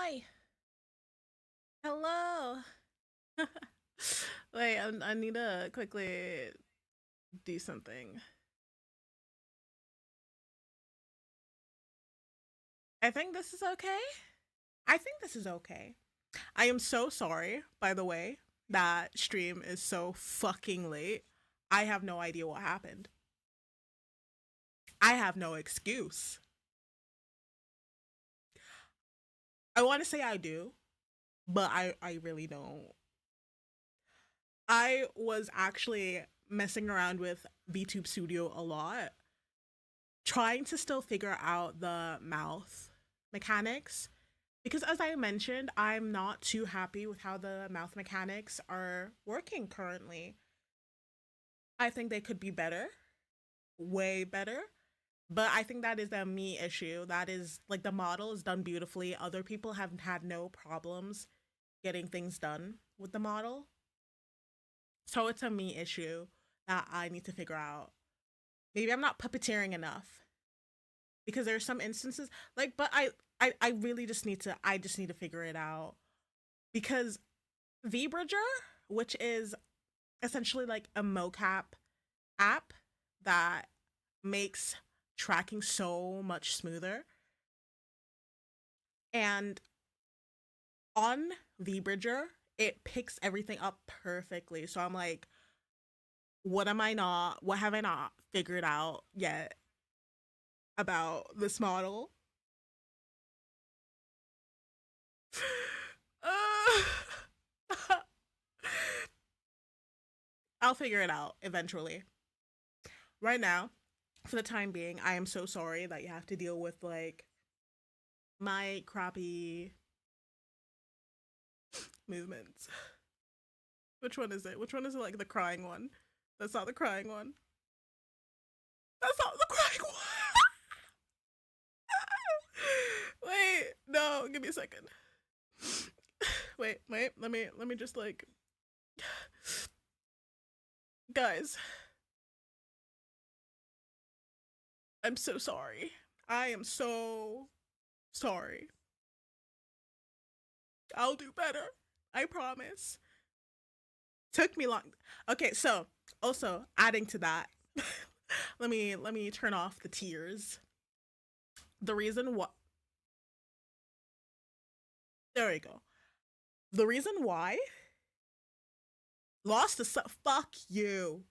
Hi. Hello. Wait, I need to quickly do something. I think this is okay. I think this is okay. I am so sorry, by the way, that stream is so fucking late. I have no idea what happened. I have no excuse. I want to say I do, but I really don't. I was actually messing around with VTube Studio a lot, trying to still figure out the mouth mechanics because as I mentioned, I'm not too happy with how the mouth mechanics are working currently. I think they could be better, way better. But I think that is a me issue. That is like the model is done beautifully. Other people have had no problems getting things done with the model. So it's a me issue that I need to figure out. Maybe I'm not puppeteering enough because there's some instances like but I really just need to figure it out because VBridger, which is essentially like a mocap app that makes tracking so much smoother. And on VBridger, it picks everything up perfectly. So I'm like, what have I not figured out yet about this model? I'll figure it out eventually. Right now, for the time being, I am so sorry that you have to deal with like my crappy movements. Which one is it? Which one is it, like the crying one? That's not the crying one. That's not the crying one. Wait, no, give me a second. Wait, let me just like guys, I'm so sorry. I am so sorry. I'll do better. I promise. Took me long. Okay, so also adding to that, let me turn off the tears. The reason what there we go. The reason why lost the fuck you.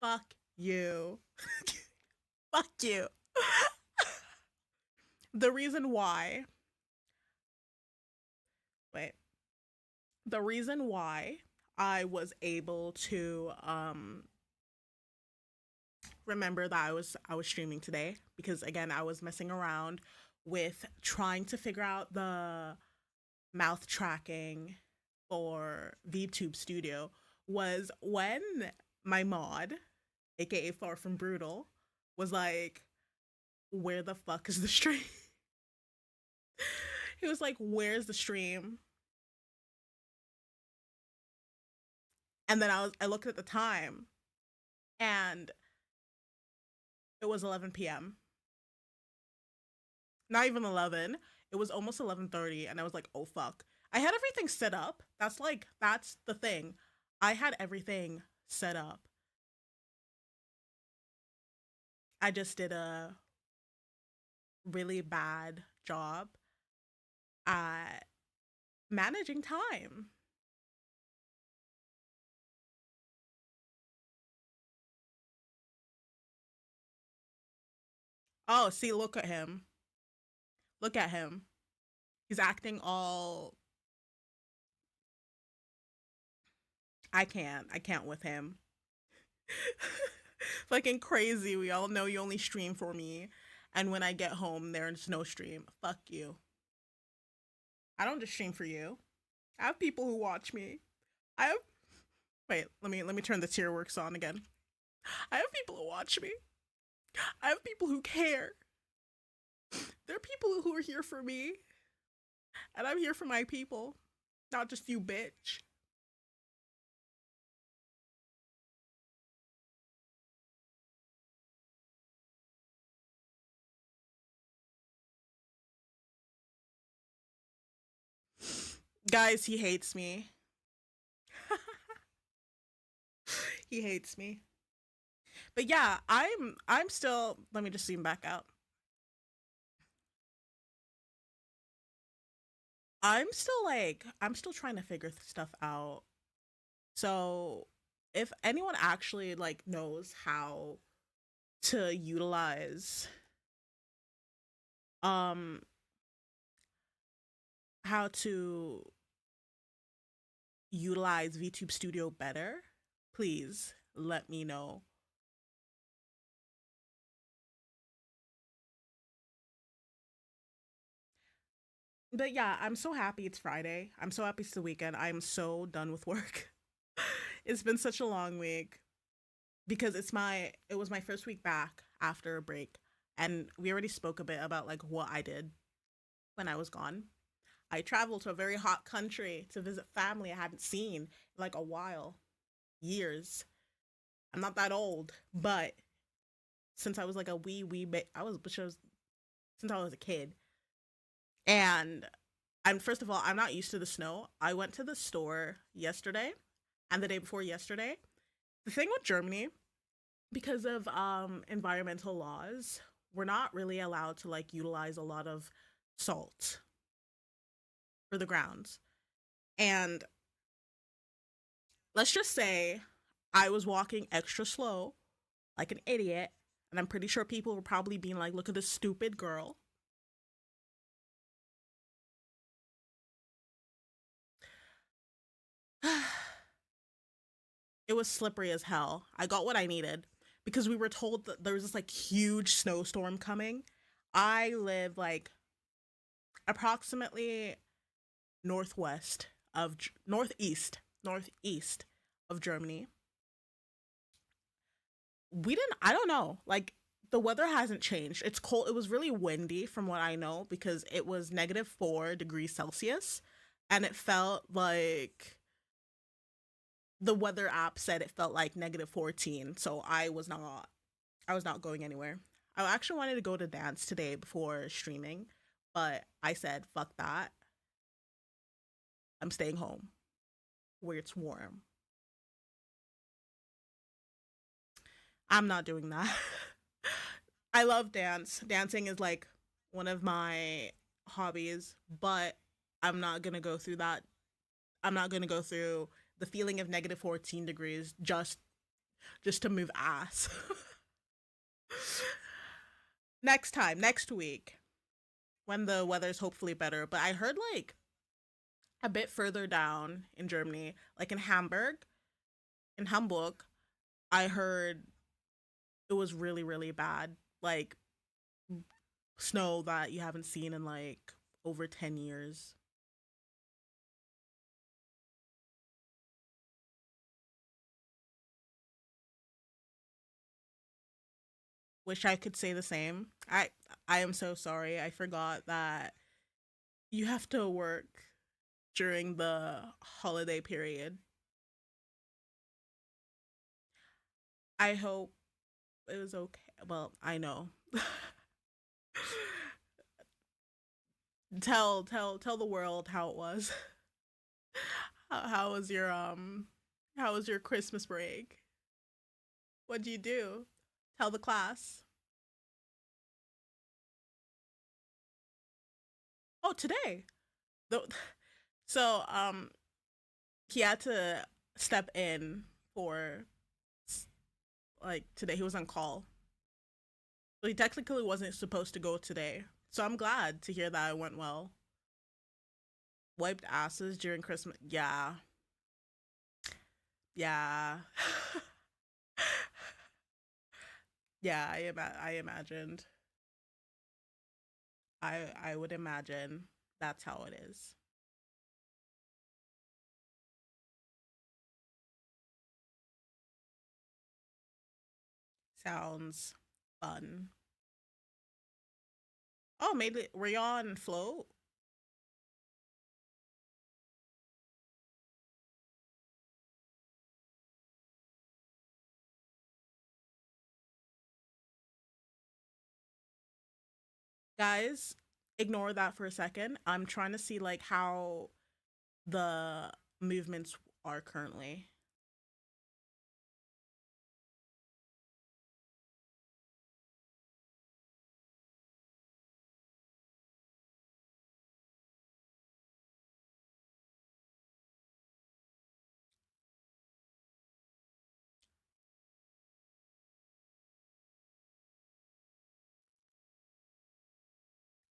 Fuck you. Fuck you. The reason why wait. The reason why I was able to remember that I was streaming today because again I was messing around with trying to figure out the mouth tracking for VTube Studio was when my mod, aka Far From Brutal, was like, "Where the fuck is the stream?" He was like, "Where's the stream?" And then I looked at the time, and it was 11 p.m. Not even 11. It was almost 11:30, and I was like, "Oh fuck." I had everything set up. That's the thing. I had everything set up. I just did a really bad job at managing time. Oh, see, look at him. Look at him. He's acting all I can't with him. Fucking crazy. We all know you only stream for me. And when I get home, there's no stream. Fuck you. I don't just stream for you. I have people who watch me. I have wait, let me turn the tier works on again. I have people who watch me. I have people who care. There are people who are here for me. And I'm here for my people. Not just you, bitch. Guys, he hates me. He hates me. But yeah, I'm still, let me just zoom back out. I'm still trying to figure stuff out. So if anyone actually like knows to utilize um how to utilize VTube Studio better, please let me know. But yeah, I'm so happy it's Friday. I'm so happy it's the weekend. I'm so done with work. It's been such a long week because it was my first week back after a break, and we already spoke a bit about like what I did when I was gone. I traveled to a very hot country to visit family I hadn't seen in like a while, years. I'm not that old, but since I was like a I was, which was since I was a kid, and I'm first of all, I'm not used to the snow. I went to the store yesterday and the day before yesterday. The thing with Germany, because of environmental laws, we're not really allowed to like utilize a lot of salt for the grounds. And let's just say I was walking extra slow, like an idiot, and I'm pretty sure people were probably being like, "Look at this stupid girl." It was slippery as hell. I got what I needed because we were told that there was this like huge snowstorm coming. I live like approximately northwest of northeast of Germany. We didn't I don't know. Like the weather hasn't changed. It's cold. It was really windy from what I know because it was -4 degrees Celsius and it felt like the weather app said it felt like -14. So I was not going anywhere. I actually wanted to go to dance today before streaming, but I said fuck that. I'm staying home where it's warm. I'm not doing that. I love dance. Dancing is like one of my hobbies, but I'm not going to go through that. I'm not going to go through the feeling of -14 degrees just to move ass. Next time, next week, when the weather's hopefully better. But I heard like a bit further down in Germany, like in Hamburg, I heard it was really, really bad. Like snow that you haven't seen in like over 10 years. Wish I could say the same. I am so sorry. I forgot that you have to work during the holiday period. I hope it was okay. Well, I know. Tell the world how it was. How was your how was your Christmas break? What'd you do? Tell the class. Oh, today. The, so he had to step in for like today. He was on call, so he technically wasn't supposed to go today. So I'm glad to hear that it went well. Wiped asses during Christmas. Yeah, yeah, yeah. I imagined. I would imagine that's how it is. Sounds fun. Oh, maybe were you on float? Guys, ignore that for a second. I'm trying to see like how the movements are currently.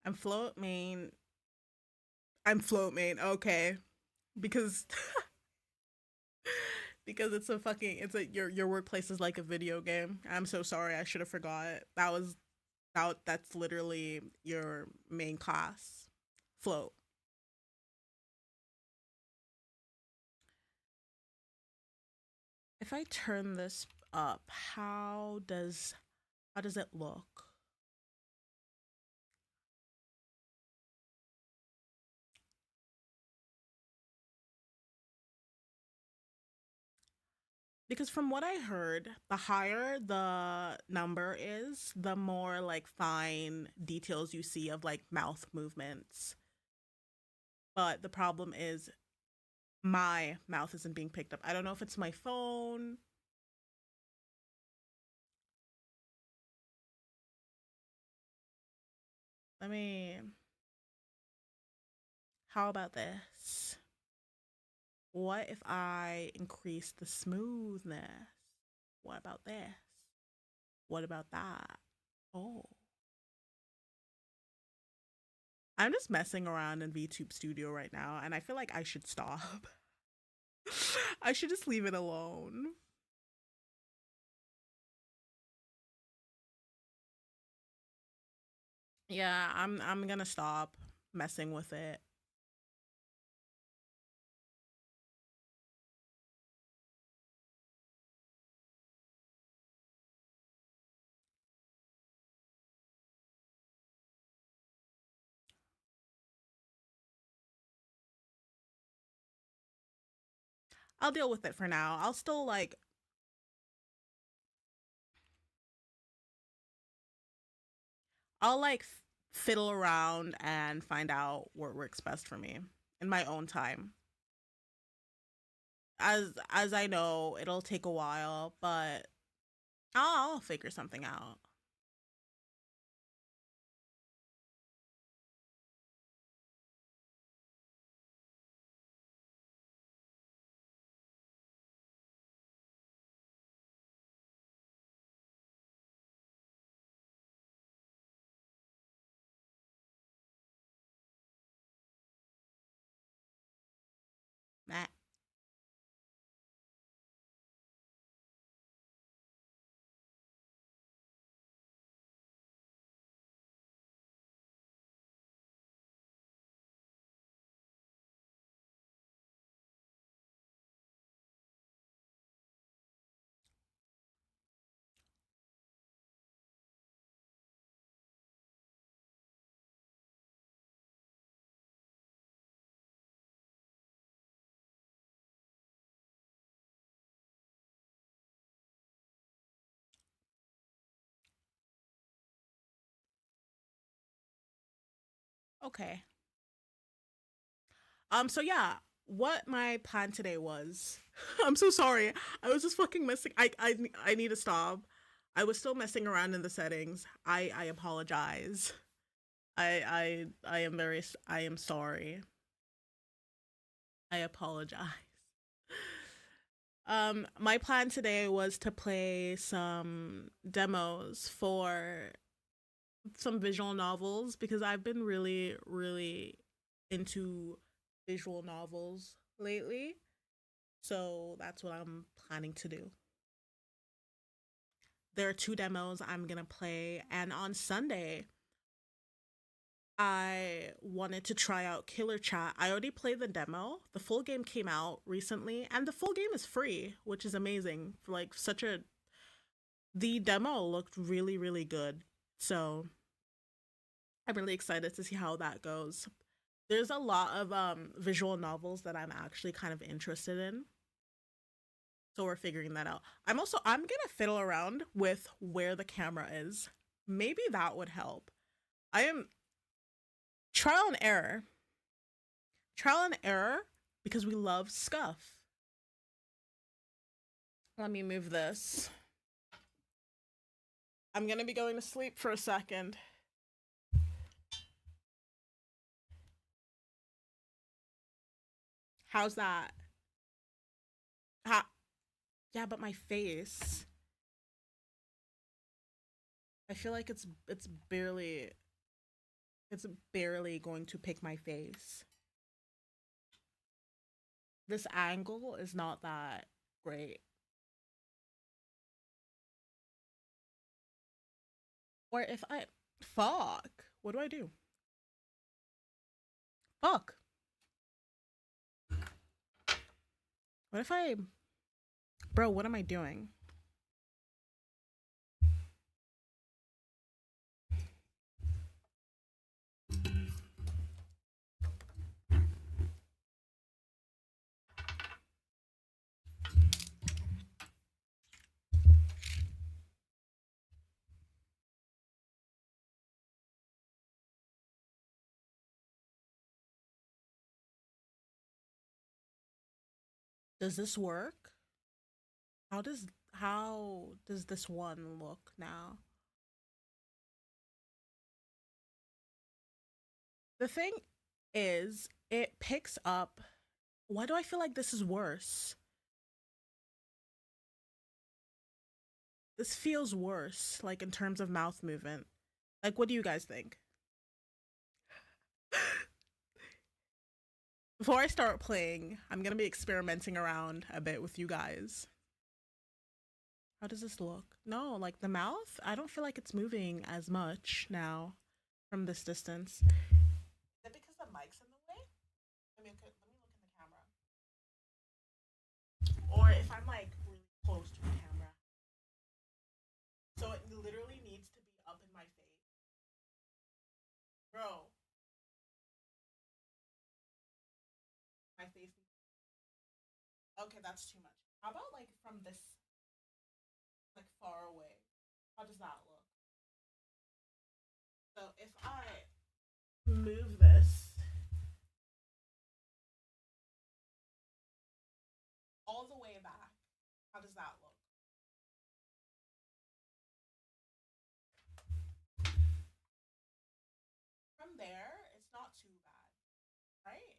I'm float main. I'm float main. Okay, because because it's a fucking it's a your workplace is like a video game. I'm so sorry. I should have forgot. That's literally your main class. Float. If I turn this up, how does it look? Because from what I heard, the higher the number is, the more like fine details you see of like mouth movements. But the problem is my mouth isn't being picked up. I don't know if it's my phone. Let me How about this? What if I increase the smoothness? What about this? What about that? Oh. I'm just messing around in VTube Studio right now, and I feel like I should stop. I should just leave it alone. Yeah, I'm gonna stop messing with it. I'll deal with it for now. I'll still like I'll like fiddle around and find out what works best for me in my own time. As I know, it'll take a while, but I'll figure something out. Nah. Okay. So yeah, what my plan today was. I'm so sorry. I was just fucking messing. I need to stop. I was still messing around in the settings. I apologize. I am I am sorry. I apologize. My plan today was to play some demos for some visual novels because I've been really into visual novels lately. So that's what I'm planning to do. There are two demos I'm gonna play, and on Sunday, I wanted to try out Killer Chat. I already played the demo. The full game came out recently, and the full game is free, which is amazing. For like such a the demo looked really good. So I'm really excited to see how that goes. There's a lot of visual novels that I'm actually kind of interested in. So we're figuring that out. I'm gonna fiddle around with where the camera is. Maybe that would help. I am trial and error. Trial and error because we love scuff. Let me move this. I'm gonna be going to sleep for a second. How's that? Ha- yeah, but my face. I feel like it's barely going to pick my face. This angle is not that great. Or if I fuck, what do I do? Fuck. What if I bro, what am I doing? Does this work? How does this one look now? The thing is, it picks up. Why do I feel like this is worse? This feels worse, like in terms of mouth movement. Like, what do you guys think? Before I start playing, I'm gonna be experimenting around a bit with you guys. How does this look? No, like the mouth, I don't feel like it's moving as much now from this distance. Is it because the mic's in the way? Let me look in the camera. Or if I'm like really close to the camera. So it literally needs to be up in my face. Bro, my face. Okay, that's too much. How about like from this, like far away? How does that look? So if I move this all the way back, how does that look? From there, it's not too bad, right?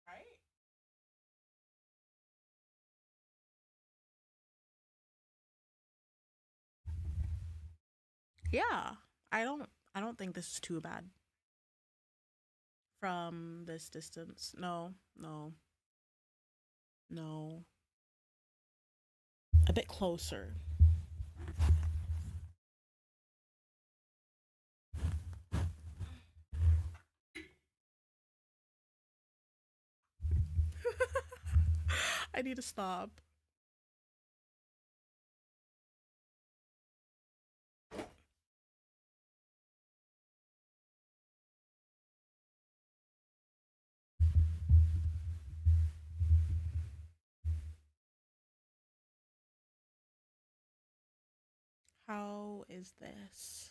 Right? Yeah. I don't think this is too bad from this distance. No, no, no. A bit closer. I need to stop. How is this?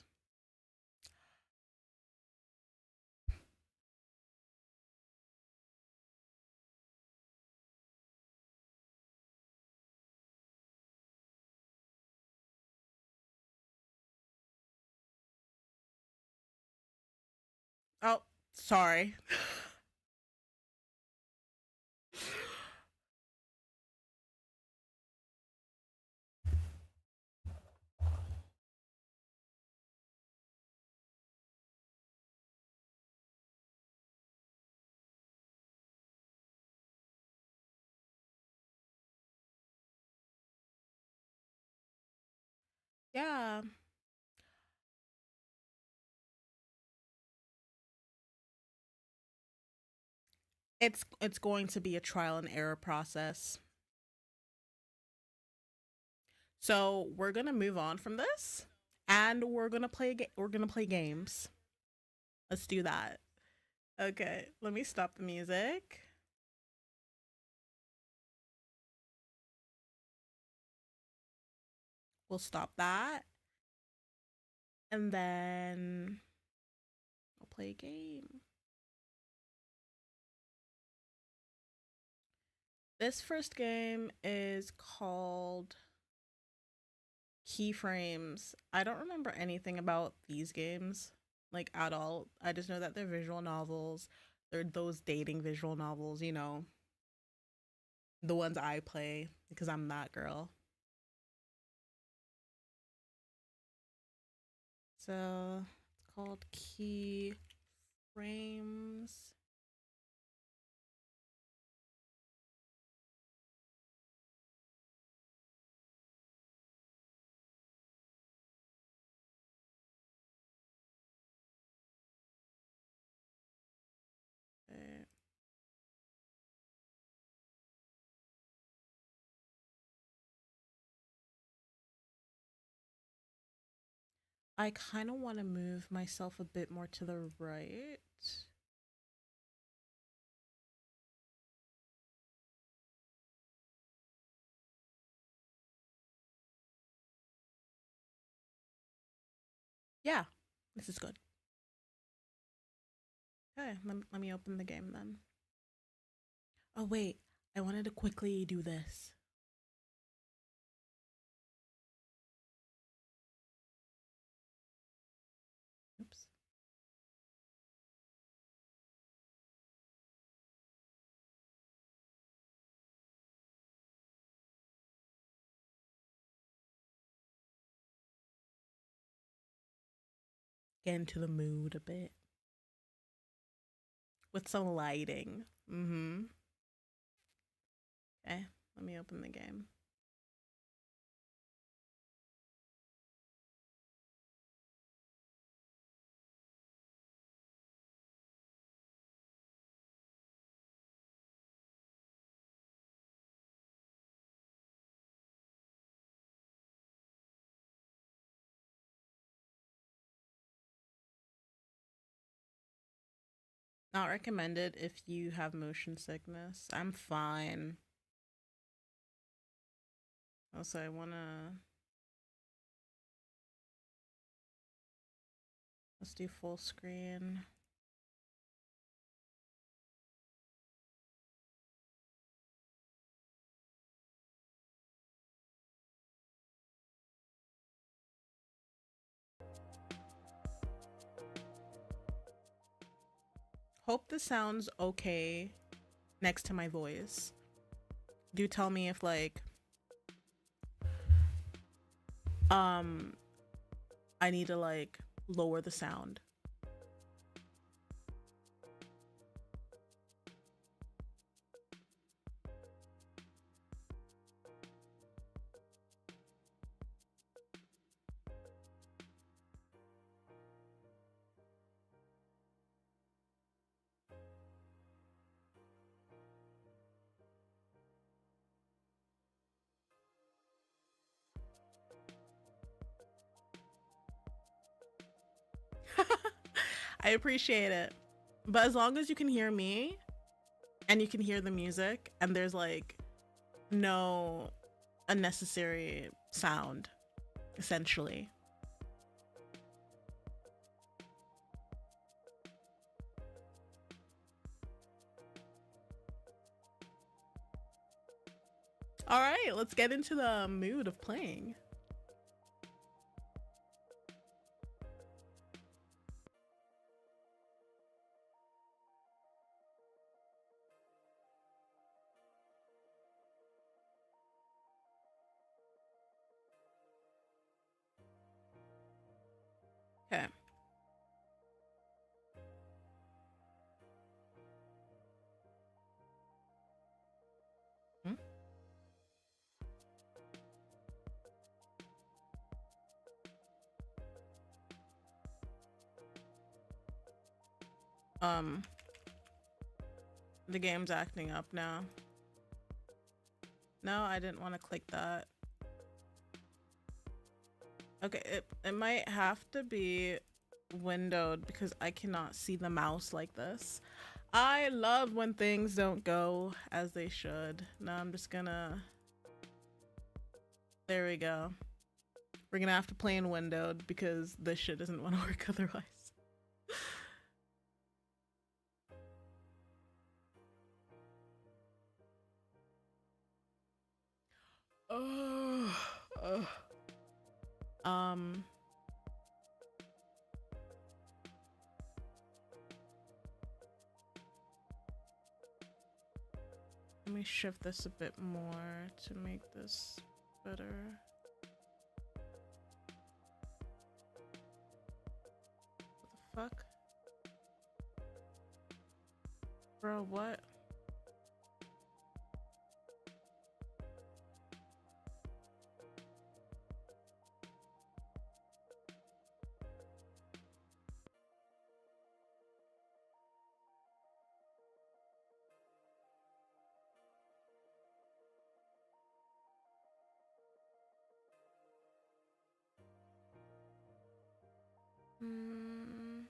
Oh, sorry. Yeah, it's going to be a trial and error process. So we're gonna move on from this, and we're gonna play games. Let's do that. Okay, let me stop the music. We'll stop that, and then we'll play a game. This first game is called Keyframes. I don't remember anything about these games, like at all. I just know that they're visual novels. They're those dating visual novels, you know, the ones I play because I'm that girl. So it's called Keyframes. Okay. I kind of want to move myself a bit more to the right. Yeah, this is good. Okay, let me open the game then. Oh, wait, I wanted to quickly do this. Oops. Get into the mood a bit with some lighting. Mm-hmm. Okay, let me open the game. Not recommended if you have motion sickness. I'm fine. Also, I wanna. Let's do full screen. Hope this sounds okay next to my voice. Do tell me if like um I need to like lower the sound. I appreciate it. But as long as you can hear me and you can hear the music and there's like no unnecessary sound, essentially. All right, let's get into the mood of playing. Okay. Hmm? Um, the game's acting up now. No, I didn't want to click that. Okay, it might have to be windowed because I cannot see the mouse like this. I love when things don't go as they should. Now I'm just gonna... There we go. We're gonna have to play in windowed because this shit doesn't want to work otherwise. Uh, uh, um, let me shift this a bit more to make this better. What the fuck? Bro, what? Hmm.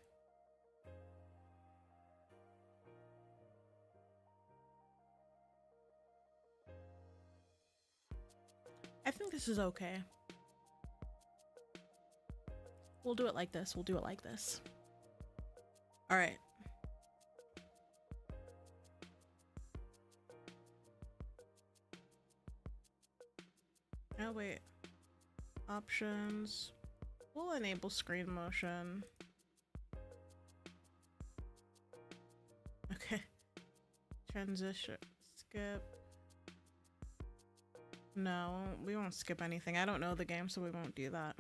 I think this is okay. We'll do it like this. We'll do it like this. All right. Oh, wait. Options. We'll enable screen motion. Okay. Transition. Skip. No, we won't skip anything. I don't know the game, so we won't do that.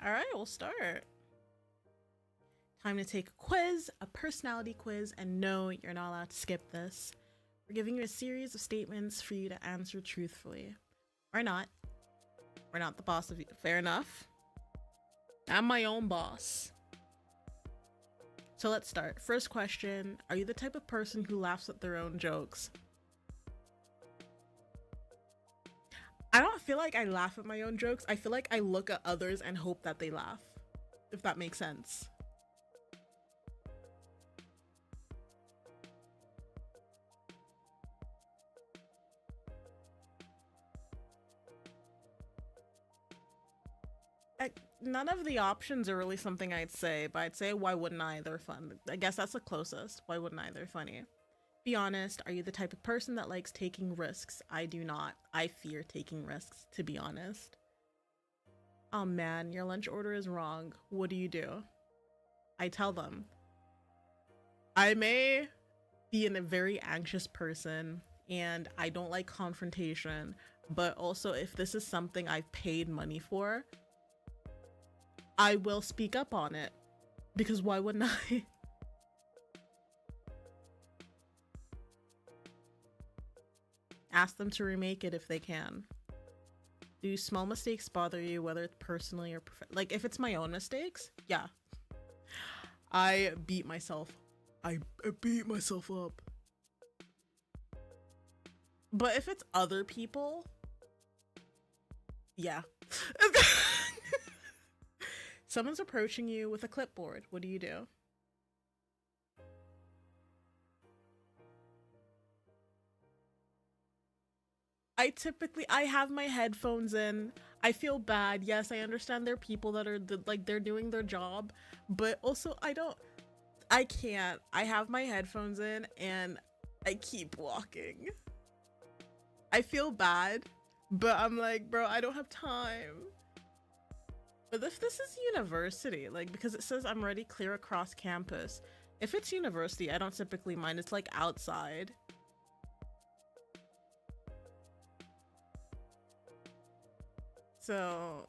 All right, we'll start. Time to take a quiz, a personality quiz, and no, you're not allowed to skip this. We're giving you a series of statements for you to answer truthfully. Or not. We're not the boss of you. Fair enough. I'm my own boss. So let's start. First question, are you the type of person who laughs at their own jokes? I don't feel like I laugh at my own jokes. I feel like I look at others and hope that they laugh, if that makes sense. None of the options are really something I'd say, but I'd say why wouldn't I? They're fun. I guess that's the closest. Why wouldn't I? They're funny. Be honest, are you the type of person that likes taking risks? I do not. I fear taking risks, to be honest. Oh man, your lunch order is wrong. What do? I tell them. I may be a very anxious person and I don't like confrontation, but also if this is something I've paid money for, I will speak up on it, because why wouldn't I? Ask them to remake it if they can. Do small mistakes bother you, whether it's personally or like if it's my own mistakes? Yeah. I beat myself. I beat myself up. But if it's other people, yeah. Someone's approaching you with a clipboard. What do? I have my headphones in. I feel bad. Yes, I understand there are people that are like they're doing their job, but also I can't. I have my headphones in and I keep walking. I feel bad, but I'm like, bro, I don't have time. But if this is university, like, because it says I'm already clear across campus. If it's university, I don't typically mind. It's like outside. So,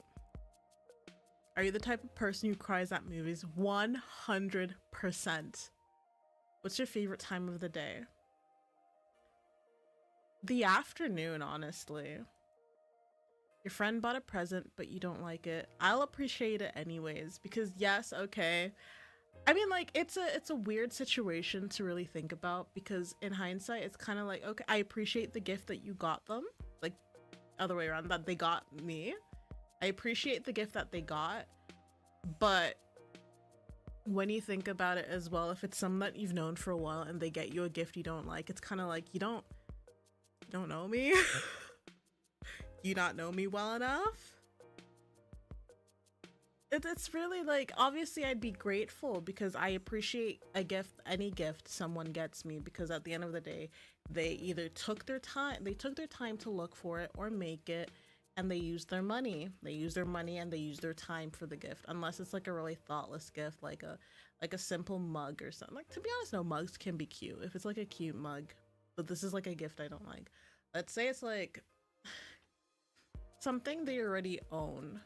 are you the type of person who cries at movies? 100%. What's your favorite time of the day? The afternoon, honestly. Your friend bought a present, but you don't like it. I'll appreciate it anyways, because yes, okay. I mean, like, it's a weird situation to really think about, because in hindsight, it's kind of like, okay, I appreciate the gift that you got them. Like, other way around, that they got me. I appreciate the gift that they got, but when you think about it as well, if it's someone that you've known for a while and they get you a gift you don't like, it's kind of like, you don't know me. You not know me well enough. It's really like, obviously I'd be grateful because I appreciate a gift, any gift someone gets me, because at the end of the day, They either took their time to look for it or make it, and they used their money. They use their money and they use their time for the gift. Unless it's like a really thoughtless gift, like a simple mug or something. Like, to be honest, no, mugs can be cute if it's like a cute mug. But this is like a gift I don't like. Let's say it's like something they already own.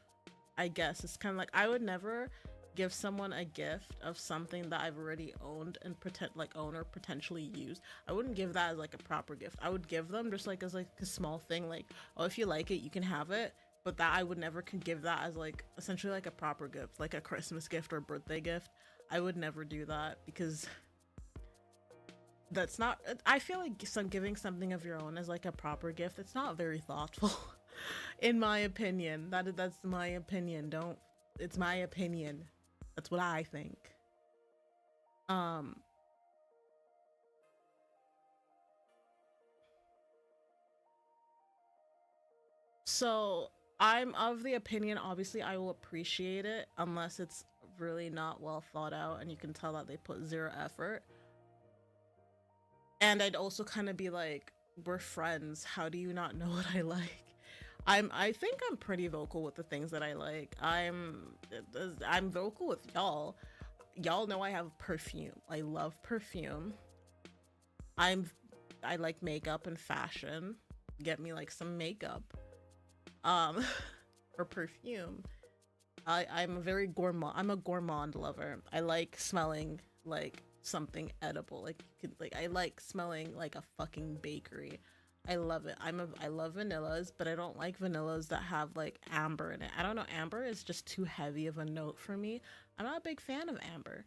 I guess it's kind of like, I would never give someone a gift of something that I've already owned and own or potentially use. I wouldn't give that as like a proper gift. I would give them just like as like a small thing, like, oh, if you like it, you can have it. But that I would never can give that as like essentially like a proper gift, like a Christmas gift or birthday gift. I would never do that because that's not, I feel like giving something of your own as like a proper gift, it's not very thoughtful. In my opinion. That's my opinion. It's my opinion. That's what I think. So I'm of the opinion, obviously I will appreciate it unless it's really not well thought out and you can tell that they put zero effort. And I'd also kind of be like, we're friends, how do you not know what I like? I think I'm pretty vocal with the things that I like. I'm vocal with y'all. Y'all know I have perfume. I love perfume. I like makeup and fashion. Get me like some makeup. Or perfume. I'm a very gourmand. I'm a gourmand lover. I like smelling like something edible. I like smelling like a fucking bakery. I love it. I love vanillas, but I don't like vanillas that have like amber in it. I don't know, amber is just too heavy of a note for me. I'm not a big fan of amber.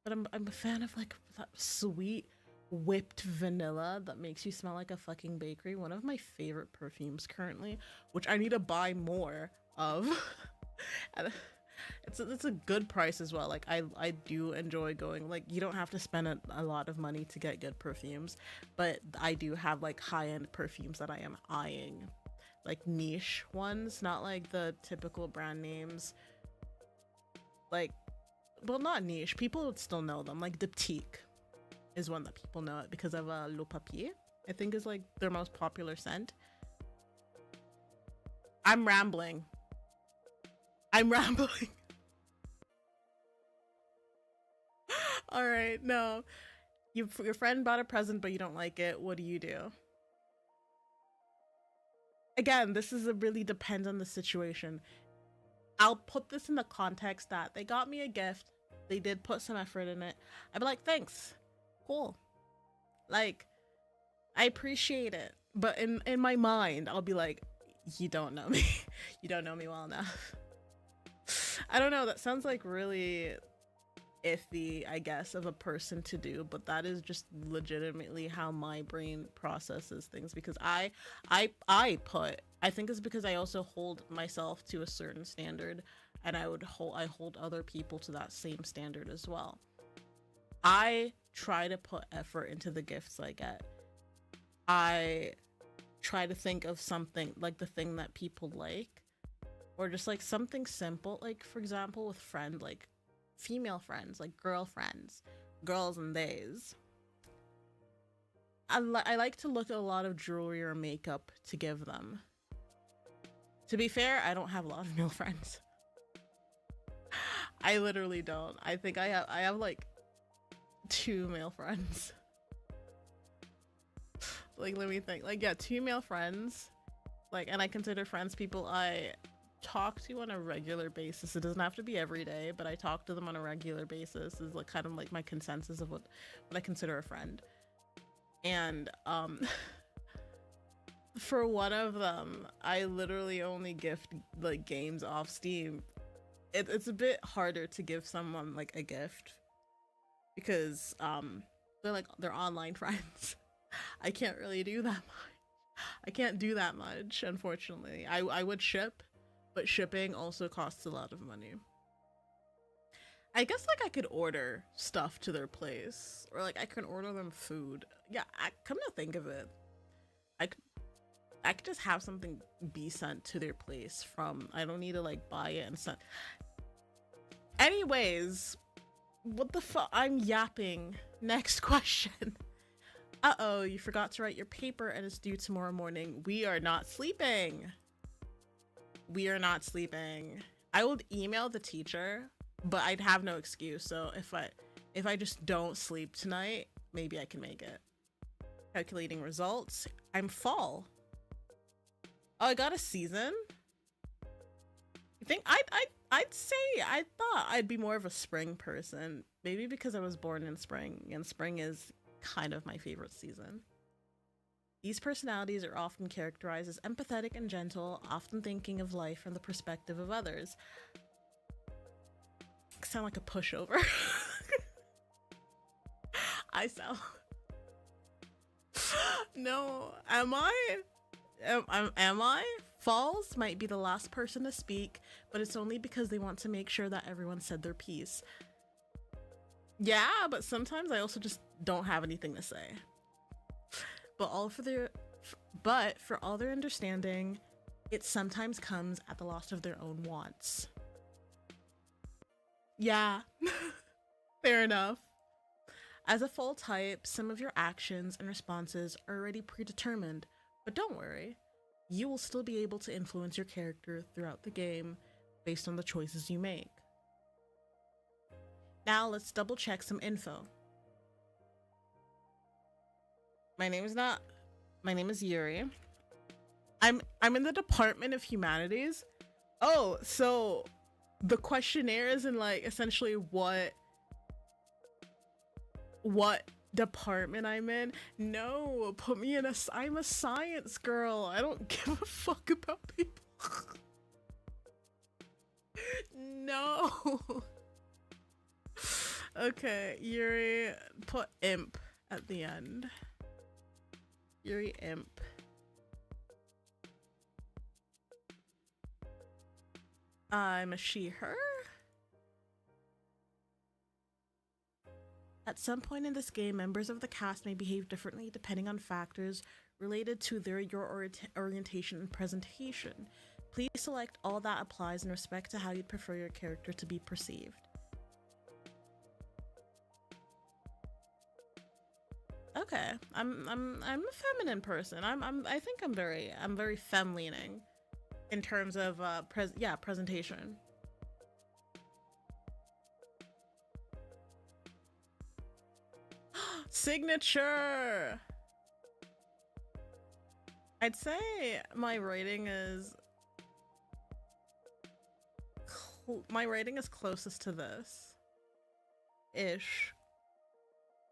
But I'm a fan of like that sweet whipped vanilla that makes you smell like a fucking bakery. One of my favorite perfumes currently, which I need to buy more of. And it's a good price as well. Like I do enjoy going, like, you don't have to spend a lot of money to get good perfumes, but I do have like high-end perfumes that I am eyeing, like niche ones, not like the typical brand names. Like, well, not niche, people would still know them. Like Diptyque is one that people know it because of Le Papier, I think is like their most popular scent. I'm rambling. All right, no. Your friend bought a present, but you don't like it. What do you do? Again, this is really depends on the situation. I'll put this in the context that they got me a gift. They did put some effort in it. I'd be like, thanks. Cool. Like, I appreciate it. But in my mind, I'll be like, you don't know me. You don't know me well enough. I don't know, that sounds like really iffy, I guess, of a person to do, but that is just legitimately how my brain processes things, because I think it's because I also hold myself to a certain standard, and I hold other people to that same standard as well. I try to put effort into the gifts I get. I try to think of something like the thing that people like, or just like something simple, like for example with like female friends, like girlfriends, girls and theys. I like to look at a lot of jewelry or makeup to give them. To be fair, I don't have a lot of male friends. I literally don't. I think I have like 2 male friends. Like, let me think. Like, yeah, 2 male friends. Like, and I consider friends people I talk to on a regular basis. It doesn't have to be every day, but I talk to them on a regular basis is like kind of like my consensus of what I consider a friend. And for one of them, I literally only gift like games off Steam. It's a bit harder to give someone like a gift because they're online friends. I can't really do that much. I can't do that much, unfortunately. I would ship, but shipping also costs a lot of money. I guess like I could order stuff to their place, or like I can order them food. Yeah, come to think of it, I could just have something be sent to their place from, I don't need to like buy it and send. Anyways, what the fuck? I'm yapping. Next question. Uh-oh, you forgot to write your paper and it's due tomorrow morning. We are not sleeping. We are not sleeping. I would email the teacher, but I'd have no excuse. So if I just don't sleep tonight, maybe I can make it. Calculating results. I'm fall. Oh, I got a season? You think I'd say I thought I'd be more of a spring person. Maybe because I was born in spring, and spring is kind of my favorite season. These personalities are often characterized as empathetic and gentle, often thinking of life from the perspective of others. I sound like a pushover. I sound... No, am I? Am I? Falls might be the last person to speak, but it's only because they want to make sure that everyone said their piece. Yeah, but sometimes I also just don't have anything to say. But for all their understanding, it sometimes comes at the loss of their own wants. Yeah, fair enough. As a fall type, some of your actions and responses are already predetermined, but don't worry. You will still be able to influence your character throughout the game based on the choices you make. Now let's double check some info. My name is Yuri. I'm in the Department of Humanities. Oh, so the questionnaire is in like essentially what department I'm in. No, put me in I'm a science girl. I don't give a fuck about people. No. Okay, Yuri, put imp at the end. Yuri imp. I'm a she, her. At some point in this game, members of the cast may behave differently depending on factors related to your orientation and presentation. Please select all that applies in respect to how you'd prefer your character to be perceived. Okay, I'm a feminine person. I think I'm very femme-leaning in terms of presentation. Signature. I'd say my rating is closest to this ish.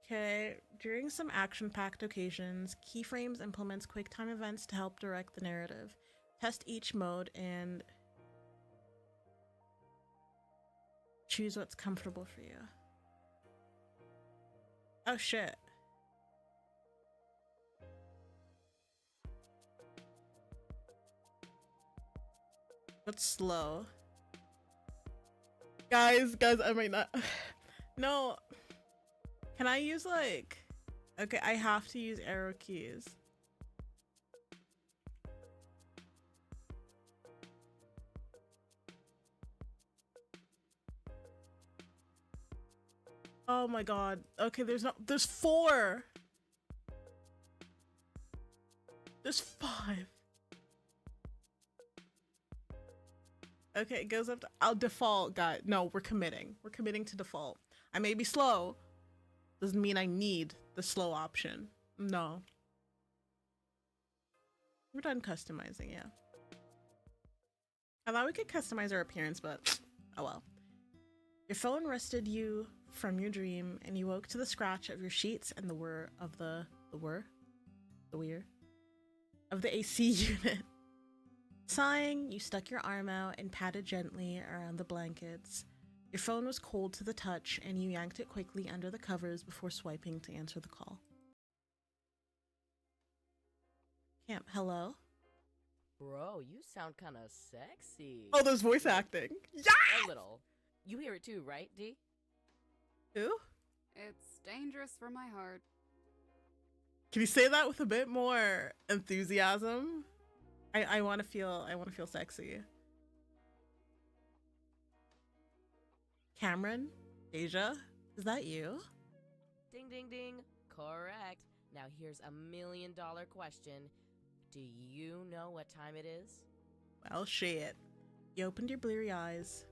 Okay, during some action-packed occasions, Keyframes implements QuickTime events to help direct the narrative. Test each mode and choose what's comfortable for you. Oh shit. What's slow? Guys, I might not. No. Can I use like... Okay, I have to use arrow keys. Oh my god. Okay, there's 4. There's 5. Okay, it goes up to... I'll default, guys. No, we're committing. We're committing to default. I may be slow. Doesn't mean I need the slow option. No. We're done customizing, yeah. I thought we could customize our appearance, but oh well. Your phone rested you from your dream, and you woke to the scratch of your sheets and the whir of the AC unit. Sighing, you stuck your arm out and patted gently around the blankets. Your phone was cold to the touch, and you yanked it quickly under the covers before swiping to answer the call. Camp, hello? Bro, you sound kinda sexy. Oh, there's voice acting. Yeah! A little. You hear it too, right, D? Who? It's dangerous for my heart. Can you say that with a bit more enthusiasm? I want to feel sexy. Cameron? Deja? Is that you? Ding ding ding. Correct. Now here's $1,000,000 question. Do you know what time it is? Well, shit. You opened your bleary eyes.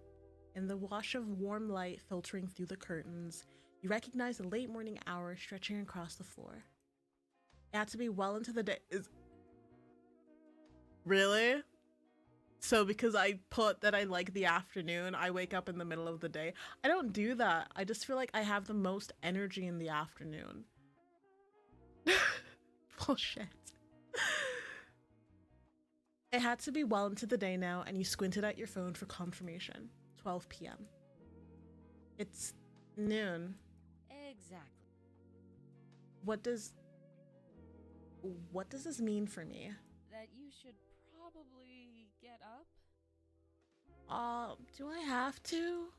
In the wash of warm light filtering through the curtains, you recognize the late morning hour stretching across the floor. It had to be well into the day. Really? So because I put that I like the afternoon, I wake up in the middle of the day. I don't do that. I just feel like I have the most energy in the afternoon. Bullshit. It had to be well into the day now, and you squinted at your phone for confirmation. 12 p.m. It's noon. Exactly. What does this mean for me? That you should probably get up? Do I have to?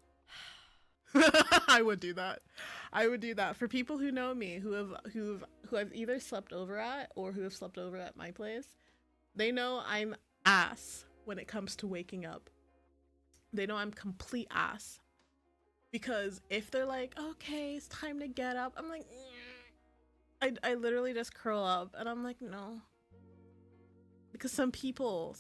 I would do that. I would do that for people who know me, who I've either slept over at or who have slept over at my place. They know I'm ass when it comes to waking up. They know I'm complete ass. Because if they're like, okay, it's time to get up, I'm like, I literally just curl up and I'm like, no. Because some people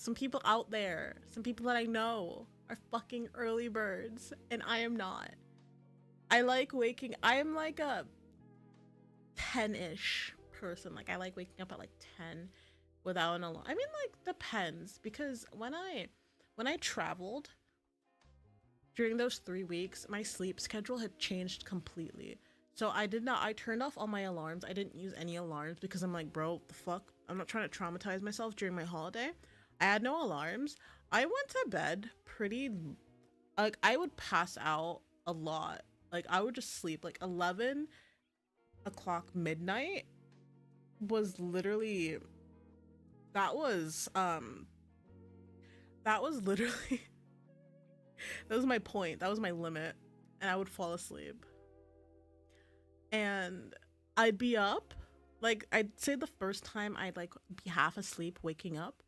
out there, some people that I know are fucking early birds and I am not. I am like a 10-ish person. Like I like waking up at like 10 without an alarm. I mean, like, depends, because when I traveled during those 3 weeks, my sleep schedule had changed completely. So I turned off all my alarms. I didn't use any alarms because I'm like, bro, the fuck? I'm not trying to traumatize myself during my holiday. I had no alarms. I went to bed like, I would pass out a lot. Like, I would just sleep. Like, 11 o'clock midnight was literally... That was literally... That was my point. That was my limit. And I would fall asleep. And I'd be up. Like, I'd say the first time I'd, like, be half asleep waking up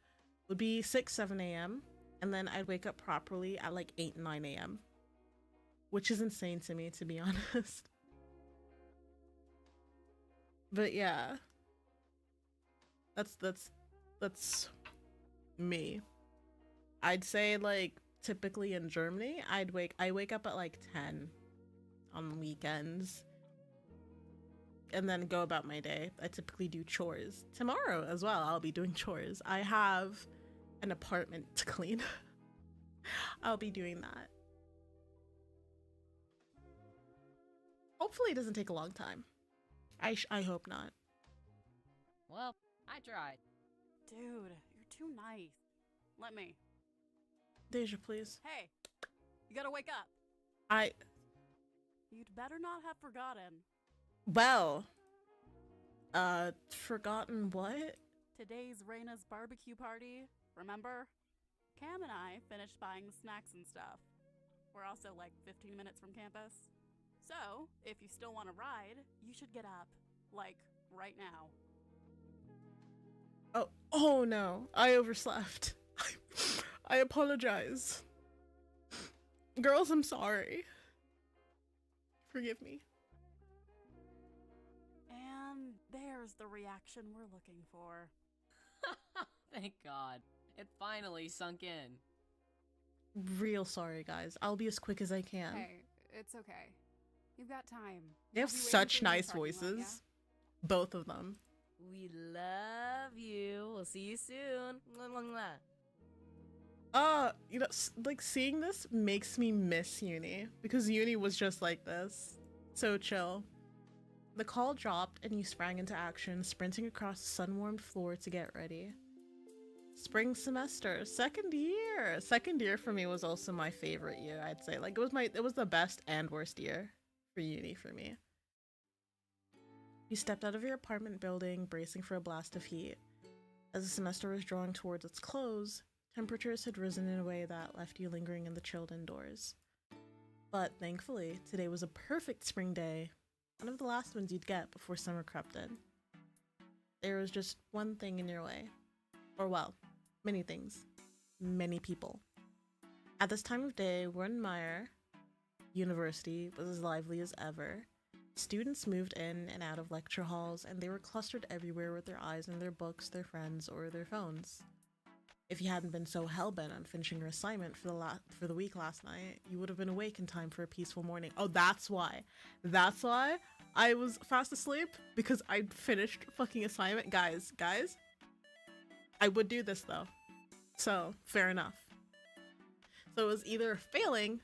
would be 6, 7 a.m. And then I'd wake up properly at, like, 8, 9 a.m. Which is insane to me, to be honest. But yeah. That's me. I'd say, like, typically in Germany, I wake up at like 10 on weekends and then go about my day. I typically do chores. Tomorrow as well, I'll be doing chores. I have an apartment to clean. I'll be doing that. Hopefully it doesn't take a long time. I hope not. Well, I tried. Dude, you're too nice. Let me. Deja, please. Hey, you gotta wake up. You'd better not have forgotten. Well, forgotten what? Today's Raina's barbecue party, remember? Cam and I finished buying snacks and stuff. We're also like 15 minutes from campus. So, if you still want to ride, you should get up. Like, right now. Oh no, I overslept. I apologize. Girls, I'm sorry. Forgive me. And there's the reaction we're looking for. Thank God. It finally sunk in. Real sorry, guys. I'll be as quick as I can. Hey, it's okay. You've got time. They have I'll be waiting such for you in the nice parking lot, voices. yeah? Both of them. We love you. We'll see you soon. Mwah, mwah, mwah. You know, like, seeing this makes me miss uni, because uni was just like this. So chill. The call dropped and you sprang into action, sprinting across the sun-warmed floor to get ready. Spring semester, second year. Second year for me was also my favorite year, I'd say. Like, it was the best and worst year for uni for me. You stepped out of your apartment building, bracing for a blast of heat. As the semester was drawing towards its close, temperatures had risen in a way that left you lingering in the chilled indoors. But thankfully, today was a perfect spring day, one of the last ones you'd get before summer crept in. There was just one thing in your way. Or well, many things. Many people. At this time of day, Warren Meyer University was as lively as ever. Students moved in and out of lecture halls, and they were clustered everywhere with their eyes on their books, their friends, or their phones. If you hadn't been so hellbent on finishing your assignment for the week last night, you would have been awake in time for a peaceful morning. Oh, that's why. That's why I was fast asleep, because I finished fucking assignment. Guys, I would do this though. So, fair enough. So it was either failing.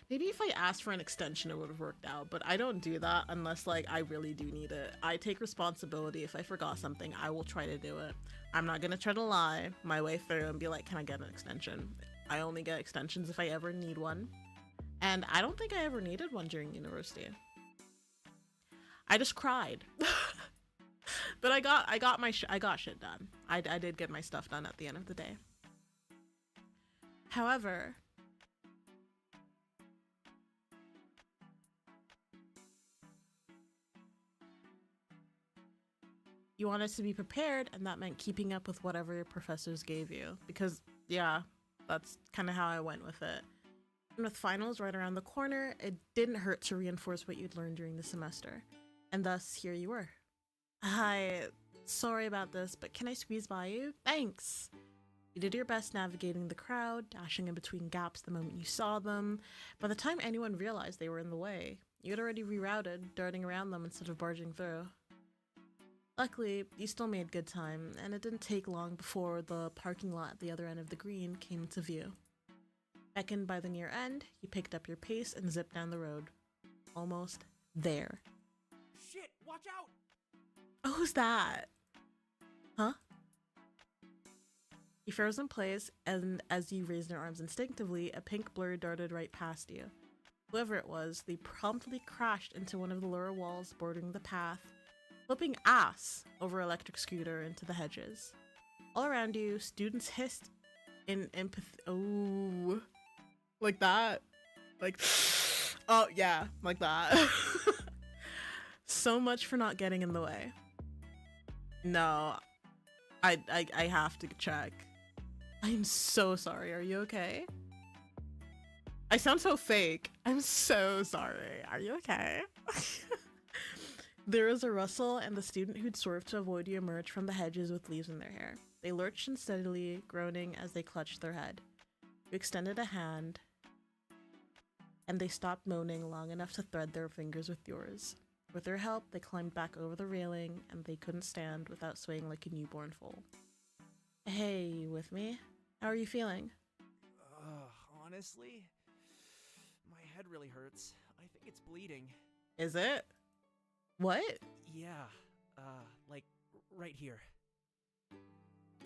Maybe if I asked for an extension, it would have worked out, but I don't do that unless, like, I really do need it. I take responsibility. If I forgot something, I will try to do it. I'm not gonna try to lie my way through and be like, can I get an extension? I only get extensions if I ever need one. And I don't think I ever needed one during university. I just cried. But I got shit done. I did get my stuff done at the end of the day. However, you wanted to be prepared, and that meant keeping up with whatever your professors gave you. Because, yeah, that's kind of how I went with it. And with finals right around the corner, it didn't hurt to reinforce what you'd learned during the semester. And thus, here you were. Hi, sorry about this, but can I squeeze by you? Thanks! You did your best navigating the crowd, dashing in between gaps the moment you saw them. By the time anyone realized they were in the way, you had already rerouted, darting around them instead of barging through. Luckily, you still made good time, and it didn't take long before the parking lot at the other end of the green came into view. Beckoned by the near end, you picked up your pace and zipped down the road. Almost there. Shit, watch out! Oh, who's that? Huh? You froze in place, and as you raised your arms instinctively, a pink blur darted right past you. Whoever it was, they promptly crashed into one of the lower walls bordering the path, flipping ass over electric scooter into the hedges. All around you, students hissed in empathy. Oh, like that? Like, oh yeah, like that. So much for not getting in the way. No, I have to check. I'm so sorry. Are you okay? I sound so fake. I'm so sorry. Are you okay? There was a rustle, and the student who'd swerved to avoid you emerged from the hedges with leaves in their hair. They lurched unsteadily, groaning as they clutched their head. You extended a hand, and they stopped moaning long enough to thread their fingers with yours. With their help, they climbed back over the railing, and they couldn't stand without swaying like a newborn foal. Hey, you with me? How are you feeling? Honestly, my head really hurts. I think it's bleeding. Is it? What? Yeah, like, right here.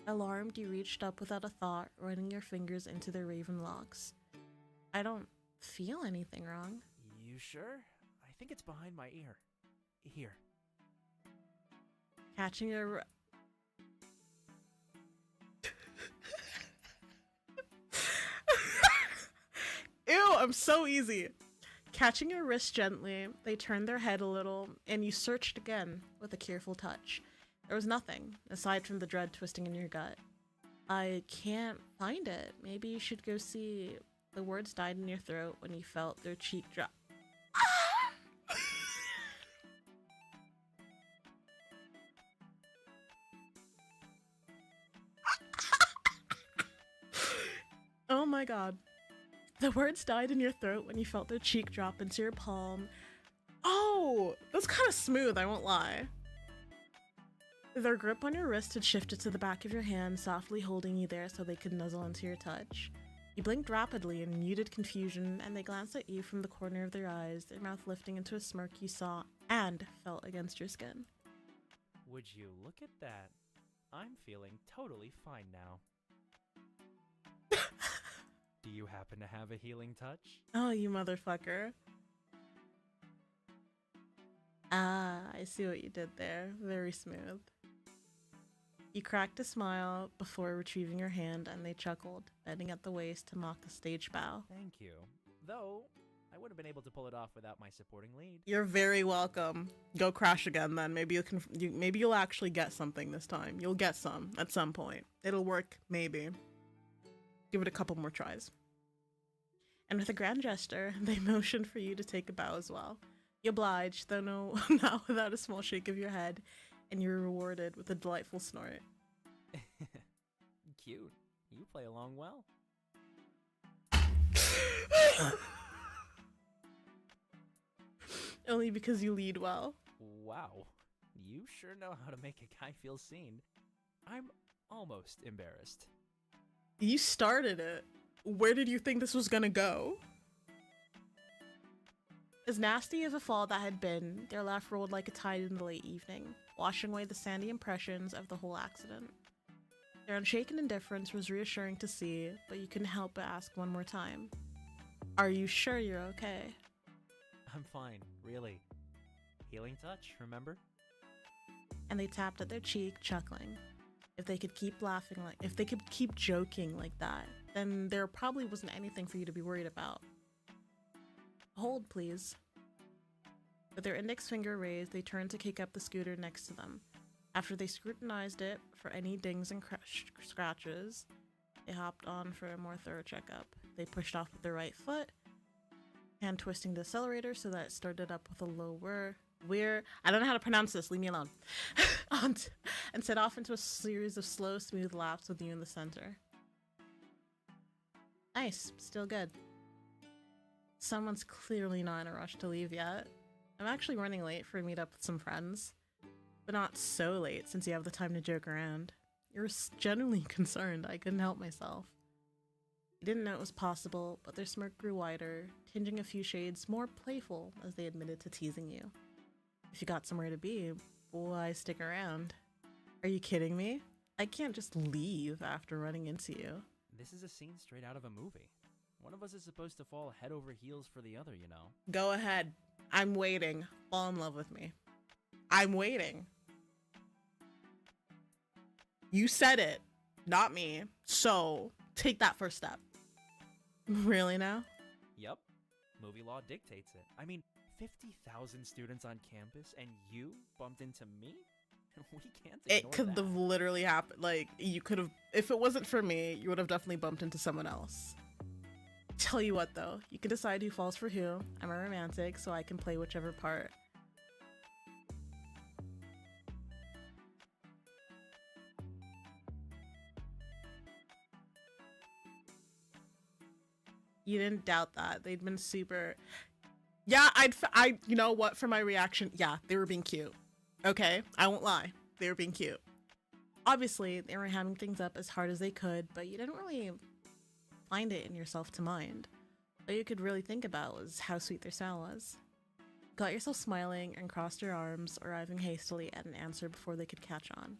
Alarmed, you reached up without a thought, running your fingers into their raven locks. I don't feel anything wrong. You sure? I think it's behind my ear. Here. Catching a... Ew, I'm so easy. Catching your wrist gently, they turned their head a little, and you searched again with a careful touch. There was nothing, aside from the dread twisting in your gut. I can't find it. Maybe you should go see. The words died in your throat when you felt their cheek drop. Oh my god. The words died in your throat when you felt their cheek drop into your palm. Oh, that's kind of smooth, I won't lie. Their grip on your wrist had shifted to the back of your hand, softly holding you there so they could nuzzle into your touch. You blinked rapidly in muted confusion, and they glanced at you from the corner of their eyes, their mouth lifting into a smirk you saw and felt against your skin. Would you look at that? I'm feeling totally fine now. Do you happen to have a healing touch? Oh, you motherfucker. Ah, I see what you did there. Very smooth. You cracked a smile before retrieving your hand, and they chuckled, bending at the waist to mock the stage bow. Thank you. Though, I would have been able to pull it off without my supporting lead. You're very welcome. Go crash again then. Maybe maybe you'll actually get something this time. You'll get some at some point. It'll work, maybe. Give it a couple more tries. And with a grand gesture, they motioned for you to take a bow as well. You oblige, though no, not without a small shake of your head, and you're rewarded with a delightful snort. Cute. You play along well. Only because you lead well. Wow. You sure know how to make a guy feel seen. I'm almost embarrassed. You started it. Where did you think this was gonna go? As nasty as a fall that had been, their laugh rolled like a tide in the late evening, washing away the sandy impressions of the whole accident. Their unshaken indifference was reassuring to see, but you couldn't help but ask one more time. Are you sure you're okay? I'm fine, really. Healing touch, remember? And they tapped at their cheek, chuckling. If they could keep joking like that, then there probably wasn't anything for you to be worried about. Hold, please. With their index finger raised, they turned to kick up the scooter next to them. After they scrutinized it for any dings and scratches, they hopped on for a more thorough checkup. They pushed off with their right foot, hand twisting the accelerator so that it started up with a low whir. I don't know how to pronounce this, leave me alone. And set off into a series of slow, smooth laps with you in the center. Nice, still good. Someone's clearly not in a rush to leave yet. I'm actually running late for a meetup with some friends. But not so late since you have the time to joke around. You're genuinely concerned, I couldn't help myself. You didn't know it was possible, but their smirk grew wider, tinging a few shades more playful as they admitted to teasing you. If you got somewhere to be, why stick around? Are you kidding me? I can't just leave after running into you. This is a scene straight out of a movie. One of us is supposed to fall head over heels for the other, you know. Go ahead. I'm waiting. Fall in love with me. I'm waiting. You said it, not me. So, take that first step. Really now? Yep. Movie law dictates it. I mean, 50,000 students on campus and you bumped into me? We can't ignore It could have literally happened. Like, you could have, if it wasn't for me, you would have definitely bumped into someone else. Tell you what though, you can decide who falls for who. I'm a romantic, so I can play whichever part. You didn't doubt that. They'd been super... Yeah, you know what, for my reaction, yeah, they were being cute. Okay, I won't lie. They were being cute. Obviously, they were hamming things up as hard as they could, but you didn't really find it in yourself to mind. All you could really think about was how sweet their smile was. You got yourself smiling and crossed your arms, arriving hastily at an answer before they could catch on.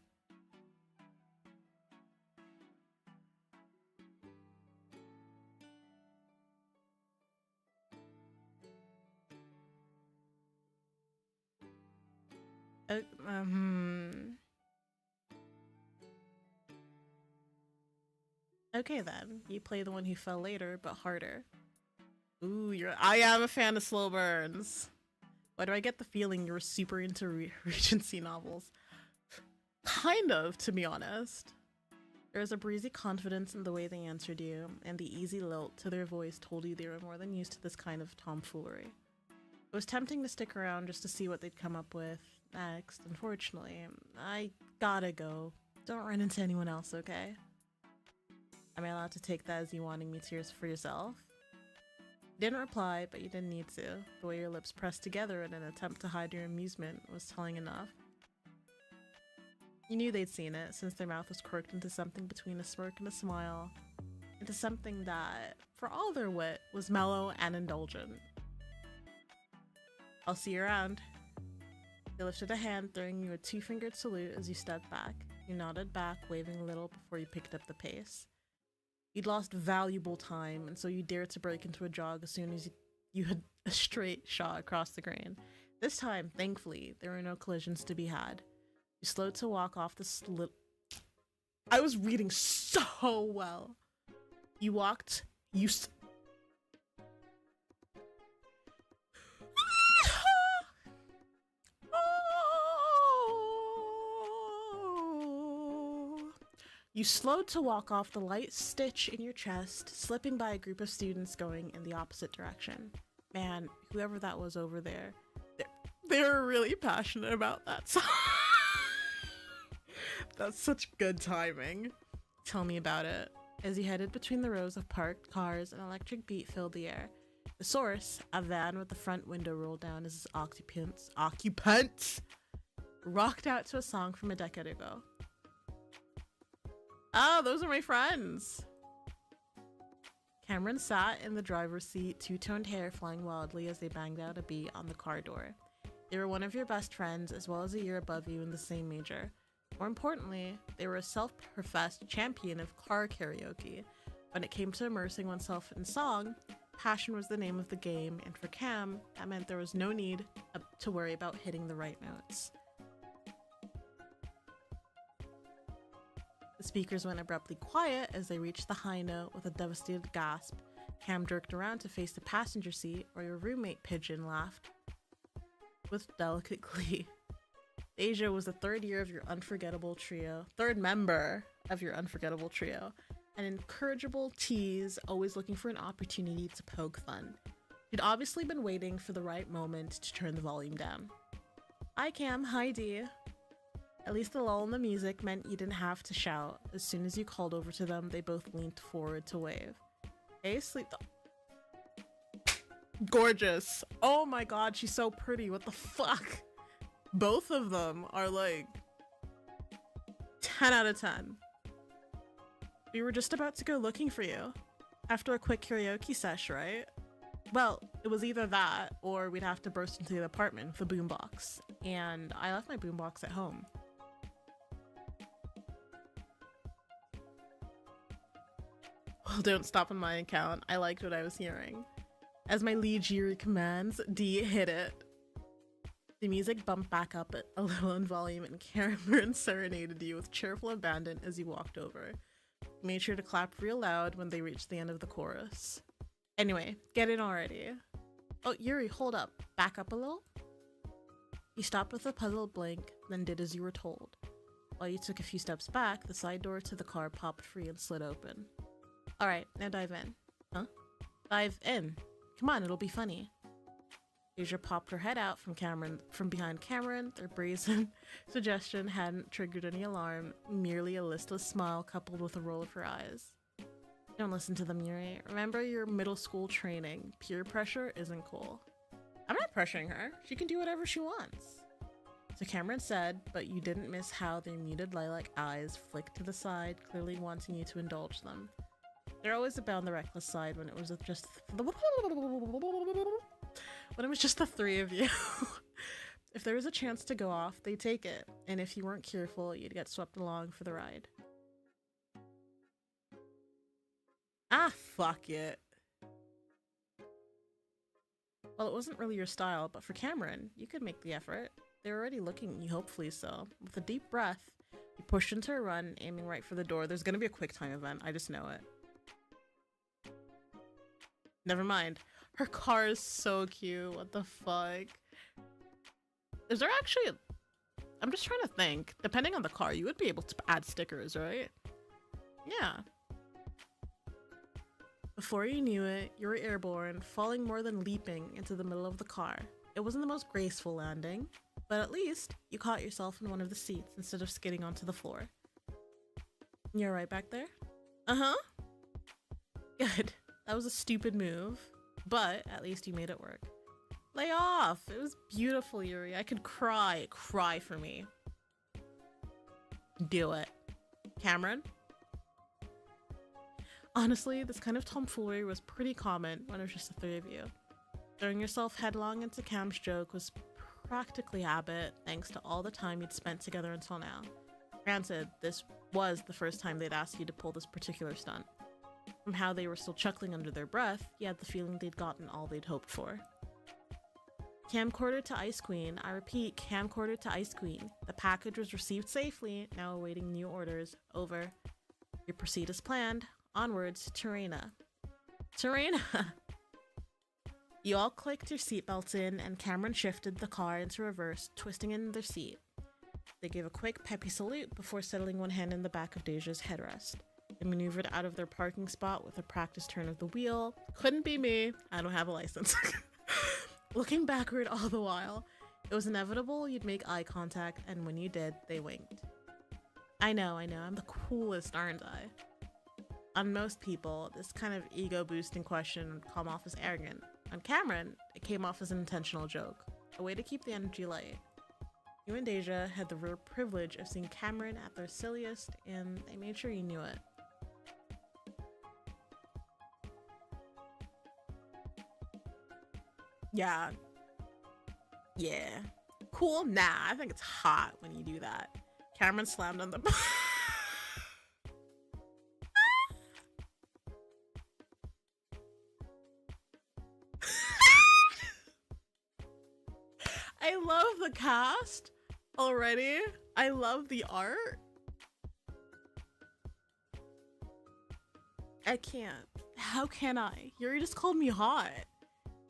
Okay then, you play the one who fell later, but harder. Ooh, I am a fan of slow burns. Why do I get the feeling you're super into Regency novels? Kind of, to be honest. There was a breezy confidence in the way they answered you, and the easy lilt to their voice told you they were more than used to this kind of tomfoolery. It was tempting to stick around just to see what they'd come up with next. Unfortunately, I gotta go. Don't run into anyone else, okay? Am I allowed to take that as you wanting me to for yourself? You didn't reply, but you didn't need to. The way your lips pressed together in an attempt to hide your amusement was telling enough. You knew they'd seen it, since their mouth was quirked into something between a smirk and a smile, into something that, for all their wit, was mellow and indulgent. I'll see you around. They lifted a hand, throwing you a two-fingered salute as you stepped back. You nodded back, waving a little before you picked up the pace. You'd lost valuable time, and so you dared to break into a jog as soon as you had a straight shot across the grain. This time, thankfully, there were no collisions to be had. You slowed to walk off the I was reading so well. You walked, You slowed to walk off the light stitch in your chest, slipping by a group of students going in the opposite direction. Man, whoever that was over there, They were really passionate about that song. That's such good timing. Tell me about it. As he headed between the rows of parked cars, an electric beat filled the air. The source, a van with the front window rolled down as its occupants rocked out to a song from a decade ago. Oh, those are my friends. Cameron sat in the driver's seat, two-toned hair flying wildly as they banged out a beat on the car door. They were one of your best friends, as well as a year above you in the same major. More importantly, they were a self-professed champion of car karaoke. When it came to immersing oneself in song, passion was the name of the game, and for Cam, that meant there was no need to worry about hitting the right notes. The speakers went abruptly quiet as they reached the high note with a devastated gasp. Cam jerked around to face the passenger seat, where your roommate Pigeon laughed with delicate glee. Deja was the third member of your unforgettable trio, an incorrigible tease, always looking for an opportunity to poke fun. You'd obviously been waiting for the right moment to turn the volume down. Hi Cam, hi Dee. At least the lull in the music meant you didn't have to shout. As soon as you called over to them, they both leaned forward to wave. Hey, gorgeous. Oh my god, she's so pretty. What the fuck? Both of them are like 10 out of 10. We were just about to go looking for you after a quick karaoke sesh, right? Well, it was either that or we'd have to burst into the apartment with a boombox, and I left my boombox at home. Well, don't stop on my account. I liked what I was hearing. As my lead Jiri commands, D hit it. The music bumped back up a little in volume, and Cameron serenaded you with cheerful abandon as you walked over. He made sure to clap real loud when they reached the end of the chorus. Anyway, get in already. Oh, Yuri, hold up. Back up a little. He stopped with a puzzled blink, then did as you were told. While you took a few steps back, the side door to the car popped free and slid open. Alright, now dive in. Huh? Dive in. Come on, it'll be funny. Asia popped her head out from behind Cameron. Their brazen suggestion hadn't triggered any alarm, merely a listless smile coupled with a roll of her eyes. Don't listen to them, Yuri. Remember your middle school training. Peer pressure isn't cool. I'm not pressuring her. She can do whatever she wants. So Cameron said, but you didn't miss how their muted lilac eyes flicked to the side, clearly wanting you to indulge them. They're always about the reckless side when it was just the three of you. If there was a chance to go off, they'd take it, and if you weren't careful, you'd get swept along for the ride. Ah, fuck it. Well, it wasn't really your style, but for Cameron, you could make the effort. They were already looking at you, hopefully so. With a deep breath, you pushed into a run, aiming right for the door. There's gonna be a quick time event, I just know it. Never mind. Her car is so cute. What the fuck? Is there actually I'm just trying to think. Depending on the car, you would be able to add stickers, right? Yeah. Before you knew it, you were airborne, falling more than leaping into the middle of the car. It wasn't the most graceful landing, but at least you caught yourself in one of the seats instead of skidding onto the floor. You're right back there? Uh-huh. Good. That was a stupid move, but at least you made it work. Lay off! It was beautiful, Yuri. I could cry. Cry for me. Do it. Cameron? Honestly, this kind of tomfoolery was pretty common when it was just the three of you. Throwing yourself headlong into Cam's joke was practically habit, thanks to all the time you'd spent together until now. Granted, this was the first time they'd asked you to pull this particular stunt. From how they were still chuckling under their breath, you had the feeling they'd gotten all they'd hoped for. Camcorder to Ice Queen. I repeat, camcorder to Ice Queen. The package was received safely, now awaiting new orders. Over. You proceed as planned. Onwards to Reina. To Reina! You all clicked your seatbelts in, and Cameron shifted the car into reverse, twisting in their seat. They gave a quick, peppy salute before settling one hand in the back of Deja's headrest. They maneuvered out of their parking spot with a practice turn of the wheel. Couldn't be me. I don't have a license. Looking backward all the while, It was inevitable you'd make eye contact, and when you did, they winked. I know, I'm the coolest, aren't I? On most people, this kind of ego-boosting question would come off as arrogant. On Cameron, it came off as an intentional joke, a way to keep the energy light. You and Deja had the rare privilege of seeing Cameron at their silliest, and they made sure you knew it. Yeah. Cool? Nah, I think it's hot when you do that. Cameron slammed on the I love the cast already. I love the art. I can't. How can I? You already just called me hot.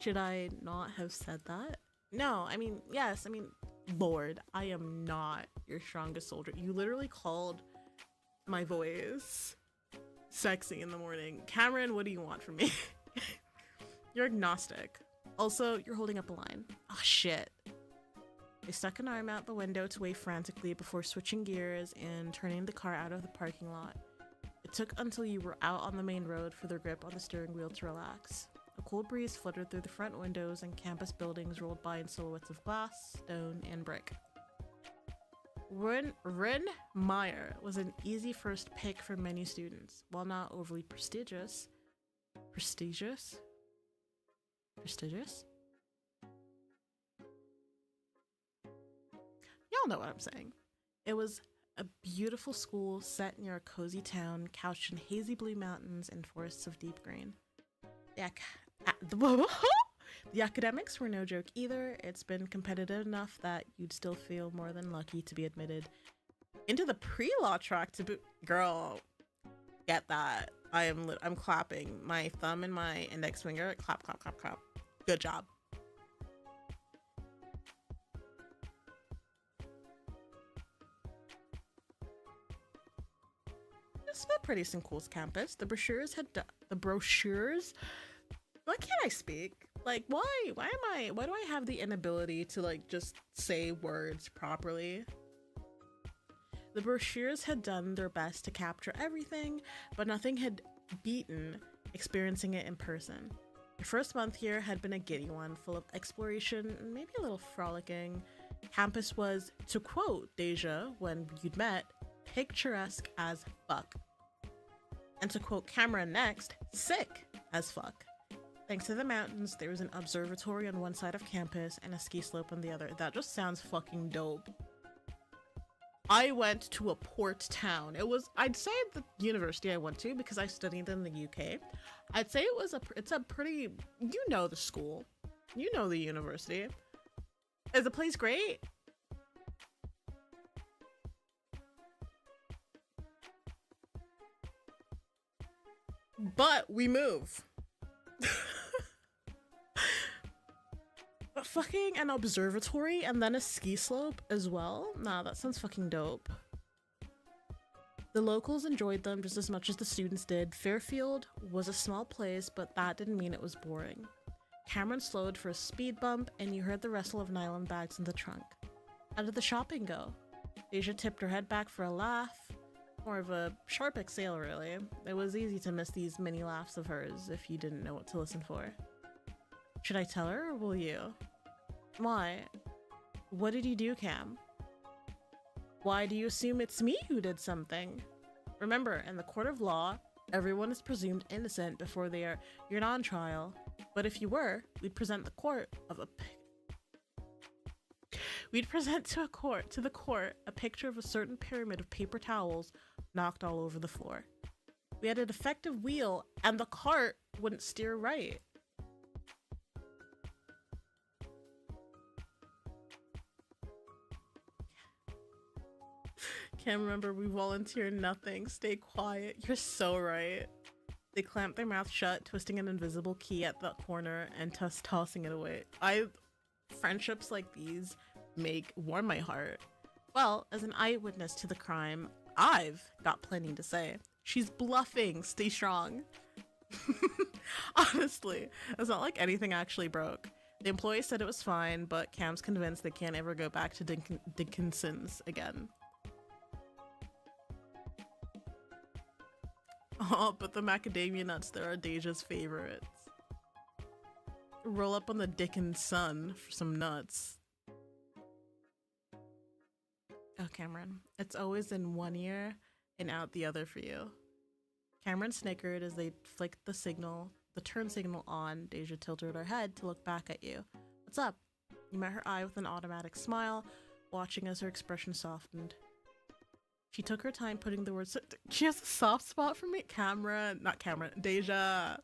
Should I not have said that? No, I mean, yes, I mean, Lord, I am not your strongest soldier. You literally called my voice sexy in the morning. Cameron, what do you want from me? You're agnostic. Also, you're holding up a line. Oh, shit. They stuck an arm out the window to wave frantically before switching gears and turning the car out of the parking lot. It took until you were out on the main road for their grip on the steering wheel to relax. A cool breeze fluttered through the front windows and campus buildings rolled by in silhouettes of glass, stone, and brick. Rin Meyer was an easy first pick for many students. While not overly prestigious? Prestigious? Y'all know what I'm saying. It was a beautiful school set near a cozy town, couched in hazy blue mountains and forests of deep green. The academics were no joke either. It's been competitive enough that you'd still feel more than lucky to be admitted into the pre-law track to boot. Girl, get that. I'm clapping my thumb and my index finger. Clap, clap, clap, clap. Good job. It's a pretty St. Cool's campus. The brochures. Why can't I speak? Like, why do I have the inability to like just say words properly? The brochures had done their best to capture everything, but nothing had beaten experiencing it in person. Your first month here had been a giddy one, full of exploration and maybe a little frolicking. Campus was, to quote Deja when you'd met, picturesque as fuck. And to quote Cameron next, sick as fuck. Thanks to the mountains, there was an observatory on one side of campus and a ski slope on the other. That just sounds fucking dope. I went to a port town. I'd say the university I went to, because I studied in the UK, I'd say it's a pretty, you know the school. You know the university. Is the place great? But we move. But fucking an observatory and then a ski slope as well? Nah, that sounds fucking dope. The locals enjoyed them just as much as the students did. Fairfield was a small place, but that didn't mean it was boring. Cameron slowed for a speed bump, and you heard the rustle of nylon bags in the trunk. How did the shopping go? Deja tipped her head back for a laugh. More of a sharp exhale, really. It was easy to miss these mini laughs of hers if you didn't know what to listen for. Should I tell her, or will you? Why? What did you do, Cam? Why do you assume it's me who did something? Remember, in the court of law, everyone is presumed innocent before you're not on trial. But if you were, we'd present the court to the court a picture of a certain pyramid of paper towels knocked all over the floor. We had a defective wheel, and the cart wouldn't steer right. Can't remember, we volunteered nothing. Stay quiet. You're so right. They clamped their mouth shut, twisting an invisible key at the corner and tossing it away. Friendships like these warm my heart. Well, as an eyewitness to the crime, I've got plenty to say. She's bluffing. Stay strong. Honestly, it's not like anything actually broke. The employee said it was fine, but Cam's convinced they can't ever go back to Dickinson's again. Oh, but the macadamia nuts there are Deja's favorites. Roll up on the Dickinson for some nuts. Oh, Cameron, it's always in one ear and out the other for you. Cameron snickered as they flicked the turn signal on. Deja tilted her head to look back at you. What's up? You met her eye with an automatic smile, watching as her expression softened. She took her time putting the words. She has a soft spot for me. Deja.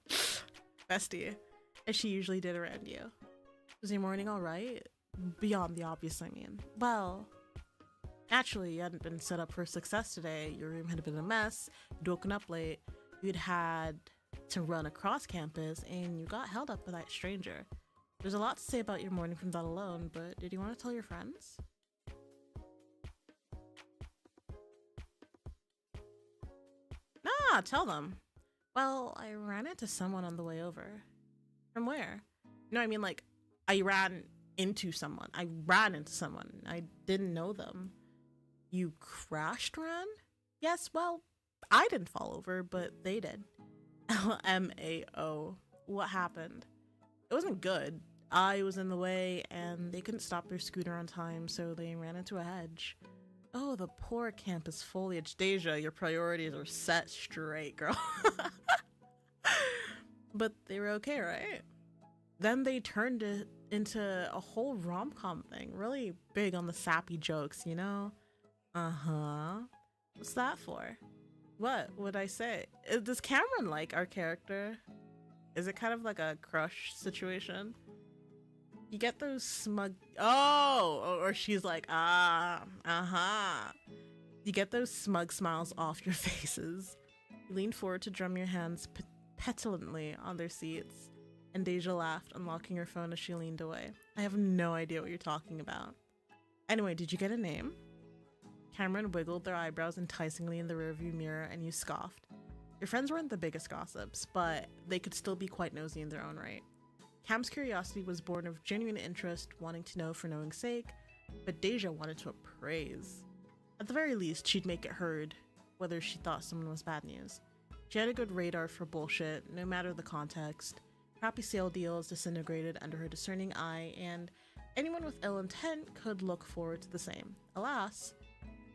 Bestie. As she usually did around you. Was your morning alright? Beyond the obvious, I mean. Well, naturally, you hadn't been set up for success today. Your room had been a mess. You'd woken up late. You'd had to run across campus, and you got held up by that stranger. There's a lot to say about your morning from that alone, but did you want to tell your friends? Ah, tell them. Well, I ran into someone on the way over. From where? No, I mean like, I ran into someone. I didn't know them. You ran? Yes, well, I didn't fall over, but they did. LMAO. What happened? It wasn't good. I was in the way, and they couldn't stop their scooter on time, so they ran into a hedge. Oh, the poor campus foliage. Deja, your priorities are set straight, girl. But they were okay, right? Then they turned it into a whole rom-com thing. Really big on the sappy jokes, you know? Uh-huh. What's that for? What would I say? Does Cameron like our character? Is it kind of like a crush situation? You get those smug... Oh! Or she's like, uh-huh. You get those smug smiles off your faces. You lean forward to drum your hands petulantly on their seats. And Deja laughed, unlocking her phone as she leaned away. I have no idea what you're talking about. Anyway, did you get a name? Cameron wiggled their eyebrows enticingly in the rearview mirror, and you scoffed. Your friends weren't the biggest gossips, but they could still be quite nosy in their own right. Cam's curiosity was born of genuine interest, wanting to know for knowing's sake, but Deja wanted to appraise. At the very least, she'd make it heard whether she thought someone was bad news. She had a good radar for bullshit, no matter the context. Crappy sale deals disintegrated under her discerning eye, and anyone with ill intent could look forward to the same. Alas,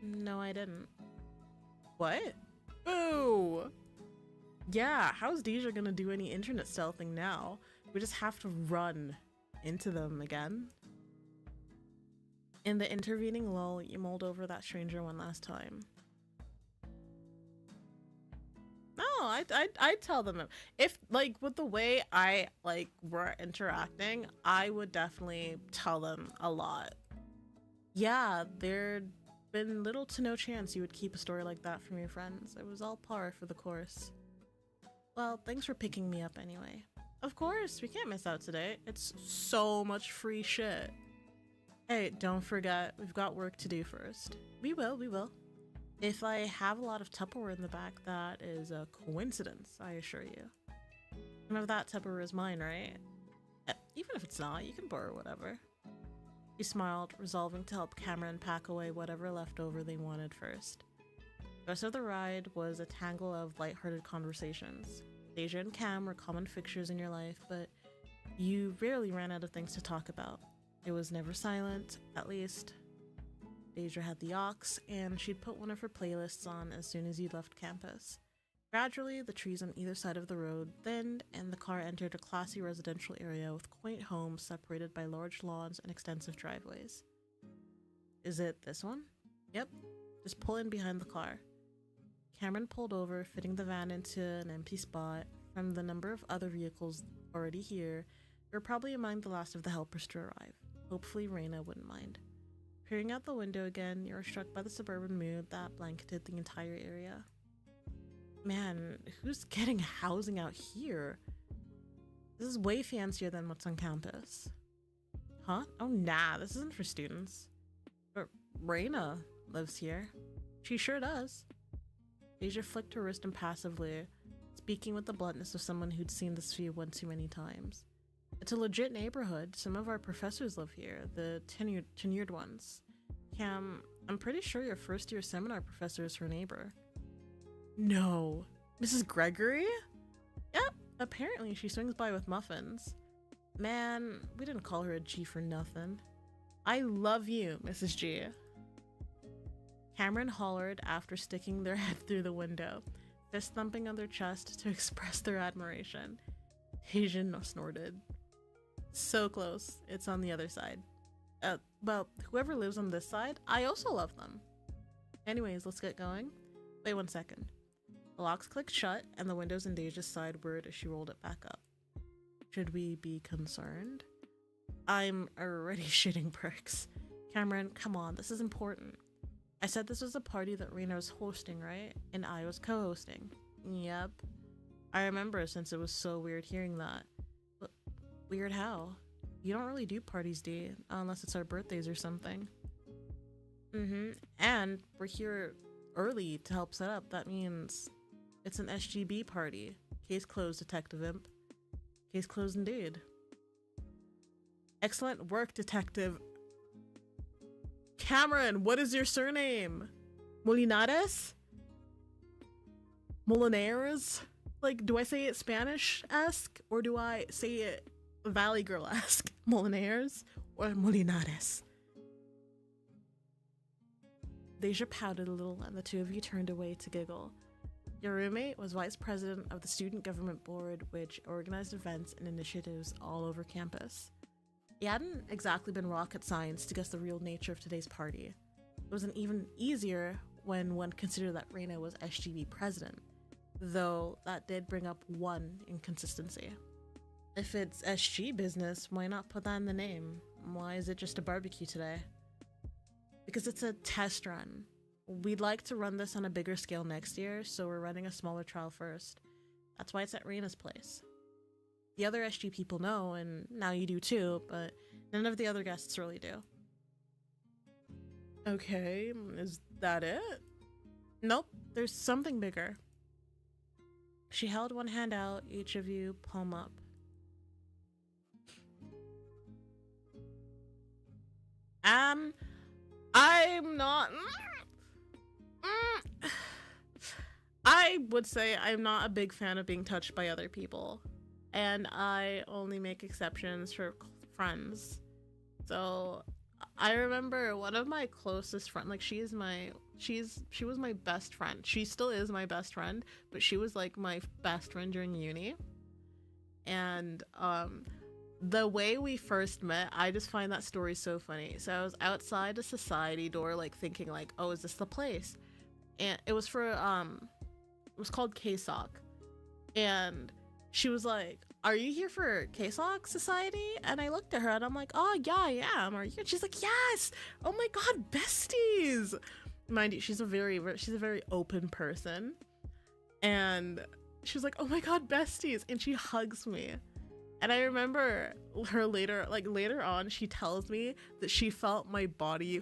no, I didn't. What? Boo! Yeah, how's Deja gonna do any internet stealthing now? We just have to run into them again. In the intervening lull, you mulled over that stranger one last time. No, I'd tell them. If, like, with the way I, like, were interacting, I would definitely tell them a lot. Yeah, there'd been little to no chance you would keep a story like that from your friends. It was all par for the course. Well, thanks for picking me up anyway. Of course, we can't miss out today. It's so much free shit. Hey, don't forget, we've got work to do first. We will. If I have a lot of Tupperware in the back, that is a coincidence, I assure you. None of that Tupperware is mine, right? Even if it's not, you can borrow whatever. He smiled, resolving to help Cameron pack away whatever leftover they wanted first. The rest of the ride was a tangle of lighthearted conversations. Deja and Cam were common fixtures in your life, but you rarely ran out of things to talk about. It was never silent, at least. Deja had the aux, and she'd put one of her playlists on as soon as you left campus. Gradually, the trees on either side of the road thinned, and the car entered a classy residential area with quaint homes separated by large lawns and extensive driveways. Is it this one? Yep. Just pull in behind the car. Cameron pulled over, fitting the van into an empty spot. From the number of other vehicles already here, you're probably among the last of the helpers to arrive. Hopefully Raina wouldn't mind. Peering out the window again, you're struck by the suburban mood that blanketed the entire area. Man, who's getting housing out here? This is way fancier than what's on campus. Huh? Oh nah, this isn't for students. But Raina lives here. She sure does. Deja flicked her wrist impassively, speaking with the bluntness of someone who'd seen this view one too many times. It's a legit neighborhood. Some of our professors live here, the tenured ones. Cam, I'm pretty sure your first year seminar professor is her neighbor. No. Mrs. Gregory? Yep, apparently she swings by with muffins. Man, we didn't call her a G for nothing. I love you, Mrs. G. Cameron hollered after sticking their head through the window, fist thumping on their chest to express their admiration. Asian snorted. So close, it's on the other side. Well, whoever lives on this side, I also love them. Anyways, let's get going. Wait 1 second. The locks clicked shut, and the windows in Deja's sideward as she rolled it back up. Should we be concerned? I'm already shitting bricks. Cameron, come on, this is important. I said this was a party that Rena was hosting, right? And I was co-hosting. Yep. I remember, since it was so weird hearing that. But weird how? You don't really do parties, do you? Unless it's our birthdays or something. And we're here early to help set up. That means it's an SGB party. Case closed, Detective Imp. Case closed indeed. Excellent work, Detective. Cameron, what is your surname? Molinares? Molinares? Like, do I say it Spanish-esque? Or do I say it Valley Girl-esque? Molinares or Molinares? Deja pouted a little, and the two of you turned away to giggle. Your roommate was vice president of the Student Government Board, which organized events and initiatives all over campus. It hadn't exactly been rocket science to guess the real nature of today's party. It wasn't even easier when one considered that Reina was SGB president, though that did bring up one inconsistency. If it's SG business, why not put that in the name? Why is it just a barbecue today? Because it's a test run. We'd like to run this on a bigger scale next year, so we're running a smaller trial first. That's why it's at Reina's place. The other SG people know, and now you do too, but none of the other guests really do. Okay, is that it? Nope, there's something bigger. She held one hand out, each of you palm up. I'm not... I would say I'm not a big fan of being touched by other people. And I only make exceptions for friends. So I remember one of my closest friends, like she was my best friend. She still is my best friend, but she was like my best friend during uni. And the way we first met, I just find that story so funny. So I was outside a society door, like thinking like, oh, is this the place? And it was for it was called KSOC. And she was like, are you here for KSOC Society? And I looked at her and I'm like, oh yeah, I am. Are you? And she's like, yes. Oh my god, besties. Mind you, she's a very open person. And she was like, oh my god, besties. And she hugs me. And I remember her later on, she tells me that she felt my body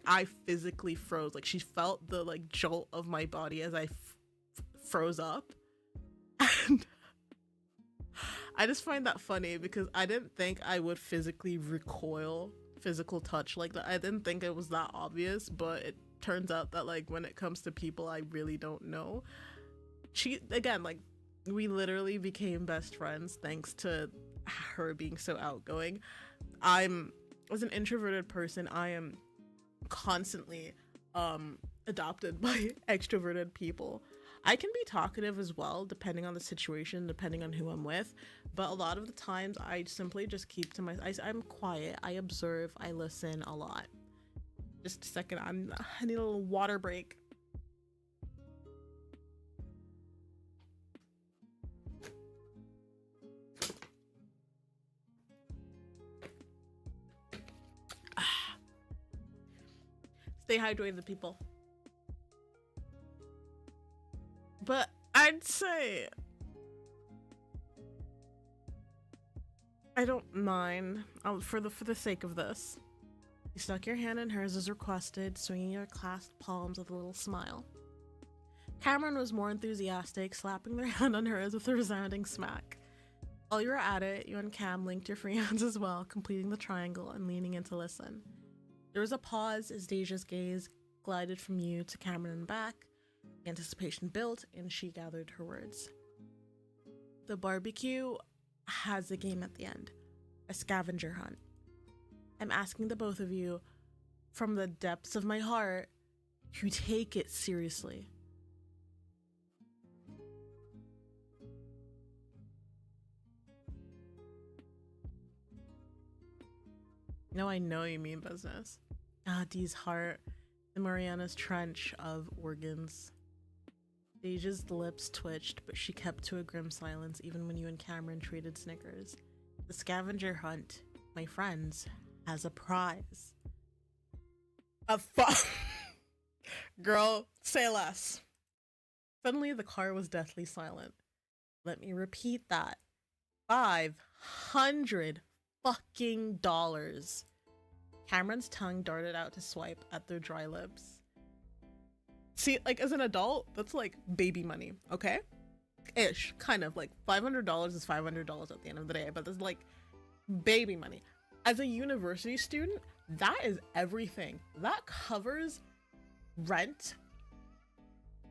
I physically froze. Like she felt the like jolt of my body as I froze up. And I just find that funny because I didn't think I would physically recoil physical touch like that. I didn't think it was that obvious, but it turns out that like when it comes to people I really don't know, she, again, like we literally became best friends thanks to her being so outgoing. As an introverted person, I am constantly adopted by extroverted people. I can be talkative as well, depending on the situation, depending on who I'm with, but a lot of the times I simply just keep to I'm quiet, I observe, I listen a lot. Just a second, I need a little water break. Stay hydrated, people. But I'd say I don't mind. For the sake of this. You stuck your hand in hers as requested, swinging your clasped palms with a little smile. Cameron was more enthusiastic, slapping their hand on hers with a resounding smack. While you were at it, you and Cam linked your free hands as well, completing the triangle and leaning in to listen. There was a pause as Deja's gaze glided from you to Cameron and back. Anticipation built, and she gathered her words. The barbecue has a game at the end, a scavenger hunt. I'm asking the both of you, from the depths of my heart, to take it seriously. No, I know you mean business. Dee's heart, the Mariana's trench of organs. Deja's lips twitched, but she kept to a grim silence even when you and Cameron traded snickers. The scavenger hunt, my friends, has a prize. Girl, say less. Suddenly the car was deathly silent. Let me repeat that. $500 fucking dollars. Cameron's tongue darted out to swipe at their dry lips. See, like, as an adult, that's like baby money, okay? Ish, kind of. Like, $500 is $500 at the end of the day, but there's like baby money. As a university student, that is everything. That covers rent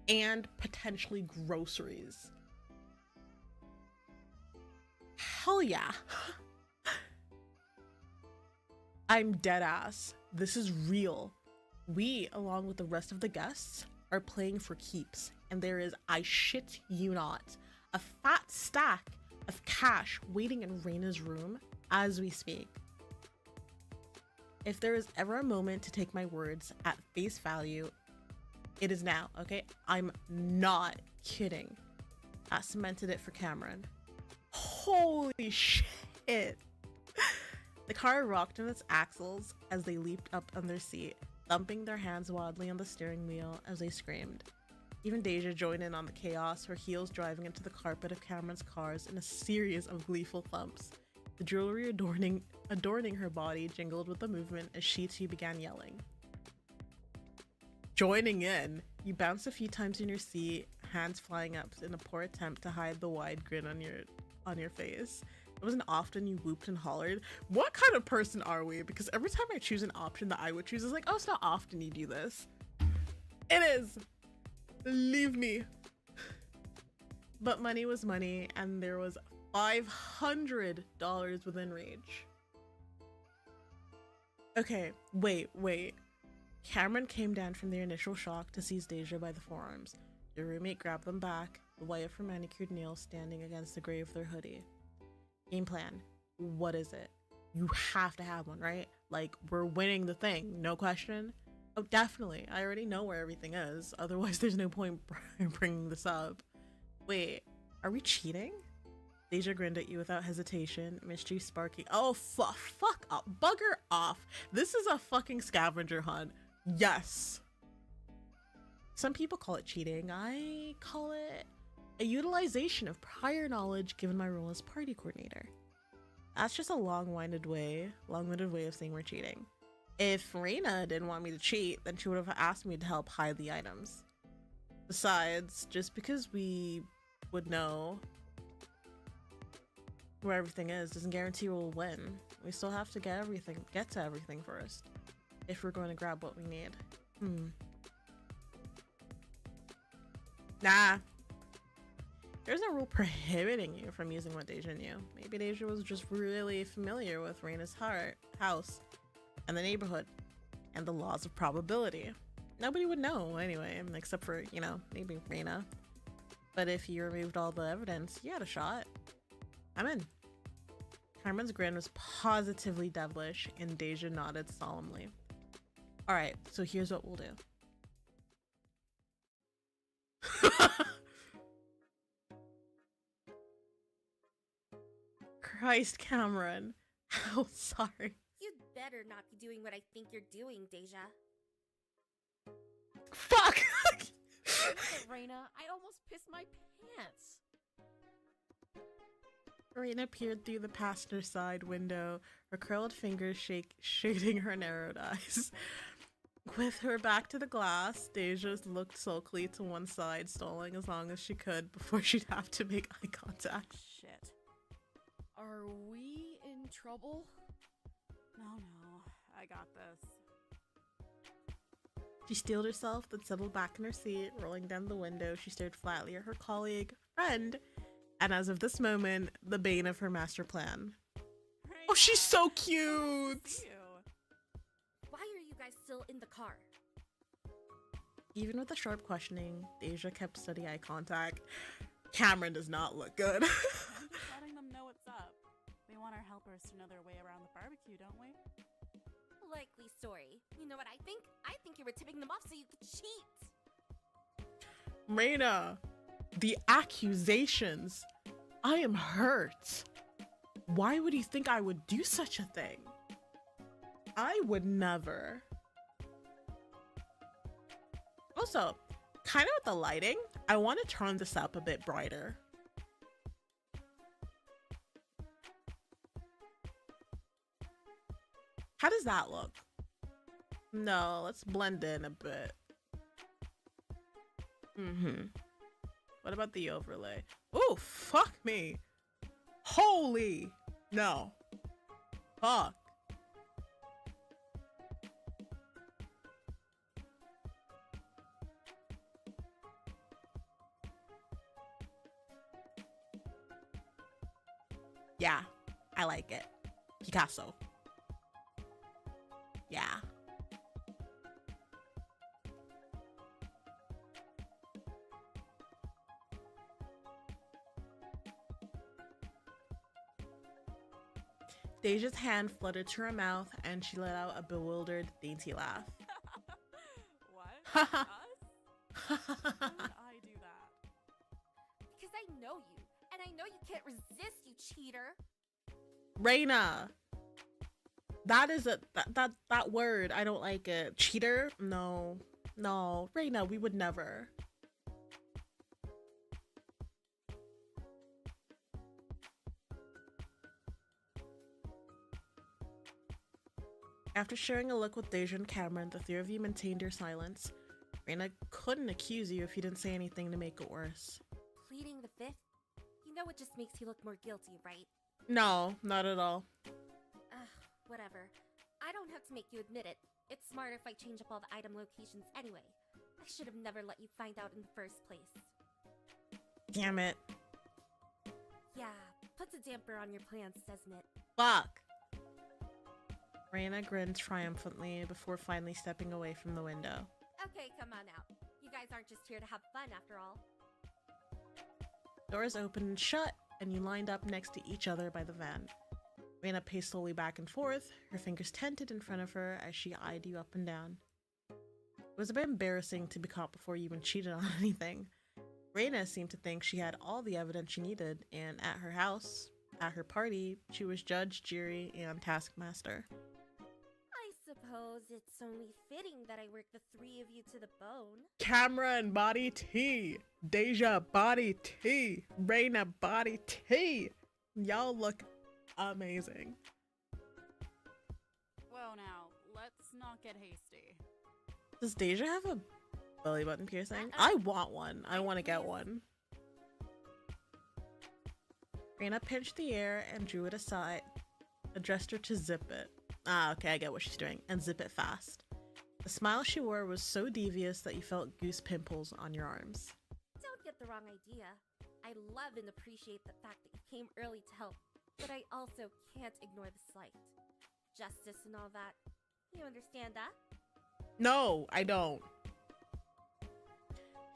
and potentially groceries. Hell yeah. I'm dead ass. This is real. We, along with the rest of the guests, are playing for keeps, and there is, I shit you not, a fat stack of cash waiting in Raina's room as we speak. If there is ever a moment to take my words at face value, it is now, okay? I'm not kidding. That cemented it for Cameron. Holy shit. The car rocked on its axles as they leaped up on their seat, thumping their hands wildly on the steering wheel as they screamed. Even Deja joined in on the chaos, her heels driving into the carpet of Cameron's cars in a series of gleeful thumps. The jewelry adorning her body jingled with the movement as she too began yelling. Joining in, you bounced a few times in your seat, hands flying up in a poor attempt to hide the wide grin on your face. It wasn't often you whooped and hollered. What kind of person are we? Because every time I choose an option that I would choose, it's like, oh, it's not often you do this. It is. Leave me. But money was money, and there was $500 within reach. Okay, wait. Cameron came down from their initial shock to seize Deja by the forearms. Your roommate grabbed them back, the white of her manicured nails standing against the gray of their hoodie. Game plan. What is it? You have to have one, right? Like, we're winning the thing, no question. Oh, definitely. I already know where everything is. Otherwise, there's no point bringing this up. Wait, are we cheating? Deja grinned at you without hesitation, mischief sparking. Oh, fuck up. Bugger off. This is a fucking scavenger hunt. Yes. Some people call it cheating. I call it a utilization of prior knowledge given my role as party coordinator. That's just a long-winded way of saying we're cheating. If Reina didn't want me to cheat, then she would have asked me to help hide the items. Besides, just because we would know where everything is doesn't guarantee we'll win. We still have to get to everything first, if we're going to grab what we need. Nah. There's no rule prohibiting you from using what Deja knew. Maybe Deja was just really familiar with Reina's house and the neighborhood and the laws of probability. Nobody would know anyway, except for, maybe Reina. But if you removed all the evidence, you had a shot. I'm in. Carmen's grin was positively devilish, and Deja nodded solemnly. Alright, so here's what we'll do. Christ, Cameron. How sorry. You'd better not be doing what I think you're doing, Deja. Fuck! Reina, I almost pissed my pants. Reina peered through the passenger side window, her curled fingers shading her narrowed eyes. With her back to the glass, Deja looked sulkily to one side, stalling as long as she could before she'd have to make eye contact. Shit. Are we in trouble? No, I got this. She steeled herself, then settled back in her seat. Rolling down the window, she stared flatly at her colleague, friend, and as of this moment, the bane of her master plan. Oh, she's so cute! See you. Why are you guys still in the car? Even with the sharp questioning, Deja kept steady eye contact. Cameron does not look good. I'm just letting them know what's up. We want our helpers to know their way around the barbecue, don't we? Likely story. You know what I think? I think you were tipping them off so you could cheat. Reina, the accusations. I am hurt. Why would you think I would do such a thing? I would never. Also, kind of with the lighting, I want to turn this up a bit brighter. How does that look? No, let's blend in a bit. What about the overlay? Oh, fuck me. Holy. No. Fuck. Yeah, I like it. Picasso. Yeah. Deja's hand fluttered to her mouth and she let out a bewildered, dainty laugh. What? Us? Why would I do that? Because I know you, and I know you can't resist, you cheater. Reina, that is that word. I don't like it. Cheater? No, Reina, we would never. After sharing a look with Deja and Cameron, the three of you maintained your silence. Reina couldn't accuse you if you didn't say anything to make it worse. Pleading the fifth? You know it just makes you look more guilty, right? No, not at all. Whatever. I don't have to make you admit it. It's smarter if I change up all the item locations anyway. I should have never let you find out in the first place. Damn it. Yeah, puts a damper on your plans, doesn't it? Fuck. Reina grinned triumphantly before finally stepping away from the window. Okay, come on out. You guys aren't just here to have fun after all. Doors opened and shut, and you lined up next to each other by the van. Reina paced slowly back and forth, her fingers tented in front of her as she eyed you up and down. It was a bit embarrassing to be caught before you even cheated on anything. Reina seemed to think she had all the evidence she needed, and at her house, at her party, she was judge, jury, and taskmaster. I suppose it's only fitting that I work the three of you to the bone. Cameron, body tea. Deja, body tea. Reina, body tea. Y'all look amazing. Whoa now, let's not get hasty. Does Deja have a belly button piercing? I want one. I want to get one. Reina pinched the air and drew it aside, addressed her to zip it. Ah, okay, I get what she's doing. And zip it fast. The smile she wore was so devious that you felt goose pimples on your arms. Don't get the wrong idea. I love and appreciate the fact that you came early to help, but I also can't ignore the slight. Justice and all that. You understand that? No, I don't.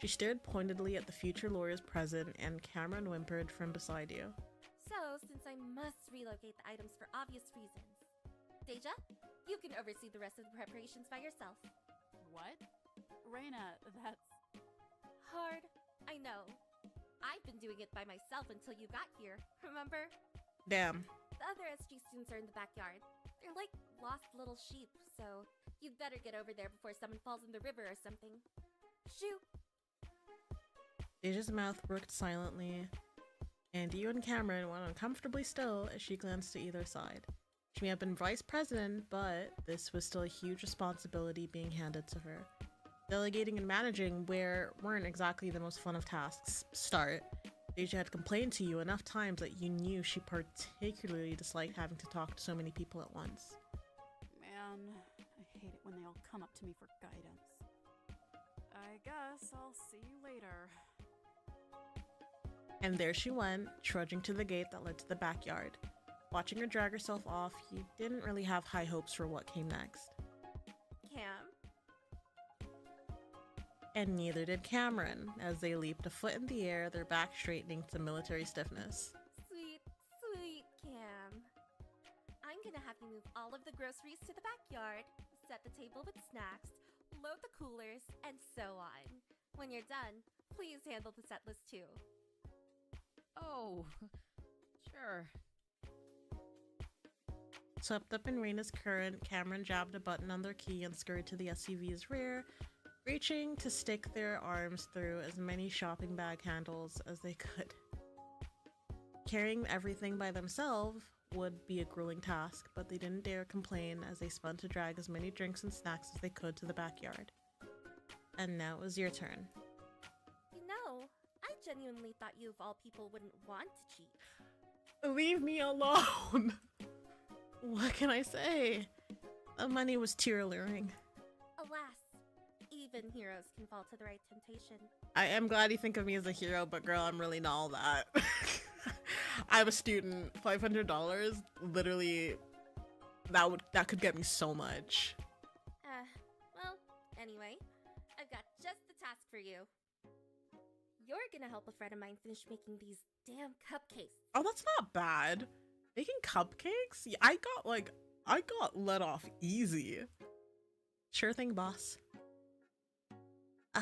She stared pointedly at the future lawyers present, and Cameron whimpered from beside you. So, since I must relocate the items for obvious reasons, Deja, you can oversee the rest of the preparations by yourself. What? Reina, that's... Hard, I know. I've been doing it by myself until you got here, remember? Damn. The other SG students are in the backyard. They're like lost little sheep, so you'd better get over there before someone falls in the river or something. Shoo! Deja's mouth worked silently, and you and Cameron went uncomfortably still as she glanced to either side. She may have been vice president, but this was still a huge responsibility being handed to her. Delegating and managing weren't exactly the most fun of tasks to start, Deja had complained to you enough times that you knew she particularly disliked having to talk to so many people at once. Man, I hate it when they all come up to me for guidance. I guess I'll see you later. And there she went, trudging to the gate that led to the backyard. Watching her drag herself off, you didn't really have high hopes for what came next. Cam? And neither did Cameron, as they leaped a foot in the air, their back straightening to military stiffness. Sweet, sweet Cam. I'm gonna have you move all of the groceries to the backyard, set the table with snacks, load the coolers, and so on. When you're done, please handle the set list too. Oh, sure. Swept up in Reina's current, Cameron jabbed a button on their key and scurried to the SUV's rear, reaching to stick their arms through as many shopping bag handles as they could. Carrying everything by themselves would be a grueling task, but they didn't dare complain as they spun to drag as many drinks and snacks as they could to the backyard. And now it was your turn. You know, I genuinely thought you of all people wouldn't want to cheat. Leave me alone! What can I say? The money was too alluring. Alas, even heroes can fall to the right temptation. I am glad you think of me as a hero, but girl, I'm really not all that. I'm a student. $500, literally, that could get me so much. Well, anyway, I've got just the task for you. You're gonna help a friend of mine finish making these damn cupcakes. Oh, that's not bad. Making cupcakes? Yeah, I got let off easy. Sure thing, boss.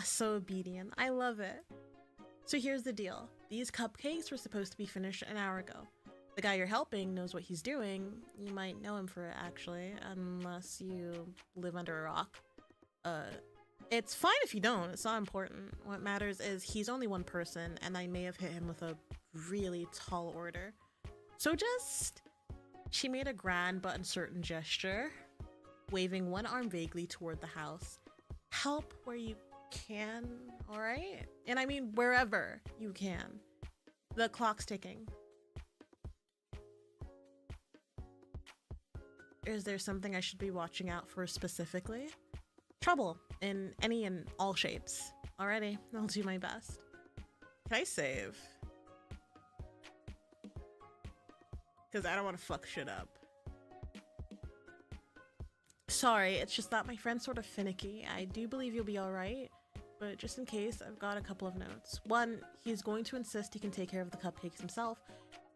So obedient. I love it. So here's the deal. These cupcakes were supposed to be finished an hour ago. The guy you're helping knows what he's doing. You might know him for it, actually, unless you live under a rock. It's fine if you don't. It's not important. What matters is he's only one person, and I may have hit him with a really tall order. So she made a grand but uncertain gesture, waving one arm vaguely toward the house. Help where you can, alright? And I mean wherever you can. The clock's ticking. Is there something I should be watching out for specifically? Trouble in any and all shapes. Alrighty, I'll do my best. Can I save? Because I don't want to fuck shit up. Sorry, it's just that my friend's sort of finicky. I do believe you'll be alright, but just in case, I've got a couple of notes. One, he's going to insist he can take care of the cupcakes himself.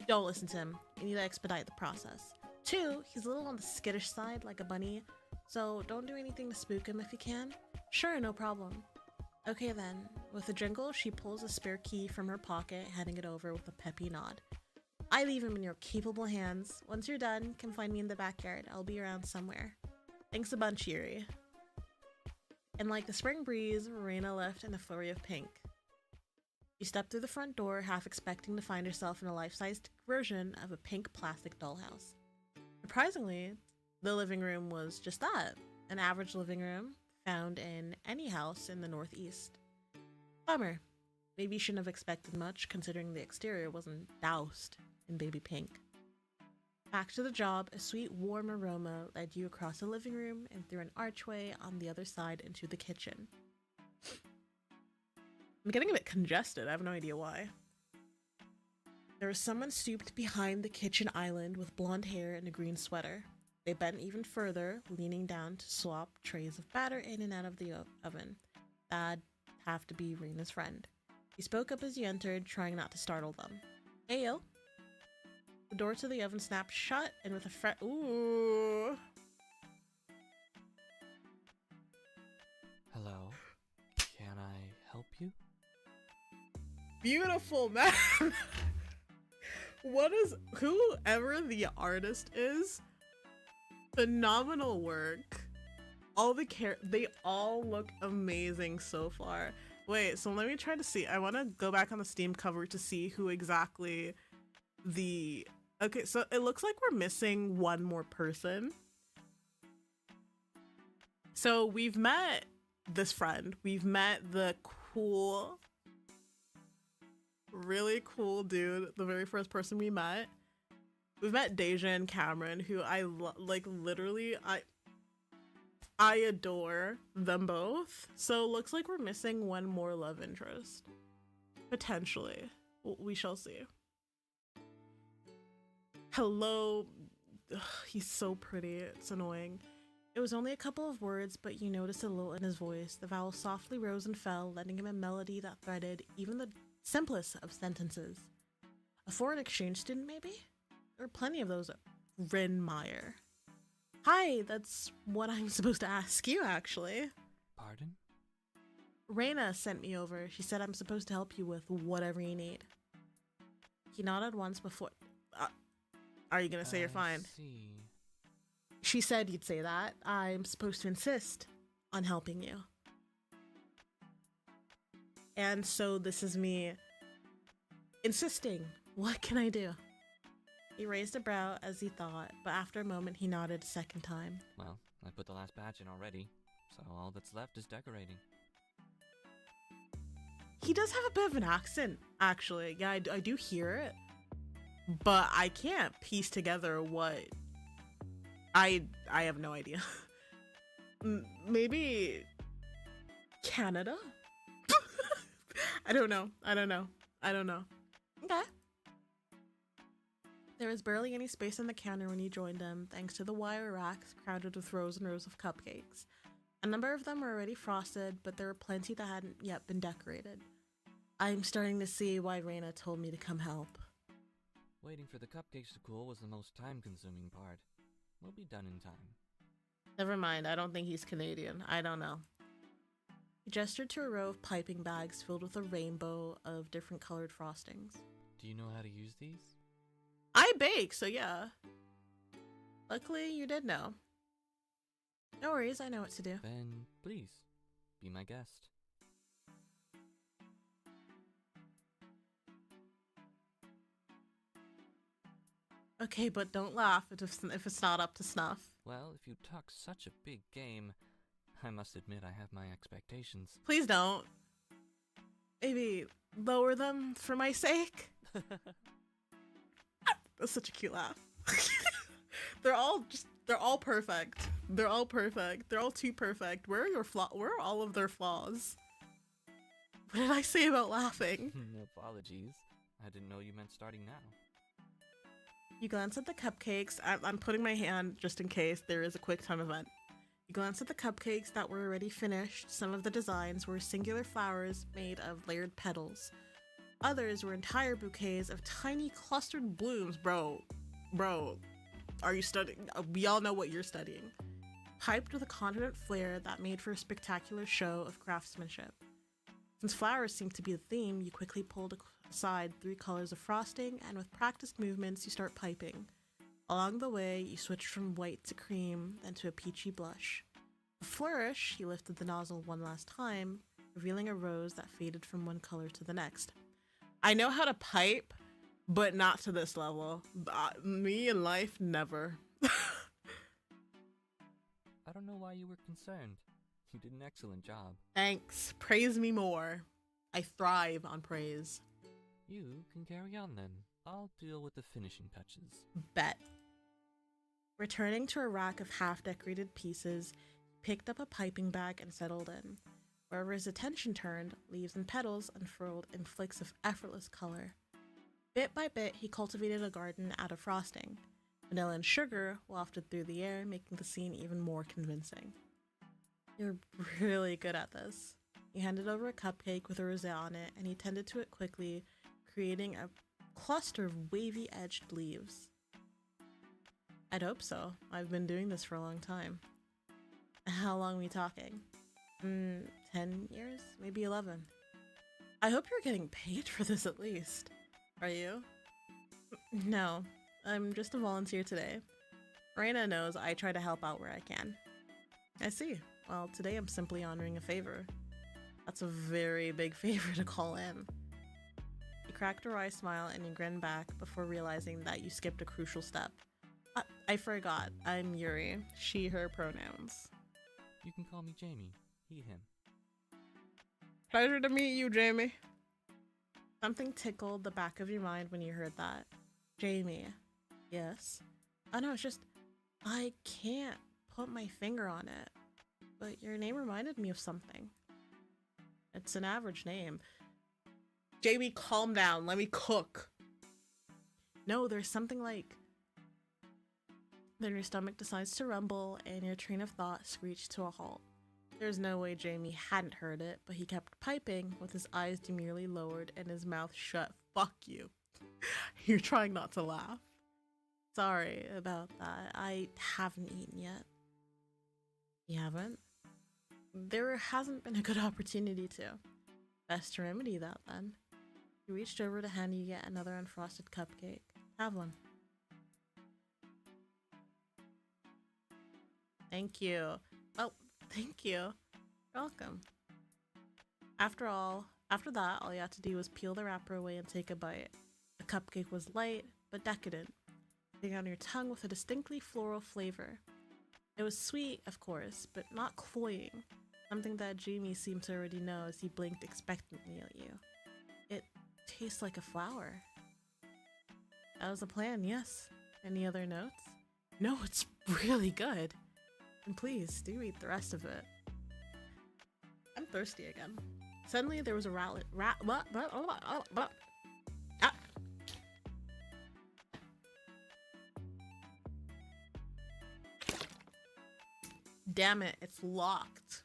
Don't listen to him. You need to expedite the process. Two, he's a little on the skittish side, like a bunny, so don't do anything to spook him if you can. Sure, no problem. Okay then. With a jingle, she pulls a spare key from her pocket, handing it over with a peppy nod. I leave him in your capable hands. Once you're done, you can find me in the backyard. I'll be around somewhere. Thanks a bunch, Yuri. And like the spring breeze, Reina left in a flurry of pink. She stepped through the front door, half expecting to find herself in a life-sized version of a pink plastic dollhouse. Surprisingly, the living room was just that, an average living room found in any house in the Northeast. Bummer. Maybe you shouldn't have expected much, considering the exterior wasn't doused in baby pink. Back to the job, a sweet warm aroma led you across the living room and through an archway on the other side into the kitchen. I'm getting a bit congested, I have no idea why. There was someone stooped behind the kitchen island with blonde hair and a green sweater. They bent even further, leaning down to swap trays of batter in and out of the oven. That'd have to be Rena's friend. He spoke up as you entered, trying not to startle them. Ayo. The door to the oven snapped shut, and with a ooh. Hello. Can I help you? Beautiful, man. Whoever the artist is, phenomenal work. They all look amazing so far. Wait, so let me try to see. I want to go back on the Steam cover to see who exactly okay, so it looks like we're missing one more person. So we've met this friend. We've met the cool really cool dude, the very first person we met. We've met Deja and Cameron, who I like literally I adore them both. So looks like we're missing one more love interest. Potentially. We shall see. Hello. Ugh, he's so pretty. It's annoying. It was only a couple of words, but you noticed a lull in his voice. The vowel softly rose and fell, lending him a melody that threaded even the simplest of sentences. A foreign exchange student, maybe? There are plenty of those. Rin Meyer. Hi, that's what I'm supposed to ask you, actually. Pardon? Raina sent me over. She said I'm supposed to help you with whatever you need. He nodded once before. Are you gonna say you're fine? See. She said you'd say that. I'm supposed to insist on helping you. And so this is me insisting. What can I do? He raised a brow as he thought, but after a moment he nodded a second time. Well, I put the last batch in already, so all that's left is decorating. He does have a bit of an accent, actually. Yeah, I do hear it. But I can't piece together what... I have no idea. Maybe... Canada? I don't know. Okay. There was barely any space on the counter when you joined them, thanks to the wire racks crowded with rows and rows of cupcakes. A number of them were already frosted, but there were plenty that hadn't yet been decorated. I'm starting to see why Raina told me to come help. Waiting for the cupcakes to cool was the most time-consuming part. We'll be done in time. Never mind, I don't think he's Canadian. I don't know. He gestured to a row of piping bags filled with a rainbow of different colored frostings. Do you know how to use these? I bake, so yeah. Luckily, you did know. No worries, I know what to do. Then, please, be my guest. Okay, but don't laugh if it's not up to snuff. Well, if you talk such a big game, I must admit I have my expectations. Please don't. Maybe lower them for my sake? That's such a cute laugh. They're all perfect. They're all perfect. They're all too perfect. Where are all of their flaws? What did I say about laughing? Apologies. I didn't know you meant starting now. You glance at the cupcakes. I'm putting my hand just in case there is a quick time event. You glance at the cupcakes that were already finished. Some of the designs were singular flowers made of layered petals. Others were entire bouquets of tiny clustered blooms. Bro, are you studying? We all know what you're studying. Piped with a confident flair that made for a spectacular show of craftsmanship. Since flowers seemed to be the theme, you quickly pulled aside 3 colors of frosting, and with practiced movements, you start piping. Along the way, you switched from white to cream, then to a peachy blush. With a flourish, you lifted the nozzle one last time, revealing a rose that faded from one color to the next. I know how to pipe, but not to this level. Me in life, never. I don't know why you were concerned. You did an excellent job. Thanks. Praise me more. I thrive on praise. You can carry on then. I'll deal with the finishing touches. Bet. Returning to a rack of half-decorated pieces, he picked up a piping bag and settled in. Wherever his attention turned, leaves and petals unfurled in flicks of effortless color. Bit by bit, he cultivated a garden out of frosting. Vanilla and sugar wafted through the air, making the scene even more convincing. You're really good at this. He handed over a cupcake with a rosette on it, and he tended to it quickly, creating a cluster of wavy-edged leaves. I'd hope so. I've been doing this for a long time. How long are we talking? 10 years? Maybe 11. I hope you're getting paid for this at least. Are you? No, I'm just a volunteer today. Raina knows I try to help out where I can. I see. Well, today I'm simply honoring a favor. That's a very big favor to call in. You cracked a wry smile and you grinned back before realizing that you skipped a crucial step. I forgot. I'm Yuri. She, her pronouns. You can call me Jamie. He, him. Pleasure to meet you, Jamie. Something tickled the back of your mind when you heard that. Jamie. Yes. Oh no, it's just I can't put my finger on it. But your name reminded me of something. It's an average name. Jamie, calm down. Let me cook. No, there's something like... Then your stomach decides to rumble and your train of thought screeched to a halt. There's no way Jamie hadn't heard it, but he kept piping with his eyes demurely lowered and his mouth shut. Fuck you. You're trying not to laugh. Sorry about that. I haven't eaten yet. You haven't? There hasn't been a good opportunity to. Best to remedy that then. He reached over to hand you yet another unfrosted cupcake. Have one. Thank you. Oh, thank you. You're welcome. After that, all you had to do was peel the wrapper away and take a bite. The cupcake was light, but decadent, sitting on your tongue with a distinctly floral flavor. It was sweet, of course, but not cloying, something that Jamie seemed to already know as he blinked expectantly at you. It tastes like a flower. That was the plan, yes. Any other notes? No, it's really good. And please, do eat the rest of it. I'm thirsty again. Suddenly there was a Damn it, it's locked.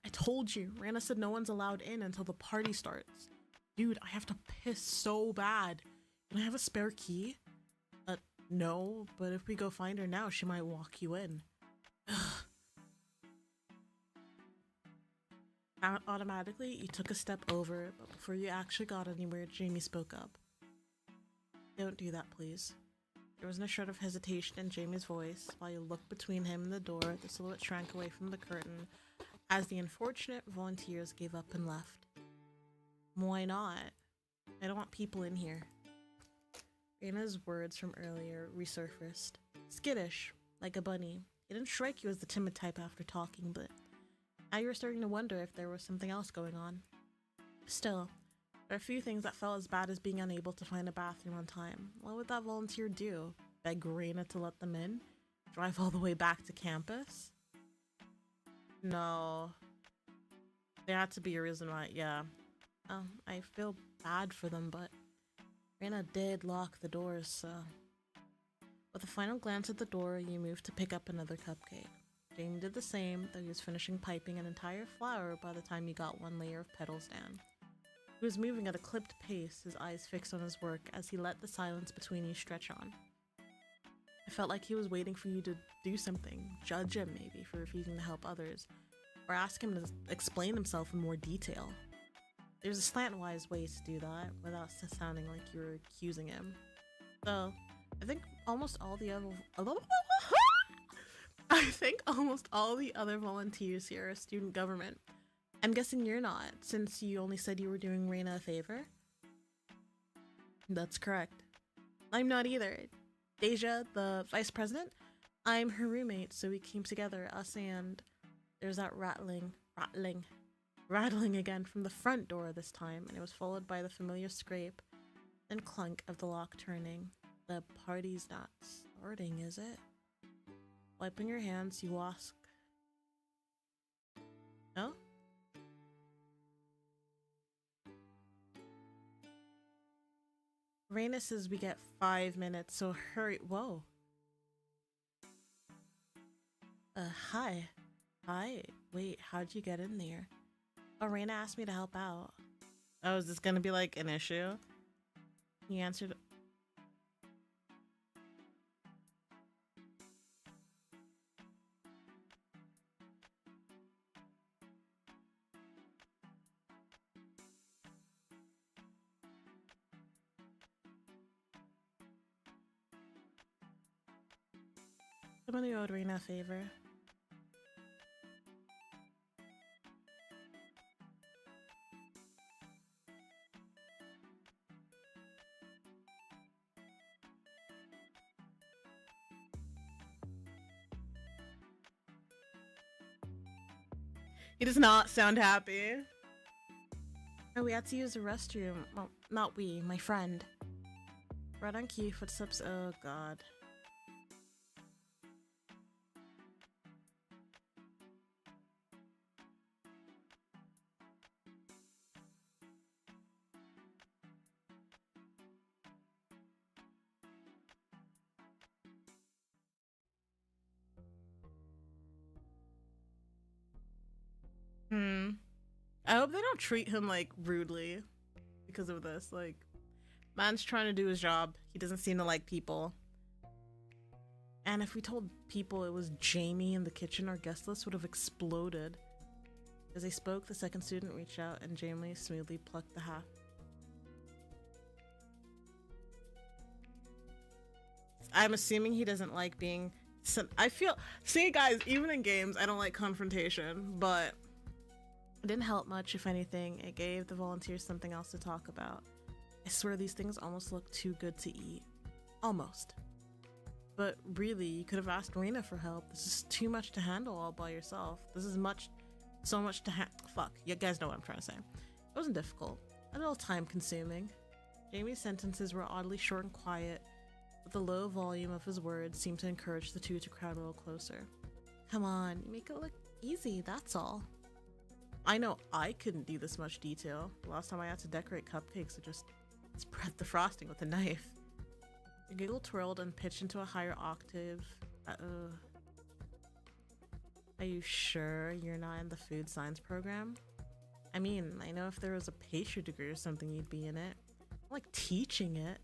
I told you, Rana said no one's allowed in until the party starts. Dude, I have to piss so bad. Can I have a spare key? No, but if we go find her now, she might walk you in. Automatically, you took a step over, but before you actually got anywhere, Jamie spoke up. Don't do that, please. There wasn't a shred of hesitation in Jamie's voice. While you looked between him and the door, the silhouette shrank away from the curtain as the unfortunate volunteers gave up and left. Why not? I don't want people in here. Raina's words from earlier resurfaced. Skittish, like a bunny. He didn't strike you as the timid type after talking, but now you were starting to wonder if there was something else going on. Still, there are a few things that felt as bad as being unable to find a bathroom on time. What would that volunteer do? Beg Raina to let them in? Drive all the way back to campus? No. There had to be a reason why, yeah. I feel bad for them, but Raina did lock the doors, so... With a final glance at the door, you moved to pick up another cupcake. Jamie did the same, though he was finishing piping an entire flower by the time you got one layer of petals down. He was moving at a clipped pace, his eyes fixed on his work as he let the silence between you stretch on. It felt like he was waiting for you to do something, judge him maybe for refusing to help others, or ask him to explain himself in more detail. There's a slantwise way to do that without sounding like you were accusing him. So, I think almost all the other volunteers here are student government. I'm guessing you're not, since you only said you were doing Raina a favor? That's correct. I'm not either. Deja, the vice president, I'm her roommate, so we came together, us and... There's that rattling again from the front door this time, and it was followed by the familiar scrape and clunk of the lock turning. The party's not starting, is it? Wiping your hands, you ask. No? Raina says we get 5 minutes, so hurry. Whoa. Hi. Hi. Wait, how'd you get in there? Oh, Raina asked me to help out. Oh, is this gonna be like an issue? You answered. Somebody owed Raina a favor. He does not sound happy. Oh, we had to use the restroom. Well, not we, my friend. Right on cue, footsteps. Oh god. I hope they don't treat him like rudely because of this. Like, man's trying to do his job. He doesn't seem to like people. And if we told people it was Jamie in the kitchen, our guest list would have exploded. As they spoke, the second student reached out and Jamie smoothly plucked the half. I'm assuming he doesn't like being. I feel. See, guys, even in games, I don't like confrontation, but it didn't help much. If anything, it gave the volunteers something else to talk about. I swear these things almost look too good to eat. Almost. But really, you could have asked Rena for help. This is too much to handle all by yourself. This is so much to fuck. You guys know what I'm trying to say. It wasn't difficult. A little time consuming. Jamie's sentences were oddly short and quiet, but the low volume of his words seemed to encourage the two to crowd a little closer. Come on, you make it look easy, that's all. I know I couldn't do this much detail. The last time I had to decorate cupcakes, I just spread the frosting with a knife. The giggle twirled and pitched into a higher octave. Are you sure you're not in the food science program? I mean, I know if there was a pastry degree or something, you'd be in it. Like teaching it.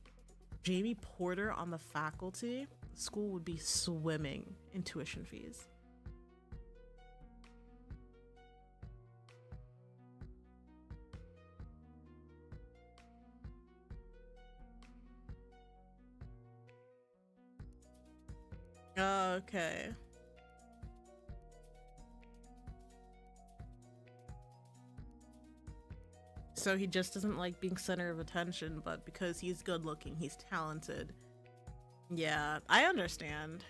Jamie Porter on the faculty? The school would be swimming in tuition fees. Okay. So he just doesn't like being center of attention, but because he's good looking, he's talented. Yeah, I understand.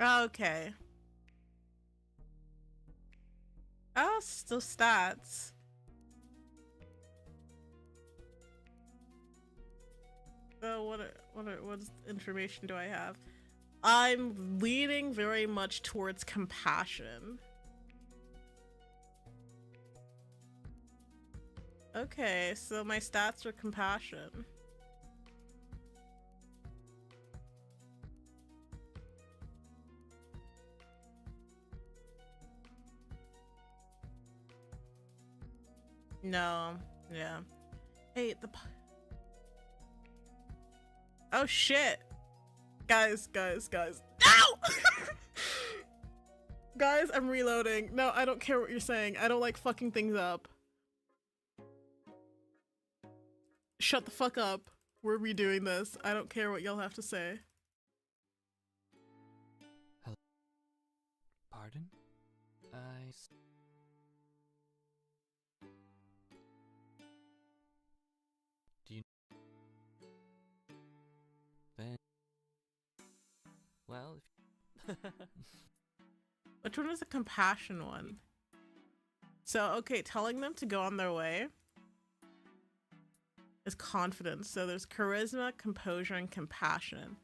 Okay. Oh, still stats. What information do I have? I'm leaning very much towards compassion. Okay, so my stats are compassion. No, yeah. Hey, oh shit! Guys. No! Guys, I'm reloading. No, I don't care what you're saying. I don't like fucking things up. Shut the fuck up. We're redoing this. I don't care what y'all have to say. Hello? Pardon? Do you... Then... Well, if... Which one is the compassion one? So, okay, telling them to go on their way is confidence. So there's charisma, composure, and compassion.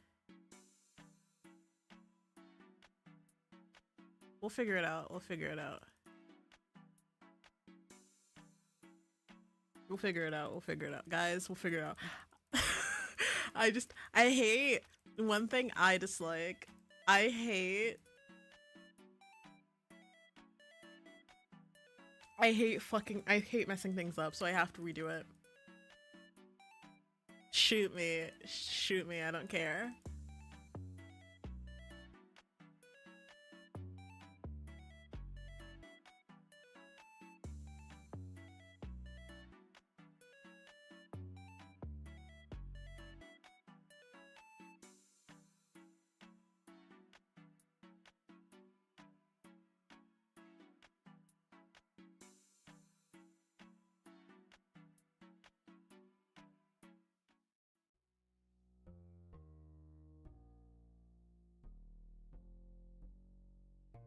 We'll figure it out. We'll figure it out. We'll figure it out. We'll figure it out. Guys, we'll figure it out. I hate one thing I dislike. I hate messing things up, so I have to redo it. Shoot me, I don't care.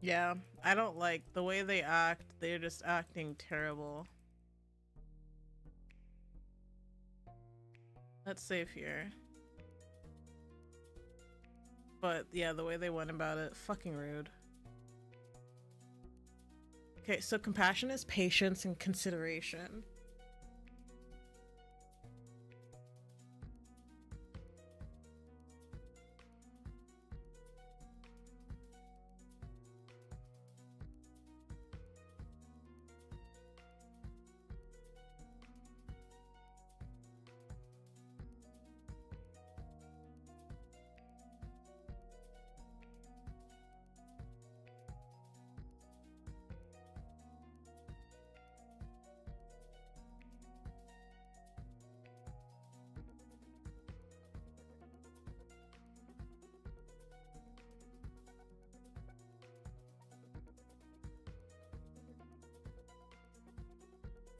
Yeah, I don't like the way they act. They're just acting terrible. Let's save here. But yeah, the way they went about it, fucking rude. Okay, so compassion is patience and consideration.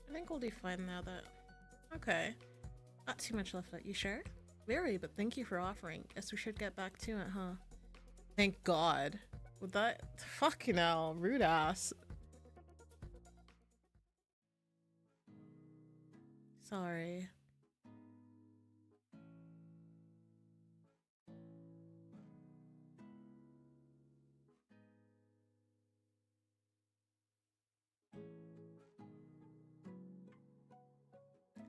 I think we'll do fine now that... Okay. Not too much left out. You sure? Very, but thank you for offering. Guess we should get back to it, huh? Thank God. With that... Fucking hell. Rude ass. Sorry.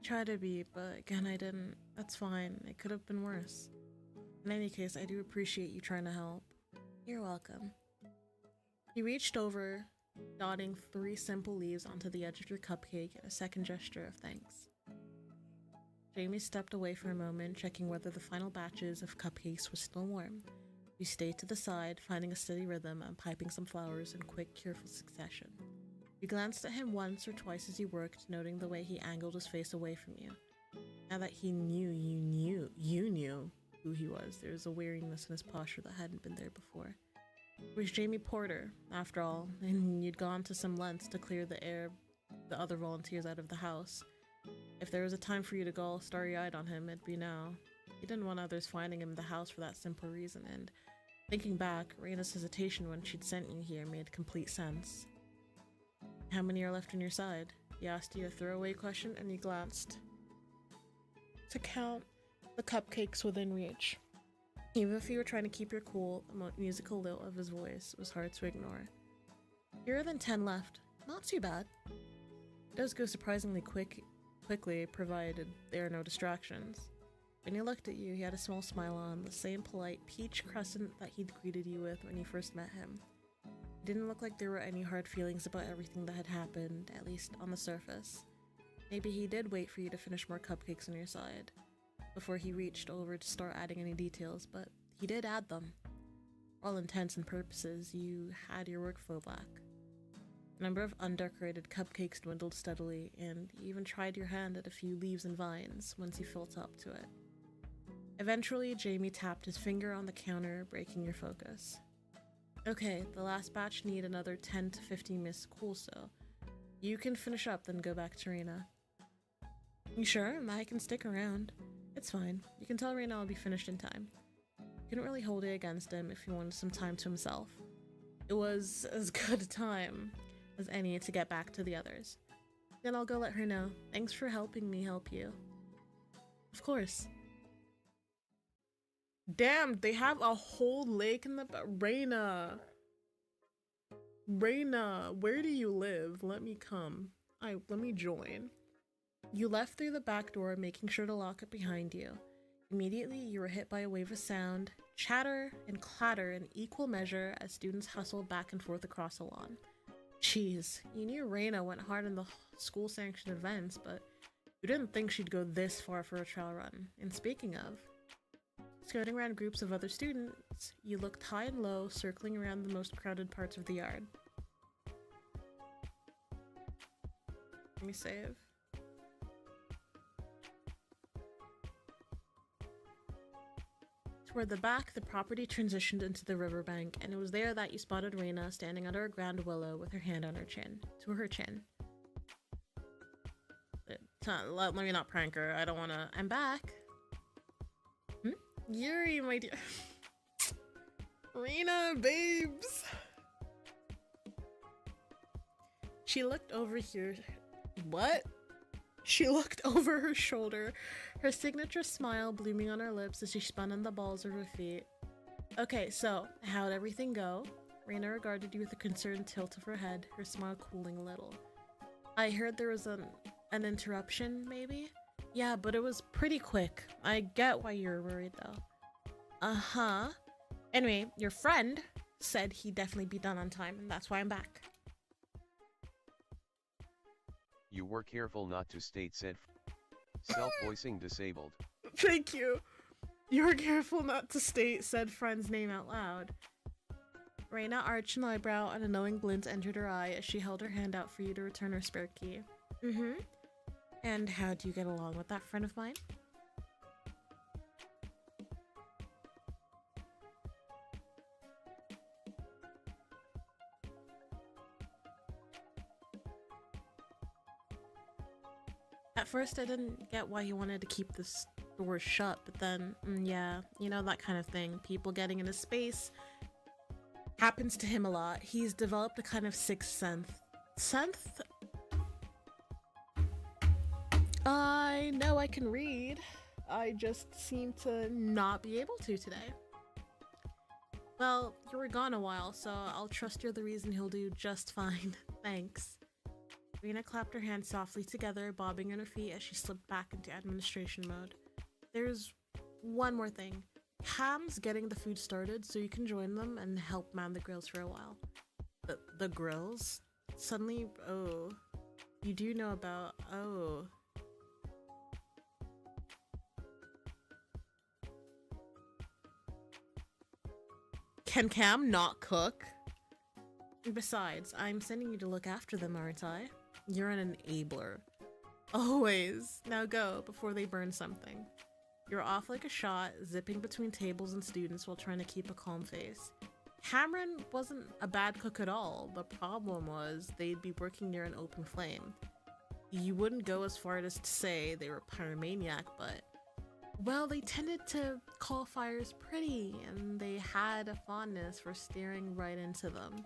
Try to be, but again, I didn't. That's fine. It could have been worse. In any case, I do appreciate you trying to help. You're welcome. He reached over, dotting 3 simple leaves onto the edge of your cupcake in a second gesture of thanks. Jamie stepped away for a moment, checking whether the final batches of cupcakes were still warm. You stayed to the side, finding a steady rhythm and piping some flowers in quick, careful succession. You glanced at him once or twice as you worked, noting the way he angled his face away from you. Now that he knew you knew who he was, there was a wariness in his posture that hadn't been there before. It was Jamie Porter, after all, and you'd gone to some lengths to clear the other volunteers out of the house. If there was a time for you to go all starry-eyed on him, it'd be now. He didn't want others finding him in the house for that simple reason, and thinking back, Raina's hesitation when she'd sent you here made complete sense. How many are left on your side? He asked you a throwaway question, and you glanced to count the cupcakes within reach. Even if you were trying to keep your cool, the musical lilt of his voice was hard to ignore. Fewer than 10 left. Not too bad. It does go surprisingly quickly, provided there are no distractions. When he looked at you, he had a small smile on, the same polite peach crescent that he'd greeted you with when you first met him. It didn't look like there were any hard feelings about everything that had happened, at least on the surface. Maybe he did wait for you to finish more cupcakes on your side, before he reached over to start adding any details, but he did add them. For all intents and purposes, you had your workflow back. The number of undecorated cupcakes dwindled steadily, and you even tried your hand at a few leaves and vines once you felt up to it. Eventually, Jamie tapped his finger on the counter, breaking your focus. Okay, the last batch need another 10 to 15 minutes cool, so you can finish up, then go back to Rena. You sure? I can stick around. It's fine. You can tell Rena I'll be finished in time. You couldn't really hold it against him if he wanted some time to himself. It was as good a time as any to get back to the others. Then I'll go let her know. Thanks for helping me help you. Of course. Damn, they have a whole lake in the Reina, where do you live? Let me come. Let me join. You left through the back door, making sure to lock it behind you. Immediately, you were hit by a wave of sound, chatter, and clatter in equal measure as students hustled back and forth across the lawn. Jeez, you knew Reina went hard in the school-sanctioned events, but you didn't think she'd go this far for a trail run. And speaking of, skirting around groups of other students, you looked high and low, circling around the most crowded parts of the yard. Let me save. Toward the back, the property transitioned into the riverbank, and it was there that you spotted Reina standing under a grand willow with her hand on her chin. To her chin. Let me not prank her. I don't wanna. I'm back. Yuri, my dear. Reina, babes. She looked over here. What? She looked over her shoulder, her signature smile blooming on her lips as she spun on the balls of her feet. Okay, so, how'd everything go? Raina regarded you with a concerned tilt of her head, her smile cooling a little. I heard there was an interruption, maybe? Yeah, but it was pretty quick. I get why you're worried, though. Uh-huh. Anyway, your friend said he'd definitely be done on time, and that's why I'm back. You were careful not to state said self-voicing disabled. Thank you. You were careful not to state said friend's name out loud. Raina arched an eyebrow and a knowing glint entered her eye as she held her hand out for you to return her spare key. Mm-hmm. And how do you get along with that friend of mine? At first I didn't get why he wanted to keep this door shut, but then, yeah, you know, that kind of thing. People getting into space happens to him a lot. He's developed a kind of sixth sense. I know I can read. I just seem to not be able to today. Well, you were gone a while, so I'll trust you're the reason he'll do just fine. Thanks. Rena clapped her hands softly together, bobbing on her feet as she slipped back into administration mode. There's one more thing. Cam's getting the food started so you can join them and help man the grills for a while. The grills? Suddenly, oh. You do know about, oh. Can Cam not cook? And besides, I'm sending you to look after them, aren't I? You're an enabler. Always. Now go, before they burn something. You're off like a shot, zipping between tables and students while trying to keep a calm face. Cameron wasn't a bad cook at all. The problem was they'd be working near an open flame. You wouldn't go as far as to say they were pyromaniac, but well, they tended to call fires pretty, and they had a fondness for staring right into them.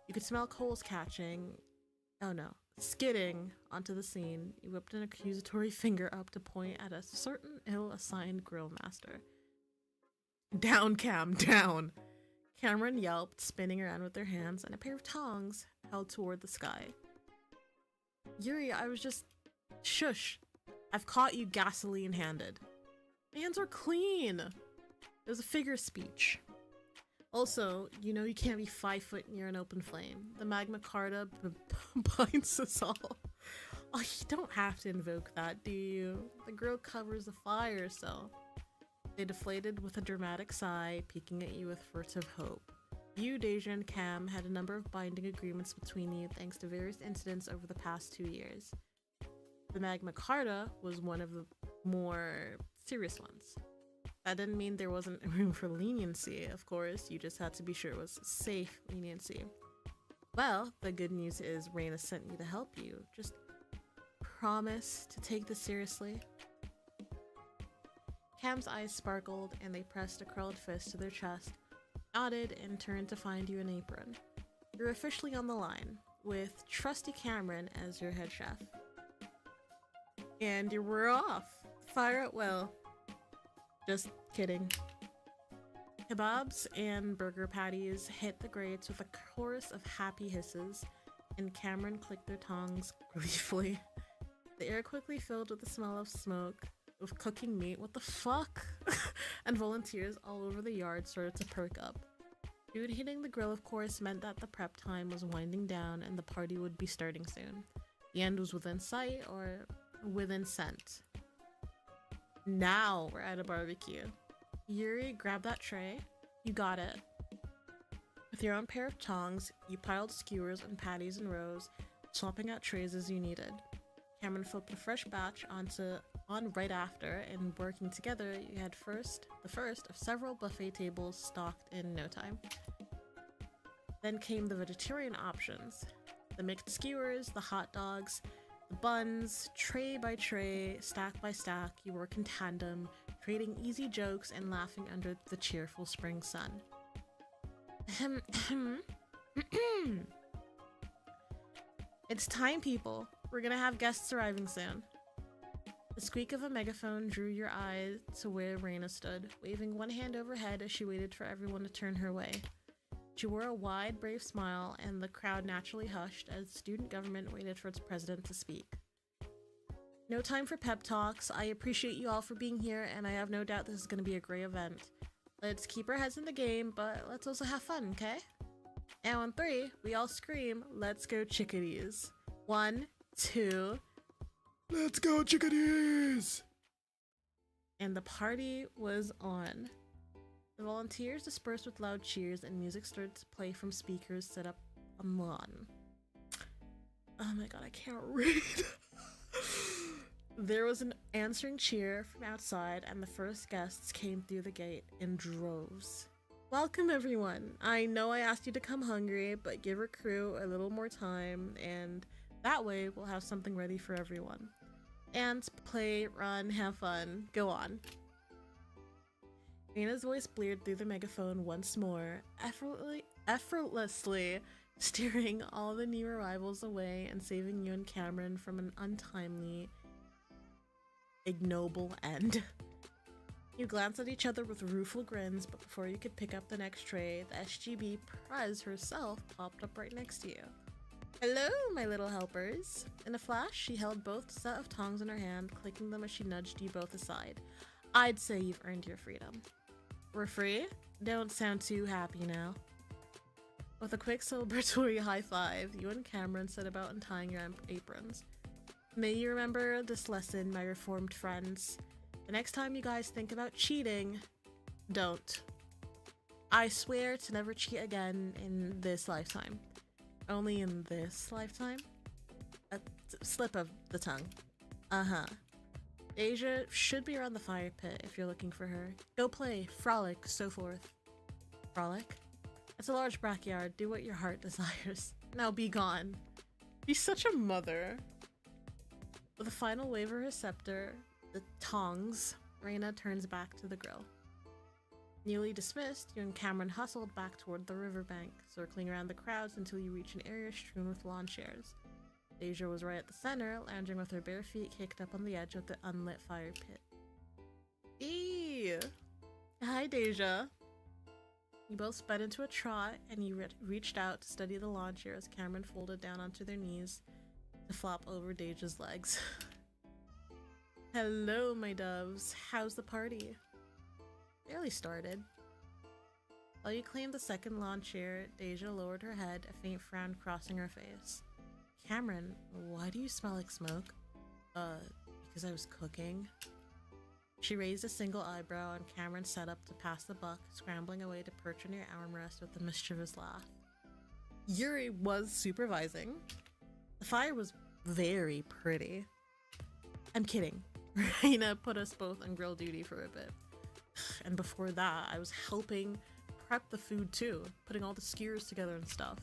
You could smell coals skidding onto the scene. You whipped an accusatory finger up to point at a certain ill-assigned grill master. Down, Cam, down! Cameron yelped, spinning around with their hands and a pair of tongs held toward the sky. Yuri, I was just... Shush! I've caught you gasoline-handed. My hands are clean! It was a figure of speech. Also, you know you can't be 5 foot near an open flame. The Magna Carta binds us all. Oh, you don't have to invoke that, do you? The grill covers the fire, so... They deflated with a dramatic sigh, peeking at you with furtive hope. You, Deja, and Cam had a number of binding agreements between you thanks to various incidents over the past 2 years. The Magna Carta was one of the more serious ones. That didn't mean there wasn't room for leniency, of course. You just had to be sure it was safe leniency. Well, the good news is Raina sent me to help you. Just promise to take this seriously. Cam's eyes sparkled and they pressed a curled fist to their chest, nodded, and turned to find you an apron. You're officially on the line, with trusty Cameron as your head chef. And we're off. Fire at will. Just kidding. Kebabs and burger patties hit the grates with a chorus of happy hisses, and Cameron clicked their tongues gleefully. The air quickly filled with the smell of smoke, of cooking meat, what the fuck? And volunteers all over the yard started to perk up. Food hitting the grill, of course, meant that the prep time was winding down and the party would be starting soon. The end was within sight, or within scent. Now we're at a barbecue. Yuri, grab that tray. You got it. With your own pair of tongs, you piled skewers and patties in rows, swapping out trays as you needed. Cameron flipped a fresh batch on right after, and working together, you had the first of several buffet tables stocked in no time. Then came the vegetarian options. The mixed skewers, the hot dogs, the buns, tray by tray, stack by stack, you work in tandem, trading easy jokes and laughing under the cheerful spring sun. It's time, people. We're gonna have guests arriving soon. The squeak of a megaphone drew your eyes to where Raina stood, waving one hand overhead as she waited for everyone to turn her way. She wore a wide, brave smile, and the crowd naturally hushed as student government waited for its president to speak. No time for pep talks. I appreciate you all for being here, and I have no doubt this is going to be a great event. Let's keep our heads in the game, but let's also have fun, okay? And on 3, we all scream, "Let's go chickadees." 1, 2, let's go chickadees! And the party was on. The volunteers dispersed with loud cheers, and music started to play from speakers set up on lawn. Oh my god, I can't read. There was an answering cheer from outside, and the first guests came through the gate in droves. Welcome, everyone. I know I asked you to come hungry, but give our crew a little more time, and that way we'll have something ready for everyone. Dance, play, run, have fun. Go on. Raina's voice blared through the megaphone once more, effortlessly steering all the new arrivals away and saving you and Cameron from an untimely, ignoble end. You glanced at each other with rueful grins, but before you could pick up the next tray, the SGB Prez herself popped up right next to you. Hello, my little helpers. In a flash, she held both set of tongs in her hand, clicking them as she nudged you both aside. I'd say you've earned your freedom. We're free? Don't sound too happy now. With a quick celebratory high five, you and Cameron set about untying your aprons. May you remember this lesson, my reformed friends. The next time you guys think about cheating, don't. I swear to never cheat again in this lifetime. Only in this lifetime? A slip of the tongue. Uh-huh. Asia should be around the fire pit if you're looking for her. Go play, frolic, so forth. Frolic? It's a large backyard. Do what your heart desires. Now be gone. Be such a mother. With a final wave of her scepter, the tongs, Raina turns back to the grill. Newly dismissed, you and Cameron hustled back toward the riverbank, circling around the crowds until you reach an area strewn with lawn chairs. Deja was right at the center, lounging with her bare feet kicked up on the edge of the unlit fire pit. Eee! Hi, Deja. You both sped into a trot, and you reached out to steady the lawn chair as Cameron folded down onto their knees to flop over Deja's legs. Hello, my doves. How's the party? Barely started. While you claimed the second lawn chair, Deja lowered her head, a faint frown crossing her face. Cameron, why do you smell like smoke? Because I was cooking. She raised a single eyebrow, and Cameron sat up to pass the buck, scrambling away to perch on your armrest with a mischievous laugh. Yuri was supervising. The fire was very pretty. I'm kidding. Raina put us both on grill duty for a bit. And before that, I was helping prep the food too, putting all the skewers together and stuff.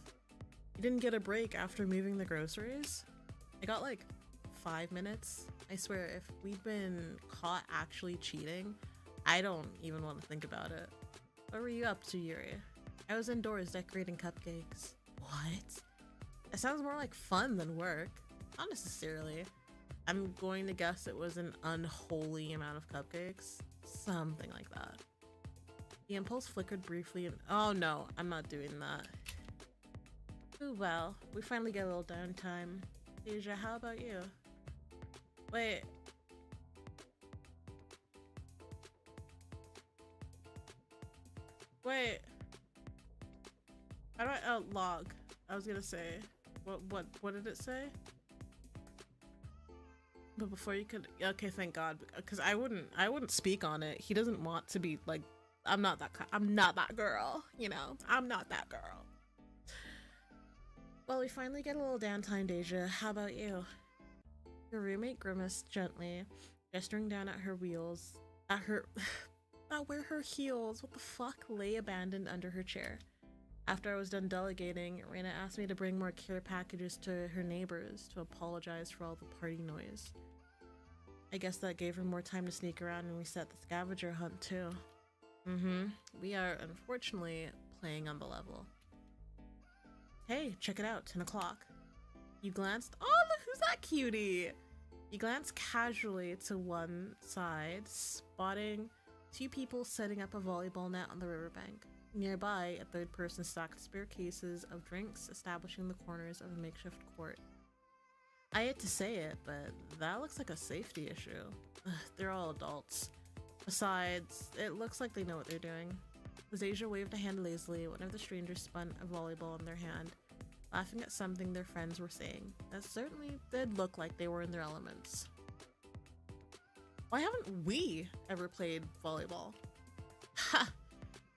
You didn't get a break after moving the groceries? I got like 5 minutes. I swear, if we'd been caught actually cheating, I don't even want to think about it. What were you up to, Yuri? I was indoors decorating cupcakes. What? That sounds more like fun than work. Not necessarily. I'm going to guess it was an unholy amount of cupcakes. Something like that. The impulse flickered briefly and oh no, I'm not doing that. Ooh, well, we finally get a little downtime. Deja, how about you? Wait. Wait. How do I log? I was gonna say. What did it say? But before you could, okay, thank God, because I wouldn't speak on it. He doesn't want to be like, I'm not that girl, you know. I'm not that girl. Well, we finally get a little downtime, Deja. How about you? Your roommate grimaced gently, gesturing down at her wheels, at where her heels, what the fuck, lay abandoned under her chair. After I was done delegating, Raina asked me to bring more care packages to her neighbors to apologize for all the party noise. I guess that gave her more time to sneak around and reset the scavenger hunt too. We are unfortunately playing on the level. Hey, check it out, 10 o'clock. You glanced. Oh, look, who's that cutie? You glance casually to one side, spotting two people setting up a volleyball net on the riverbank. Nearby, a third person stacked spare cases of drinks, establishing the corners of a makeshift court. I hate to say it, but that looks like a safety issue. Ugh, they're all adults. Besides, it looks like they know what they're doing. As Asia waved a hand lazily, one of the strangers spun a volleyball in their hand, laughing at something their friends were saying. That certainly did look like they were in their elements. Why haven't we ever played volleyball? Ha!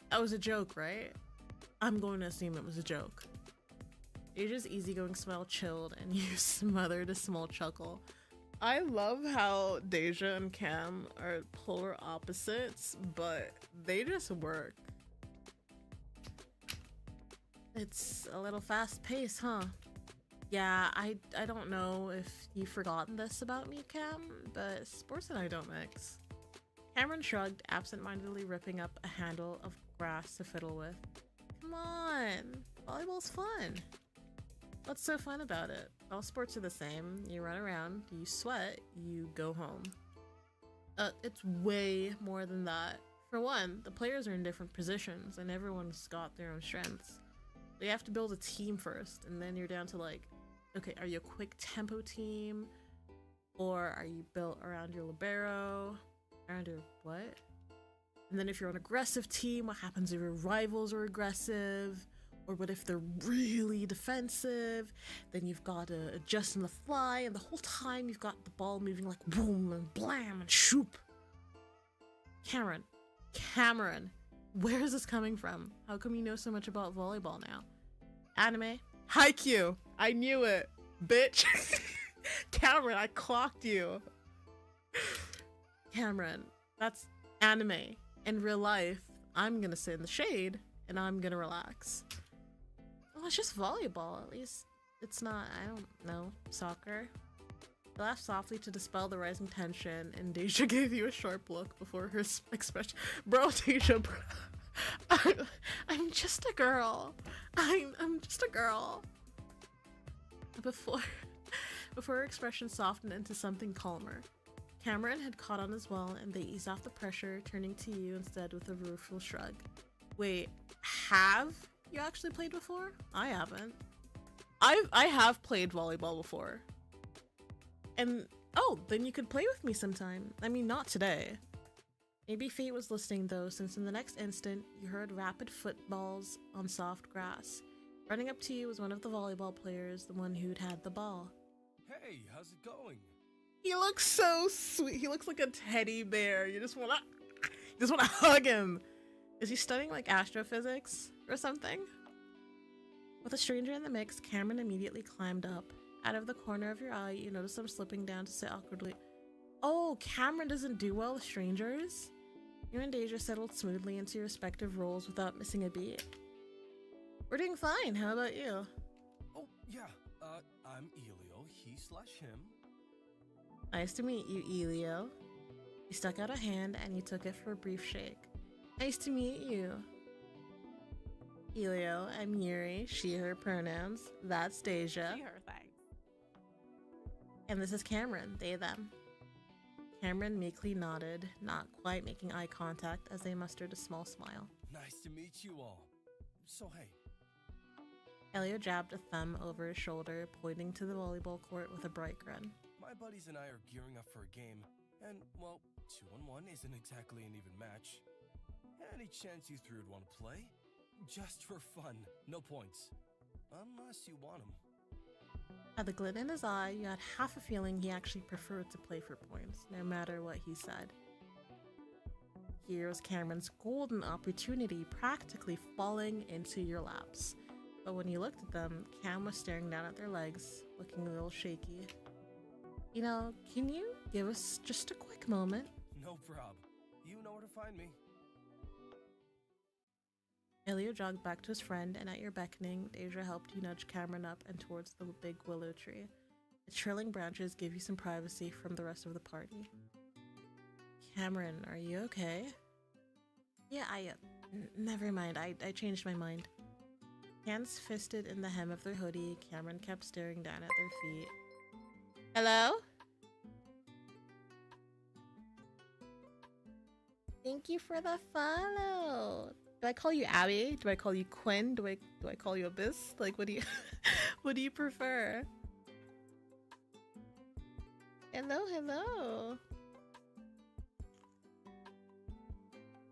That was a joke, right? I'm going to assume it was a joke. Asia's easygoing smile chilled, and you smothered a small chuckle. I love how Deja and Cam are polar opposites, but they just work. It's a little fast-paced, huh? Yeah, I don't know if you've forgotten this about me, Cam, but sports and I don't mix. Cameron shrugged, absent-mindedly ripping up a handle of grass to fiddle with. Come on, volleyball's fun. What's so fun about it? All sports are the same. You run around, you sweat, you go home. It's way more than that. For one, the players are in different positions and everyone's got their own strengths. You have to build a team first, and then you're down to like, okay, are you a quick tempo team? Or are you built around your libero? Around your what? And then if you're an aggressive team, what happens if your rivals are aggressive? Or what if they're really defensive? Then you've got to adjust on the fly, and the whole time you've got the ball moving like boom and blam and shoop. Cameron, where is this coming from? How come you know so much about volleyball now? Anime? Haikyuu! I knew it, bitch! Cameron, I clocked you! Cameron, that's anime. In real life, I'm gonna sit in the shade, and I'm gonna relax. Well, it's just volleyball. At least it's not, I don't know, soccer. He laughed softly to dispel the rising tension, and Deja gave you a sharp look before her expression. Bro, Deja, bro. I'm just a girl. I'm just a girl. Before her expression softened into something calmer, Cameron had caught on as well, and they eased off the pressure, turning to you instead with a rueful shrug. Wait, have you actually played before? I haven't. I have played volleyball before. And oh, then you could play with me sometime. I mean, not today. Maybe fate was listening though, since in the next instant, you heard rapid footballs on soft grass. Running up to you was one of the volleyball players, the one who'd had the ball. Hey, how's it going? He looks so sweet. He looks like a teddy bear. You just wanna hug him. Is he studying like astrophysics or something? With a stranger in the mix, Cameron immediately climbed up. Out of the corner of your eye, you notice him slipping down to sit awkwardly. Oh, Cameron doesn't do well with strangers? You and Deja settled smoothly into your respective roles without missing a beat. We're doing fine. How about you? Oh, yeah. I'm Elio, he/him. Nice to meet you, Elio. You stuck out a hand and you took it for a brief shake. Nice to meet you. Elio, I'm Yuri, she, her pronouns. That's Deja. She, her, thanks. And this is Cameron, they, them. Cameron meekly nodded, not quite making eye contact as they mustered a small smile. Nice to meet you all. So hey. Elio jabbed a thumb over his shoulder, pointing to the volleyball court with a bright grin. My buddies and I are gearing up for a game, and, well, 2-on-1 isn't exactly an even match. Any chance you three would want to play? Just for fun, no points. Unless you want them. At the glint in his eye, you had half a feeling he actually preferred to play for points, no matter what he said. Here was Cameron's golden opportunity practically falling into your laps. But when you looked at them, Cam was staring down at their legs, looking a little shaky. You know, can you give us just a quick moment? No prob. You know where to find me. Elio jogged back to his friend, and at your beckoning, Deja helped you nudge Cameron up and towards the big willow tree. Its trailing branches gave you some privacy from the rest of the party. Cameron, are you okay? Yeah, never mind, I changed my mind. Hands fisted in the hem of their hoodie, Cameron kept staring down at their feet. Hello? Thank you for the follow. Do I call you Abby? Do I call you Quinn? Do I call you Abyss? Like, what do you what do you prefer? Hello, hello.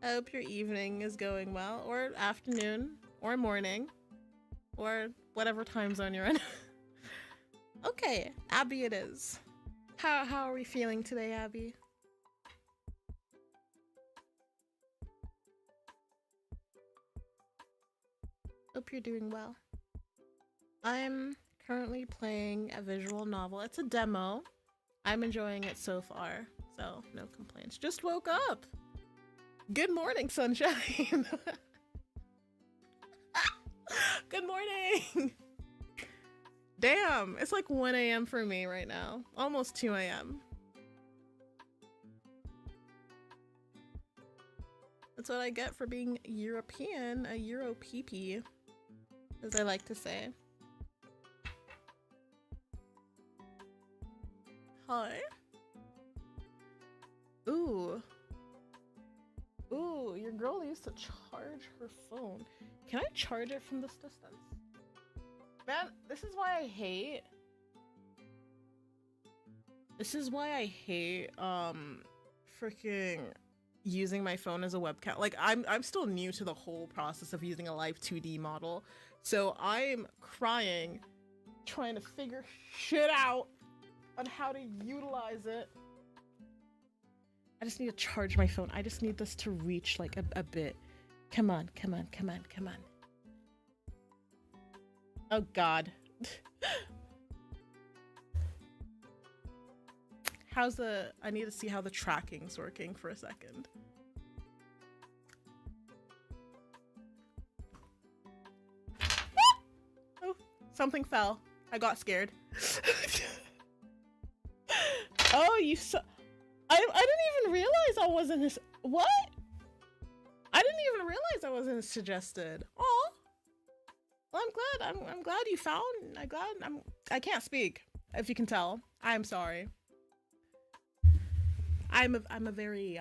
I hope your evening is going well, or afternoon, or morning, or whatever time zone you're in. Okay, Abby it is. How are we feeling today, Abby? Hope you're doing well. I'm currently playing a visual novel. It's a demo. I'm enjoying it so far, so no complaints. Just woke up. Good morning, sunshine. Good morning. Damn, it's like 1 a.m. for me right now. Almost 2 a.m. That's what I get for being European, a Euro PP, as I like to say. Hi. Ooh. Ooh, your girl used to charge her phone. Can I charge it from this distance? Man, this is why I hate... This is why I hate, freaking using my phone as a webcam. Like, I'm still new to the whole process of using a live 2D model. So I'm crying, trying to figure shit out on how to utilize it. I just need to charge my phone. I just need this to reach like a bit. Come on, come on, come on, come on. Oh God. How's the, I need to see how the tracking's working for a second. Oh, something fell. I got scared. Oh, you I didn't even realize I wasn't as, what? I didn't even realize I wasn't as suggested. Oh, well, I'm glad you found. I can't speak, if you can tell. I'm sorry. I'm a very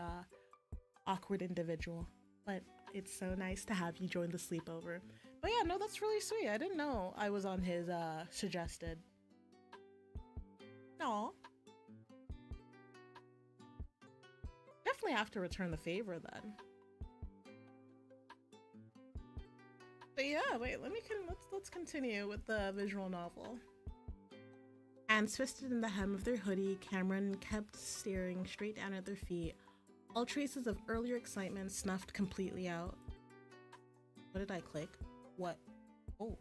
awkward individual, but it's so nice to have you join the sleepover. But yeah, no, that's really sweet. I didn't know I was on his suggested. Aw. Definitely have to return the favor then. But yeah, wait, let's continue with the visual novel. Hands twisted in the hem of their hoodie, Cameron kept staring straight down at their feet. All traces of earlier excitement snuffed completely out. What did I click? What? Oh.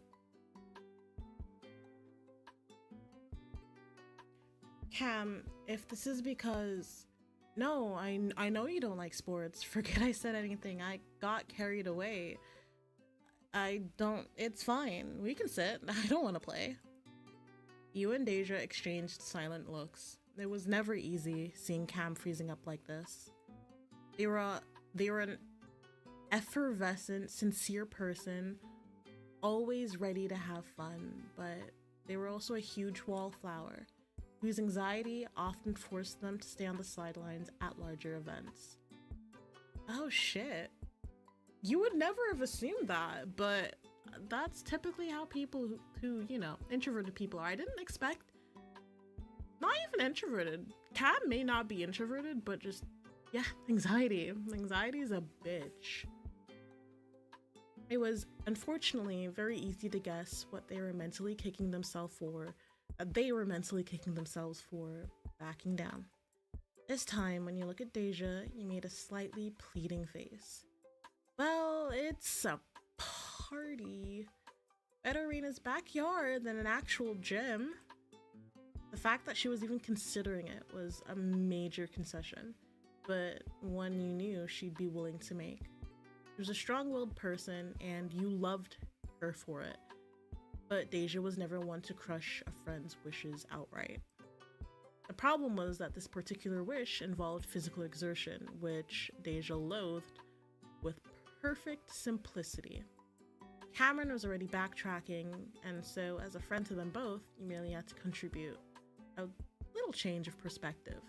Cam, if this is because... No, I know you don't like sports. Forget I said anything. I got carried away. I don't... It's fine. We can sit. I don't want to play. You and Deja exchanged silent looks. It was never easy seeing Cam freezing up like this. They were an effervescent, sincere person, always ready to have fun, but they were also a huge wallflower, whose anxiety often forced them to stay on the sidelines at larger events. Oh shit. You would never have assumed that, but that's typically how people who, you know, introverted people are. I didn't expect, not even introverted. Cam may not be introverted, but just, yeah, anxiety. Anxiety is a bitch. It was, unfortunately, very easy to guess what they were mentally kicking themselves for. Backing down. This time, when you look at Deja, you made a slightly pleading face. Well, it's a party. Better Arena's backyard than an actual gym. The fact that she was even considering it was a major concession, but one you knew she'd be willing to make. She was a strong-willed person, and you loved her for it. But Deja was never one to crush a friend's wishes outright. The problem was that this particular wish involved physical exertion, which Deja loathed with perfect simplicity. Cameron was already backtracking, and so as a friend to them both, you merely had to contribute a little change of perspective.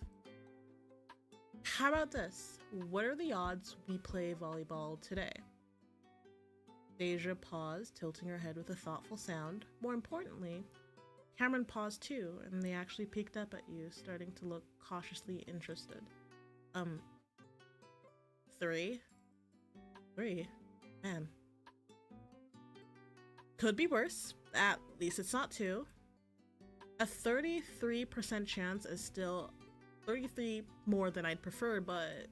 How about this? What are the odds we play volleyball today? Deja paused, tilting her head with a thoughtful sound. More importantly, Cameron paused too, and they actually peeked up at you, starting to look cautiously interested. 3? 3? Man. Could be worse. At least it's not 2. A 33% chance is still 33 more than I'd prefer, but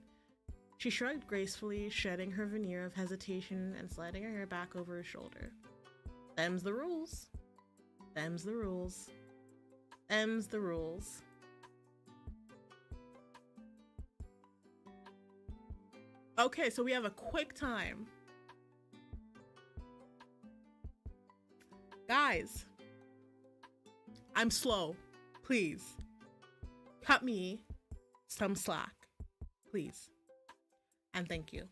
she shrugged gracefully, shedding her veneer of hesitation and sliding her hair back over her shoulder. Them's the rules. Them's the rules. Them's the rules. Okay, so we have a quick time. Guys, I'm slow. Please. Cut me some slack. Please. And thank you.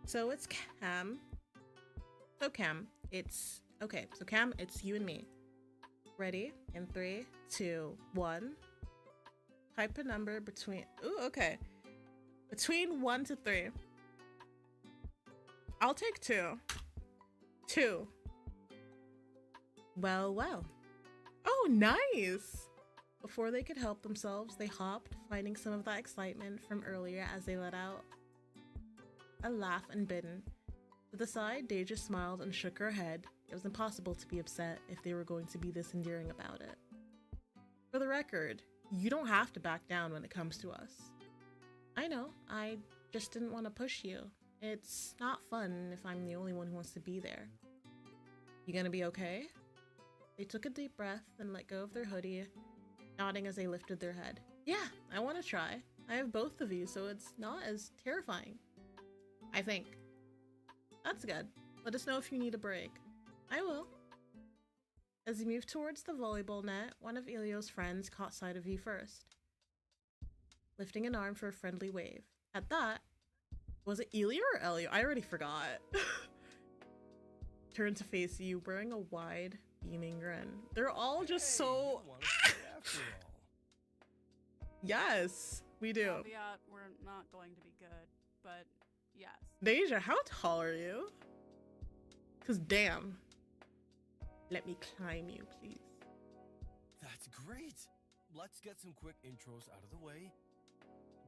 So it's Cam. So Cam, it's okay. So Cam, it's you and me. Ready? In 3, 2, 1. Type a number between. Ooh, okay. Between 1 to 3. I'll take 2. 2. Well, well. Oh, nice. Before they could help themselves, they hopped, finding some of that excitement from earlier as they let out a laugh unbidden. To the side, Deja smiled and shook her head. It was impossible to be upset if they were going to be this endearing about it. For the record, you don't have to back down when it comes to us. I know, I just didn't want to push you. It's not fun if I'm the only one who wants to be there. You gonna be okay? They took a deep breath and let go of their hoodie, nodding as they lifted their head. Yeah, I want to try. I have both of you, so it's not as terrifying. I think. That's good. Let us know if you need a break. I will. As you moved towards the volleyball net, one of Elio's friends caught sight of you first, lifting an arm for a friendly wave. At that, was it Elio or Elio? I already forgot. Turned to face you, wearing a wide, beaming grin. They're all just so... After all. Yes, we do. Caveat, we're not going to be good, but yes. Deja, how tall are you? Cause damn. Let me climb you, please. That's great. Let's get some quick intros out of the way.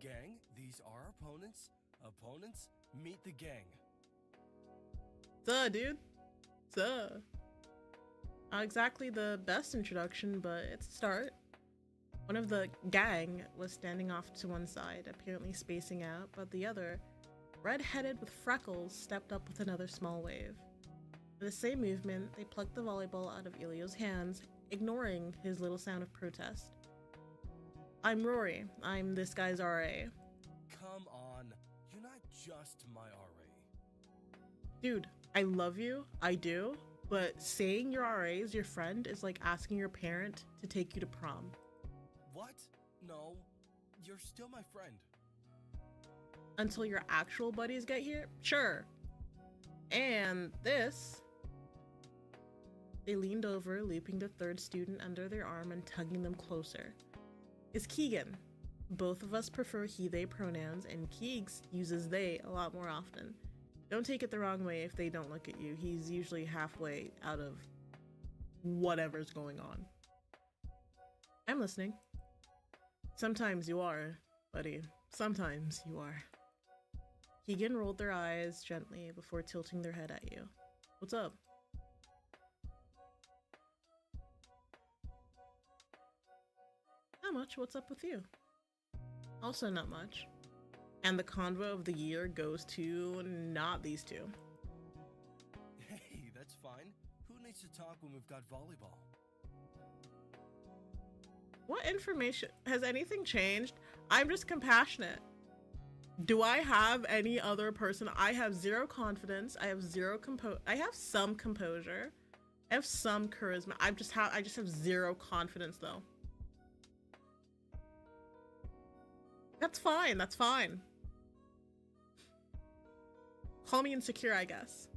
Gang, these are our opponents. Opponents, meet the gang. Duh, dude. Duh. Not exactly the best introduction, but it's a start. One of the gang was standing off to one side, apparently spacing out, but the other, red-headed with freckles, stepped up with another small wave. For the same movement, they plucked the volleyball out of Elio's hands, ignoring his little sound of protest. I'm Rory. I'm this guy's RA. Come on, you're not just my RA. Dude, I love you. I do. But saying your RA is your friend is like asking your parent to take you to prom. What? No, you're still my friend. Until your actual buddies get here? Sure. And this... They leaned over, looping the third student under their arm and tugging them closer. Is Keegan. Both of us prefer he/they pronouns, and Keegs uses they a lot more often. Don't take it the wrong way if they don't look at you. He's usually halfway out of whatever's going on. I'm listening. Sometimes you are, buddy. Sometimes you are. Keegan rolled their eyes gently before tilting their head at you. What's up? Not much. What's up with you? Also not much. And the convo of the year goes to not these two. Hey, that's fine. Who needs to talk when we've got volleyball? What information? Has anything changed? I'm just compassionate. Do I have any other person? I have zero confidence. I have zero I have some composure. I have some charisma. I just have zero confidence though. That's fine. That's fine. Call me insecure, I guess.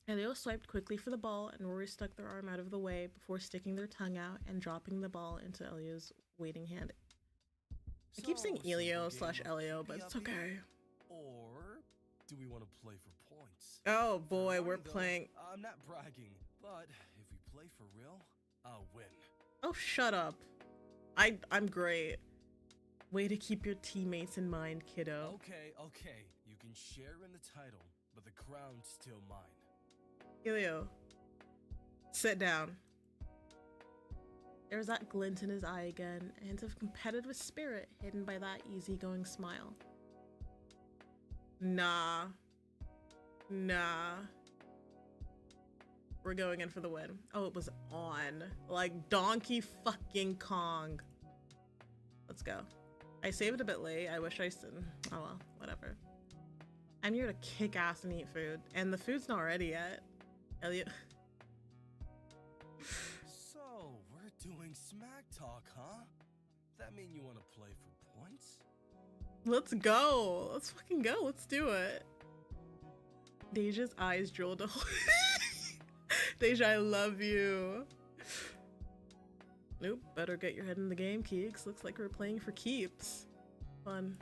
Elio swiped quickly for the ball, and Rory stuck their arm out of the way before sticking their tongue out and dropping the ball into Elio's waiting hand. I keep saying Elio / Elio, but it's okay. Or do we want to play for points? Oh boy, For we're mine, though, playing. I'm not bragging, but if we play for real, I'll win. Oh, shut up. I'm great. Way to keep your teammates in mind, kiddo. Okay. You can share in the title, but the crown's still mine. Elio, sit down. There was that glint in his eye again, a hint of competitive spirit hidden by that easygoing smile. Nah. We're going in for the win. Oh, it was on. Like Donkey fucking Kong. Let's go. I saved a bit late. I wish I said, oh well, whatever. I'm here to kick ass and eat food, and the food's not ready yet. Elliot. So, we're doing smack talk, huh? That mean you want to play for points? Let's go. Let's fucking go. Let's do it. Deja's eyes drilled a hole. Deja, I love you. Nope, better get your head in the game, Keeks. Looks like we're playing for keeps. Fun.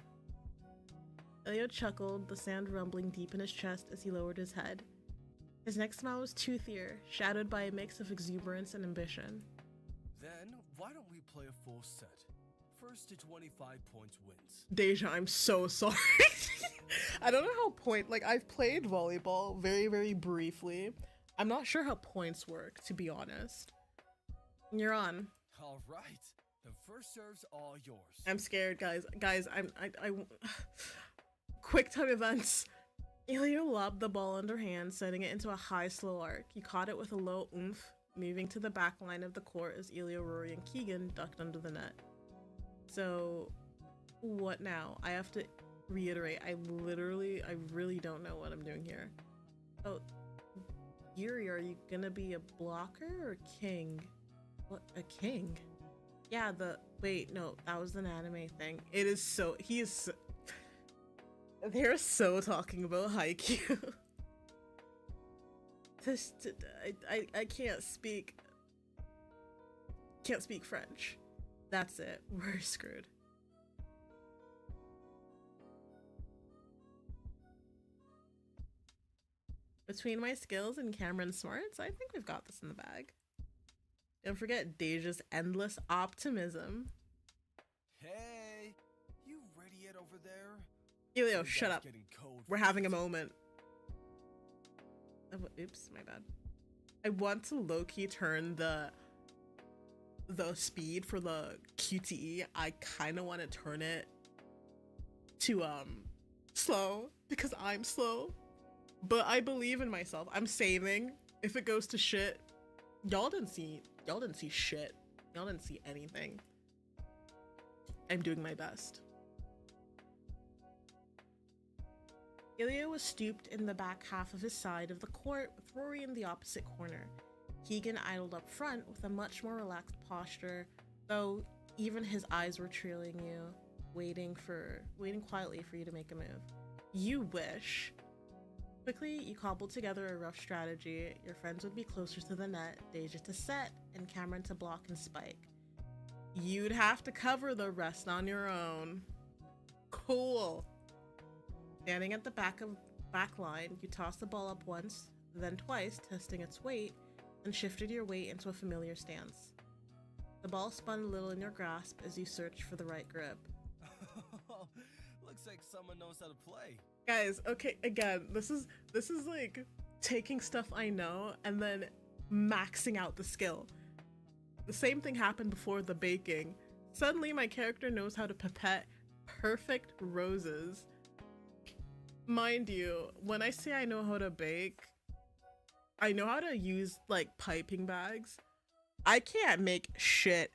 Elio chuckled, the sand rumbling deep in his chest as he lowered his head. His next smile was toothier, shadowed by a mix of exuberance and ambition. Then, why don't we play a full set? First to 25 points wins. Deja, I'm so sorry. I don't know how I've played volleyball very, very briefly. I'm not sure how points work, to be honest. You're on. All right, the first serve's all yours. I'm scared, guys. Quick time events. Elio lobbed the ball underhand, sending it into a high, slow arc. He caught it with a low oomph, moving to the back line of the court as Elio, Rory, and Keegan ducked under the net. So, what now? I have to reiterate, I really don't know what I'm doing here. Oh, Yuri, are you gonna be a blocker or king? What, a king? Yeah, wait, no, that was an anime thing. It is so, they're so talking about Haikyuu. I can't speak French. That's it. We're screwed. Between my skills and Cameron's smarts, I think we've got this in the bag. Don't forget Deja's endless optimism. Hey, you ready yet over there? Elio, shut up. We're having a moment. Oh, oops, my bad. I want to low-key turn the speed for the QTE. I kind of want to turn it to slow because I'm slow. But I believe in myself. I'm saving. If it goes to shit, y'all didn't see shit. Y'all didn't see anything. I'm doing my best. Elio was stooped in the back half of his side of the court with Rory in the opposite corner. Keegan idled up front with a much more relaxed posture, though even his eyes were trailing you, waiting quietly for you to make a move. You wish. Quickly, you cobbled together a rough strategy. Your friends would be closer to the net, Deja to set, and Cameron to block and spike. You'd have to cover the rest on your own. Cool. Standing at the back line, you tossed the ball up once, then twice, testing its weight, and shifted your weight into a familiar stance. The ball spun a little in your grasp as you searched for the right grip. Looks like someone knows how to play. Guys, okay, again, this is like taking stuff I know and then maxing out the skill. The same thing happened before the baking. Suddenly my character knows how to pipette perfect roses. Mind you, when I say I know how to bake, I know how to use like piping bags. I can't make shit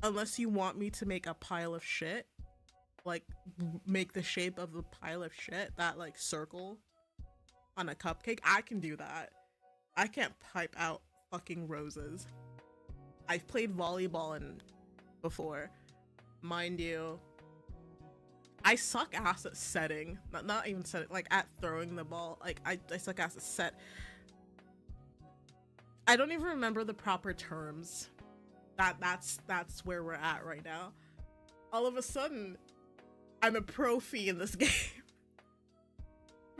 unless you want me to make a pile of shit. Like make the shape of the pile of shit, that like circle. on a cupcake. I can do that. I can't pipe out fucking roses. I've played volleyball before. Mind you, I suck ass at setting. Not even setting, like at throwing the ball. Like I suck ass at set. I don't even remember the proper terms. That's where we're at right now. All of a sudden, I'm a profi in this game.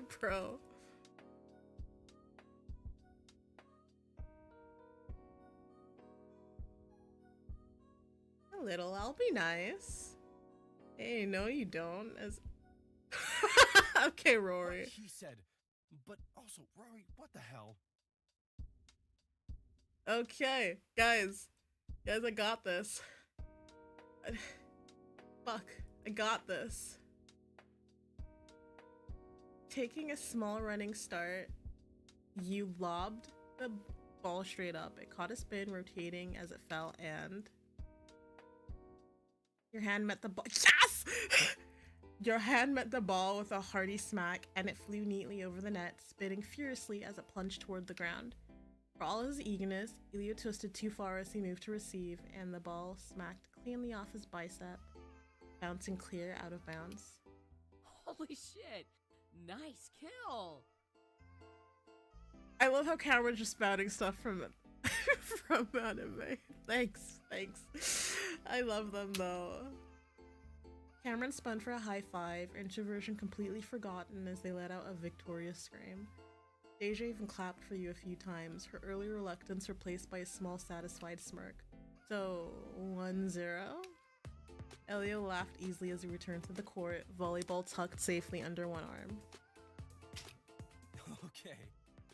Pro. A little, I'll be nice. Hey, no you don't. As okay, Rory. What he said. But also, Rory, what the hell? Okay, guys, I got this. Fuck, I got this. Taking a small running start, you lobbed the ball straight up. It caught a spin, rotating as it fell, and your hand met the ball. Yes! Your hand met the ball with a hearty smack, and it flew neatly over the net, spinning furiously as it plunged toward the ground. For all his eagerness, Elio twisted too far as he moved to receive, and the ball smacked cleanly off his bicep, bouncing clear out of bounds. Holy shit! Nice kill! I love how Cameron's just spouting stuff from from anime. Thanks. I love them though. Cameron spun for a high five, introversion completely forgotten as they let out a victorious scream. Deja even clapped for you a few times, her early reluctance replaced by a small satisfied smirk. So, 1-0? Elio laughed easily as he returned to the court, volleyball tucked safely under one arm. Okay,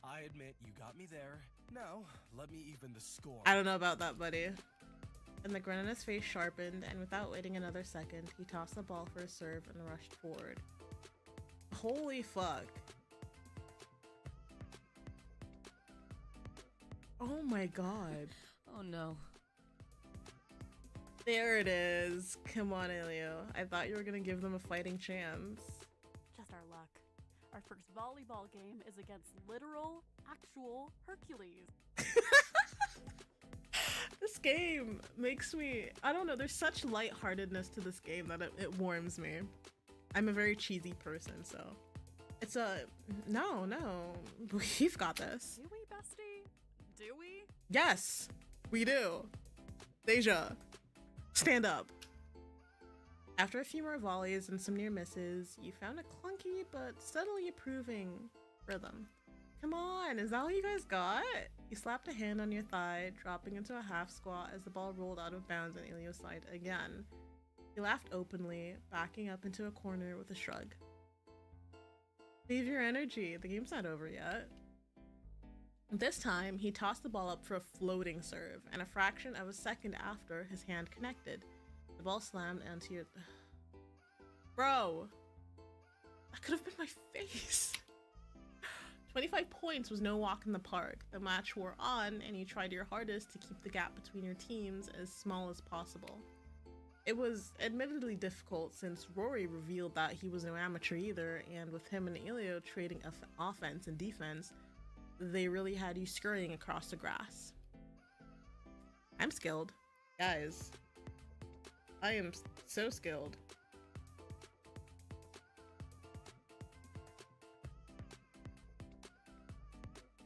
I admit you got me there. Now, let me even the score. I don't know about that, buddy. And the grin on his face sharpened, and without waiting another second, he tossed the ball for a serve and rushed forward. Holy fuck. Oh my god. Oh no. There it is. Come on, Elio. I thought you were gonna give them a fighting chance. Just our luck. Our first volleyball game is against literal, actual Hercules. This game makes me, I don't know, there's such lightheartedness to this game that it warms me. I'm a very cheesy person, so it's no, we've got this. Do we, bestie? Do we? Yes, we do. Deja, stand up. After a few more volleys and some near misses, you found a clunky but steadily improving rhythm. Come on, is that all you guys got? You slapped a hand on your thigh, dropping into a half squat as the ball rolled out of bounds on Elio's side again. He laughed openly, backing up into a corner with a shrug. Save your energy, the game's not over yet. This time, he tossed the ball up for a floating serve, and a fraction of a second after, his hand connected. The ball slammed onto your... Bro! That could have been my face! 25 points was no walk in the park. The match wore on, and you tried your hardest to keep the gap between your teams as small as possible. It was admittedly difficult since Rory revealed that he was no amateur either, and with him and Elio trading offense and defense, they really had you scurrying across the grass. I'm skilled. Guys, I am so skilled.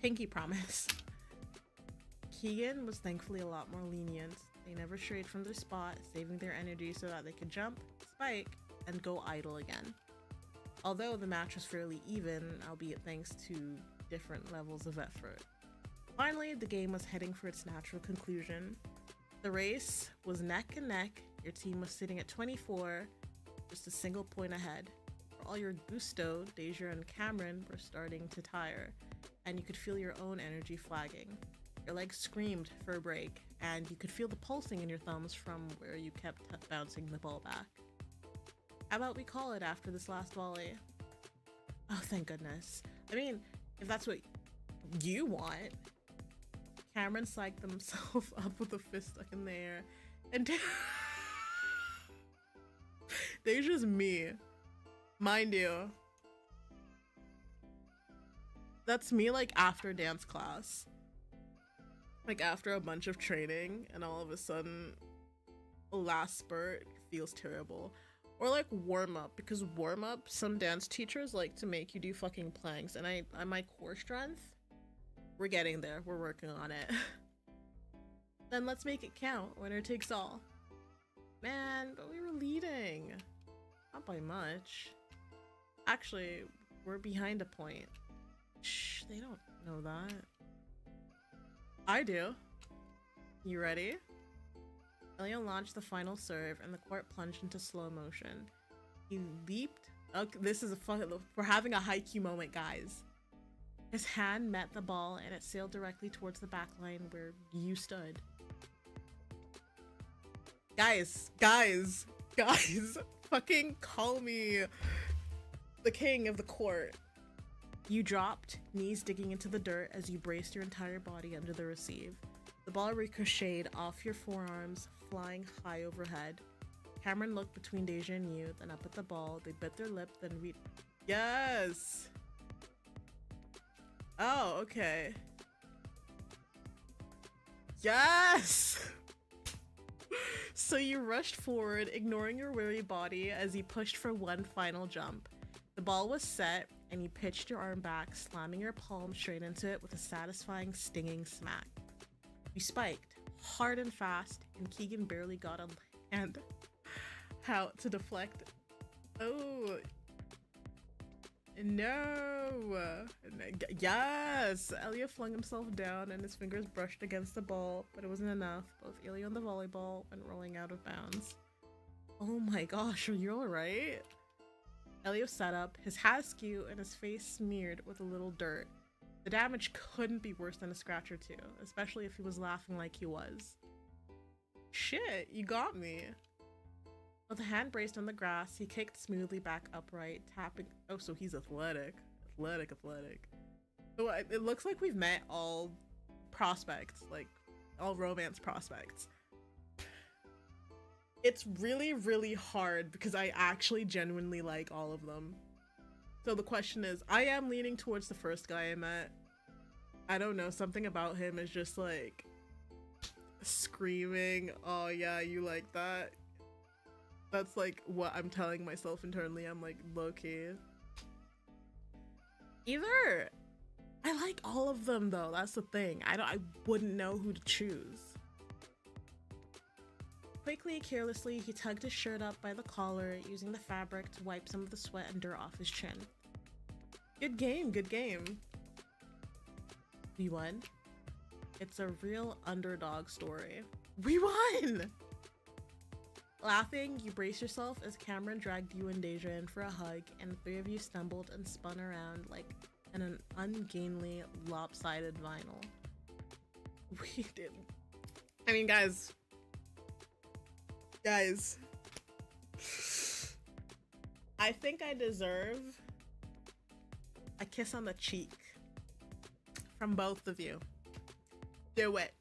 Pinky promise. Keegan was thankfully a lot more lenient. They never strayed from their spot, saving their energy so that they could jump, spike, and go idle again. Although the match was fairly even, albeit thanks to different levels of effort. Finally, the game was heading for its natural conclusion. The race was neck and neck. Your team was sitting at 24, just a single point ahead. For all your gusto, Deja and Cameron were starting to tire, and you could feel your own energy flagging. Your legs screamed for a break, and you could feel the pulsing in your thumbs from where you kept bouncing the ball back. How about we call it after this last volley? Oh, thank goodness. I mean, if that's what you want. Cameron psyched himself up with a fist stuck in the air, and Deja's me. Mind you. That's me like after dance class. Like after a bunch of training and all of a sudden last spurt feels terrible. Or like warm up, because warm up, some dance teachers like to make you do fucking planks, and I my core strength, we're getting there, we're working on it. Then let's make it count. Winner takes all. Man, but we were leading. Not by much. Actually, we're behind a point. Shh, they don't know that. I do. You ready? Elio launched the final serve and the court plunged into slow motion. He leaped. Okay, this is a fun. We're having a haiku moment, guys. His hand met the ball and it sailed directly towards the back line where you stood. Guys, fucking call me the king of the court. You dropped, knees digging into the dirt as you braced your entire body under the receive. The ball ricocheted off your forearms, flying high overhead. Cameron looked between Deja and you, then up at the ball. They bit their lip, then Yes! Oh, okay. Yes! So you rushed forward, ignoring your weary body as you pushed for one final jump. The ball was set, and you pitched your arm back, slamming your palm straight into it with a satisfying, stinging smack. You spiked, hard and fast, and Keegan barely got a hand out to deflect. Oh. No. Yes! Elio flung himself down and his fingers brushed against the ball, but it wasn't enough. Both Elio and the volleyball went rolling out of bounds. Oh my gosh, are you alright? Elio sat up, his hat askew and his face smeared with a little dirt. The damage couldn't be worse than a scratch or two, especially if he was laughing like he was. Shit, you got me. With a hand braced on the grass, he kicked smoothly back upright, tapping. Oh, so he's athletic. Athletic. So it looks like we've met all prospects, like all romance prospects. It's really, really hard because I actually genuinely like all of them. So the question is, I am leaning towards the first guy I met. I don't know, something about him is just like screaming, oh yeah, you like that? That's like what I'm telling myself internally. I'm like, low-key. Either I like all of them though, that's the thing. I wouldn't know who to choose. Quickly, carelessly, he tugged his shirt up by the collar, using the fabric to wipe some of the sweat and dirt off his chin. Good game, good game. We won. It's a real underdog story. We won! Laughing, you brace yourself as Cameron dragged you and Deja in for a hug, and the three of you stumbled and spun around like in an ungainly, lopsided vinyl. We did. I mean, guys, I think I deserve a kiss on the cheek from both of you. Do it.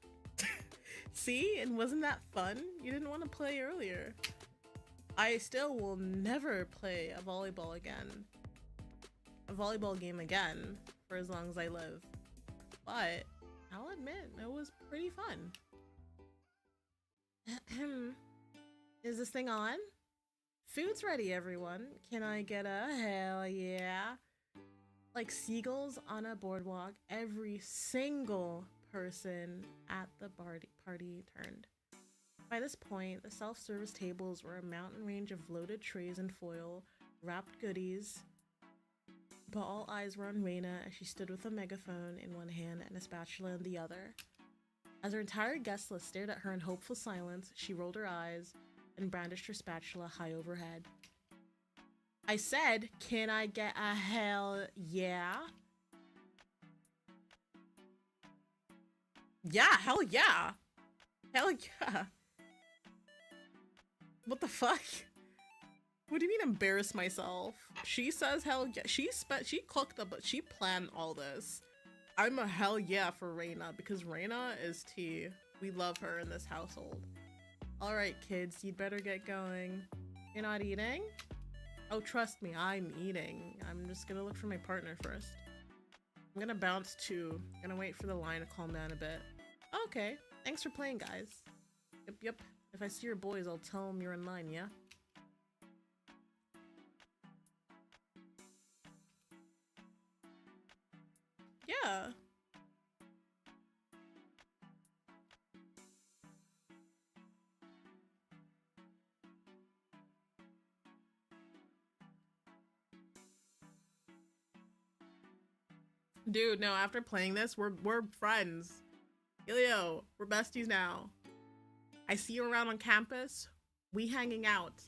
See, and wasn't that fun? You didn't want to play earlier. I still will never play a volleyball game again for as long as I live. But I'll admit, it was pretty fun. Is this thing on? Food's ready, everyone. Can I get a hell yeah? Like seagulls on a boardwalk, every single person at the party turned. By this point, the self-service tables were a mountain range of loaded trays and foil, wrapped goodies, but all eyes were on Reina as she stood with a megaphone in one hand and a spatula in the other. As her entire guest list stared at her in hopeful silence, she rolled her eyes and brandished her spatula high overhead. I said, can I get a hell yeah? Yeah, hell yeah. Hell yeah. What the fuck? What do you mean embarrass myself? She says hell yeah. She cooked up, but she planned all this. I'm a hell yeah for Reina because Reina is tea. We love her in this household. All right, kids, you'd better get going. You're not eating? Oh, trust me, I'm eating. I'm just gonna look for my partner first. I'm gonna bounce too. Gonna wait for the line to calm down a bit. Okay, thanks for playing, guys. Yep. If I see your boys, I'll tell them you're in line, yeah? Yeah. Dude, no, after playing this, we're friends. Ilio, we're besties now. I see you around on campus. We hanging out.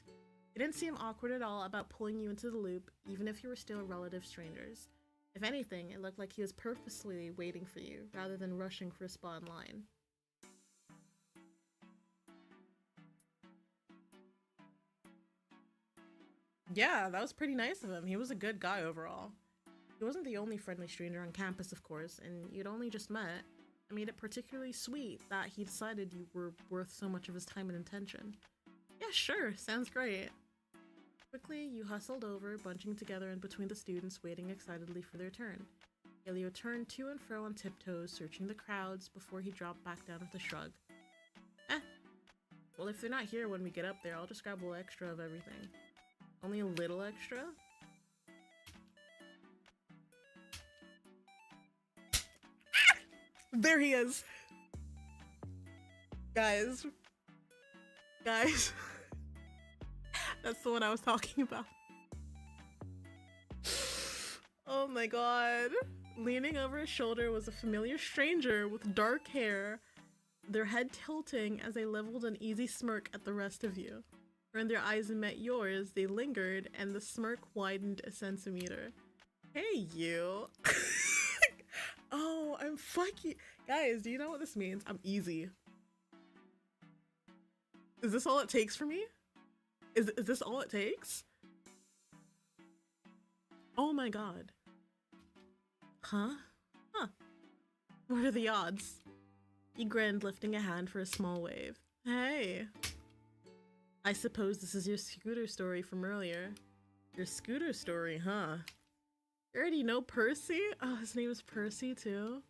It didn't seem awkward at all about pulling you into the loop, even if you were still relative strangers. If anything, it looked like he was purposely waiting for you, rather than rushing for a spot in line. Yeah, that was pretty nice of him. He was a good guy overall. He wasn't the only friendly stranger on campus, of course, and you'd only just met. I made it particularly sweet that he decided you were worth so much of his time and attention. Yeah, sure, sounds great. Quickly, you hustled over, bunching together in between the students waiting excitedly for their turn. Elio turned to and fro on tiptoes, searching the crowds before he dropped back down with a shrug. Well, if they're not here when we get up there, I'll just grab a little extra of everything. Only a little extra? There he is! Guys. That's the one I was talking about. Oh my god. Leaning over his shoulder was a familiar stranger with dark hair, their head tilting as they leveled an easy smirk at the rest of you. When their eyes met yours, they lingered and the smirk widened a centimeter. Hey, you. Oh, I'm fucking... Guys, do you know what this means? I'm easy. Is this all it takes for me? Is this all it takes? Oh my god. Huh? What are the odds? He grinned, lifting a hand for a small wave. Hey. I suppose this is your scooter story from earlier. Your scooter story, huh? You already know Percy? Oh, his name is Percy too?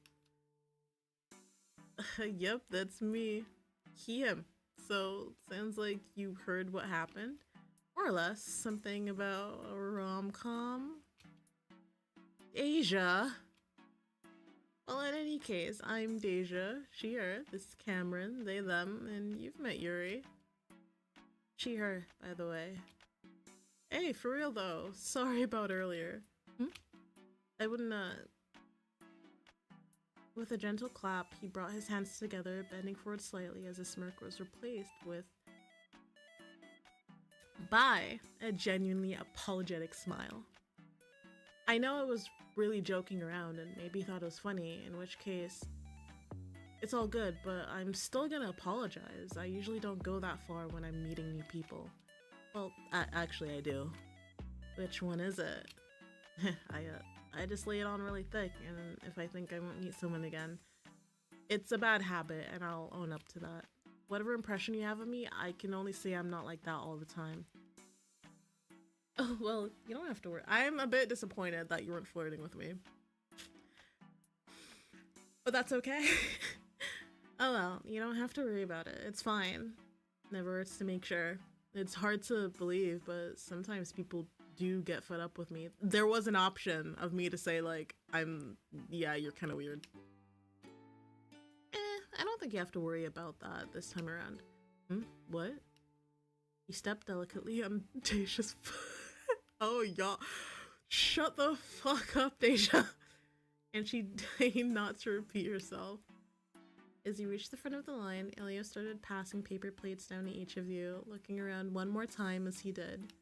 Yep, that's me. Him. So, sounds like you heard what happened. More or less, something about a rom-com? Asia. Well, in any case, I'm Deja, she, her, this is Cameron, they, them, and you've met Yuri. She, her, by the way. Hey, for real though, sorry about earlier. I wouldn't, With a gentle clap, he brought his hands together, bending forward slightly as his smirk was replaced with by a genuinely apologetic smile. I know I was really joking around and maybe thought it was funny, in which case, it's all good, but I'm still gonna apologize. I usually don't go that far when I'm meeting new people. Well, actually I do. Which one is it? I just lay it on really thick, and if I think I won't meet someone again, it's a bad habit, and I'll own up to that. Whatever impression you have of me, I can only say I'm not like that all the time. Oh, well, you don't have to worry. I'm a bit disappointed that you weren't flirting with me. But that's okay. Oh well, you don't have to worry about it. It's fine. Never hurts to make sure. It's hard to believe, but sometimes people do get fed up with me. There was an option of me to say like, yeah, you're kind of weird. I don't think you have to worry about that this time around. What? He stepped delicately on Deja's foot. Oh, y'all. Shut the fuck up, Deja. And she deigned not to repeat herself. As he reached the front of the line, Elio started passing paper plates down to each of you, looking around one more time as he did.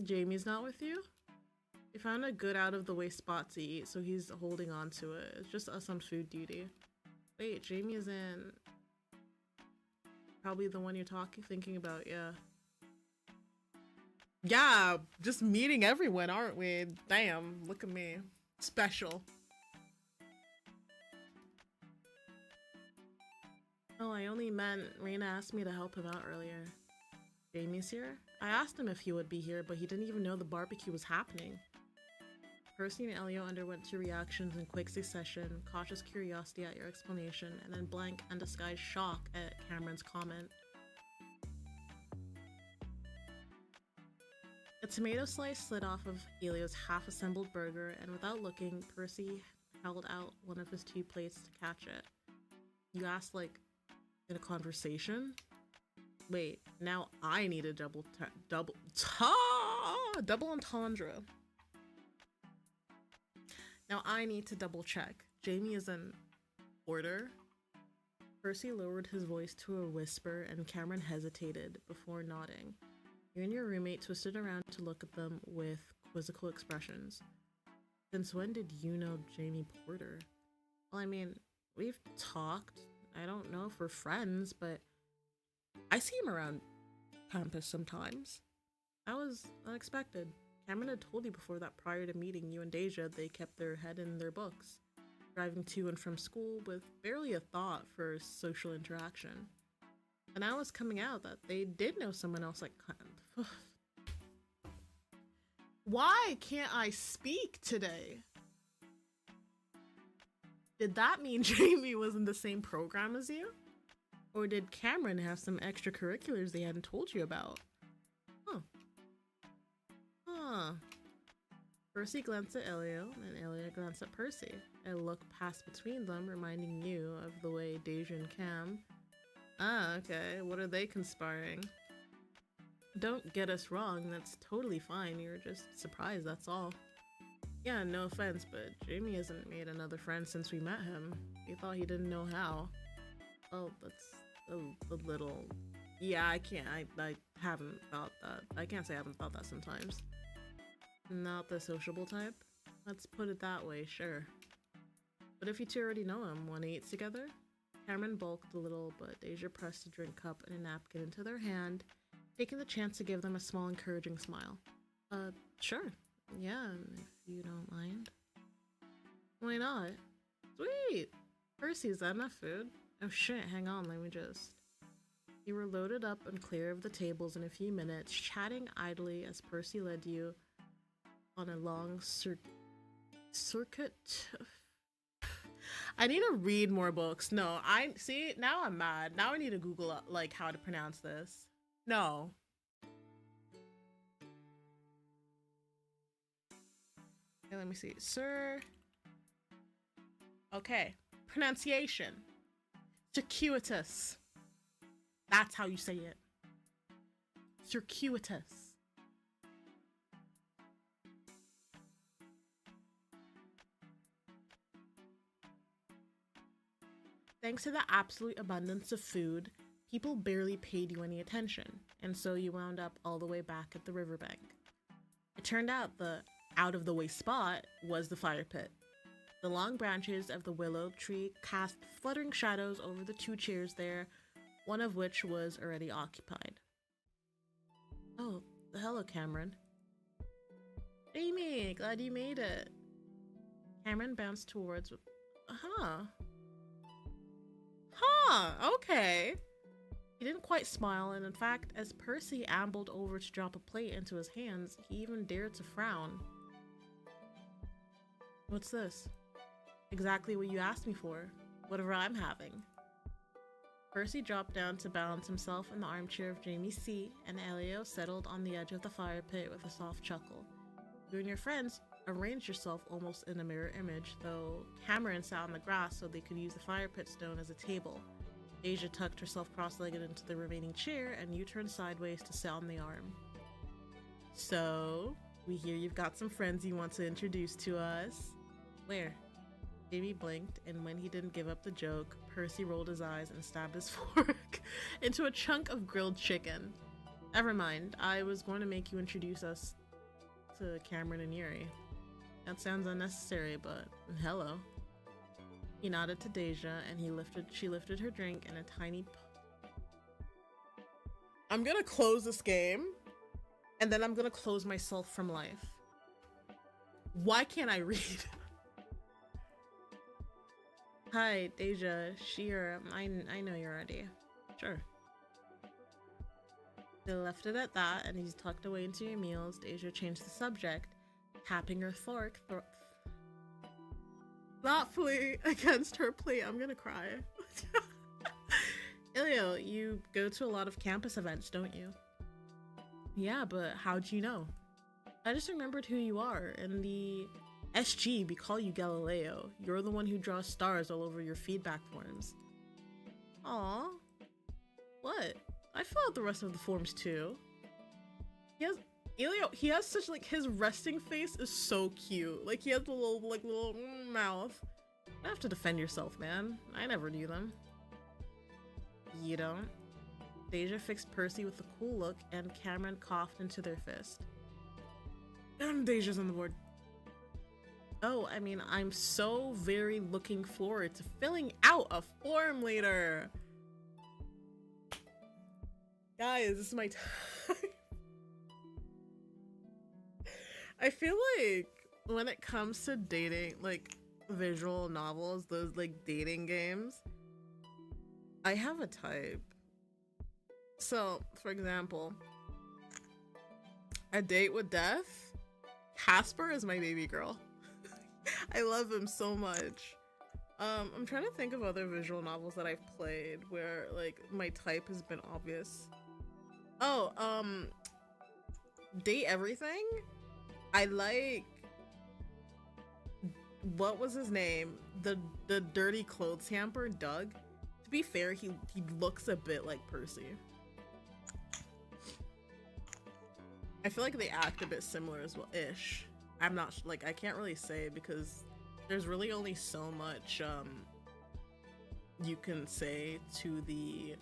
Jamie's not with you? He found a good out-of-the-way spot to eat, so he's holding on to it. It's just us on food duty. Wait, Jamie is in... Probably the one you're thinking about, yeah. Yeah, just meeting everyone, aren't we? Damn, look at me. Special. Oh, I only meant Reina asked me to help him out earlier. Jamie's here? I asked him if he would be here, but he didn't even know the barbecue was happening. Percy and Elio underwent two reactions in quick succession, cautious curiosity at your explanation, and then blank, undisguised shock at Cameron's comment. A tomato slice slid off of Elio's half-assembled burger, and without looking, Percy held out one of his two plates to catch it. You asked, like, in a conversation? Wait, now I need a double entendre. Now I need to double check. Jamie is in order? Percy lowered his voice to a whisper and Cameron hesitated before nodding. You and your roommate twisted around to look at them with quizzical expressions. Since when did you know Jamie Porter? Well, I mean, we've talked. I don't know if we're friends, but I see him around campus sometimes. That was unexpected. Cameron had told you before that prior to meeting you and Deja, they kept their head in their books, driving to and from school with barely a thought for social interaction. And now it's coming out that they did know someone else like Why can't I speak today? Did that mean Jamie was in the same program as you? Or did Cameron have some extracurriculars they hadn't told you about? Percy glanced at Elio, and Elio glanced at Percy. A look passed between them, reminding you of the way Deja and Cam... okay, what are they conspiring? Don't get us wrong, that's totally fine, you're just surprised, that's all. Yeah, no offense, but Jamie hasn't made another friend since we met him. You thought he didn't know how. Well, that's a little... Yeah, I haven't thought that. I can't say I haven't thought that sometimes. Not the sociable type? Let's put it that way, sure. But if you two already know him, wanna eat together? Cameron bulked a little, but Deja pressed a drink cup and a napkin into their hand, taking the chance to give them a small encouraging smile. Sure. Yeah, if you don't mind. Why not? Sweet! Percy, is that enough food? Oh shit, hang on, let me just... You were loaded up and clear of the tables in a few minutes, chatting idly as Percy led you on a long circuit. I need to read more books. No, see, now I'm mad. Now I need to Google like how to pronounce this. No. Okay, let me see. Okay. Pronunciation. Circuitous. That's how you say it. Circuitous. Thanks to the absolute abundance of food, people barely paid you any attention, and so you wound up all the way back at the riverbank. It turned out the out-of-the-way spot was the fire pit. The long branches of the willow tree cast fluttering shadows over the two chairs there, one of which was already occupied. Oh, hello, Cameron. Jamie, glad you made it. Cameron bounced towards... okay. He didn't quite smile, and in fact, as Percy ambled over to drop a plate into his hands, he even dared to frown. What's this? Exactly what you asked me for. Whatever I'm having. Percy dropped down to balance himself in the armchair of Jamie's seat, and Elio settled on the edge of the fire pit with a soft chuckle. You and your friends arranged yourself almost in a mirror image, though Cameron sat on the grass so they could use the fire pit stone as a table. Deja tucked herself cross-legged into the remaining chair, and you turned sideways to sit on the arm. So, we hear you've got some friends you want to introduce to us. Where? Jamie blinked, and when he didn't give up the joke, Percy rolled his eyes and stabbed his fork into a chunk of grilled chicken. Never mind, I was going to make you introduce us to Cameron and Yuri. That sounds unnecessary, but hello. He nodded to Deja, and she lifted her drink in a tiny... I'm gonna close this game, and then I'm gonna close myself from life. Why can't I read? Hi, Deja, Sheer, I know you're ready. Sure. They left it at that, and he's tucked away into your meals. Deja changed the subject. tapping her fork thoughtfully against her plate. I'm gonna cry. Ilio, you go to a lot of campus events, don't you? Yeah, but how'd you know? I just remembered who you are. In the SG, we call you Galileo. You're the one who draws stars all over your feedback forms. Aw. What? I fill out the rest of the forms too. He has such, like, his resting face is so cute. Like, he has the little mouth. You have to defend yourself, man. I never knew them. You don't? Deja fixed Percy with a cool look, and Cameron coughed into their fist. And Deja's on the board. Oh, I mean, I'm so very looking forward to filling out a form later. Guys, this is my time. I feel like when it comes to dating, like, visual novels, those, like, dating games, I have a type. So, for example, A Date with Death, Casper is my baby girl. I love him so much. I'm trying to think of other visual novels that I've played where, like, my type has been obvious. Oh, Date Everything? I like, what was his name? The dirty clothes hamper, Doug. To be fair, he looks a bit like Percy. I feel like they act a bit similar as well, ish. I'm not, like, I can't really say because there's really only so much you can say to the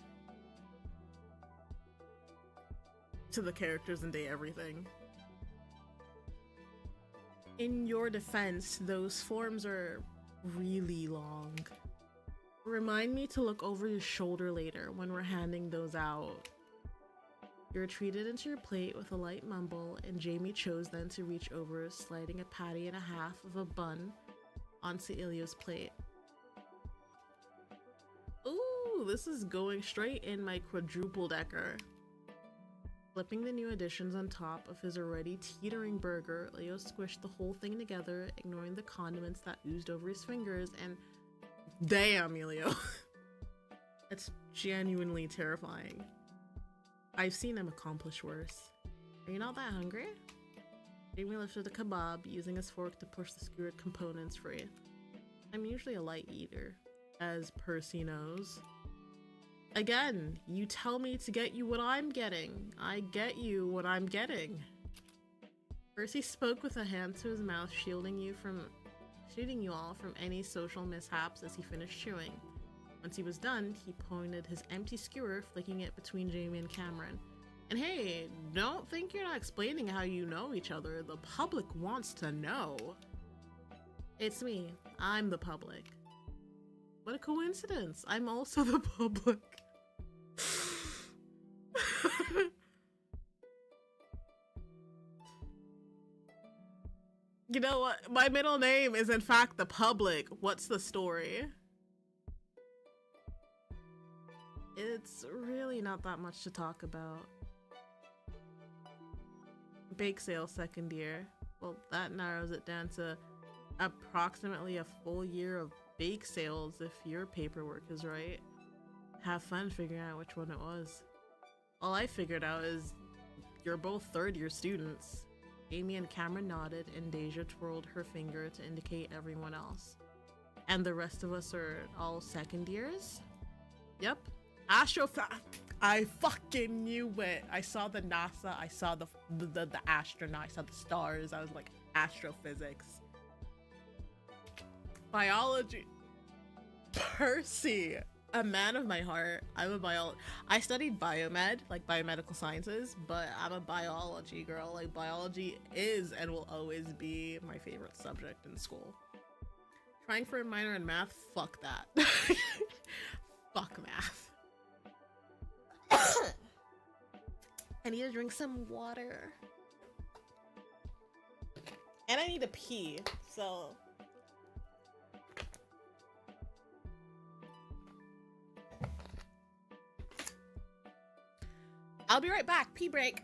characters in Date Everything. In your defense, those forms are really long. Remind me to look over your shoulder later when we're handing those out. You retreated into your plate with a light mumble, and Jamie chose then to reach over, sliding a patty and a half of a bun onto Ilio's plate. Ooh, this is going straight in my quadruple decker. Flipping the new additions on top of his already teetering burger, Leo squished the whole thing together, ignoring the condiments that oozed over his fingers, and damn, Leo. That's genuinely terrifying. I've seen him accomplish worse. Are you not that hungry? Jamie lifted the kebab, using his fork to push the skewered components free. I'm usually a light eater, as Percy knows. Again, you tell me to get you what I'm getting. I get you what I'm getting. Percy spoke with a hand to his mouth, shielding you all from any social mishaps as he finished chewing. Once he was done, he pointed his empty skewer, flicking it between Jamie and Cameron. And hey, don't think you're not explaining how you know each other. The public wants to know. It's me. I'm the public. What a coincidence. I'm also the public. You know what? My middle name is in fact the public. What's the story? It's really not that much to talk about. Bake sale second year. Well, that narrows it down to approximately a full year of bake sales if your paperwork is right. Have fun figuring out which one it was. All I figured out is you're both third-year students. Amy and Cameron nodded, and Deja twirled her finger to indicate everyone else. And the rest of us are all second years? Yep. I fucking knew it. I saw the NASA, I saw the astronaut, I saw the stars. I was like, astrophysics. Biology. Percy. A man of my heart. I studied biomed, like biomedical sciences, but I'm a biology girl. Like, biology is and will always be my favorite subject in school. Trying for a minor in math? Fuck that. Fuck math. I need to drink some water. And I need to pee, so... I'll be right back. Pee break.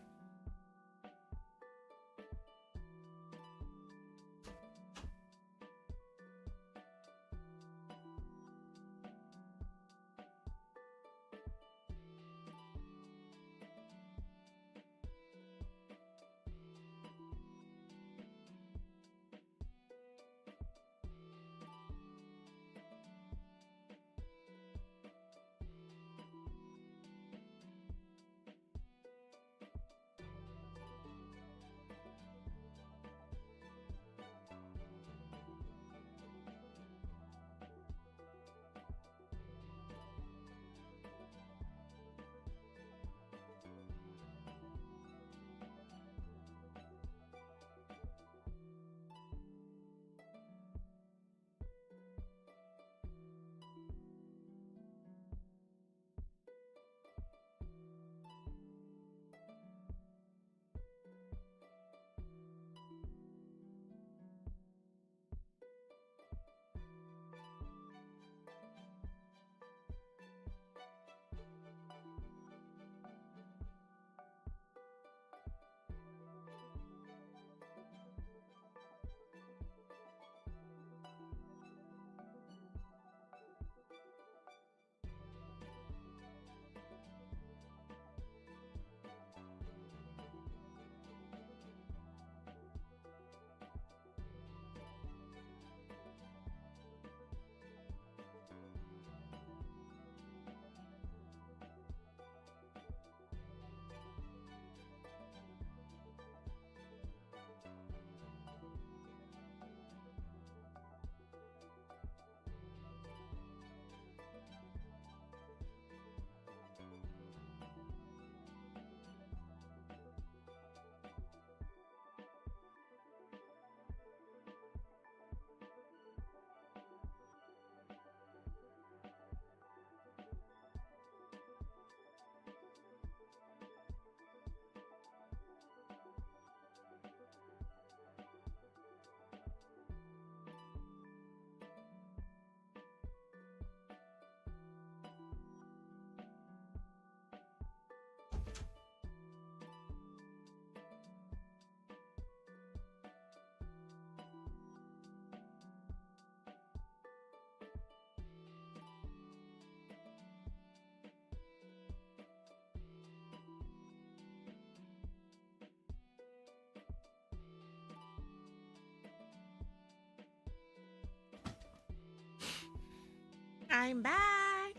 I'm back.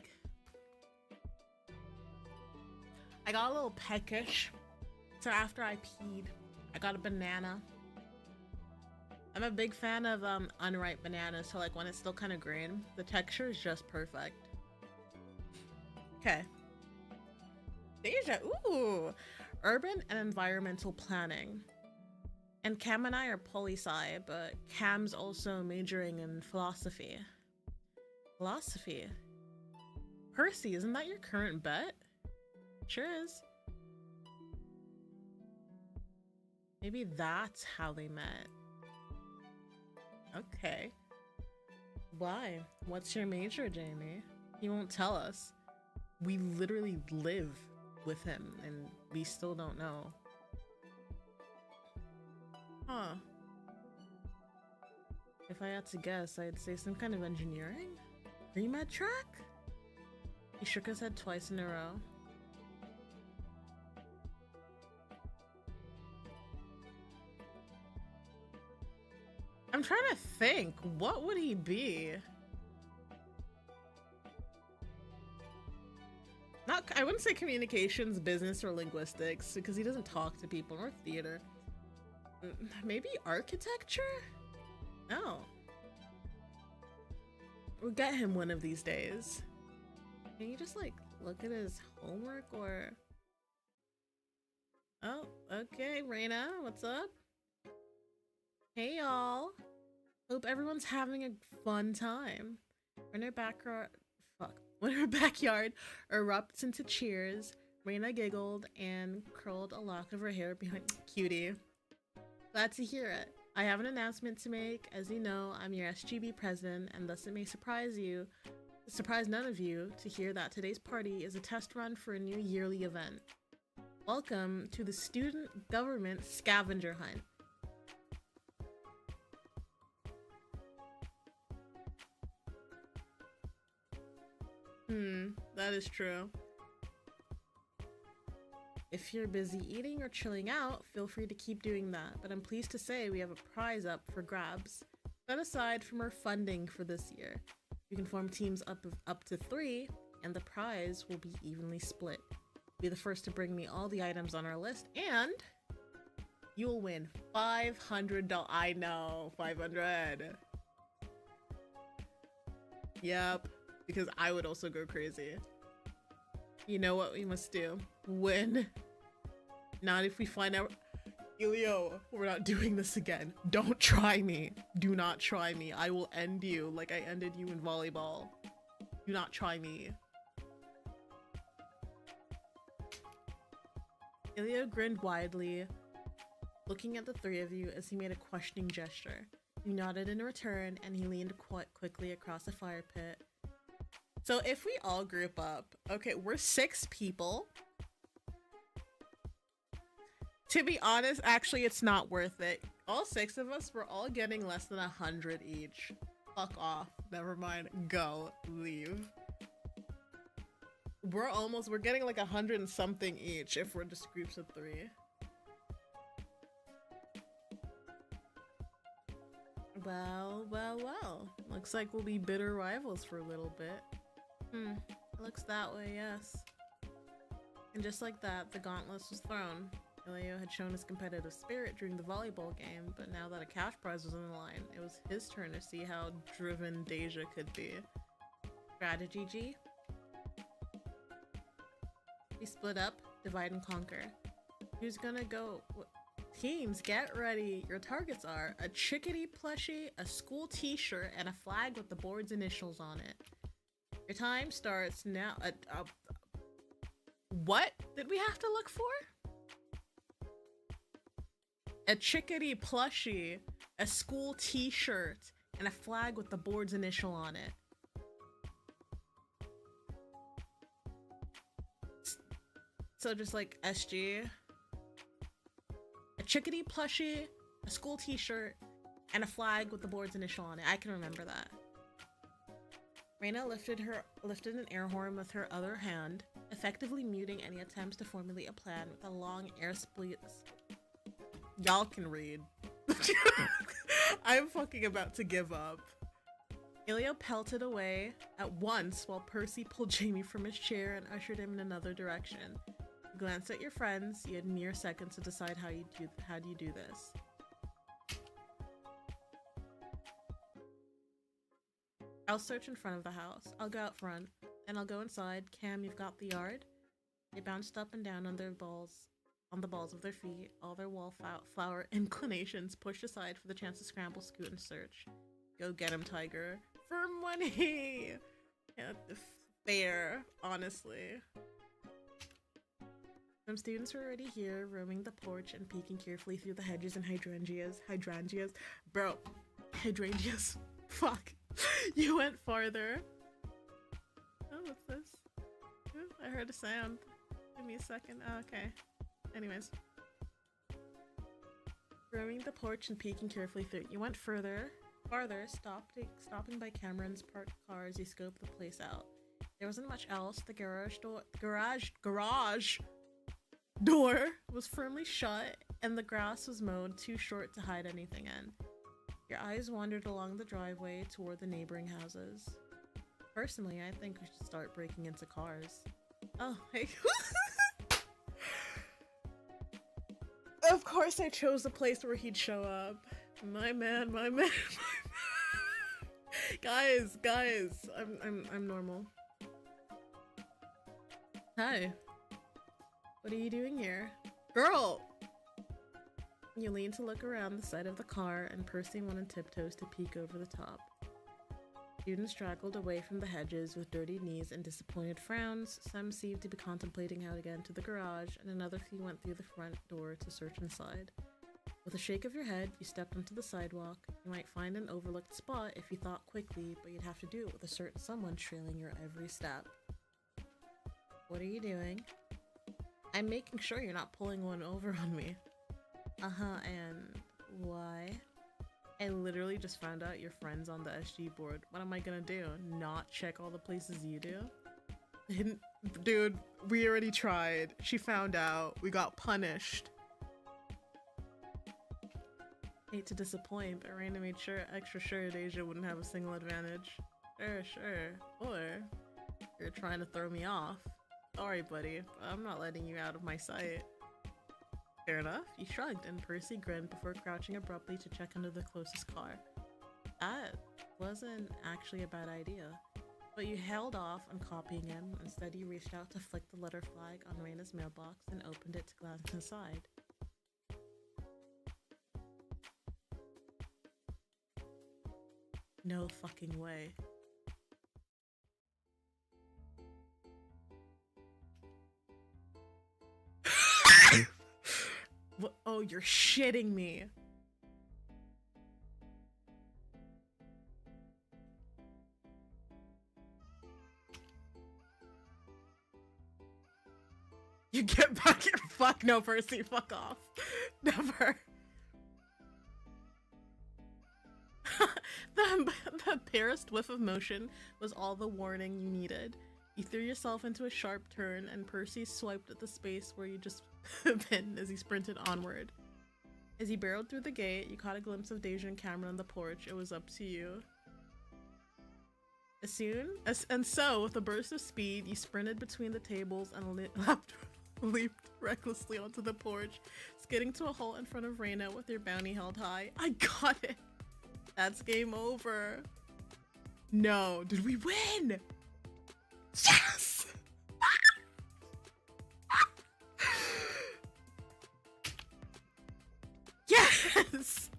I got a little peckish. So after I peed, I got a banana. I'm a big fan of unripe bananas, so like when it's still kind of green, the texture is just perfect. Okay. Deja, ooh. Urban and environmental planning. And Cam and I are poli-sci, but Cam's also majoring in philosophy. Philosophy. Percy, isn't that your current bet? Sure is. Maybe that's how they met. Okay. Why? What's your major, Jamie? He won't tell us. We literally live with him and we still don't know. Huh. If I had to guess, I'd say some kind of engineering? Pre-med track? He shook his head twice in a row. I'm trying to think, what would he be? Not, I wouldn't say communications, business, or linguistics, because he doesn't talk to people, or theater. Maybe architecture? No. We'll get him one of these days. Can you just like look at his homework or... Oh, okay, Reina, what's up? Hey y'all. Hope everyone's having a fun time. When her backyard erupts into cheers, Reina giggled and curled a lock of her hair behind cutie. Glad to hear it. I have an announcement to make. As you know, I'm your SGB president, and thus it may surprise none of you to hear that today's party is a test run for a new yearly event. Welcome to the Student Government Scavenger Hunt. That is true. If you're busy eating or chilling out, feel free to keep doing that, but I'm pleased to say we have a prize up for grabs, set aside from our funding for this year. You can form teams up to 3, and the prize will be evenly split. Be the first to bring me all the items on our list, and you'll win $500. I know, 500. Yep, because I would also go crazy. You know what we must do? Win. Not if we find out. Elio, we're not doing this again. Don't try me. Do not try me. I will end you like I ended you in volleyball. Do not try me. Elio grinned widely, looking at the 3 of you as he made a questioning gesture. You nodded in return, and he leaned quite quickly across the fire pit. So if we all group up, okay, we're 6 people. To be honest, actually, it's not worth it. All 6 of us, we're all getting less than 100 each. Fuck off. Never mind. Go. Leave. We're getting like 100 and something each if we're just groups of 3. Well. Looks like we'll be bitter rivals for a little bit. Looks that way, yes. And just like that, the gauntlet was thrown. Elio had shown his competitive spirit during the volleyball game, but now that a cash prize was on the line, it was his turn to see how driven Deja could be. Strategy G? We split up, divide and conquer. Who's gonna go? Teams, get ready. Your targets are a chickadee plushie, a school t-shirt, and a flag with the board's initials on it. Your time starts now. What did we have to look for? A chickadee plushie, a school t-shirt, and a flag with the board's initial on it. So just like SG. A chickadee plushie, a school t-shirt, and a flag with the board's initial on it. I can remember that. Reina lifted an air horn with her other hand, effectively muting any attempts to formulate a plan with a long air split. Y'all can read. I'm fucking about to give up. Ilya pelted away at once while Percy pulled Jamie from his chair and ushered him in another direction. You glanced at your friends. You had mere seconds to decide how do you do this. I'll search in front of the house. I'll go out front. And I'll go inside. Cam, you've got the yard. They bounced up and down on the balls of their feet. All their wallflower inclinations pushed aside for the chance to scramble, scoot, and search. Go get him, Tiger. For money! Yeah, fair, honestly. Some students were already here, roaming the porch and peeking carefully through the hedges and hydrangeas. Bro, hydrangeas. Fuck. You went farther. Oh, what's this? Ooh, I heard a sound. Give me a second. Oh, okay. Anyways. Roaming the porch and peeking carefully through. You went farther, stopping by Cameron's parked car as he scoped the place out. There wasn't much else. The garage door was firmly shut, and the grass was mowed too short to hide anything in. Your eyes wandered along the driveway toward the neighboring houses. Personally, I think we should start breaking into cars. Oh, hey. Of course I chose the place where he'd show up. My man. Guys, I'm normal. Hi. What are you doing here? Girl! You leaned to look around the side of the car, and Percy went on tiptoes to peek over the top. Students straggled away from the hedges with dirty knees and disappointed frowns. Some seemed to be contemplating how to get into the garage, and another few went through the front door to search inside. With a shake of your head, you stepped onto the sidewalk. You might find an overlooked spot if you thought quickly, but you'd have to do it with a certain someone trailing your every step. What are you doing? I'm making sure you're not pulling one over on me. And why? I literally just found out your friend's on the SG board. What am I gonna do? Not check all the places you do? Dude, we already tried. She found out. We got punished. Hate to disappoint, but Raina made extra sure Deja wouldn't have a single advantage. Sure. Or you're trying to throw me off. Sorry, buddy, but I'm not letting you out of my sight. Fair enough, you shrugged, and Percy grinned before crouching abruptly to check under the closest car. That wasn't actually a bad idea, but you held off on copying him. Instead, you reached out to flick the letter flag on Raina's mailbox and opened it to glance inside. No fucking way. What? Oh, you're shitting me. You get back your fuck no, Percy, fuck off. Never. The barest whiff of motion was all the warning you needed. You threw yourself into a sharp turn, and Percy swiped at the space where you just been as he sprinted onward. As he barreled through the gate, you caught a glimpse of Deja and Cameron on the porch. It was up to you. And so, with a burst of speed, you sprinted between the tables and leaped recklessly onto the porch, skidding to a halt in front of Raina with your bounty held high. I got it! That's game over. No, did we win? Yes! Yes!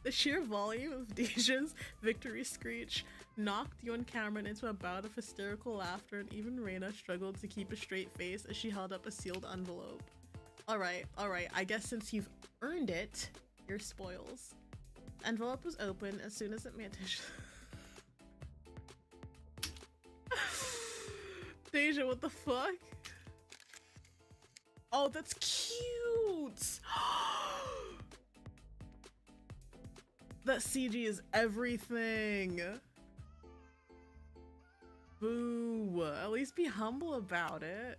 The sheer volume of Deja's victory screech knocked you and Cameron into a bout of hysterical laughter, and even Raina struggled to keep a straight face as she held up a sealed envelope. Alright, I guess since you've earned it, you're spoils. The envelope was open as soon as it made Deja, what the fuck? Oh, that's cute! That CG is everything! Boo! At least be humble about it.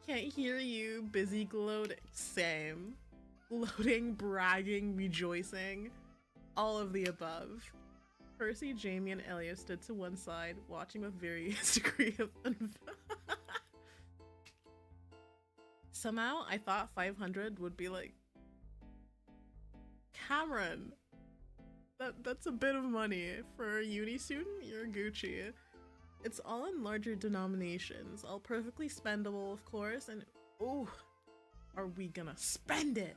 Can't hear you, busy gloating. Same. Gloating, bragging, rejoicing. All of the above. Percy, Jamie, and Elliot stood to one side, watching with various degree of somehow I thought 500 would be like, Cameron, that's a bit of money for a uni student. You're Gucci. It's all in larger denominations, all perfectly spendable, of course, and oh, are we gonna spend it?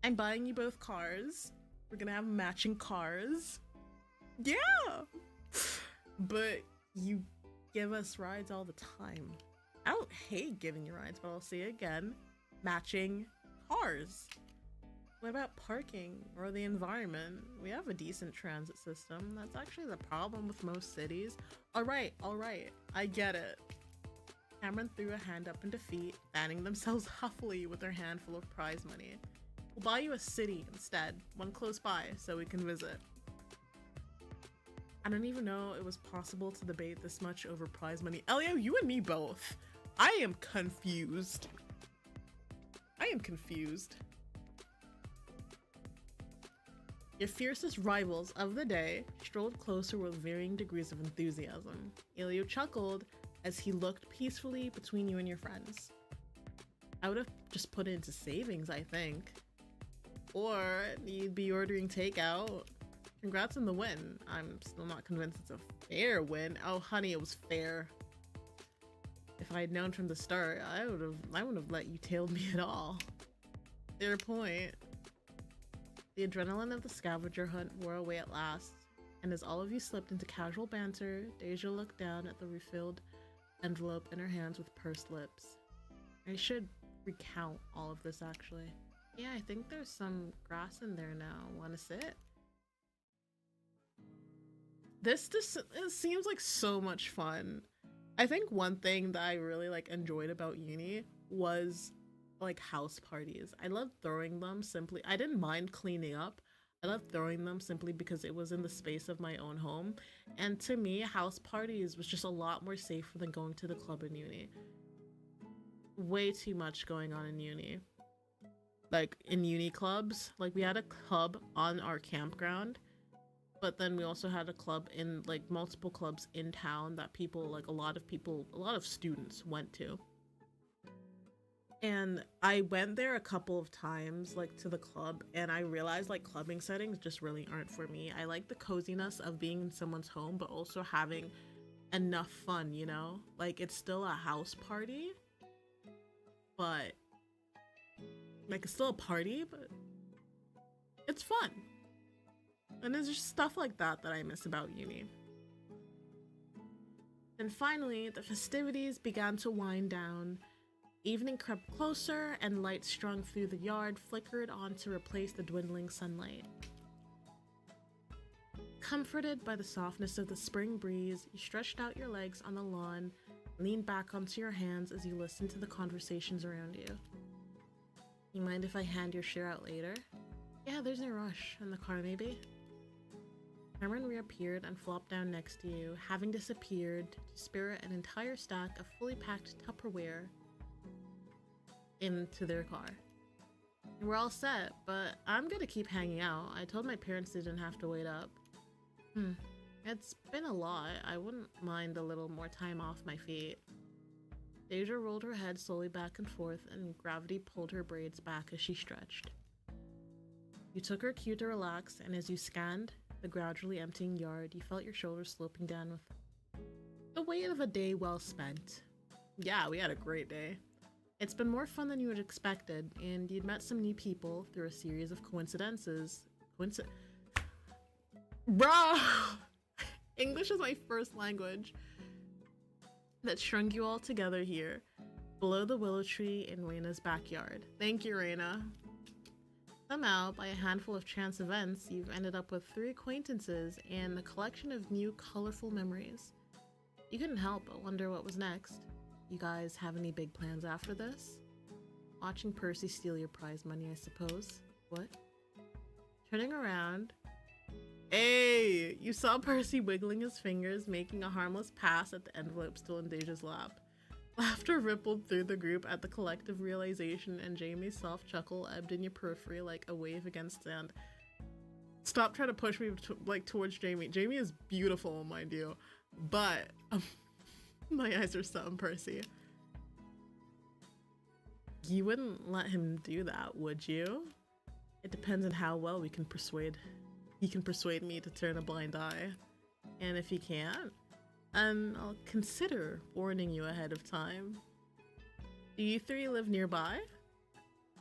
I'm buying you both cars. We're gonna have matching cars. Yeah! But you give us rides all the time. I don't hate giving you rides, but I'll say it again. Matching cars. What about parking or the environment? We have a decent transit system. That's actually the problem with most cities. Alright, I get it. Cameron threw a hand up in defeat, fanning themselves huffily with their handful of prize money. We'll buy you a city instead, one close by, so we can visit. I don't even know it was possible to debate this much over prize money. Elio, you and me both. I am confused. Your fiercest rivals of the day strolled closer with varying degrees of enthusiasm. Elio chuckled as he looked peacefully between you and your friends. I would have just put it into savings, I think. Or you'd be ordering takeout. Congrats on the win. I'm still not convinced it's a fair win. Oh honey, it was fair. If I had known from the start, I wouldn't have let you tail me at all. Fair point. The adrenaline of the scavenger hunt wore away at last, and as all of you slipped into casual banter, Deja looked down at the refilled envelope in her hands with pursed lips. I should recount all of this actually. Yeah, I think there's some grass in there now. Wanna sit? This it seems like so much fun. I think one thing that I really like enjoyed about uni was like house parties. I loved throwing them simply. I didn't mind cleaning up. I loved throwing them simply because it was in the space of my own home. And to me, house parties was just a lot more safer than going to the club in uni. Way too much going on in uni. Like in uni clubs, like we had a club on our campground, but then we also had a club in like multiple clubs in town that people, like a lot of students went to. And I went there a couple of times, like to the club, and I realized like clubbing settings just really aren't for me. I like the coziness of being in someone's home, but also having enough fun, you know? Like it's still a house party, but like it's still a party, but it's fun. And there's just stuff like that that I miss about uni. And finally, the festivities began to wind down. Evening crept closer, and lights strung through the yard flickered on to replace the dwindling sunlight. Comforted by the softness of the spring breeze, you stretched out your legs on the lawn, leaned back onto your hands as you listened to the conversations around you. You mind if I hand your share out later? Yeah, there's no rush. In the car, maybe? Cameron reappeared and flopped down next to you, having disappeared to spirit an entire stack of fully packed Tupperware into their car. We're all set, but I'm gonna keep hanging out. I told my parents they didn't have to wait up. It's been a lot. I wouldn't mind a little more time off my feet. Deja rolled her head slowly back and forth, and gravity pulled her braids back as she stretched. You took her cue to relax, and as you scanned the gradually emptying yard, you felt your shoulders sloping down with the weight of a day well spent. Yeah, we had a great day. It's been more fun than you had expected, and you'd met some new people through a series of coincidences. Bro! English is my first language. That strung you all together here, below the willow tree in Reina's backyard. Thank you, Reina. Somehow, by a handful of chance events, you've ended up with 3 acquaintances and a collection of new, colorful memories. You couldn't help but wonder what was next. You guys have any big plans after this? Watching Percy steal your prize money, I suppose. What? Turning around. Hey! You saw Percy wiggling his fingers, making a harmless pass at the envelope still in Deja's lap. Laughter rippled through the group at the collective realization, and Jamie's soft chuckle ebbed in your periphery like a wave against sand. Stop trying to push me towards Jamie. Jamie is beautiful, mind you, but my eyes are set on Percy. You wouldn't let him do that, would you? It depends on how well he can persuade me to turn a blind eye. And if he can't, I'll consider warning you ahead of time. Do you three live nearby?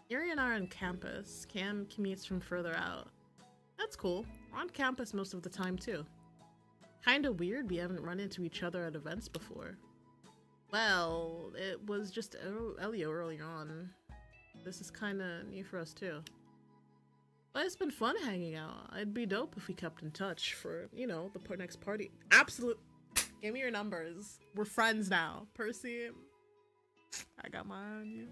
Yuri and I are on campus. Cam commutes from further out. That's cool. We're on campus most of the time too. Kinda weird we haven't run into each other at events before. Well, it was just Elio early on. This is kinda new for us too. But it's been fun hanging out. It'd be dope if we kept in touch for, you know, the next party. Absolute. Give me your numbers. We're friends now. Percy, I got my eye on you.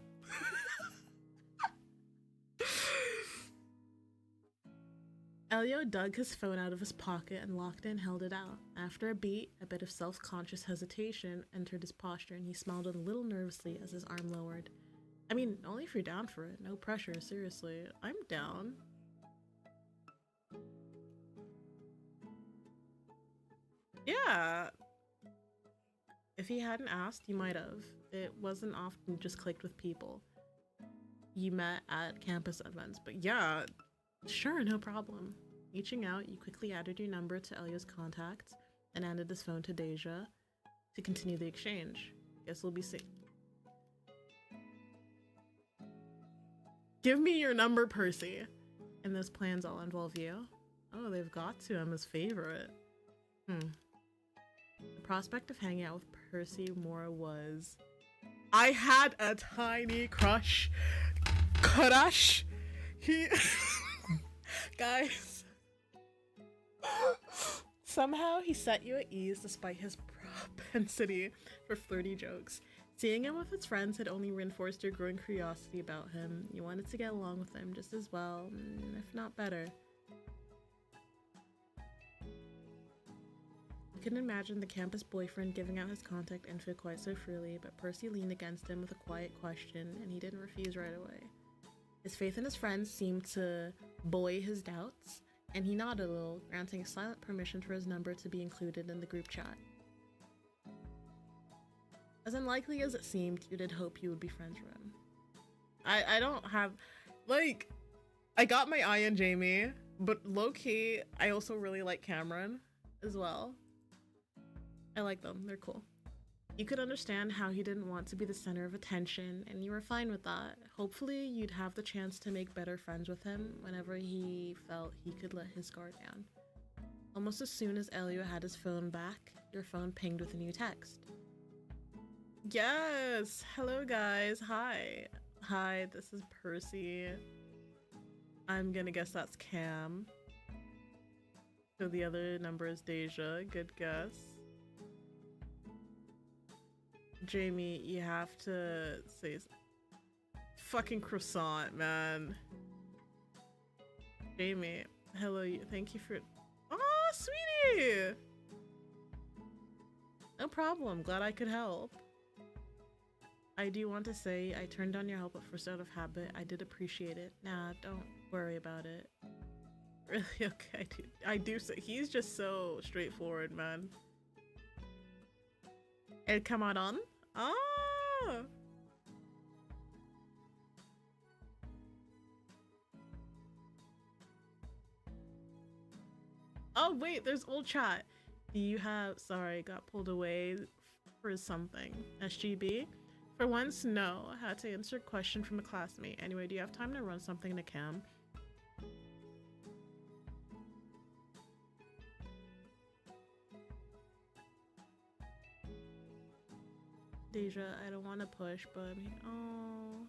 Elio dug his phone out of his pocket and locked it and held it out. After a beat, a bit of self-conscious hesitation entered his posture and he smiled a little nervously as his arm lowered. I mean, only if you're down for it. No pressure, seriously. I'm down. Yeah. If he hadn't asked, you might have. It wasn't often just clicked with people you met at campus events, but yeah, sure, no problem. Reaching out, you quickly added your number to Elio's contacts and handed his phone to Deja to continue the exchange. Guess we'll be seeing. Give me your number, Percy. And those plans all involve you. Oh, they've got to. I'm his favorite. The prospect of hanging out with Percy Mora was... I had a tiny crush. He... Guys. Somehow he set you at ease despite his propensity for flirty jokes. Seeing him with his friends had only reinforced your growing curiosity about him. You wanted to get along with him just as well, if not better. You couldn't imagine the campus boyfriend giving out his contact info quite so freely, but Percy leaned against him with a quiet question, and he didn't refuse right away. His faith in his friends seemed to buoy his doubts, and he nodded a little, granting silent permission for his number to be included in the group chat. As unlikely as it seemed, you did hope you would be friends with him. I don't have... Like, I got my eye on Jamie, but low-key, I also really like Cameron as well. I like them. They're cool. You could understand how he didn't want to be the center of attention, and you were fine with that. Hopefully, you'd have the chance to make better friends with him whenever he felt he could let his guard down. Almost as soon as Elio had his phone back, your phone pinged with a new text. Yes! Hello, guys. Hi. Hi, this is Percy. I'm gonna guess that's Cam. So the other number is Deja. Good guess. Jamie, you have to say fucking croissant, man. Jamie, hello, thank you for... Oh, sweetie! No problem, glad I could help. I do want to say I turned down your help at first out of habit. I did appreciate it. Nah, don't worry about it. Really? Okay, I do say he's just so straightforward, man. El Camarón? Oh! Oh wait, there's old chat. Do you have... Sorry, got pulled away for something. SGB? For once, no. I had to answer a question from a classmate. Anyway, do you have time to run something to Cam? Deja, I don't want to push, but I mean, oh.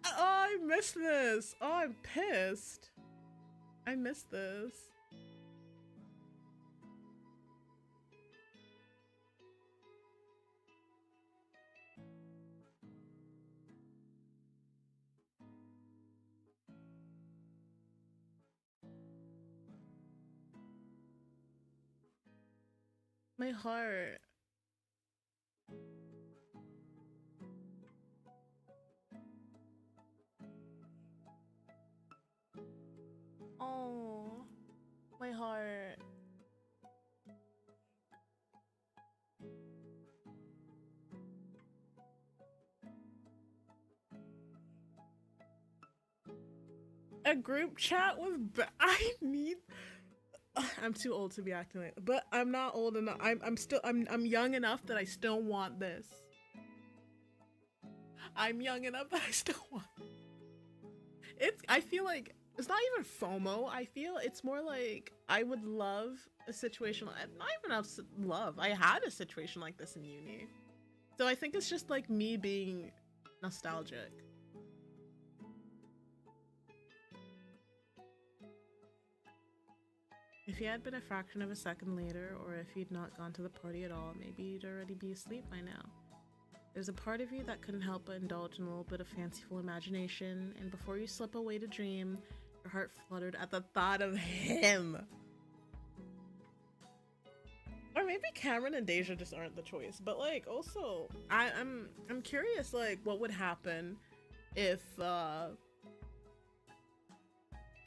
Oh, I missed this. Oh, I'm pissed. I missed this. My heart. heart. A group chat with I need. I'm too old to be acting like, but I'm not old enough. I'm young enough that I still want this. I'm young enough that I still want. I feel like it's not even FOMO. I feel it's more like I would love a situation. Not even love. I had a situation like this in uni, so I think it's just like me being nostalgic. If he had been a fraction of a second later, or if he'd not gone to the party at all, maybe he'd already be asleep by now. There's a part of you that couldn't help but indulge in a little bit of fanciful imagination, and before you slip away to dream, your heart fluttered at the thought of him. Or maybe Cameron and Deja just aren't the choice, but like also I'm curious like what would happen if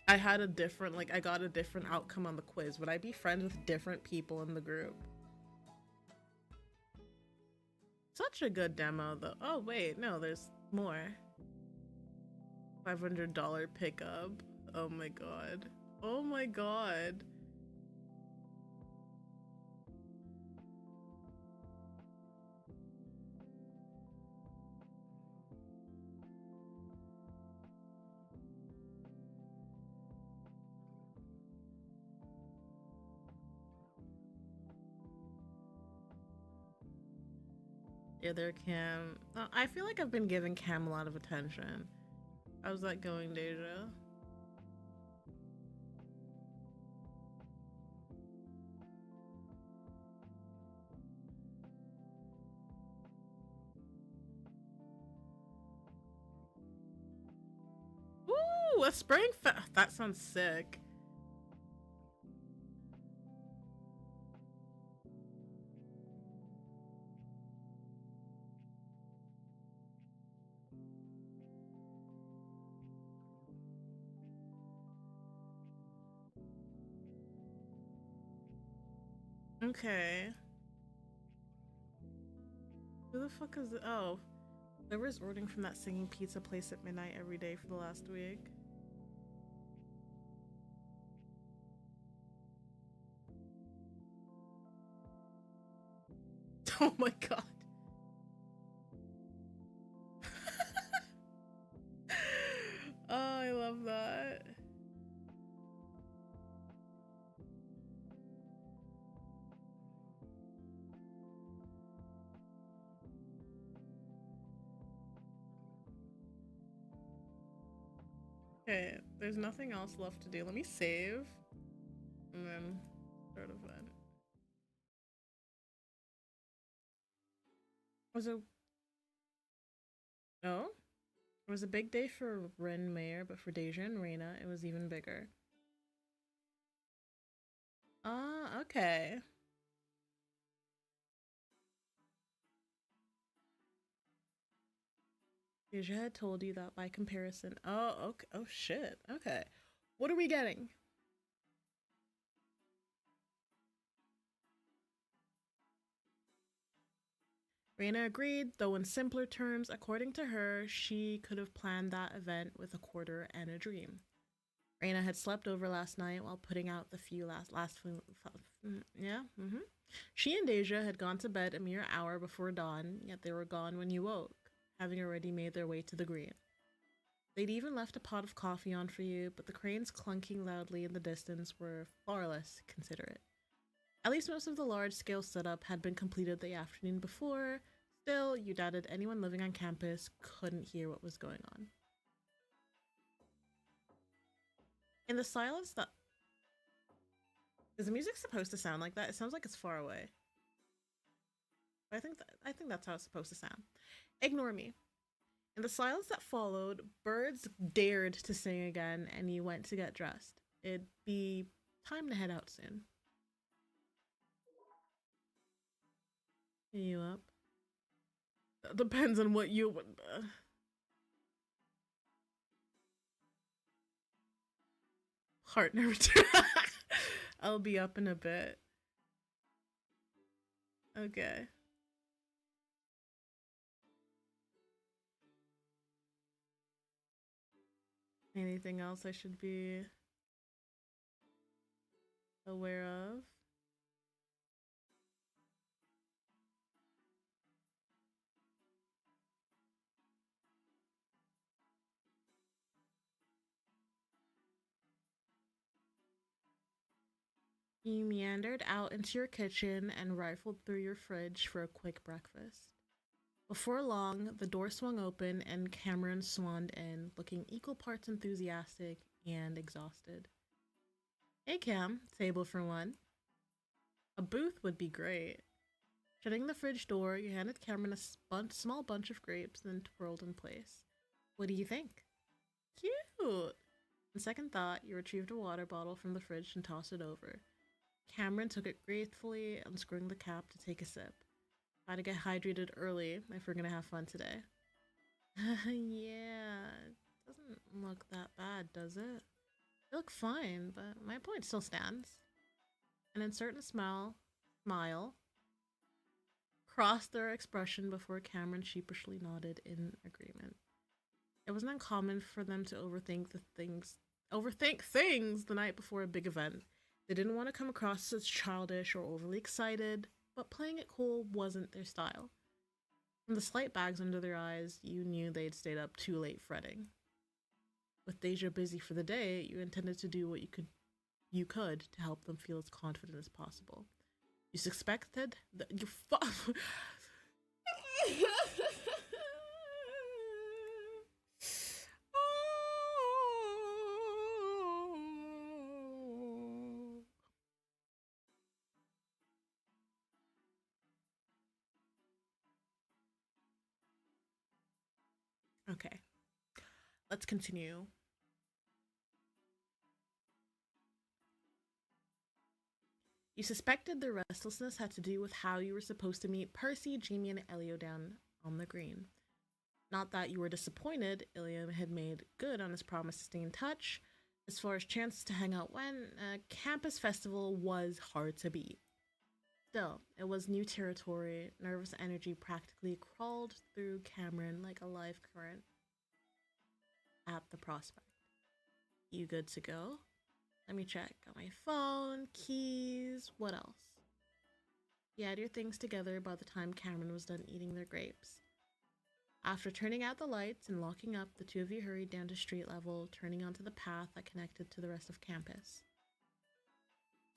I had a different, like I got a different outcome on the quiz. Would I be friends with different people in the group? Such a good demo though. Oh wait, no, there's more. $500 pickup. Oh my god. Oh my god. Yeah, there, Cam. I feel like I've been giving Cam a lot of attention. How's that going, Deja? Ooh, a spring that sounds sick. Okay. Who the fuck is it? Oh. Whoever's ordering from that singing pizza place at midnight every day for the last week. Oh my god. Oh, I love that. Okay, there's nothing else left to do. Let me save and then start event. It was a big day for Ren Mayer, but for Deja and Reina, it was even bigger. Ah, okay. Deja had told you that by comparison. Oh, okay. Oh, shit. Okay. What are we getting? Reina agreed, though in simpler terms. According to her, she could have planned that event with a quarter and a dream. Reina had slept over last night while putting out the few She and Deja had gone to bed a mere hour before dawn, yet they were gone when you woke, having already made their way to the green. They'd even left a pot of coffee on for you, but the cranes clunking loudly in the distance were far less considerate. At least most of the large-scale setup had been completed the afternoon before. Still, you doubted anyone living on campus couldn't hear what was going on. In the silence that... Is the music supposed to sound like that? It sounds like it's far away. I think that's how it's supposed to sound. Ignore me. In the silence that followed, birds dared to sing again, and you went to get dressed. It'd be time to head out soon. Are you up? That depends on what you would... Partner. I'll be up in a bit. Okay. Anything else I should be aware of? You meandered out into your kitchen and rifled through your fridge for a quick breakfast. Before long, the door swung open and Cameron swanned in, looking equal parts enthusiastic and exhausted. Hey Cam, table for one. A booth would be great. Shutting the fridge door, you handed Cameron a small bunch of grapes, then twirled in place. What do you think? Cute! On second thought, you retrieved a water bottle from the fridge and tossed it over. Cameron took it gratefully, unscrewing the cap to take a sip. Gotta get hydrated early if we're gonna have fun today. Yeah, it doesn't look that bad, does it? You look fine, but my point still stands. An uncertain smile crossed their expression before Cameron sheepishly nodded in agreement. It wasn't uncommon for them to overthink things the night before a big event. They didn't want to come across as childish or overly excited, but playing it cool wasn't their style. From the slight bags under their eyes, you knew they'd stayed up too late fretting. With Deja busy for the day, you intended to do what you could to help them feel as confident as possible. You suspected that you Okay, let's continue. You suspected the restlessness had to do with how you were supposed to meet Percy, Jamie, and Elio down on the green. Not that you were disappointed, Ilium had made good on his promise to stay in touch. As far as chances to hang out when, a campus festival was hard to beat. Still, it was new territory. Nervous energy practically crawled through Cameron like a live current at the prospect. You good to go? Let me check. Got my phone, keys, what else? You had your things together by the time Cameron was done eating their grapes. After turning out the lights and locking up, the two of you hurried down to street level, turning onto the path that connected to the rest of campus.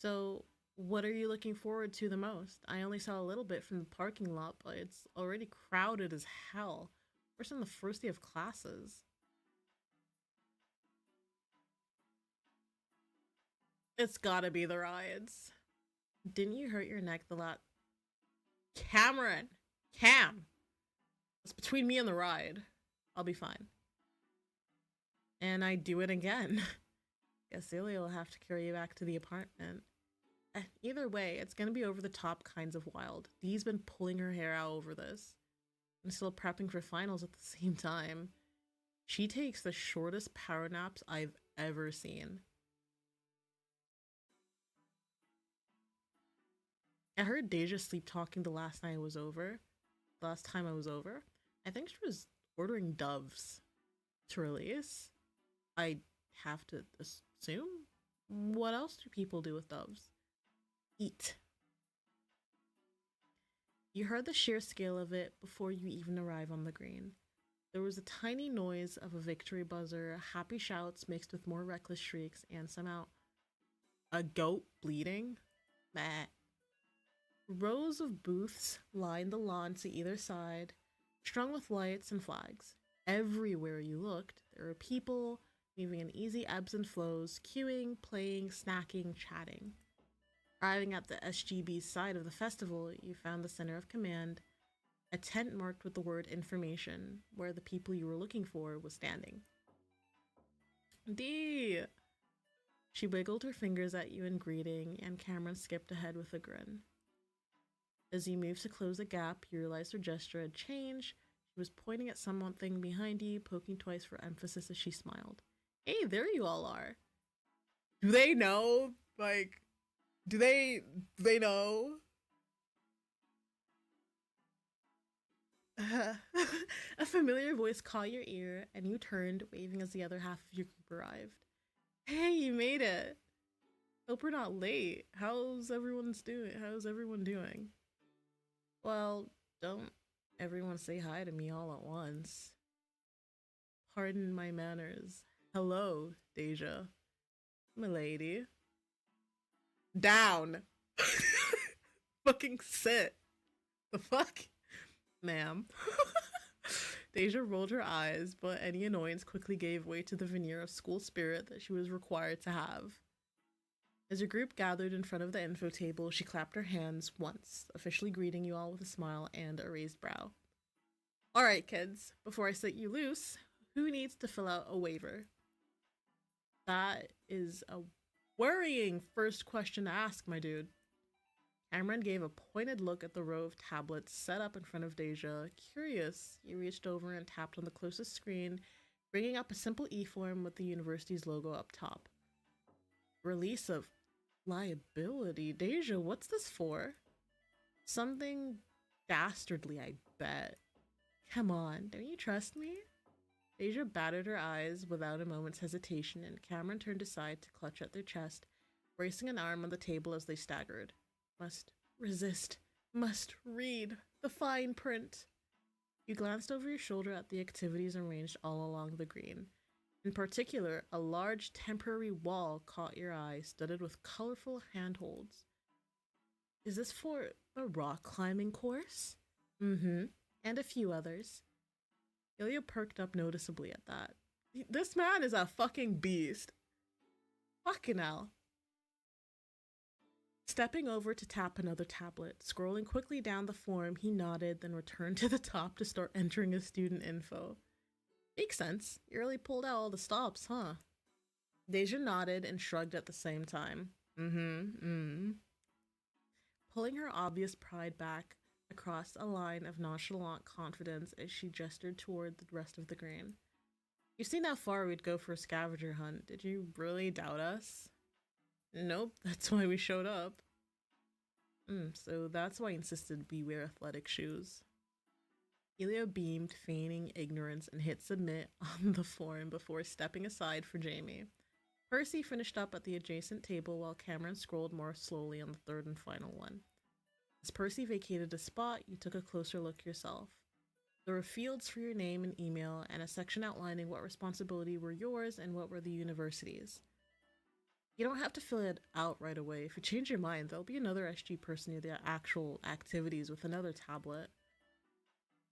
So, what are you looking forward to the most? I only saw a little bit from the parking lot, but it's already crowded as hell. We're on the first day of classes. It's gotta be the rides. Didn't you hurt your neck the lot? Cameron! Cam! It's between me and the ride. I'll be fine. And I do it again. Guess Ilya will have to carry you back to the apartment. Either way, it's gonna be over the top kinds of wild. Dee's been pulling her hair out over this. I'm still prepping for finals at the same time. She takes the shortest power naps I've ever seen. I heard Deja sleep talking the last time I was over. I think she was ordering doves to release. I have to assume. What else do people do with doves? Eat. You heard the sheer scale of it before you even arrive on the green. There was a tiny noise of a victory buzzer, happy shouts mixed with more reckless shrieks, and somehow a goat bleeding. Meh. Rows of booths lined the lawn to either side, strung with lights and flags. Everywhere you looked, there were people moving in easy ebbs and flows, queuing, playing, snacking, chatting. Arriving at the SGB side of the festival, you found the center of command, a tent marked with the word information, where the people you were looking for was standing. Dee! She wiggled her fingers at you in greeting, and Cameron skipped ahead with a grin. As you moved to close the gap, you realized her gesture had changed. She was pointing at something behind you, poking twice for emphasis as she smiled. Hey, there you all are. Do they know, like, Do they know? A familiar voice caught your ear, and you turned, waving as the other half of your group arrived. Hey, you made it. Hope we're not late. How's everyone doing? Well, don't everyone say hi to me all at once. Pardon my manners. Hello, Deja. Milady. Down. Fucking sit. The fuck? Ma'am. Deja rolled her eyes, but any annoyance quickly gave way to the veneer of school spirit that she was required to have. As your group gathered in front of the info table, she clapped her hands once, officially greeting you all with a smile and a raised brow. Alright, kids, before I set you loose, who needs to fill out a waiver? That is a worrying first question to ask, my dude. Cameron gave a pointed look at the row of tablets set up in front of Deja. Curious, he reached over and tapped on the closest screen, bringing up a simple e-form with the university's logo up top. Release of liability. Deja, what's this for? Something dastardly, I bet. Come on, don't you trust me? Deja batted her eyes without a moment's hesitation, and Cameron turned aside to clutch at their chest, bracing an arm on the table as they staggered. Must resist. Must read the fine print. You glanced over your shoulder at the activities arranged all along the green. In particular, a large temporary wall caught your eye, studded with colorful handholds. Is this for a rock climbing course? Mm-hmm. And a few others. Ilya perked up noticeably at that. This man is a fucking beast. Fucking hell. Stepping over to tap another tablet, scrolling quickly down the form, he nodded, then returned to the top to start entering his student info. Makes sense. You really pulled out all the stops, huh? Deja nodded and shrugged at the same time. Pulling her obvious pride back across a line of nonchalant confidence as she gestured toward the rest of the grain. You've seen how far we'd go for a scavenger hunt. Did you really doubt us? Nope, that's why we showed up. So that's why I insisted we wear athletic shoes. Ilya beamed, feigning ignorance, and hit submit on the form before stepping aside for Jamie. Percy finished up at the adjacent table while Cameron scrolled more slowly on the third and final one. As Percy vacated a spot, you took a closer look yourself. There were fields for your name and email, and a section outlining what responsibility were yours and what were the university's. You don't have to fill it out right away. If you change your mind, there'll be another SG person near the actual activities with another tablet.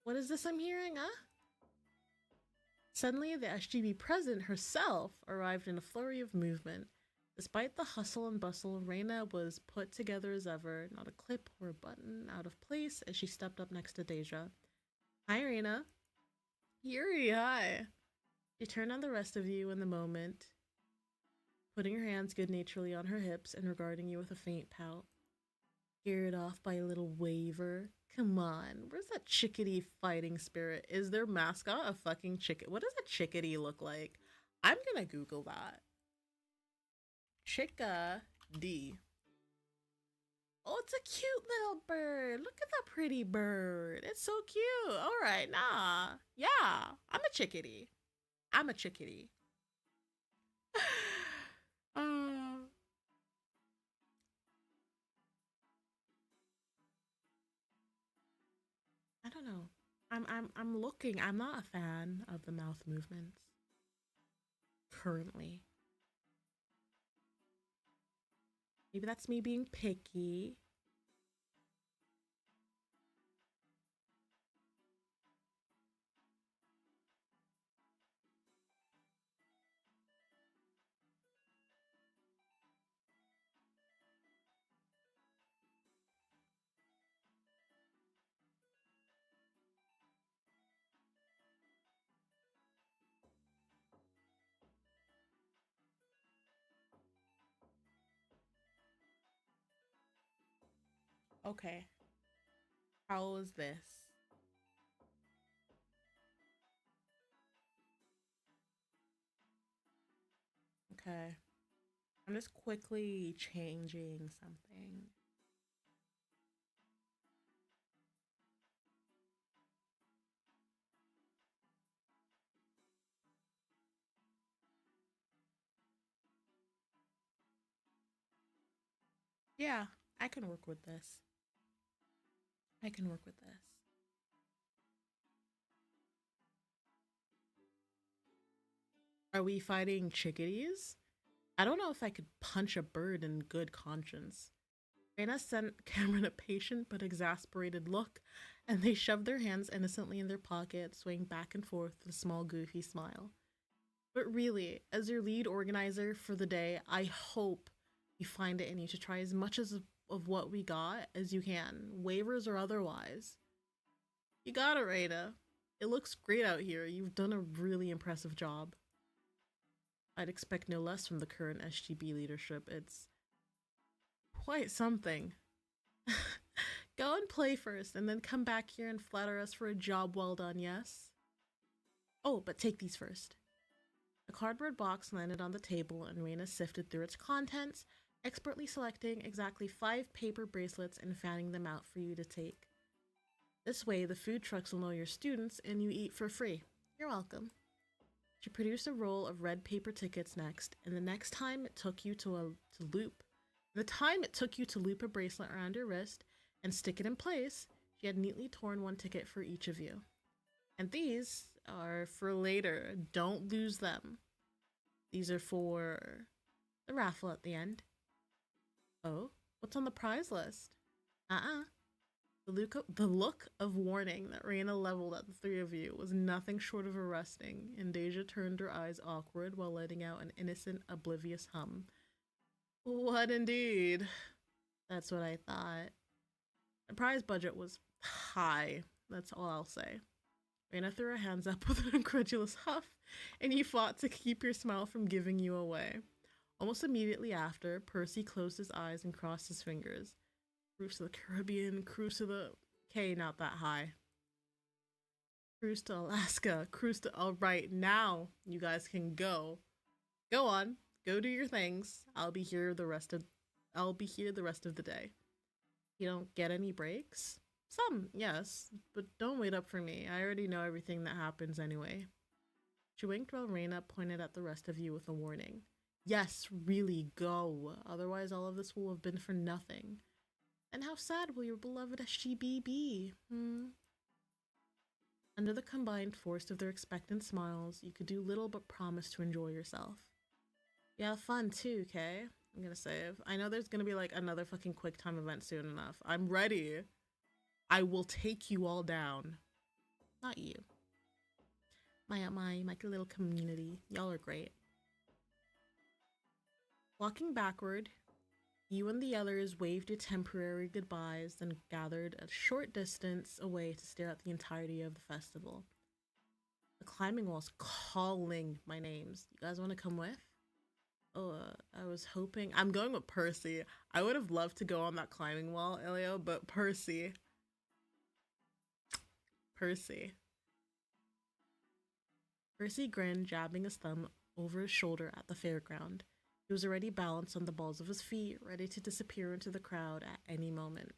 What is this I'm hearing, huh? Suddenly, the SGB president herself arrived in a flurry of movement. Despite the hustle and bustle, Reina was put together as ever, not a clip or a button out of place as she stepped up next to Deja. Hi, Reina. Yuri, hi. She turned on the rest of you in the moment, putting her hands good-naturedly on her hips and regarding you with a faint pout. Scared off by a little waver? Come on, where's that chickadee fighting spirit? Is their mascot a fucking chicken? What does a chickadee look like? I'm gonna Google that. Chickadee. Oh, it's a cute little bird. Look at that pretty bird. It's so cute. All right, nah. Yeah, I'm a chickadee. I'm a chickadee. I don't know. I'm looking. I'm not a fan of the mouth movements currently. Maybe that's me being picky. Okay. How is this? Okay. I'm just quickly changing something. Yeah, I can work with this. I can work with this. Are we fighting chickadees? I don't know if I could punch a bird in good conscience. Raina sent Cameron a patient but exasperated look, and they shoved their hands innocently in their pockets, swaying back and forth with a small goofy smile. But really, as your lead organizer for the day, I hope you find it in you to try as much of what we got as you can, waivers or otherwise. You got it, Raina. It looks great out here. You've done a really impressive job. I'd expect no less from the current SGB leadership. It's quite something. Go and play first, and then come back here and flatter us for a job well done, yes? Oh, but take these first. A cardboard box landed on the table, and Raina sifted through its contents, expertly selecting exactly 5 paper bracelets and fanning them out for you to take. This way, the food trucks will know you're students, and you eat for free. You're welcome. She produced a roll of red paper tickets next, and the next time it took you to loop a bracelet around your wrist and stick it in place, she had neatly torn one ticket for each of you. And these are for later. Don't lose them. These are for the raffle at the end. Oh, what's on the prize list? The look of warning that Raina leveled at the 3 of you was nothing short of arresting, and Deja turned her eyes awkward while letting out an innocent, oblivious hum. What indeed? That's what I thought. The prize budget was high, that's all I'll say. Raina threw her hands up with an incredulous huff, and you fought to keep your smile from giving you away. Almost immediately after, Percy closed his eyes and crossed his fingers. Cruise to the Caribbean, cruise to the... Okay, not that high. Cruise to Alaska, cruise to... Alright, now you guys can go. Go on, go do your things. I'll be here the rest of the day. You don't get any breaks? Some, yes, but don't wait up for me. I already know everything that happens anyway. She winked while Raina pointed at the rest of you with a warning. Yes, really, go. Otherwise all of this will have been for nothing. And how sad will your beloved SGB be? Under the combined force of their expectant smiles, you could do little but promise to enjoy yourself. You have fun too, okay? I'm gonna save. I know there's gonna be like another fucking quick time event soon enough. I'm ready. I will take you all down. Not you. My little community. Y'all are great. Walking backward, you and the others waved your temporary goodbyes and gathered a short distance away to stare at the entirety of the festival. The climbing wall's calling my names. You guys want to come with? Oh, I was hoping... I'm going with Percy. I would have loved to go on that climbing wall, Elio, but Percy. Percy grinned, jabbing his thumb over his shoulder at the fairground. He was already balanced on the balls of his feet, ready to disappear into the crowd at any moment.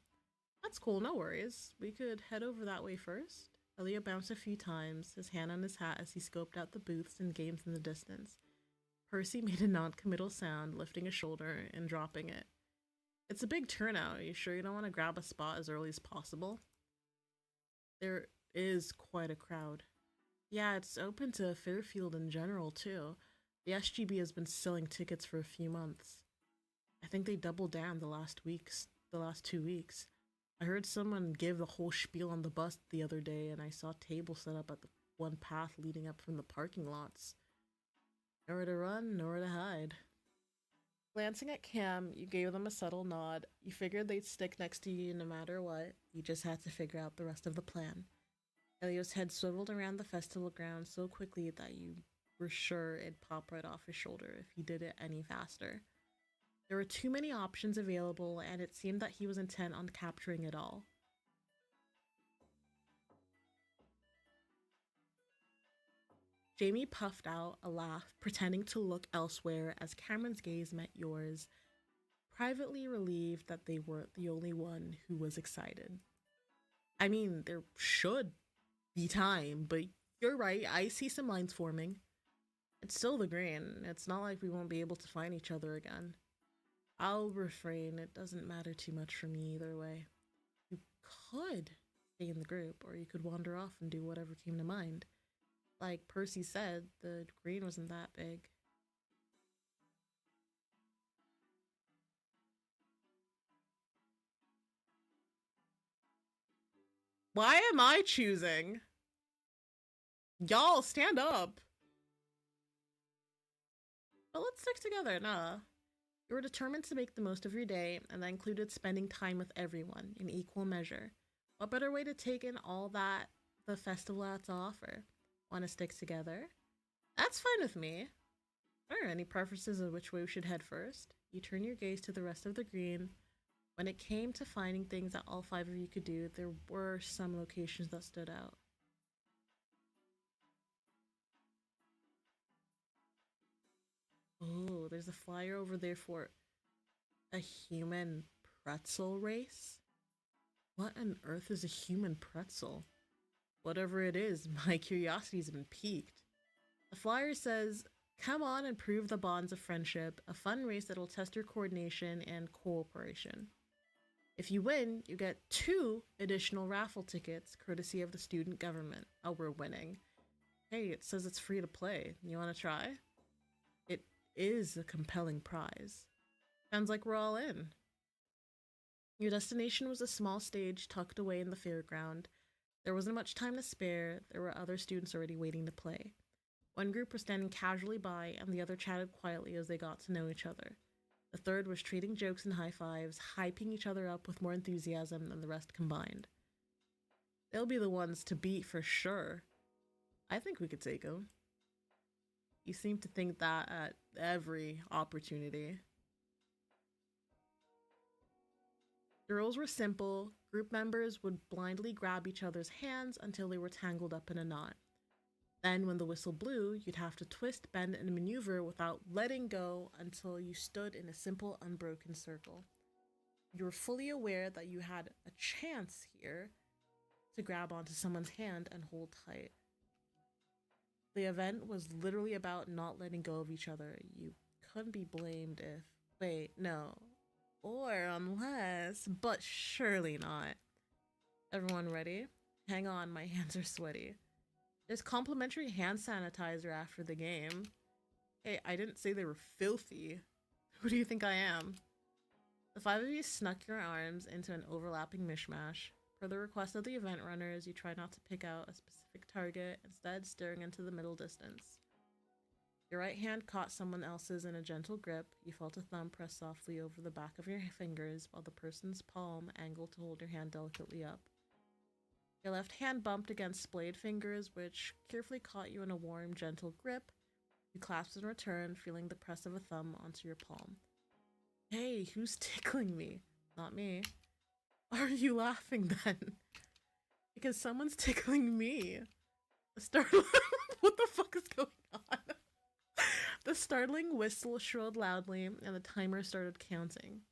That's cool, no worries. We could head over that way first. Elio bounced a few times, his hand on his hat as he scoped out the booths and games in the distance. Percy made a non-committal sound, lifting a shoulder and dropping it. It's a big turnout. Are you sure you don't want to grab a spot as early as possible? There is quite a crowd. Yeah, it's open to Fairfield in general, too. The SGB has been selling tickets for a few months. I think they doubled down the last 2 weeks. I heard someone give the whole spiel on the bus the other day, and I saw tables set up at the one path leading up from the parking lots. Nowhere to run, nowhere to hide. Glancing at Cam, you gave them a subtle nod. You figured they'd stick next to you no matter what. You just had to figure out the rest of the plan. Elio's head swiveled around the festival grounds so quickly that you were sure it'd pop right off his shoulder if he did it any faster. There were too many options available, and it seemed that he was intent on capturing it all. Jamie puffed out a laugh, pretending to look elsewhere as Cameron's gaze met yours, privately relieved that they weren't the only one who was excited. I mean, there should be time, but you're right, I see some lines forming. It's still the green. It's not like we won't be able to find each other again. I'll refrain. It doesn't matter too much for me either way. You could stay in the group, or you could wander off and do whatever came to mind. Like Percy said, the green wasn't that big. Why am I choosing? Y'all, stand up. But let's stick together, nah. You were determined to make the most of your day, and that included spending time with everyone in equal measure. What better way to take in all that the festival had to offer? Want to stick together? That's fine with me. Are there any preferences of which way we should head first? You turn your gaze to the rest of the green. When it came to finding things that all 5 of you could do, there were some locations that stood out. Oh, there's a flyer over there for a human pretzel race? What on earth is a human pretzel? Whatever it is, my curiosity's been piqued. The flyer says, come on and prove the bonds of friendship, a fun race that'll test your coordination and cooperation. If you win, you get 2 additional raffle tickets, courtesy of the student government. Oh, we're winning. Hey, it says it's free to play. You want to try? It is a compelling prize. Sounds like we're all in. Your destination was a small stage tucked away in the fairground. There wasn't much time to spare. There were other students already waiting to play. One group was standing casually by, and the other chatted quietly as they got to know each other. The third was trading jokes and high fives, hyping each other up with more enthusiasm than the rest combined. They'll be the ones to beat for sure. I think we could take them. You seem to think that at every opportunity. The rules were simple. Group members would blindly grab each other's hands until they were tangled up in a knot. Then, when the whistle blew, you'd have to twist, bend, and maneuver without letting go until you stood in a simple, unbroken circle. You were fully aware that you had a chance here to grab onto someone's hand and hold tight. The event was literally about not letting go of each other. You couldn't be blamed if... Wait, no. Or unless... But surely not. Everyone ready? Hang on, my hands are sweaty. There's complimentary hand sanitizer after the game. Hey, I didn't say they were filthy. Who do you think I am? The 5 of you snuck your arms into an overlapping mishmash. Per the request of the event runners, you tried not to pick out a specific target, instead staring into the middle distance. Your right hand caught someone else's in a gentle grip. You felt a thumb press softly over the back of your fingers while the person's palm angled to hold your hand delicately up. Your left hand bumped against splayed fingers, which carefully caught you in a warm, gentle grip. You clasped in return, feeling the press of a thumb onto your palm. Hey, who's tickling me? Not me. Are you laughing then? Because someone's tickling me. What the fuck is going on? The startling whistle shrilled loudly, and the timer started counting.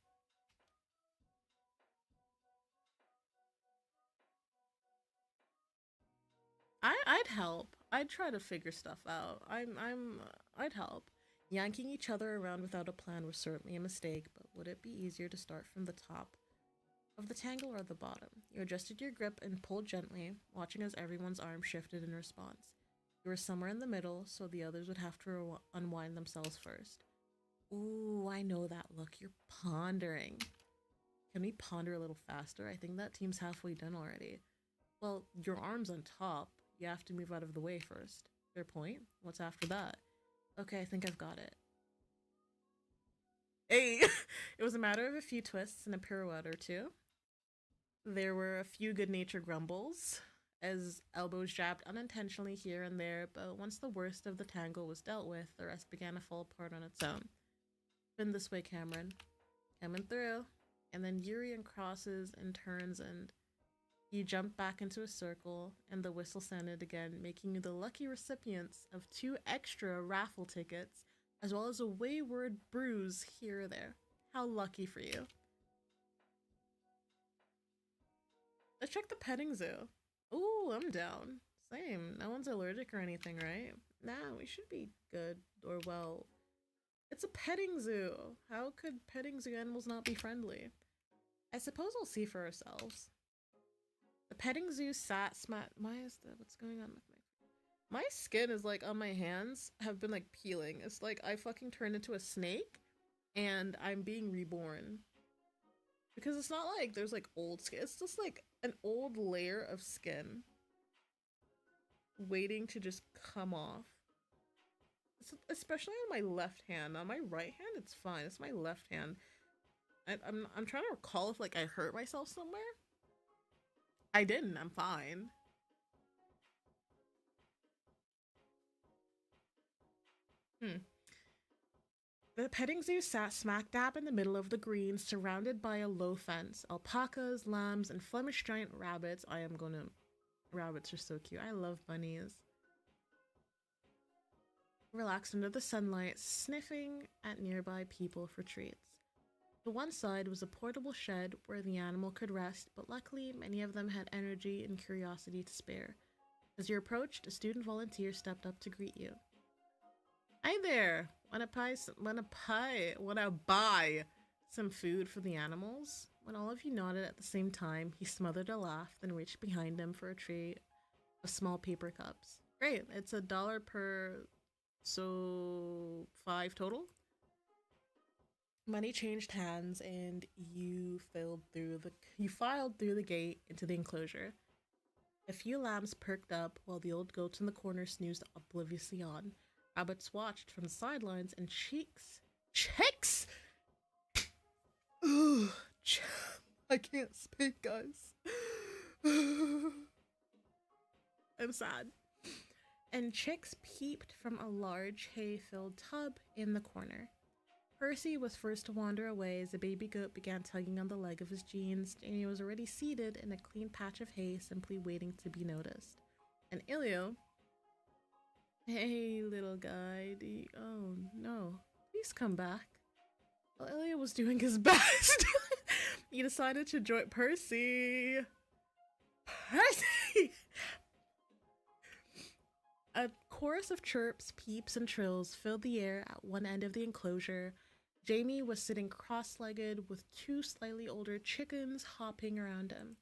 I'd help. I'd try to figure stuff out. I'd help. Yanking each other around without a plan was certainly a mistake, but would it be easier to start from the top of the tangle or the bottom? You adjusted your grip and pulled gently, watching as everyone's arm shifted in response. You were somewhere in the middle, so the others would have to unwind themselves first. Ooh, I know that look. You're pondering. Can we ponder a little faster? I think that team's halfway done already. Well, your arm's on top. You have to move out of the way first. Fair point? What's after that? Okay, I think I've got it. Hey! It was a matter of a few twists and a pirouette or two. There were a few good-natured grumbles, as elbows jabbed unintentionally here and there, but once the worst of the tangle was dealt with, the rest began to fall apart on its own. Been this way, Cameron. Coming through. And then Yuri and crosses and turns and... You jumped back into a circle, and the whistle sounded again, making you the lucky recipients of 2 extra raffle tickets, as well as a wayward bruise here or there. How lucky for you. Let's check the petting zoo. Ooh, I'm down. Same. No one's allergic or anything, right? Nah, we should be good or well. It's a petting zoo. How could petting zoo animals not be friendly? I suppose we'll see for ourselves. The petting zoo why is that? What's going on with my skin is like on my hands have been like peeling. It's like I fucking turned into a snake and I'm being reborn. Because it's not like there's like old skin. It's just like an old layer of skin waiting to just come off. Especially on my left hand. On my right hand, it's fine. It's my left hand. I'm trying to recall if like I hurt myself somewhere. I didn't. I'm fine. The petting zoo sat smack dab in the middle of the green, surrounded by a low fence. Alpacas, lambs, and Flemish giant rabbits. Rabbits are so cute. I love bunnies. Relaxed under the sunlight, sniffing at nearby people for treats. To one side was a portable shed where the animal could rest, but luckily many of them had energy and curiosity to spare. As you approached, a student volunteer stepped up to greet you. Hi there! Wanna buy some food for the animals? When all of you nodded at the same time, he smothered a laugh, then reached behind him for a tray of small paper cups. Great, it's $1 per, so 5 total? Money changed hands and you filed through the gate into the enclosure. A few lambs perked up while the old goats in the corner snoozed obliviously on. Rabbits watched from the sidelines and chicks. Ugh, I can't speak, guys. I'm sad. And chicks peeped from a large hay-filled tub in the corner. Percy was first to wander away as the baby goat began tugging on the leg of his jeans. Jamie was already seated in a clean patch of hay, simply waiting to be noticed. And Ilio, hey little guy, oh no, please come back. Well, Ilio was doing his best. He decided to join Percy. A chorus of chirps, peeps, and trills filled the air at one end of the enclosure. Jamie was sitting cross-legged with 2 slightly older chickens hopping around him.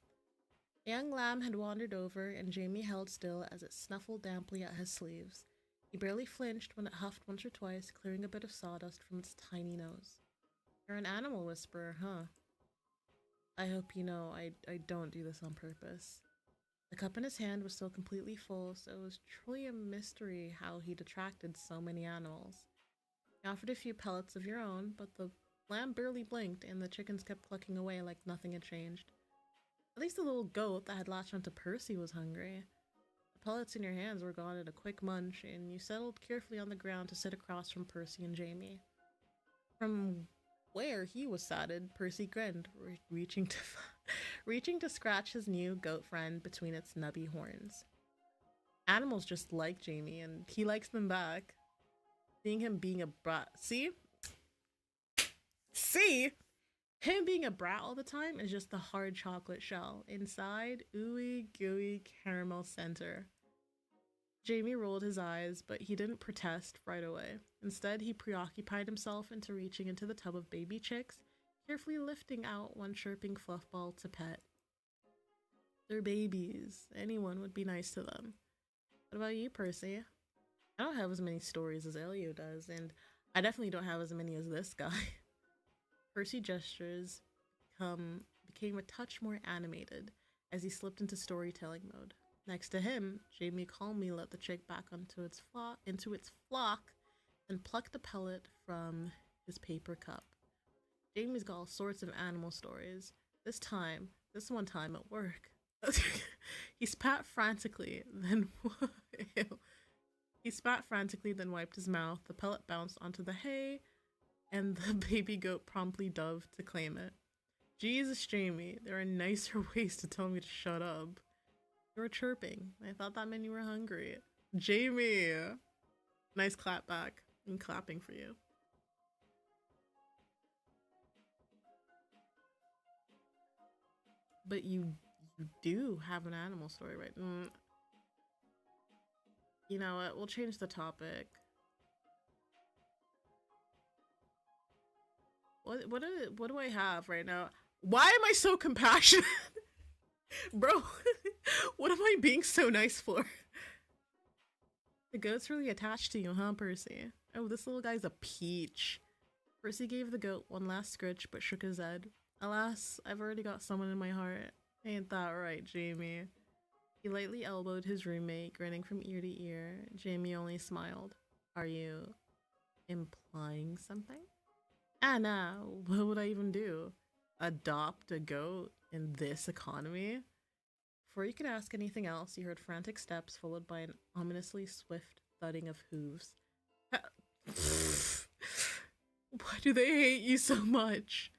A young lamb had wandered over, and Jamie held still as it snuffled damply at his sleeves. He barely flinched when it huffed once or twice, clearing a bit of sawdust from its tiny nose. You're an animal whisperer, huh? I hope you know I don't do this on purpose. The cup in his hand was still completely full, so it was truly a mystery how he'd attracted so many animals. He offered a few pellets of your own, but the lamb barely blinked and the chickens kept clucking away like nothing had changed. At least the little goat that had latched onto Percy was hungry. The pellets in your hands were gone in a quick munch, and you settled carefully on the ground to sit across from Percy and Jamie. From where he was satted, Percy grinned, reaching to scratch his new goat friend between its nubby horns. Animals just like Jamie, and he likes them back. Seeing him being a brat. See? Him being a brat all the time is just the hard chocolate shell. Inside, ooey gooey caramel center. Jamie rolled his eyes, but he didn't protest right away. Instead, he preoccupied himself into reaching into the tub of baby chicks, carefully lifting out one chirping fluff ball to pet. They're babies. Anyone would be nice to them. What about you, Percy? I don't have as many stories as Elio does, and I definitely don't have as many as this guy. Percy gestures became a touch more animated as he slipped into storytelling mode. Next to him, Jamie calmly let the chick back into its flock, and plucked a pellet from his paper cup. Jamie's got all sorts of animal stories. This one time at work, he spat frantically, then wiped his mouth. The pellet bounced onto the hay, and the baby goat promptly dove to claim it. Jesus, Jamie, there are nicer ways to tell me to shut up. You were chirping. I thought that meant you were hungry. Jamie! Nice clap back. I'm clapping for you. But you do have an animal story, right? You know what? We'll change the topic. What do I have right now? Why am I so compassionate? Bro, what am I being so nice for? The goat's really attached to you, huh, Percy? Oh, this little guy's a peach. Percy gave the goat one last scritch but shook his head. Alas, I've already got someone in my heart. Ain't that right, Jamie? He lightly elbowed his roommate, grinning from ear to ear. Jamie only smiled. Are you implying something? Anna, what would I even do? Adopt a goat in this economy? Before you could ask anything else, you heard frantic steps followed by an ominously swift thudding of hooves. Why do they hate you so much?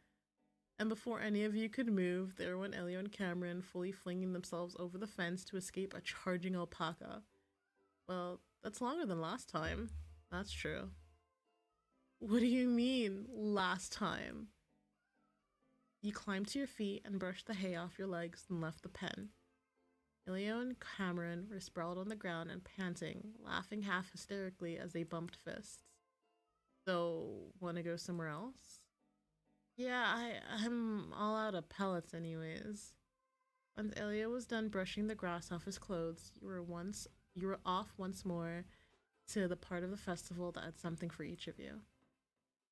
And before any of you could move, there went Elio and Cameron, fully flinging themselves over the fence to escape a charging alpaca. Well, that's longer than last time. That's true. What do you mean, last time? You climbed to your feet and brushed the hay off your legs and left the pen. Elio and Cameron were sprawled on the ground and panting, laughing half hysterically as they bumped fists. So, wanna go somewhere else? Yeah, I'm all out of pellets anyways. Once Elio was done brushing the grass off his clothes, you were off once more to the part of the festival that had something for each of you.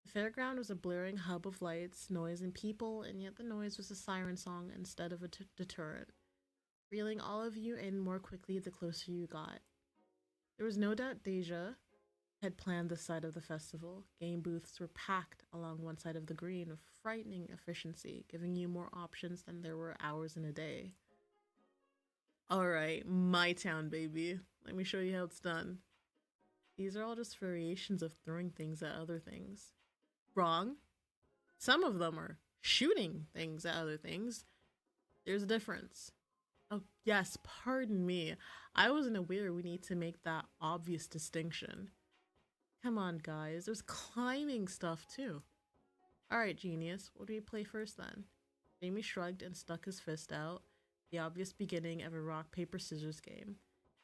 The fairground was a blaring hub of lights, noise, and people, and yet the noise was a siren song instead of a deterrent, reeling all of you in more quickly the closer you got. There was no doubt Deja had planned this side of the festival. Game booths were packed along one side of the green with frightening efficiency, giving you more options than there were hours in a day. Alright, my town, baby. Let me show you how it's done. These are all just variations of throwing things at other things. Wrong. Some of them are shooting things at other things. There's a difference. Oh, yes, pardon me. I wasn't aware we need to make that obvious distinction. Come on, guys. There's climbing stuff, too. Alright, genius. What do we play first, then? Jamie shrugged and stuck his fist out, the obvious beginning of a rock, paper, scissors game.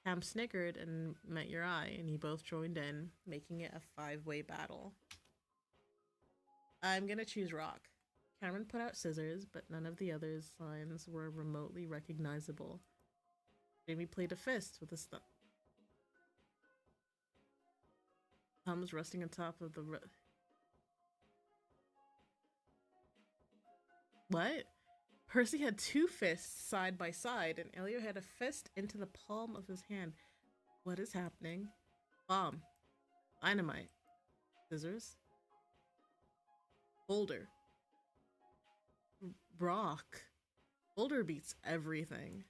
Cam snickered and met your eye, and you both joined in, making it a 5-way battle. I'm gonna choose rock. Cameron put out scissors, but none of the others' signs were remotely recognizable. Jamie played a fist with a thumbs resting on top of the What? Percy had 2 fists side by side, and Elio had a fist into the palm of his hand. What is happening? Bomb. Dynamite. Scissors. Boulder. Rock. Boulder beats everything.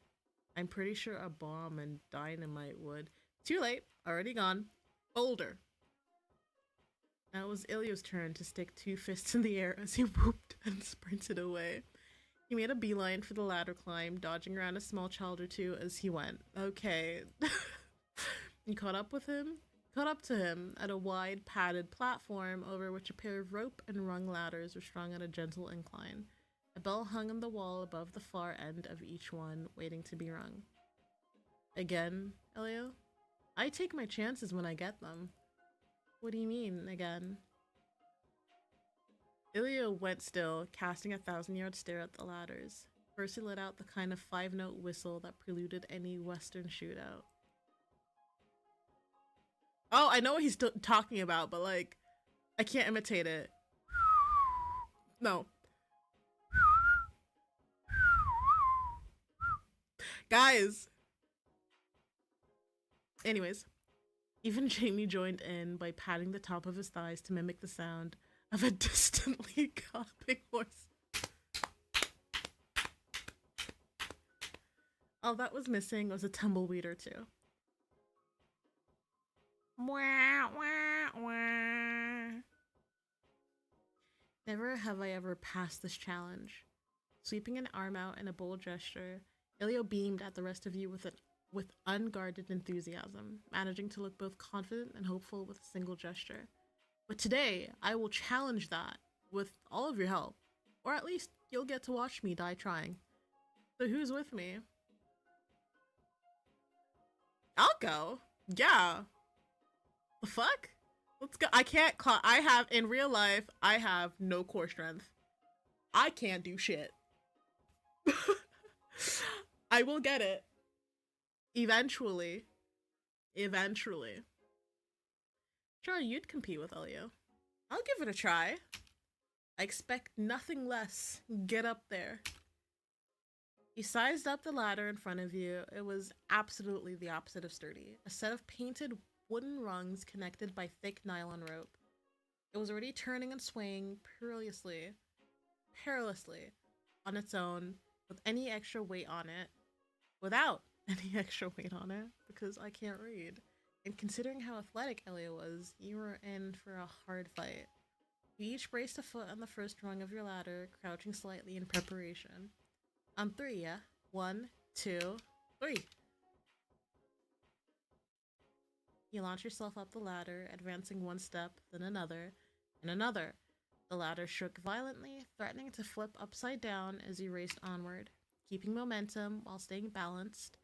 I'm pretty sure a bomb and dynamite would. Too late. Already gone. Boulder. Now it was Ilio's turn to stick 2 fists in the air as he whooped and sprinted away. He made a beeline for the ladder climb, dodging around a small child or two as he went. Okay. You caught up to him at a wide, padded platform over which a pair of rope and rung ladders were strung at a gentle incline. A bell hung on the wall above the far end of each one, waiting to be rung. Again, Elio? I take my chances when I get them. What do you mean, again? Ilio went still, casting a 1,000-yard stare at the ladders. Percy let out the kind of 5-note whistle that preluded any western shootout. Oh, I know what he's talking about, but like, I can't imitate it. No. Guys. Anyways, even Jamie joined in by patting the top of his thighs to mimic the sound of a distantly galloping horse. All that was missing was a tumbleweed or two. Wah, wah, wah. Never have I ever passed this challenge. Sweeping an arm out in a bold gesture, Elio beamed at the rest of you with unguarded enthusiasm, managing to look both confident and hopeful with a single gesture. But today, I will challenge that with all of your help. Or at least, you'll get to watch me die trying. So who's with me? I'll go. Yeah. The fuck? Let's go. I can't in real life, I have no core strength. I can't do shit. I will get it. Eventually. Sure, you'd compete with Elio. I'll give it a try. I expect nothing less. Get up there. You sized up the ladder in front of you. It was absolutely the opposite of sturdy. A set of painted wooden rungs connected by thick nylon rope. It was already turning and swaying perilously on its own without any extra weight on it, because I can't read. And considering how athletic Elio was, you were in for a hard fight. You each braced a foot on the first rung of your ladder, crouching slightly in preparation. On 3, yeah? 1, 2, 3. You launch yourself up the ladder, advancing one step, then another, and another. The ladder shook violently, threatening to flip upside down as you raced onward. Keeping momentum while staying balanced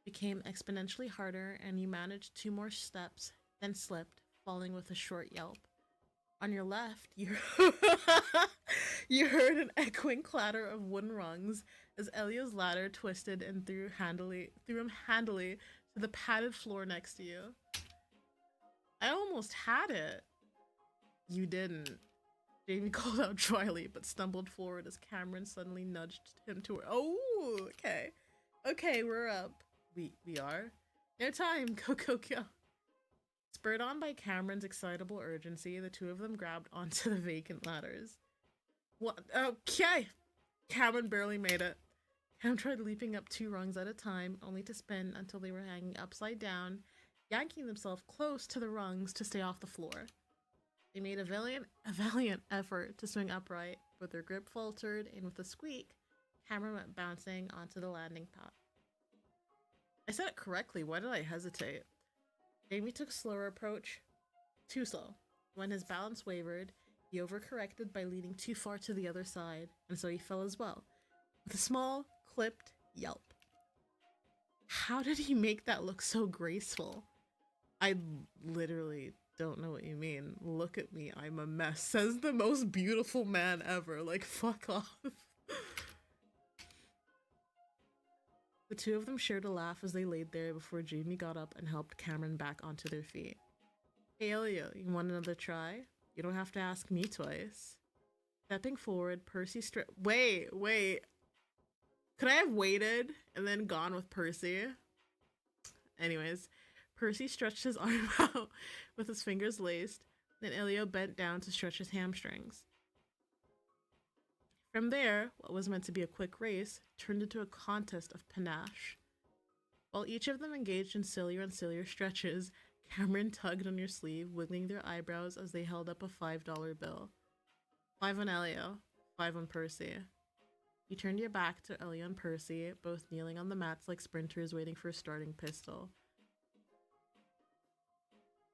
became exponentially harder, and you managed 2 more steps, then slipped, falling with a short yelp. On your left, you heard an echoing clatter of wooden rungs as Elio's ladder twisted and threw him handily to the padded floor next to you. I almost had it. You didn't. Jamie called out dryly, but stumbled forward as Cameron suddenly nudged him toward. Oh, okay. Okay, we're up. We are? No time. Go, go, go. Spurred on by Cameron's excitable urgency, the two of them grabbed onto the vacant ladders. What? Okay! Cameron barely made it. Cam tried leaping up 2 rungs at a time, only to spin until they were hanging upside down, yanking themselves close to the rungs to stay off the floor. They made a valiant effort to swing upright, but their grip faltered, and with a squeak, Cameron went bouncing onto the landing pad. I said it correctly, why did I hesitate? Jamie took a slower approach. Too slow. When his balance wavered, he overcorrected by leaning too far to the other side, and so he fell as well, with a small, clipped yelp. How did he make that look so graceful? I literally don't know what you mean. Look at me, I'm a mess. Says the most beautiful man ever. Like, fuck off. The two of them shared a laugh as they laid there before Jamie got up and helped Cameron back onto their feet. Hey Elio, you want another try? You don't have to ask me twice. Stepping forward, Percy Wait. Could I have waited and then gone with Percy? Anyways, Percy stretched his arm out with his fingers laced, then Elio bent down to stretch his hamstrings. From there, what was meant to be a quick race turned into a contest of panache. While each of them engaged in sillier and sillier stretches, Cameron tugged on your sleeve, wiggling their eyebrows as they held up a $5 bill. 5 on Elio, 5 on Percy. You turned your back to Elio and Percy, both kneeling on the mats like sprinters waiting for a starting pistol.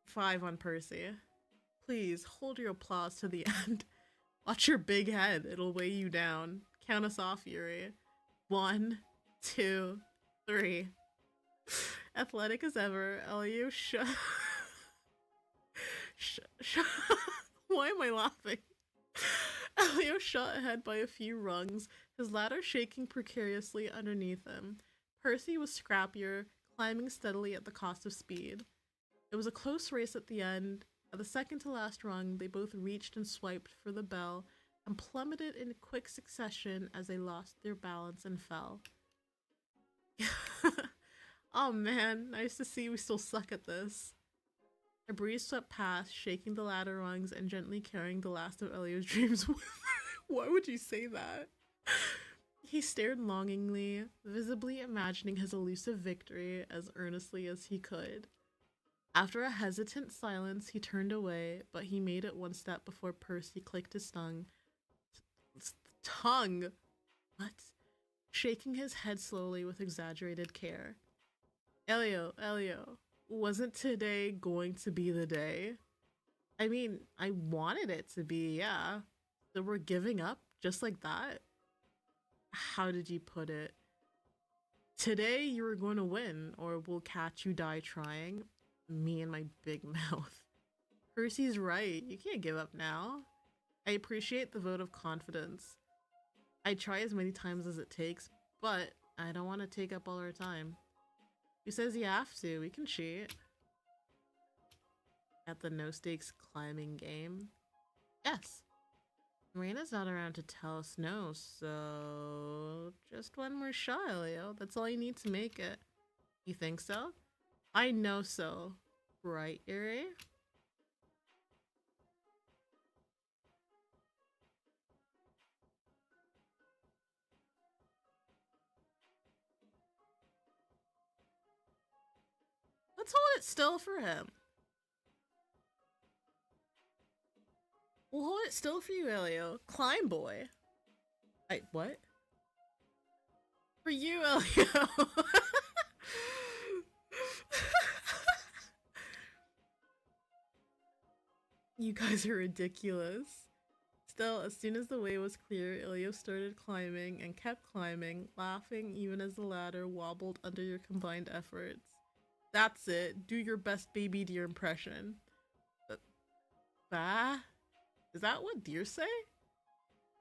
5 on Percy. Please, hold your applause to the end. Watch your big head, it'll weigh you down. Count us off, Yuri. 1, 2, 3. Athletic as ever, Elio Why am I laughing? Elio shot ahead by a few rungs, his ladder shaking precariously underneath him. Percy was scrappier, climbing steadily at the cost of speed. It was a close race at the end. At the second to last rung, they both reached and swiped for the bell and plummeted in quick succession as they lost their balance and fell. Oh man, nice to see we still suck at this. A breeze swept past, shaking the ladder rungs and gently carrying the last of Elio's dreams with her. Why would you say that? He stared longingly, visibly imagining his elusive victory as earnestly as he could. After a hesitant silence, he turned away, but he made it one step before Percy clicked his tongue. What? Shaking his head slowly with exaggerated care. Elio, wasn't today going to be the day? I mean, I wanted it to be, yeah. So we're giving up just like that? How did you put it? Today you were going to win, or we'll catch you die trying. Me and my big mouth. Percy's right. You can't give up now. I appreciate the vote of confidence. I try as many times as it takes, but I don't want to take up all our time. Who says you have to? We can cheat. At the no-stakes climbing game? Yes. Marina's not around to tell us no, so just one more shot, Leo. That's all you need to make it. You think so? I know so. Right, Yuri? Let's hold it still for him. We'll hold it still for you, Elio. Climb boy. What? For you, Elio. You guys are ridiculous. Still, as soon as the way was clear, Elio started climbing and kept climbing, laughing even as the ladder wobbled under your combined efforts. That's it. Do your best baby deer impression. Bah? Is that what deer say?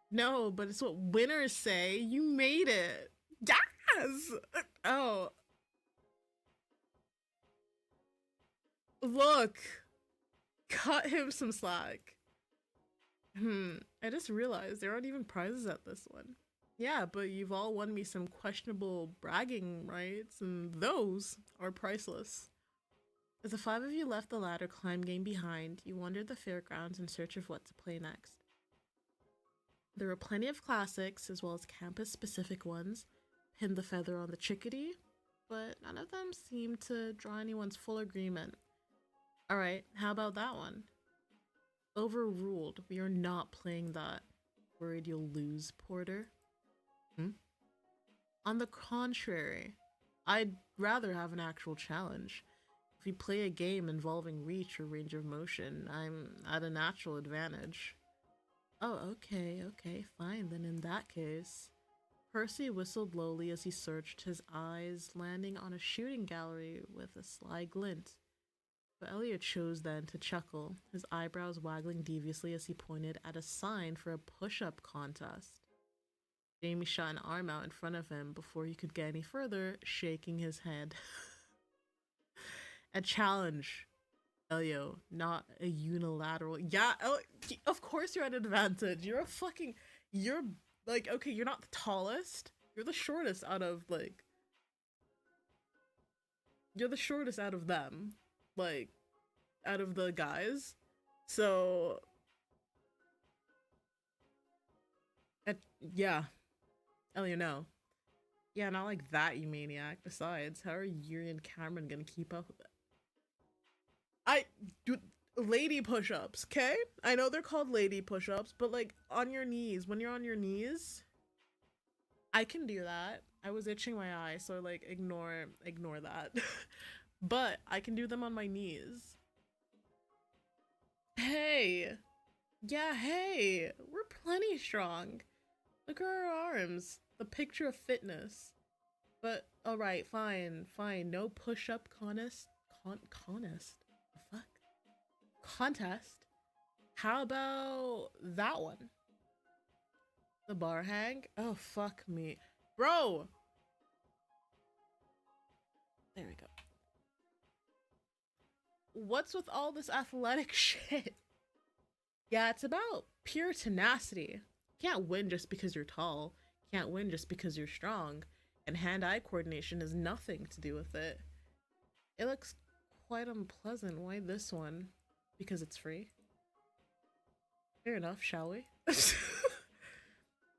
No, but it's what winners say. You made it. Yes! Oh. Look. Cut him some slack. I just realized there aren't even prizes at this one. Yeah, but you've all won me some questionable bragging rights, and those are priceless. As the five of you left the ladder climb game behind, you wandered the fairgrounds in search of what to play next. There were plenty of classics, as well as campus-specific ones, Pin the Feather on the Chickadee, but none of them seemed to draw anyone's full agreement. Alright, how about that one? Overruled. We are not playing that. Worried you'll lose, Porter? On the contrary, I'd rather have an actual challenge. If we play a game involving reach or range of motion, I'm at a natural advantage. Oh, okay, fine, then in that case. Percy whistled lowly as he searched, his eyes landing on a shooting gallery with a sly glint. But Elliot chose then to chuckle, his eyebrows waggling deviously as he pointed at a sign for a push-up contest. Jamie shot an arm out in front of him before he could get any further, shaking his head. A challenge, Elio, not a unilateral. Yeah, of course you're at an advantage. You're like, okay, you're not the tallest. You're the shortest out of, like, you're the shortest out of them. Like, out of the guys. So, yeah. Elio, no. Yeah, not like that, you maniac. Besides, how are Yuri and Cameron gonna keep up with it? I do lady push-ups, okay? I know they're called lady push-ups, but like on your knees, when you're on your knees, I can do that. I was itching my eye, so like ignore that. But I can do them on my knees. Hey. Yeah, hey. We're plenty strong. Look at our arms. The picture of fitness. But alright, fine. No push-up contest. The fuck? Contest? How about that one? The bar hang? Oh, fuck me. Bro! There we go. What's with all this athletic shit? Yeah, it's about pure tenacity. Can't win just because you're tall. Can't win just because you're strong. And hand-eye coordination has nothing to do with it. It looks quite unpleasant. Why this one? Because it's free? Fair enough, shall we?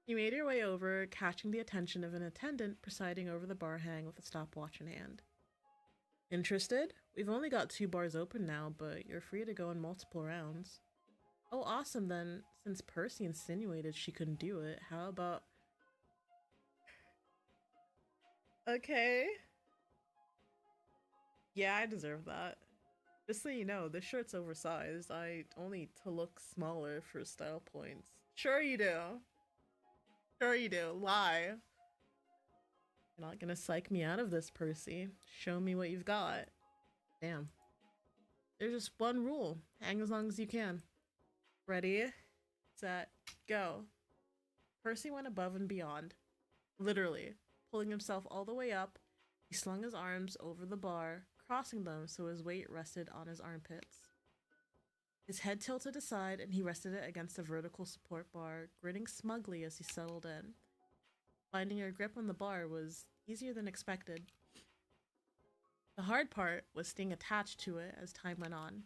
You made your way over, catching the attention of an attendant presiding over the bar hang with a stopwatch in hand. Interested? We've only got 2 bars open now, but you're free to go in multiple rounds. Oh, awesome then. Since Percy insinuated she couldn't do it, how about... Okay. Yeah, I deserve that. Just so you know, this shirt's oversized. I only to look smaller for style points. Sure you do. Sure you do. Lie. You're not gonna psych me out of this, Percy. Show me what you've got. Damn. There's just one rule. Hang as long as you can. Ready, set, go. Percy went above and beyond. Literally. Pulling himself all the way up, he slung his arms over the bar, crossing them so his weight rested on his armpits. His head tilted aside and he rested it against a vertical support bar, grinning smugly as he settled in. Finding a grip on the bar was easier than expected. The hard part was staying attached to it as time went on.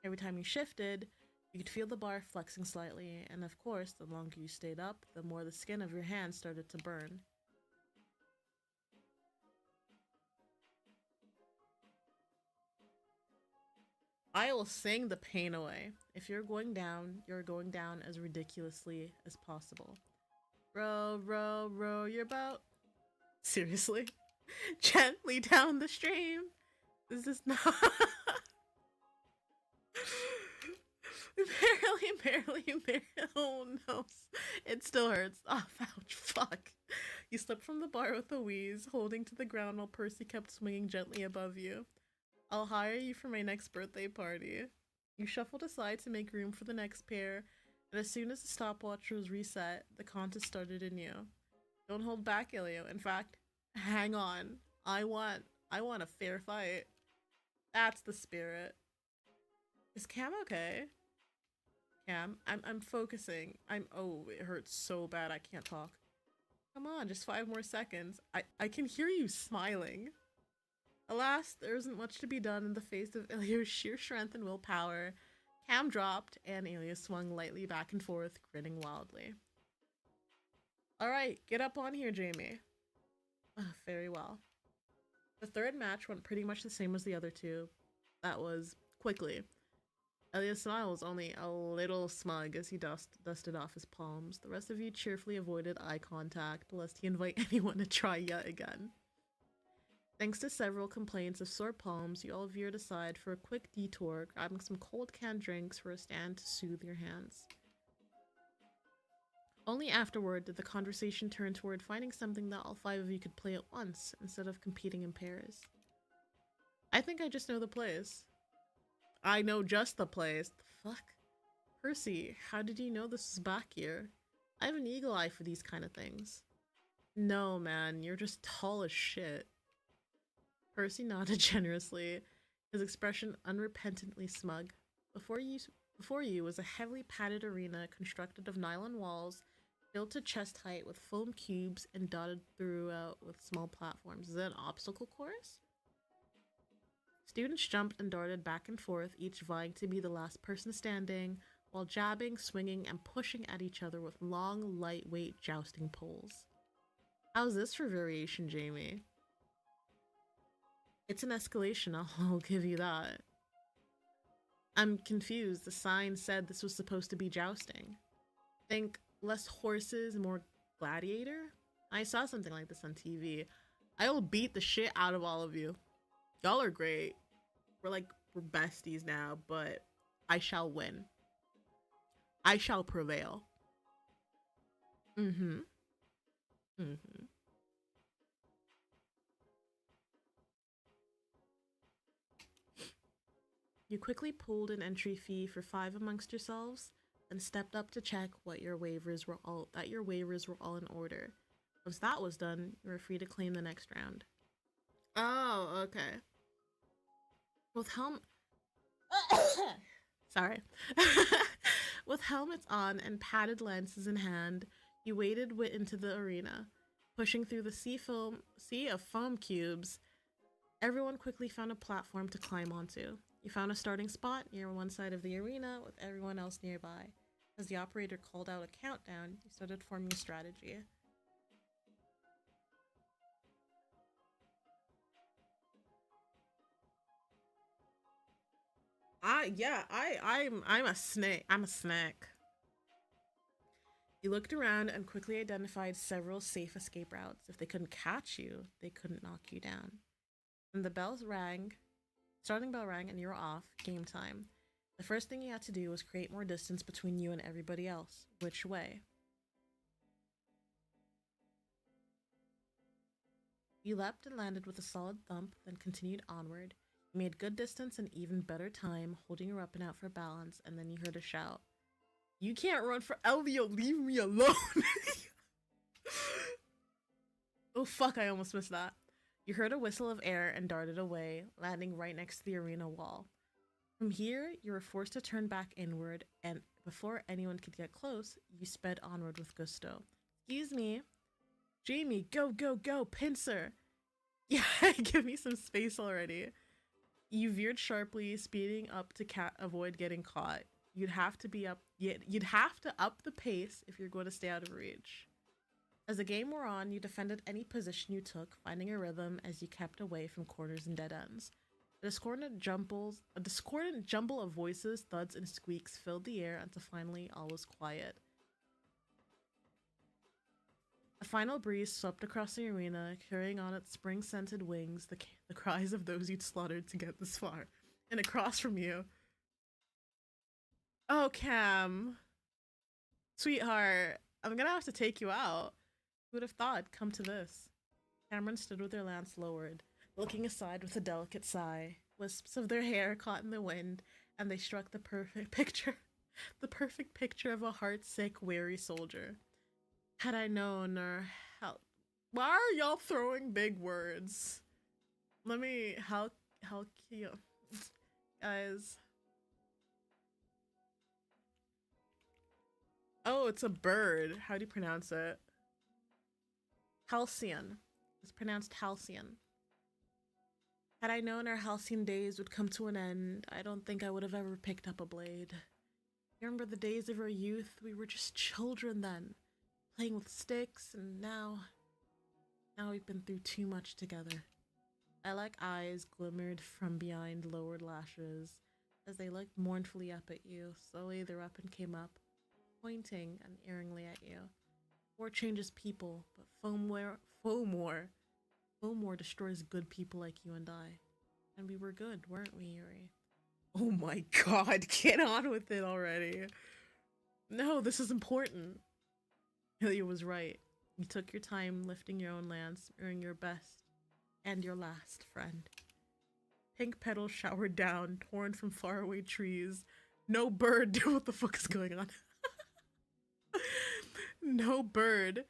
Every time you shifted, you could feel the bar flexing slightly, and of course, the longer you stayed up, the more the skin of your hand started to burn. I will sing the pain away. If you're going down as ridiculously as possible. Row, row, row your boat. Seriously? Gently down the stream. This is not... barely. Oh no. It still hurts. Oh, ouch. Fuck. You slipped from the bar with a wheeze, holding to the ground while Percy kept swinging gently above you. I'll hire you for my next birthday party. You shuffled aside to make room for the next pair, and as soon as the stopwatch was reset, the contest started anew. Don't hold back, Elio. In fact, hang on. I want a fair fight. That's the spirit. Is Cam okay? Cam, I'm focusing. Oh, it hurts so bad I can't talk. Come on, just 5 more seconds. I can hear you smiling. Alas, there isn't much to be done in the face of Ilya's sheer strength and willpower. Cam dropped, and Ilya swung lightly back and forth, grinning wildly. Alright, get up on here, Jamie. Very well. The third match went pretty much the same as the other two. That was quickly. Ilya's smile was only a little smug as he dusted off his palms. The rest of you cheerfully avoided eye contact, lest he invite anyone to try yet again. Thanks to several complaints of sore palms, you all veered aside for a quick detour, grabbing some cold canned drinks for a stand to soothe your hands. Only afterward did the conversation turn toward finding something that all 5 of you could play at once, instead of competing in pairs. I think I just know the place. I know just the place. The fuck? Percy, how did you know this was back here? I have an eagle eye for these kind of things. No, man, you're just tall as shit. Percy nodded generously, his expression unrepentantly smug. Before you was a heavily padded arena constructed of nylon walls, filled to chest height with foam cubes and dotted throughout with small platforms. Is that an obstacle course? Students jumped and darted back and forth, each vying to be the last person standing, while jabbing, swinging, and pushing at each other with long, lightweight jousting poles. How's this for variation, Jamie? It's an escalation, I'll give you that. I'm confused. The sign said this was supposed to be jousting. Think less horses, more gladiator? I saw something like this on TV. I will beat the shit out of all of you. Y'all are great. We're besties now, but I shall win. I shall prevail. Mm-hmm. You quickly pulled an entry fee for 5 amongst yourselves, and stepped up to check that your waivers were all in order. Once that was done, you were free to claim the next round. Oh, okay. With Sorry. With helmets on and padded lances in hand, you waded into the arena, pushing through the sea of foam cubes. Everyone quickly found a platform to climb onto. You found a starting spot near one side of the arena with everyone else nearby. As the operator called out a countdown, you started forming a strategy. I'm a snake. I'm a snack. You looked around and quickly identified several safe escape routes. If they couldn't catch you, they couldn't knock you down. When the bells rang, starting bell rang and you were off, game time. The first thing you had to do was create more distance between you and everybody else. Which way? You leapt and landed with a solid thump, then continued onward. You made good distance and even better time, holding your weapon out for balance, and then you heard a shout. You can't run for Elio, leave me alone! Oh fuck, I almost missed that. You heard a whistle of air and darted away, landing right next to the arena wall. From here, you were forced to turn back inward, and before anyone could get close, you sped onward with gusto. Excuse me. Jamie, go, go, go, pincer! Yeah, give me some space already. You veered sharply, speeding up to avoid getting caught. You'd have to up the pace if you're going to stay out of reach. As the game wore on, you defended any position you took, finding a rhythm as you kept away from corners and dead ends. A discordant jumble of voices, thuds, and squeaks filled the air until finally all was quiet. A final breeze swept across the arena, carrying on its spring-scented wings the cries of those you'd slaughtered to get this far. And across from you... Oh, Cam. Sweetheart, I'm gonna have to take you out. Who would have thought? Come to this. Cameron stood with their lance lowered, looking aside with a delicate sigh. Wisps of their hair caught in the wind, and they struck the perfect picture of a heart-sick, weary soldier. Had I known, or how... Why are y'all throwing big words? Let me... How cute. Guys... Oh, it's a bird. How do you pronounce it? Halcyon. It's pronounced halcyon. Had I known our halcyon days would come to an end, I don't think I would have ever picked up a blade. You remember the days of our youth? We were just children then, playing with sticks, and now we've been through too much together. Lilac eyes glimmered from behind lowered lashes as they looked mournfully up at you. Slowly their weapon came up, pointing unerringly at you. War changes people, but FOMOR destroys good people like you and I. And we were good, weren't we, Yuri? Oh my god, get on with it already. No, this is important. Ilya was right. You took your time lifting your own lance, earning your best and your last, friend. Pink petals showered down, torn from faraway trees. No bird, what the fuck is going on? No bird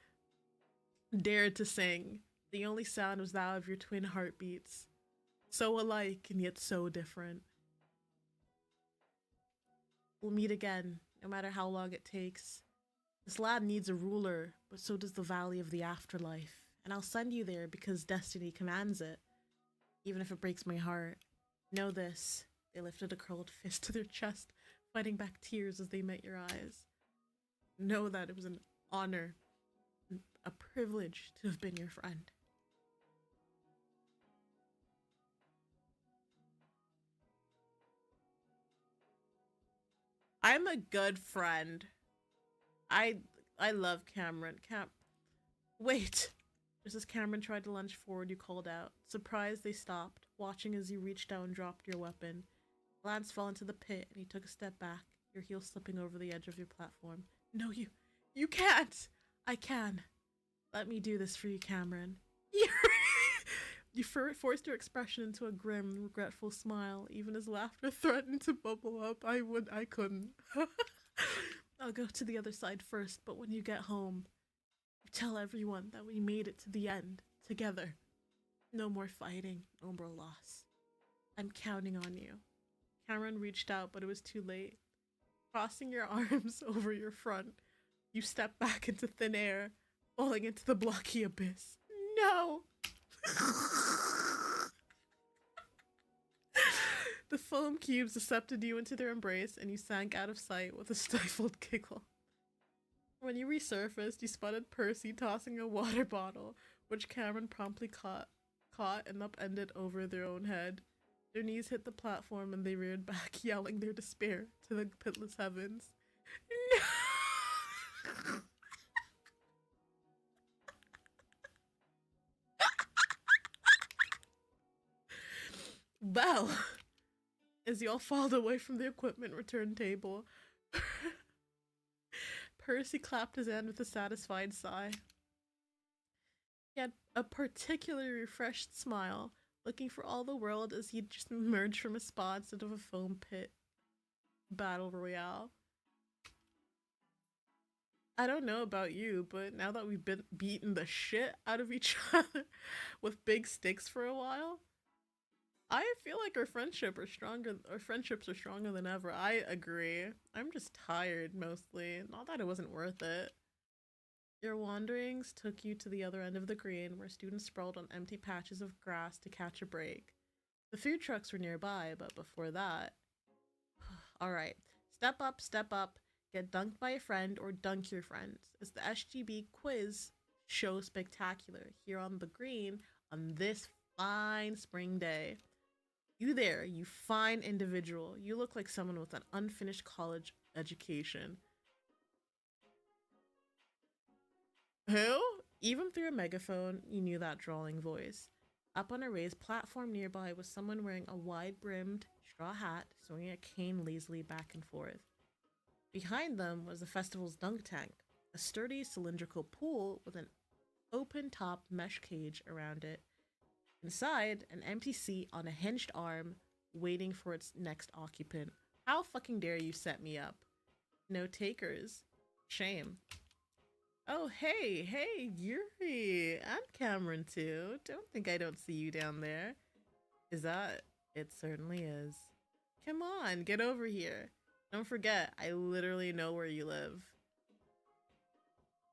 dared to sing. The only sound was that of your twin heartbeats. So alike and yet so different. We'll meet again, no matter how long it takes. This land needs a ruler, but so does the Valley of the Afterlife. And I'll send you there because destiny commands it. Even if it breaks my heart. Know this. They lifted a curled fist to their chest, fighting back tears as they met your eyes. Know that it was an honor, a privilege to have been your friend. I'm a good friend. I love Cameron. Wait. Just as Cameron tried to lunge forward, you called out. Surprised, they stopped, watching as you reached down and dropped your weapon. Lance fell into the pit, and you took a step back, your heel slipping over the edge of your platform. No, you can't! I can. Let me do this for you, Cameron. You forced your expression into a grim, regretful smile, even as laughter threatened to bubble up. I couldn't. I'll go to the other side first, but when you get home, you tell everyone that we made it to the end, together. No more fighting, no more loss. I'm counting on you. Cameron reached out, but it was too late. Crossing your arms over your front, you stepped back into thin air, falling into the blocky abyss. No! The foam cubes accepted you into their embrace, and you sank out of sight with a stifled giggle. When you resurfaced, you spotted Percy tossing a water bottle, which Cameron promptly caught and upended over their own head. Their knees hit the platform and they reared back, yelling their despair to the pitless heavens. No! Well, as y'all filed away from the equipment return table, Percy clapped his hand with a satisfied sigh. He had a particularly refreshed smile, looking for all the world as he'd just emerged from a spa instead of a foam pit battle royale. I don't know about you, but now that we've been beating the shit out of each other with big sticks for a while, I feel like our friendships are stronger than ever. I agree. I'm just tired mostly. Not that it wasn't worth it. Your wanderings took you to the other end of the green, where students sprawled on empty patches of grass to catch a break. The food trucks were nearby, but before that... Alright, step up, get dunked by a friend or dunk your friends. It's the SGB quiz show spectacular here on the green on this fine spring day. You there, you fine individual. You look like someone with an unfinished college education. Who? Even through a megaphone, you knew that drawling voice. Up on a raised platform nearby was someone wearing a wide-brimmed straw hat, swinging a cane lazily back and forth. Behind them was the festival's dunk tank, a sturdy cylindrical pool with an open-top mesh cage around it. Inside, an empty seat on a hinged arm, waiting for its next occupant. How fucking dare you set me up? No takers. Shame. Oh, hey, Yuri, and Cameron too. Don't think I don't see you down there. Is that? It certainly is. Come on, get over here. Don't forget, I literally know where you live.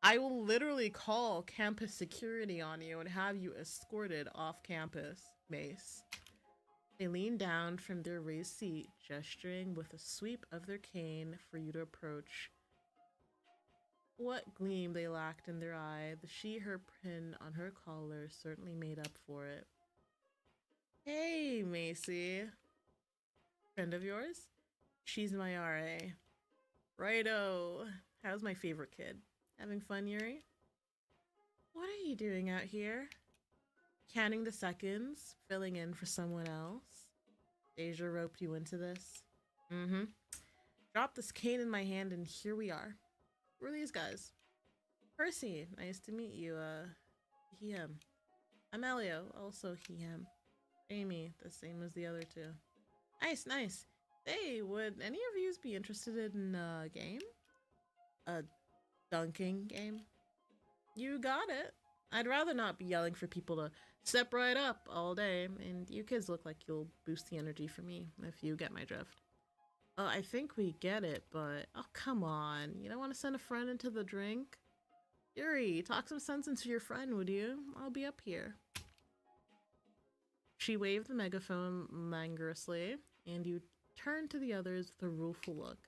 I will literally call campus security on you and have you escorted off campus, Mace. They leaned down from their raised seat, gesturing with a sweep of their cane for you to approach. What gleam they lacked in their eye, the she-her pin on her collar certainly made up for it. Hey, Macy. Friend of yours? She's my RA. Righto. How's my favorite kid? Having fun, Yuri? What are you doing out here? Counting the seconds, filling in for someone else? Deja roped you into this? Mm-hmm. Dropped this cane in my hand and here we are. Who are these guys? Percy, nice to meet you. He, him. I'm Elio, also he, him. Amy, the same as the other two. Nice. Hey, would any of yous be interested in a game? A dunking game? You got it. I'd rather not be yelling for people to step right up all day, and you kids look like you'll boost the energy for me if you get my drift. I think we get it, but oh, come on. You don't want to send a friend into the drink? Yuri, talk some sense into your friend, would you? I'll be up here. She waved the megaphone languorously, and you turned to the others with a rueful look.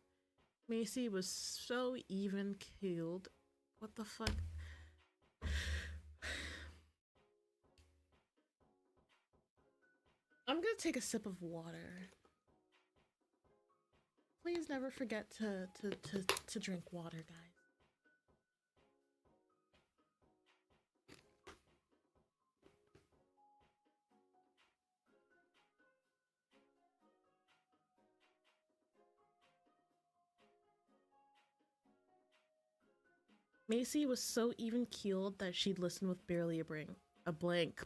Macy was so even-keeled. What the fuck? I'm gonna take a sip of water. Please never forget to drink water, guys. Macy was so even-keeled that she'd listen with barely a blank,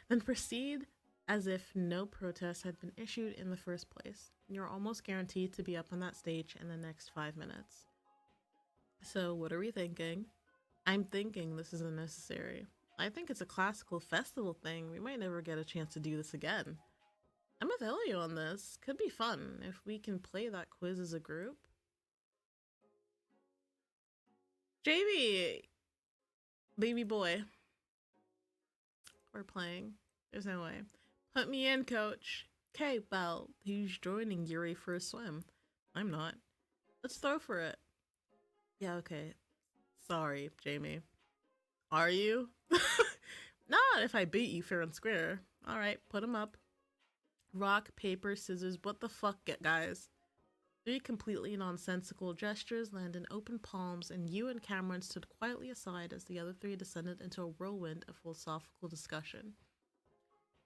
then proceed as if no protest had been issued in the first place. You're almost guaranteed to be up on that stage in the next 5 minutes. So what are we thinking? I'm thinking this is unnecessary. I think it's a classical festival thing. We might never get a chance to do this again. I'm with Elio on this. Could be fun if we can play that quiz as a group. JB! Baby boy. We're playing. There's no way. Put me in, coach. Okay, well, who's joining Yuri for a swim? I'm not. Let's throw for it. Yeah, okay. Sorry, Jamie. Are you? Not if I beat you fair and square. Alright, put him up. Rock, paper, scissors, what the fuck, guys? 3 completely nonsensical gestures land in open palms, and you and Cameron stood quietly aside as the other 3 descended into a whirlwind of philosophical discussion.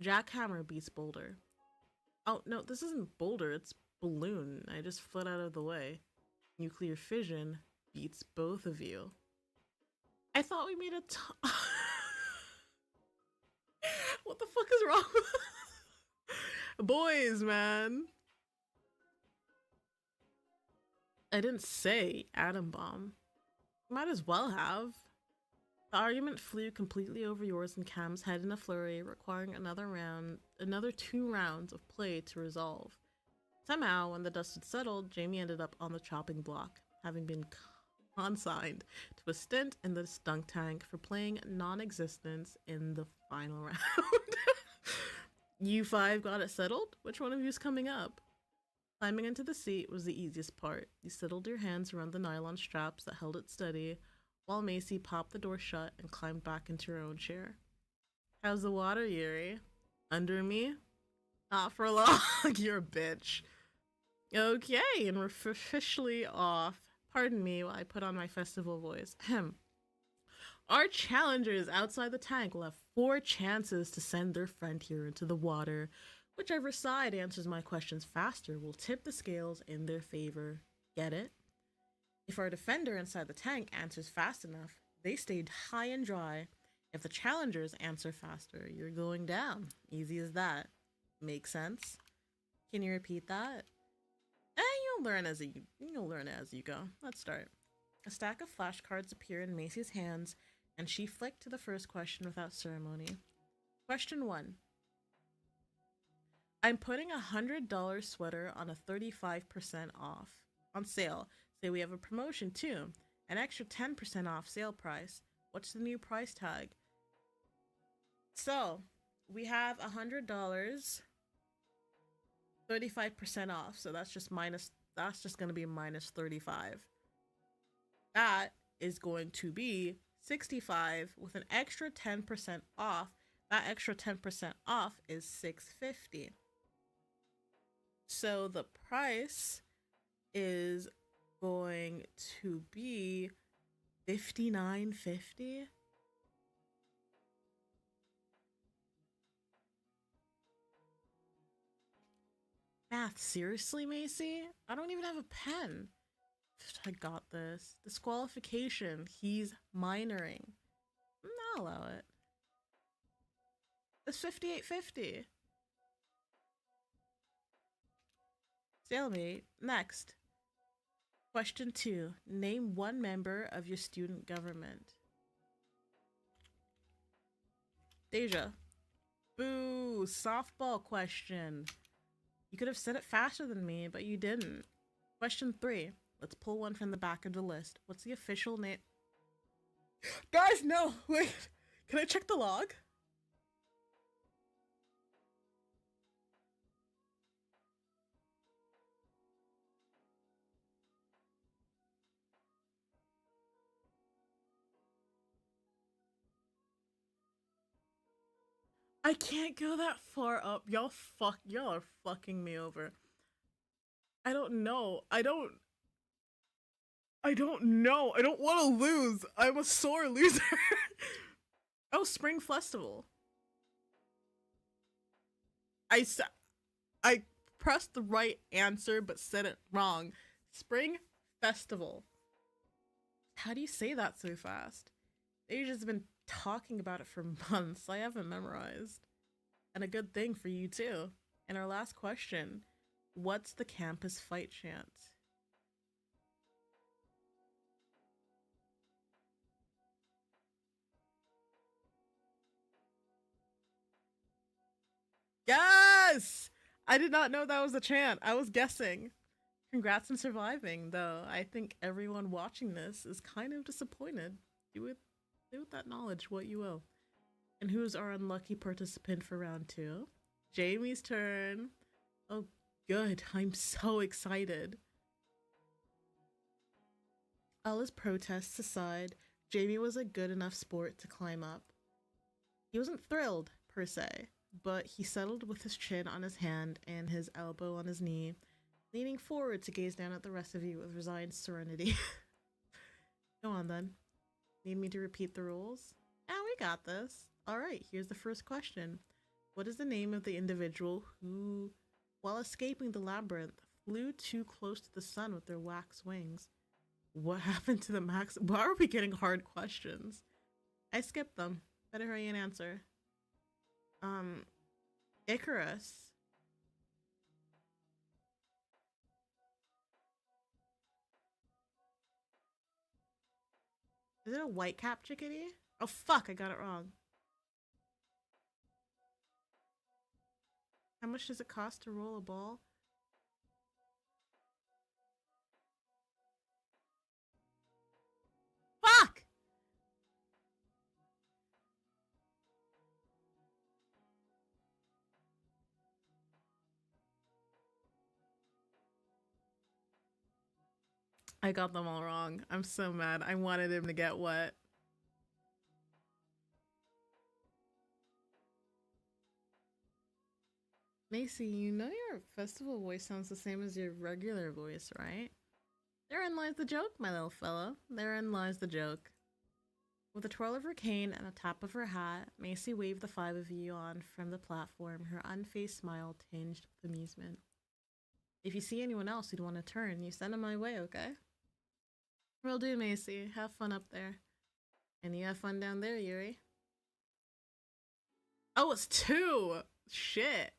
Jackhammer beats Boulder. Oh, no, this isn't boulder, it's balloon. I just fled out of the way. Nuclear fission beats both of you. I thought we made a What the fuck is wrong with boys, man? I didn't say atom bomb. Might as well have. The argument flew completely over yours and Cam's head in a flurry, requiring another 2 rounds of play to resolve. Somehow, when the dust had settled, Jamie ended up on the chopping block, having been consigned to a stint in the stunk tank for playing non-existence in the final round. You 5 got it settled? Which one of you's coming up? Climbing into the seat was the easiest part. You settled your hands around the nylon straps that held it steady, while Macy popped the door shut and climbed back into her own chair. How's the water, Yuri? Under me? Not for long. You're a bitch. Okay, and we're officially off. Pardon me while I put on my festival voice. Ahem. Our challengers outside the tank will have 4 chances to send their friend here into the water. Whichever side answers my questions faster will tip the scales in their favor. Get it? If our defender inside the tank answers fast enough, they stayed high and dry. If the challengers answer faster, you're going down. Easy as that. Make sense? Can you repeat that? You'll learn as you go. Let's start. A stack of flashcards appear in Macy's hands, and she flicked to the first question without ceremony. Question 1. I'm putting a $100 sweater on a 35% off on sale. Say we have a promotion too. An extra 10% off sale price. What's the new price tag? So we have $100, 35% off. So that's just going to be minus 35. That is going to be 65 with an extra 10% off. That extra 10% off is $650. So the price is going to be $59.50. Math, seriously, Macy? I don't even have a pen. I got this. Disqualification. He's minoring. I'll allow it. It's $58.50. Stalemate. Next. Question 2. Name 1 member of your student government. Deja. Boo! Softball question. You could have said it faster than me, but you didn't. Question 3. Let's pull one from the back of the list. What's the official name? Guys, no! Wait! Can I check the log? I can't go that far up. Y'all are fucking me over. I don't know. I don't know. I don't want to lose. I'm a sore loser. Oh, Spring Festival. I pressed the right answer but said it wrong. Spring Festival. How do you say that so fast? They've just been talking about it for months. I haven't memorized. And a good thing for you too. And our last question. What's the campus fight chant? Yes! I did not know that was a chant. I was guessing. Congrats on surviving, though. I think everyone watching this is kind of disappointed. Do with that knowledge what you will. And who's our unlucky participant for round 2? Jamie's turn. Oh, good. I'm so excited. All his protests aside, Jamie was a good enough sport to climb up. He wasn't thrilled, per se, but he settled with his chin on his hand and his elbow on his knee, leaning forward to gaze down at the rest of you with resigned serenity. Go on, then. Need me to repeat the rules? We got this. Alright, here's the first question. What is the name of the individual who while escaping the labyrinth, flew too close to the sun with their wax wings. What happened to the max? Why are we getting hard questions? I skipped them. Better hurry and answer. Icarus. Is it a white cap chickadee? Oh fuck, I got it wrong. How much does it cost to roll a ball? Fuck! I got them all wrong. I'm so mad. I wanted him to get wet. Macy, you know your festival voice sounds the same as your regular voice, right? Therein lies the joke, my little fellow. Therein lies the joke. With a twirl of her cane and a tap of her hat, Macy waved the five of you on from the platform, her unfazed smile tinged with amusement. If you see anyone else who'd want to turn, you send them my way, okay? Will do, Macy. Have fun up there. And you have fun down there, Yuri. Oh, it's 2! Shit.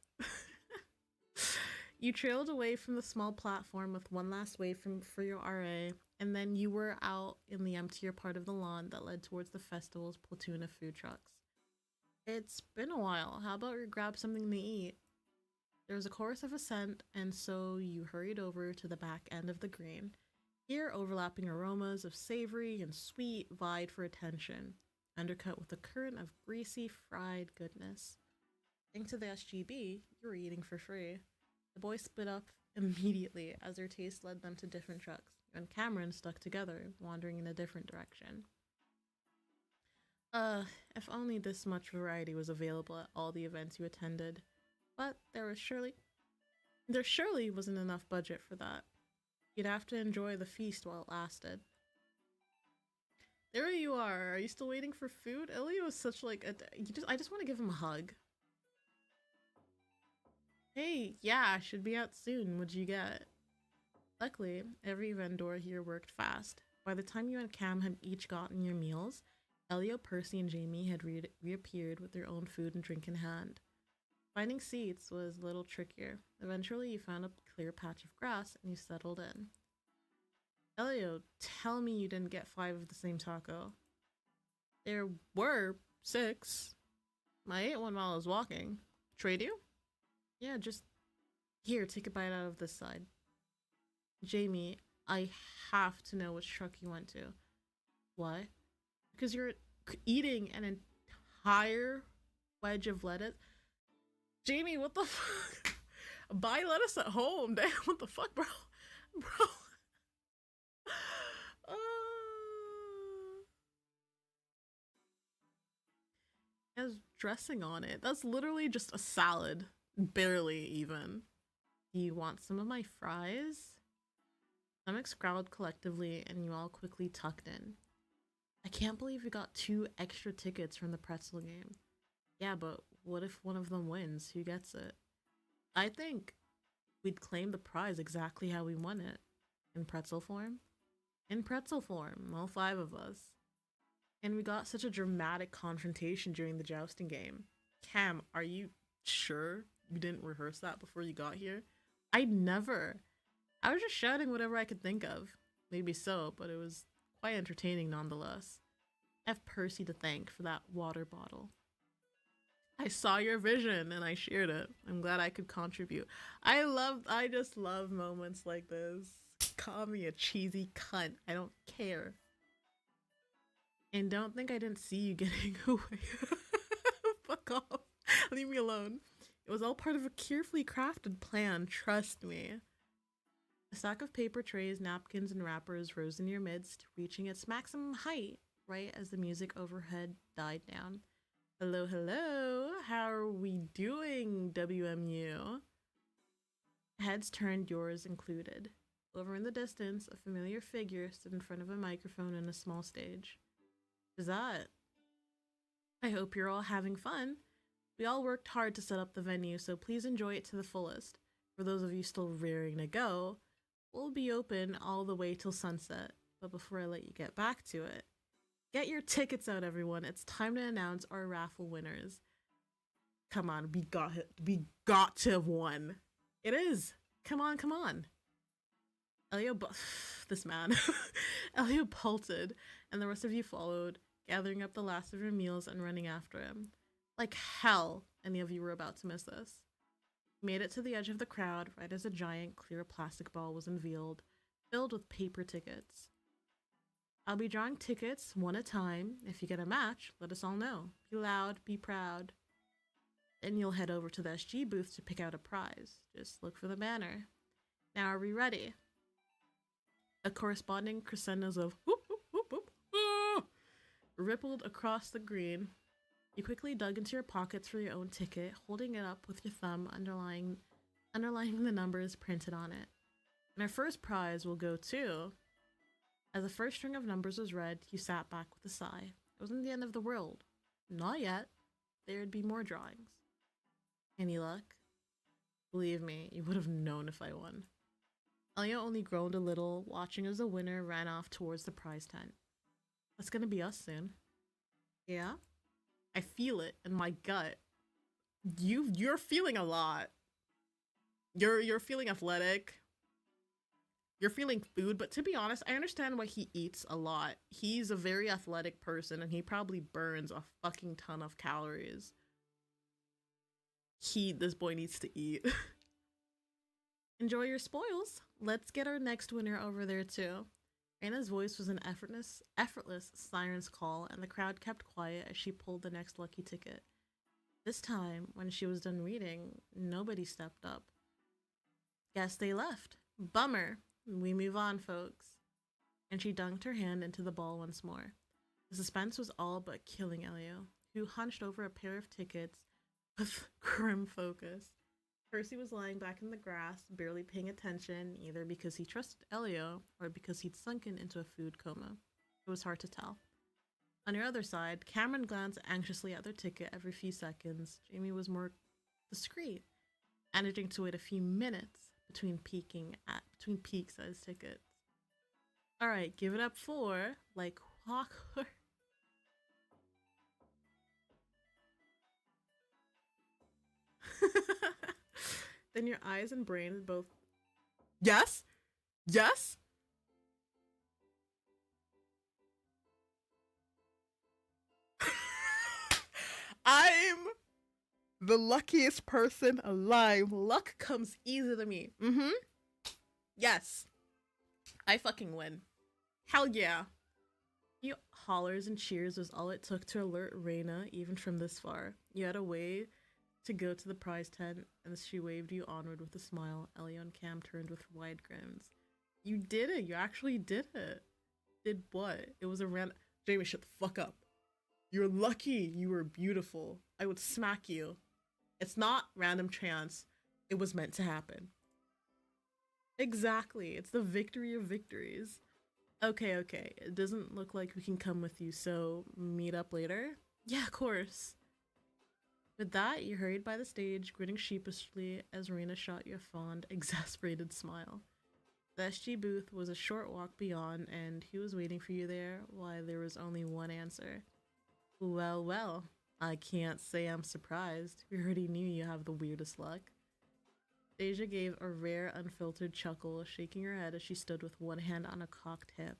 You trailed away from the small platform with one last wave for your RA, and then you were out in the emptier part of the lawn that led towards the festival's platoon of food trucks. It's been a while. How about we grab something to eat? There was a chorus of assent, and so you hurried over to the back end of the green. Here, overlapping aromas of savory and sweet vied for attention, undercut with a current of greasy, fried goodness. Thanks to the SGB, you were eating for free. The boys split up immediately as their taste led them to different trucks, and Cameron stuck together, wandering in a different direction. If only this much variety was available at all the events you attended. But there surely wasn't enough budget for that. You'd have to enjoy the feast while it lasted. There you are. Are you still waiting for food? Elio is such like a... I just want to give him a hug. Hey, yeah, should be out soon. What'd you get? Luckily, every vendor here worked fast. By the time you and Cam had each gotten your meals, Elio, Percy, and Jamie had reappeared with their own food and drink in hand. Finding seats was a little trickier. Eventually, you found a clear patch of grass and you settled in. Elio, tell me you didn't get 5 of the same taco. There were 6. I ate one while I was walking. Trade you? Yeah, just here, take a bite out of this side. Jamie, I have to know which truck you went to. Why? Because you're eating an entire wedge of lettuce. Jamie, what the fuck? Buy lettuce at home. Damn, what the fuck, bro? Bro. It has dressing on it. That's literally just a salad. Barely even. Do you want some of my fries? Stomachs growled collectively and you all quickly tucked in. I can't believe we got 2 extra tickets from the pretzel game. Yeah, but what if one of them wins? Who gets it? I think we'd claim the prize exactly how we won it. In pretzel form? In pretzel form, all 5 of us. And we got such a dramatic confrontation during the jousting game. Cam, are you sure you didn't rehearse that before you got here? I was just shouting whatever I could think of. Maybe so, but it was quite entertaining nonetheless. I have Percy to thank for that water bottle. I saw your vision and I shared it. I'm glad I could contribute. I just love moments like this. Call me a cheesy cunt. I don't care. And don't think I didn't see you getting away. Fuck off. Leave me alone. It was all part of a carefully crafted plan, trust me. A stack of paper trays, napkins, and wrappers rose in your midst, reaching its maximum height right as the music overhead died down. Hello, hello. How are we doing, WMU? Heads turned, yours included. Over in the distance, a familiar figure stood in front of a microphone in a small stage. Is that? I hope you're all having fun. We all worked hard to set up the venue, so please enjoy it to the fullest. For those of you still raring to go, we'll be open all the way till sunset. But before I let you get back to it, get your tickets out, everyone. It's time to announce our raffle winners. Come on, we got to have won. It is. Come on, come on. This man. Elio bolted, and the rest of you followed, gathering up the last of your meals and running after him. Like hell, any of you were about to miss this. You made it to the edge of the crowd right as a giant clear plastic ball was unveiled, filled with paper tickets. I'll be drawing tickets one at a time. If you get a match, let us all know. Be loud, be proud. Then you'll head over to the SG booth to pick out a prize. Just look for the banner. Now are we ready? A corresponding crescendos of whoop whoop whoop whoop rippled across the green. You quickly dug into your pockets for your own ticket, holding it up with your thumb, underlining the numbers printed on it. And our first prize will go to... As the first string of numbers was read, you sat back with a sigh. It wasn't the end of the world. Not yet. There'd be more drawings. Any luck? Believe me, you would have known if I won. Elio only groaned a little, watching as the winner ran off towards the prize tent. That's gonna be us soon. Yeah? I feel it in my gut. You're feeling a lot. You're feeling athletic. You're feeling food, but to be honest, I understand why he eats a lot. He's a very athletic person and he probably burns a fucking ton of calories. This boy needs to eat. Enjoy your spoils. Let's get our next winner over there too. Anna's voice was an effortless siren's call, and the crowd kept quiet as she pulled the next lucky ticket. This time, when she was done reading, nobody stepped up. Guess they left. Bummer. We move on, folks. And she dunked her hand into the ball once more. The suspense was all but killing Elio, who hunched over a pair of tickets with grim focus. Percy was lying back in the grass, barely paying attention, either because he trusted Elio or because he'd sunken into a food coma. It was hard to tell. On your other side, Cameron glanced anxiously at their ticket every few seconds. Jamie was more discreet, managing to wait a few minutes between peeks at his tickets. Alright, give it up for, like clockwork. Then your eyes and brain both... Yes? Yes? I'm the luckiest person alive. Luck comes easy to me. Yes. I fucking win. Hell yeah. You hollers and cheers was all it took to alert Reina, even from this far. You had a way to go to the prize tent, and as she waved you onward with a smile, Elio and Cam turned with wide grins. You did it. You actually did it. Did what? It was a Jamie, shut the fuck up. You're lucky. You were beautiful. I would smack you. It's not random chance. It was meant to happen. Exactly. It's the victory of victories. Okay. It doesn't look like we can come with you, so meet up later? Yeah, of course. With that, you hurried by the stage, grinning sheepishly as Reina shot you a fond, exasperated smile. The SG booth was a short walk beyond, and he was waiting for you there, while there was only one answer. Well, I can't say I'm surprised. We already knew you have the weirdest luck. Deja gave a rare, unfiltered chuckle, shaking her head as she stood with one hand on a cocked hip.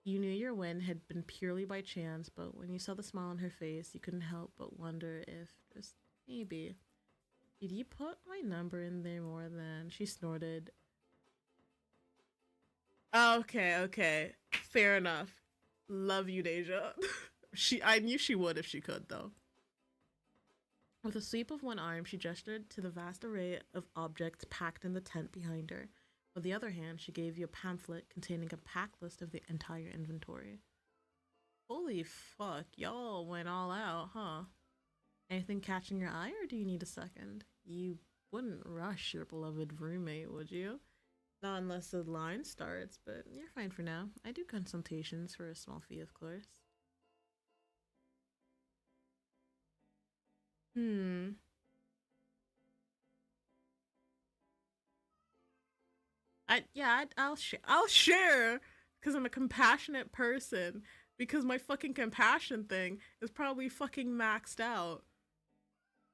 You knew your win had been purely by chance, but when you saw the smile on her face, you couldn't help but wonder if, just maybe, did you put my number in there more than... She snorted. Okay. Fair enough. Love you, Deja. I knew she would if she could, though. With a sweep of one arm, she gestured to the vast array of objects packed in the tent behind her. With the other hand, she gave you a pamphlet containing a packed list of the entire inventory. Holy fuck, y'all went all out, huh? Anything catching your eye, or do you need a second? You wouldn't rush your beloved roommate, would you? Not unless the line starts, but you're fine for now. I do consultations for a small fee, of course. I'll share because I'm a compassionate person. Because my fucking compassion thing is probably fucking maxed out.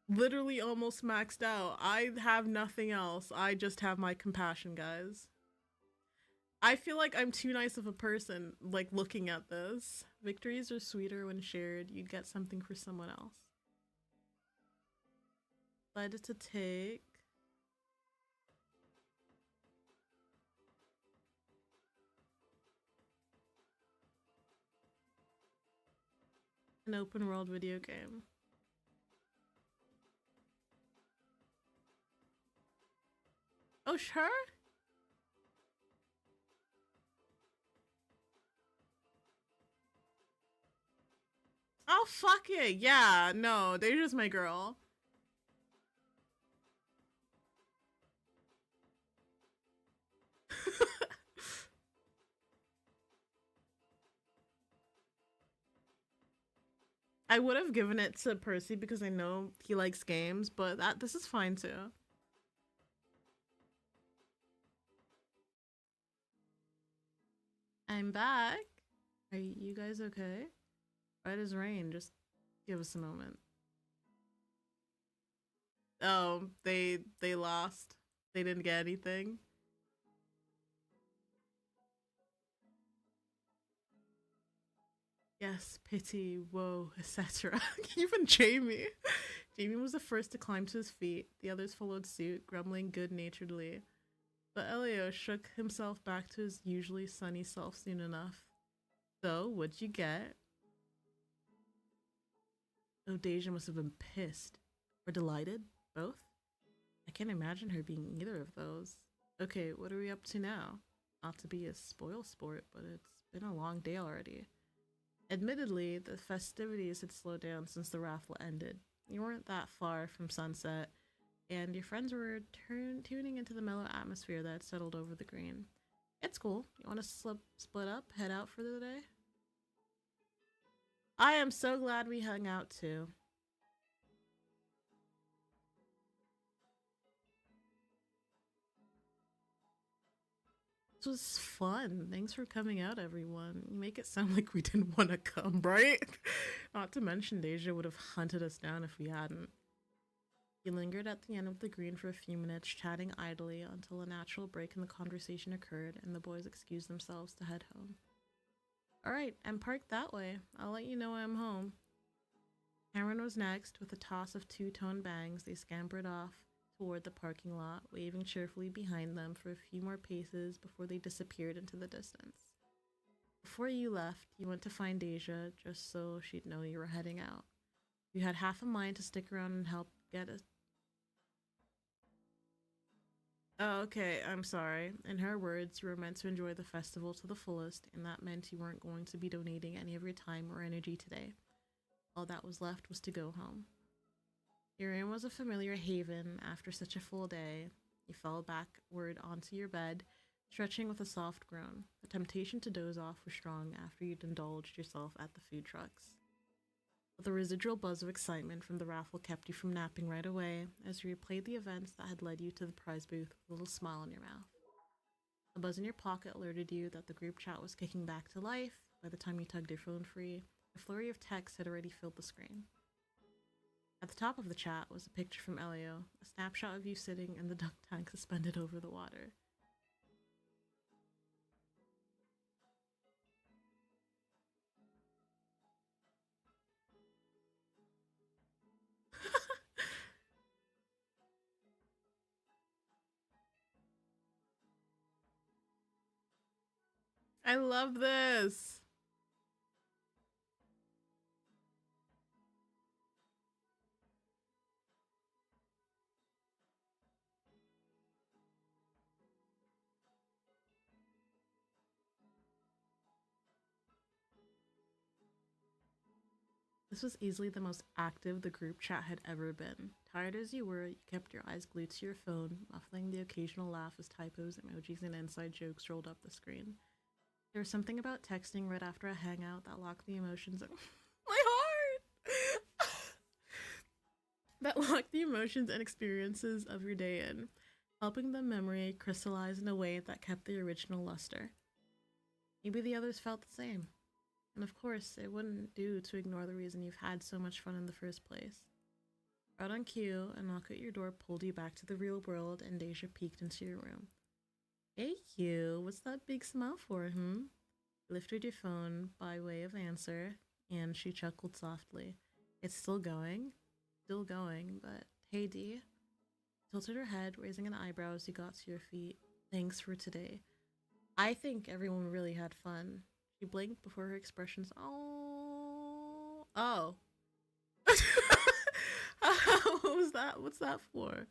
Literally almost maxed out. I have nothing else. I just have my compassion, guys. I feel like I'm too nice of a person, like, looking at this. Victories are sweeter when shared. You'd get something for someone else. Decided to take an open world video game. Oh, sure? Oh, fuck it. Yeah, no, they're just my girl. I would have given it to Percy because I know he likes games, but this is fine too. I'm back. Are you guys okay? Right as rain, just give us a moment. Oh, they lost. They didn't get anything. Yes, pity, woe, etc. Even Jamie. Jamie was the first to climb to his feet. The others followed suit, grumbling good-naturedly. But Elio shook himself back to his usually sunny self soon enough. So, what'd you get? Oh, Deja must have been pissed. Or delighted? Both? I can't imagine her being either of those. Okay, what are we up to now? Not to be a spoil sport, but it's been a long day already. Admittedly, the festivities had slowed down since the raffle ended. You weren't that far from sunset, and your friends were tuning into the mellow atmosphere that had settled over the green. It's cool. You want to split up, head out for the day? I am so glad we hung out too. This was fun. Thanks for coming out, everyone. You make it sound like we didn't want to come, right? Not to mention Deja would have hunted us down if we hadn't. He lingered at the end of the green for a few minutes, chatting idly until a natural break in the conversation occurred and the boys excused themselves to head home. Alright, I'm parked that way. I'll let you know when I'm home. Cameron was next. With a toss of two-tone bangs, they scampered off toward the parking lot, waving cheerfully behind them for a few more paces before they disappeared into the distance. Before you left, you went to find Deja just so she'd know you were heading out. You had half a mind to stick around and help get us. Oh, okay, I'm sorry. In her words, you were meant to enjoy the festival to the fullest, and that meant you weren't going to be donating any of your time or energy today. All that was left was to go home. Your room was a familiar haven after such a full day. You fell backward onto your bed, stretching with a soft groan. The temptation to doze off was strong after you'd indulged yourself at the food trucks. But the residual buzz of excitement from the raffle kept you from napping right away as you replayed the events that had led you to the prize booth with a little smile on your mouth. A buzz in your pocket alerted you that the group chat was kicking back to life. By the time you tugged your phone free, a flurry of texts had already filled the screen. At the top of the chat was a picture from Elio, a snapshot of you sitting in the duck tank suspended over the water. I love this! This was easily the most active the group chat had ever been. Tired as you were, you kept your eyes glued to your phone, muffling the occasional laugh as typos, emojis, and inside jokes rolled up the screen. There was something about texting right after a hangout that locked the emotions in my heart! That locked the emotions and experiences of your day in. helping the memory crystallize in a way that kept the original luster. Maybe the others felt the same. And of course, it wouldn't do to ignore the reason you've had so much fun in the first place. Out on cue, a knock at your door pulled you back to the real world, and Deja peeked into your room. Hey you, what's that big smile for, hmm? You lifted your phone by way of answer, and she chuckled softly. It's still going, but hey D. Tilted her head, raising an eyebrow as you got to your feet. Thanks for today. I think everyone really had fun. She blinked before her expressions. Oh. What was that? What's that for?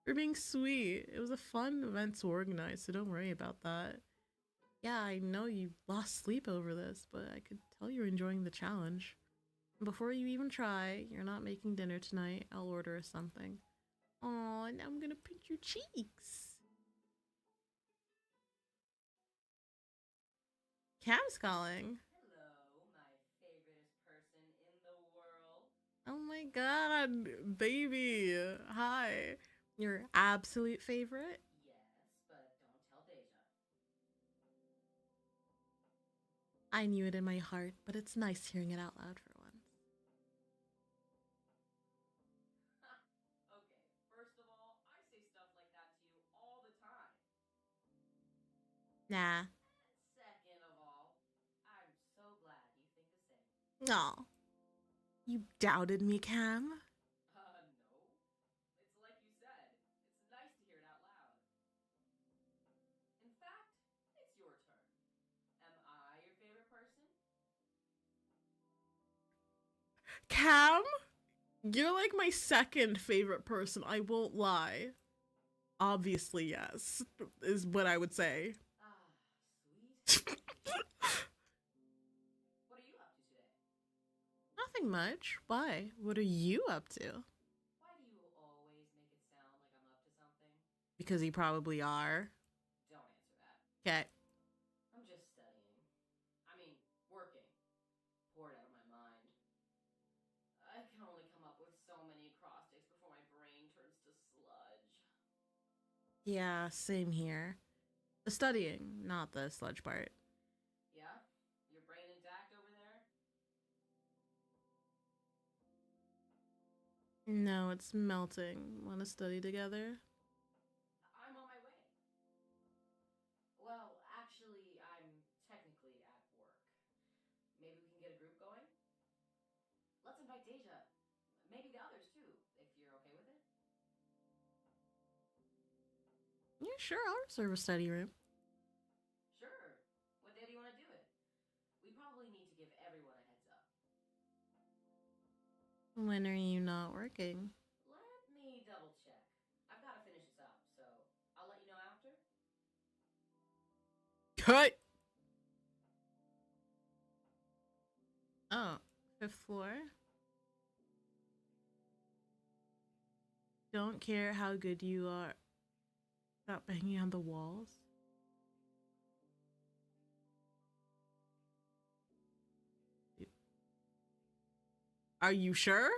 You're being sweet. It was a fun event to organize, so don't worry about that. Yeah, I know you lost sleep over this, but I could tell you're enjoying the challenge. And before you even try, you're not making dinner tonight. I'll order us something. Aw, now I'm gonna pinch your cheeks. Cam's calling. Hello, my favoriteest person in the world. Oh my god, baby. Hi. Your absolute favorite? Yes, but don't tell Deja. I knew it in my heart, but it's nice hearing it out loud for once. Okay, first of all, I say stuff like that to you all the time. Nah. Second of all, I'm so glad you think the same. Aw. You doubted me, Cam? No. It's like you said. It's nice to hear it out loud. In fact, it's your turn. Am I your favorite person? Cam? You're like my second favorite person, I won't lie. Obviously, yes, is what I would say. Ah, sweet. What are you up to today? Nothing much. Why? What are you up to? Why do you always make it sound like I'm up to something? Because you probably are. Don't answer that. Okay. I'm just studying. I mean, working. Bored out of my mind. I can only come up with so many acrostics before my brain turns to sludge. Yeah, same here. The studying, not the sludge part. Yeah? Your brain intact over there? No, it's melting. Want to study together? I'm on my way. Well, actually, I'm technically at work. Maybe we can get a group going? Let's invite Deja. Maybe the others too, if you're okay with it. Yeah, sure, I'll reserve a study room. Sure. What day do you want to do it? We probably need to give everyone a heads up. When are you not working? Let me double check. I've got to finish this up, so I'll let you know after. Cut! Oh, fifth floor? Don't care how good you are. Stop banging on the walls. Are you sure?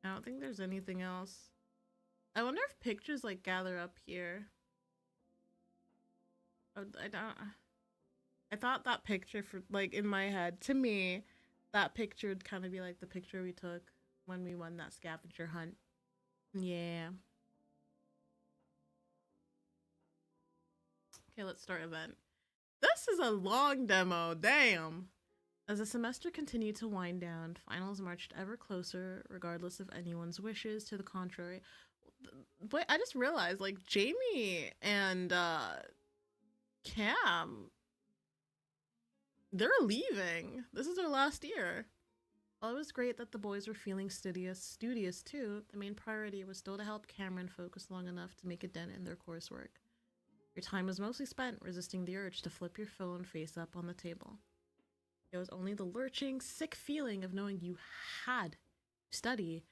I don't think there's anything else. I wonder if pictures like gather up here. Oh, I don't. I thought that picture for like in my head, to me, that picture would kind of be like the picture we took when we won that scavenger hunt. Yeah. Okay, let's start event. This is a long demo, damn. As the semester continued to wind down, finals marched ever closer, regardless of anyone's wishes to the contrary. But I just realized, like, Jamie and Cam, they're leaving. This is their last year. While it was great that the boys were feeling studious too, the main priority was still to help Cameron focus long enough to make a dent in their coursework. Your time was mostly spent resisting the urge to flip your phone face up on the table. It was only the lurching, sick feeling of knowing you had to study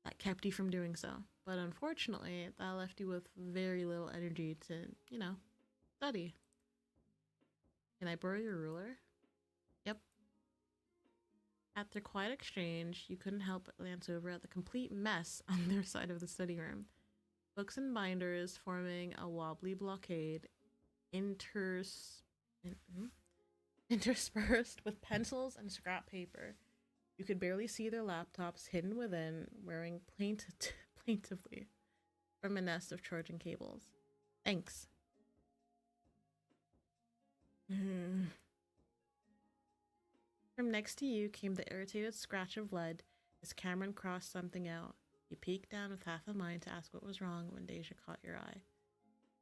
that kept you from doing so. But unfortunately, that left you with very little energy to, study. Can I borrow your ruler? Yep. At their quiet exchange, you couldn't help but glance over at the complete mess on their side of the study room. Books and binders forming a wobbly blockade, interspersed with pencils and scrap paper. You could barely see their laptops hidden within, wearing plaintively from a nest of charging cables. Thanks. From next to you came the irritated scratch of lead as Cameron crossed something out. You peeked down with half a mind to ask what was wrong when Deja caught your eye.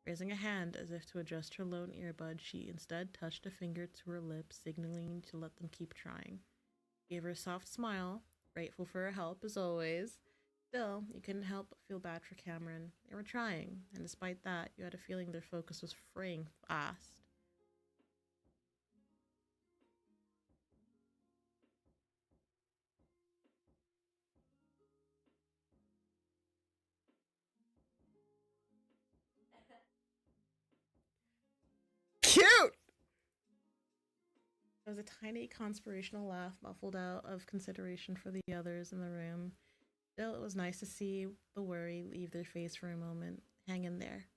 Raising a hand as if to adjust her lone earbud, she instead touched a finger to her lips, signaling to let them keep trying. Gave her a soft smile, grateful for her help as always. Still, you couldn't help but feel bad for Cameron. They were trying, and despite that, you had a feeling their focus was fraying fast. Cute! There was a tiny conspirational laugh muffled out of consideration for the others in the room. Still, it was nice to see the worry leave their face for a moment. Hang in there.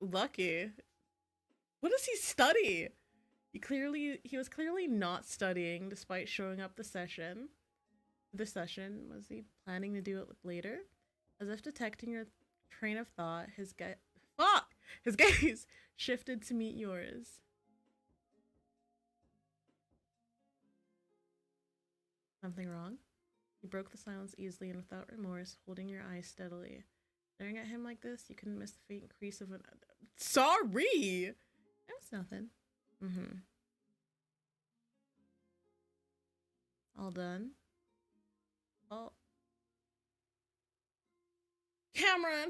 Lucky. What does he study? He was clearly not studying despite showing up the session. Was he planning to do it later? As if detecting your train of thought, his gaze shifted to meet yours. Something wrong? You broke the silence easily and without remorse, holding your eyes steadily. Staring at him like this, you couldn't miss the faint crease of an... Sorry! That was nothing. All done? Oh. Cameron!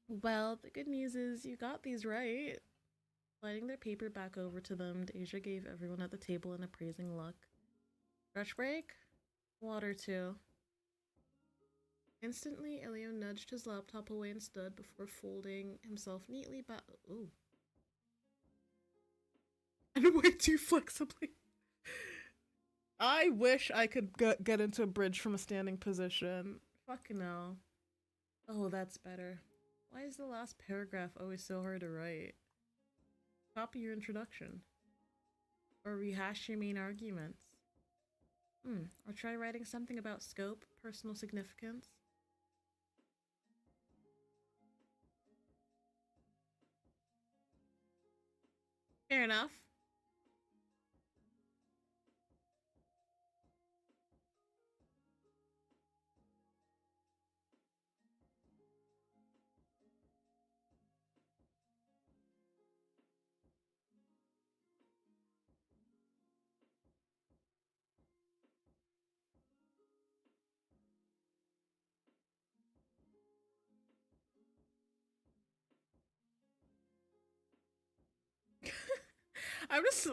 Well, the good news is you got these right. Sliding their paper back over to them, Deja gave everyone at the table an appraising look. Stretch break? Water too. Instantly, Elio nudged his laptop away and stood before folding himself neatly back. Ooh. And way too flexibly. I wish I could get into a bridge from a standing position. Fucking no. Oh, that's better. Why is the last paragraph always so hard to write? Copy your introduction. Or rehash your main arguments. Or try writing something about scope, personal significance. Fair enough.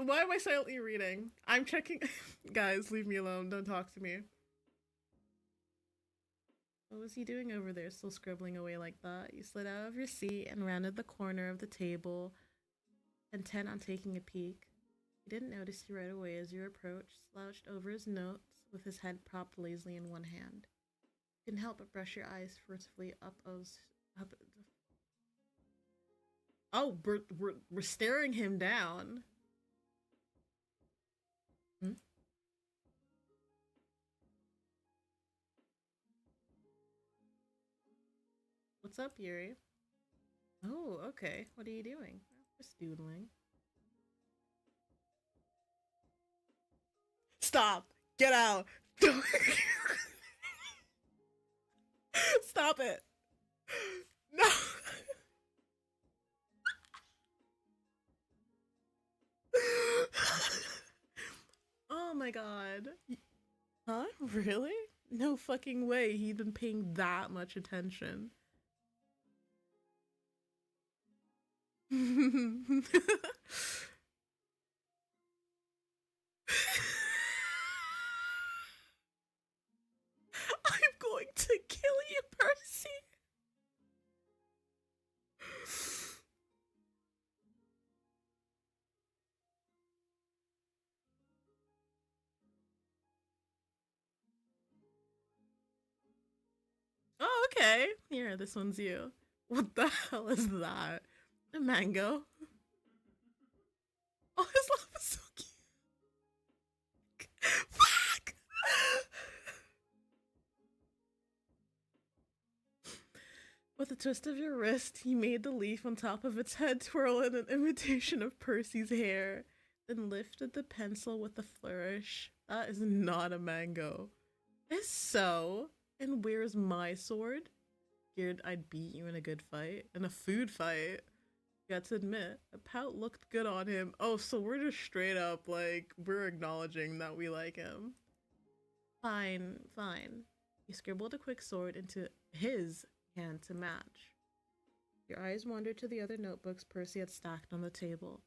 Why am I silently reading? I'm checking. Guys, leave me alone. Don't talk to me. What was he doing over there, still scribbling away like that? You slid out of your seat and rounded the corner of the table, intent on taking a peek. He didn't notice you right away as you approached, slouched over his notes with his head propped lazily in one hand. You couldn't help but brush your eyes furtively up. Oh, we're staring him down. What's up, Yuri? Oh, okay. What are you doing? Just doodling. Stop! Get out! Stop it! No! my god. Huh? Really? No fucking way. He'd been paying that much attention. I'm going to kill you, Percy. Oh, okay. Here, this one's you. What the hell is that? A mango? Oh, his laugh is so cute. Fuck! With a twist of your wrist, he made the leaf on top of its head twirl in an imitation of Percy's hair, then lifted the pencil with a flourish. That is not a mango. Is so? And where's my sword? Scared I'd beat you in a good fight? In a food fight? Got to admit, a pout looked good on him. Oh, so we're just straight up, like, we're acknowledging that we like him. Fine, fine. He scribbled a quick sword into his hand to match. Your eyes wandered to the other notebooks Percy had stacked on the table.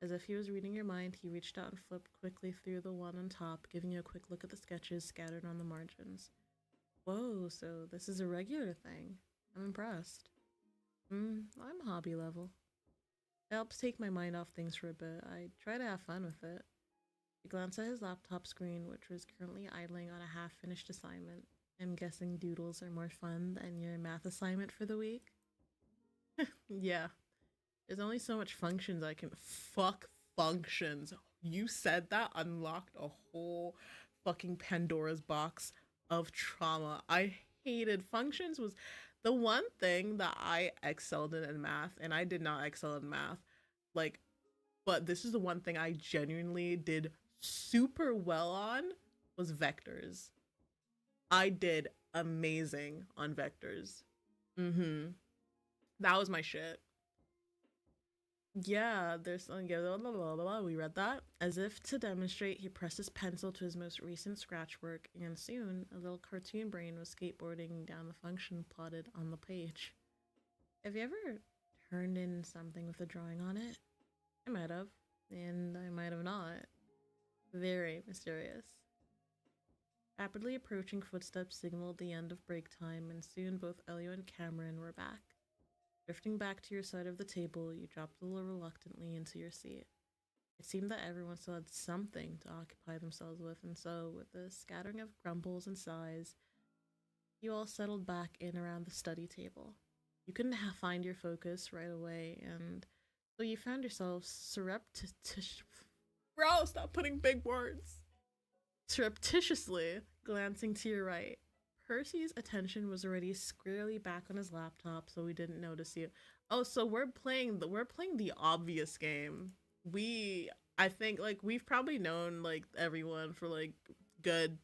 As if he was reading your mind, he reached out and flipped quickly through the one on top, giving you a quick look at the sketches scattered on the margins. Whoa, so this is a regular thing. I'm impressed. I'm hobby level. It helps take my mind off things for a bit. I try to have fun with it. He glanced at his laptop screen, which was currently idling on a half-finished assignment. I'm guessing doodles are more fun than your math assignment for the week? Yeah. There's only so much functions I can— Fuck functions. You said that unlocked a whole fucking Pandora's box of trauma. I hated functions. Was the one thing that I excelled in math, and I did not excel in math. Like, but this is the one thing I genuinely did super well on was vectors. I did amazing on vectors. That was my shit. Yeah, there's something. Blah, blah, blah, blah. We read that. As if to demonstrate, he pressed his pencil to his most recent scratch work, and soon a little cartoon brain was skateboarding down the function plotted on the page. Have you ever turned in something with a drawing on it? I might have, and I might have not. Very mysterious. Rapidly approaching footsteps signaled the end of break time, and soon both Elio and Cameron were back. Drifting back to your side of the table, you dropped a little reluctantly into your seat. It seemed that everyone still had something to occupy themselves with, and so, with a scattering of grumbles and sighs, you all settled back in around the study table. You couldn't find your focus right away, and so you found yourself Bro, stop putting big words! Surreptitiously glancing to your right. Percy's attention was already squarely back on his laptop, so we didn't notice you. Oh, so we're playing the obvious game. I think, like, we've probably known, like, everyone for, like, good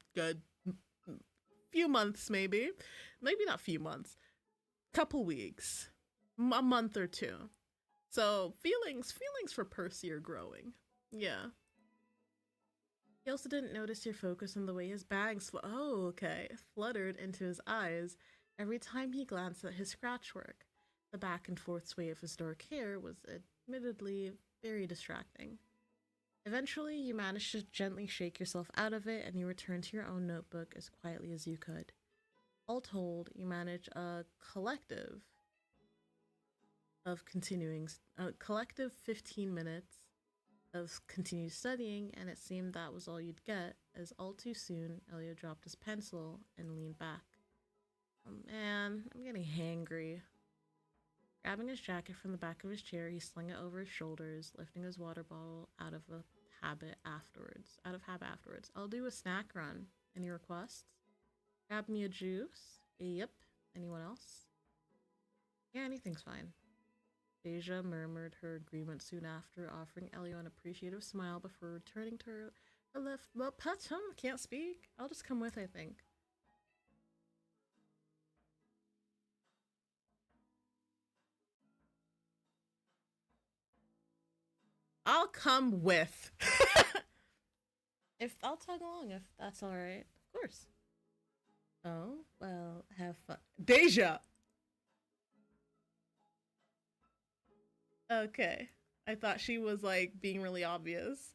few months, maybe not few months, couple weeks, a month or two. So feelings for Percy are growing. Yeah. He also didn't notice your focus on the way his bags fluttered into his eyes every time he glanced at his scratch work. The back and forth sway of his dark hair was admittedly very distracting. Eventually, you managed to gently shake yourself out of it, and you returned to your own notebook as quietly as you could. All told, you managed a collective 15 minutes of continued studying, and it seemed that was all you'd get, as all too soon, Elio dropped his pencil and leaned back. Oh man, I'm getting hangry. Grabbing his jacket from the back of his chair, he slung it over his shoulders, lifting his water bottle out of habit afterwards. I'll do a snack run. Any requests? Grab me a juice? Yep. Anyone else? Yeah, anything's fine. Deja murmured her agreement soon after, offering Elio an appreciative smile before returning to her left. Well, Patum can't speak. I'll just come with, I think. I'll come with. if I'll tag along if that's all right. Of course. Oh, well, have fun. Deja! Okay. I thought she was like being really obvious.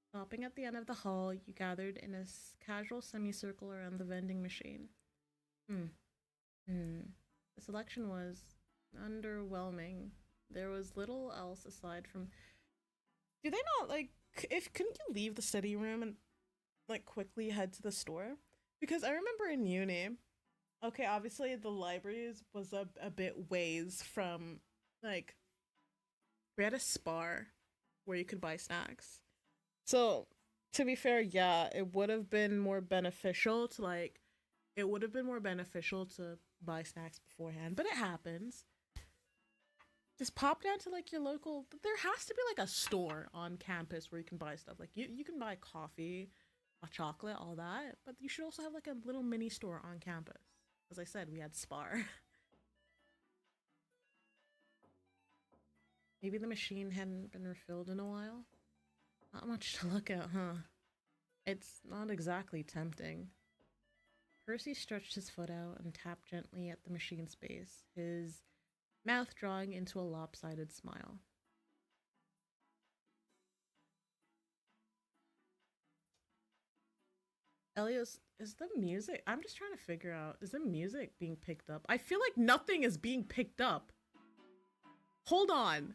Stopping at the end of the hall, you gathered in a casual semicircle around the vending machine. The selection was underwhelming. There was little else aside from. Do they not like? If couldn't you leave the study room and like quickly head to the store? Because I remember in uni. Okay, obviously the libraries was a bit ways from like. We had a spar where you could buy snacks. So, to be fair, yeah, it would have been more beneficial to buy snacks beforehand, but it happens. Just pop down to like your local, there has to be like a store on campus where you can buy stuff. Like you can buy coffee, chocolate, all that, but you should also have like a little mini store on campus. As I said, we had Spar. Maybe the machine hadn't been refilled in a while. Not much to look at, huh? It's not exactly tempting. Percy stretched his foot out and tapped gently at the machine's base, his mouth drawing into a lopsided smile. Elios, is the music? I'm just trying to figure out, is the music being picked up? I feel like nothing is being picked up. Hold on.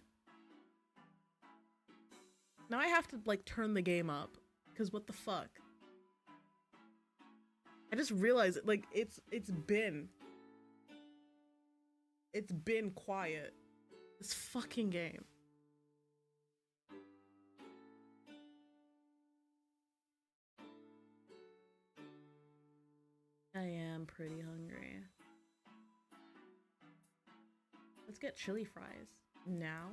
Now I have to like turn the game up because what the fuck? I just realized like it's been quiet. This fucking game. I am pretty hungry. Let's get chili fries now.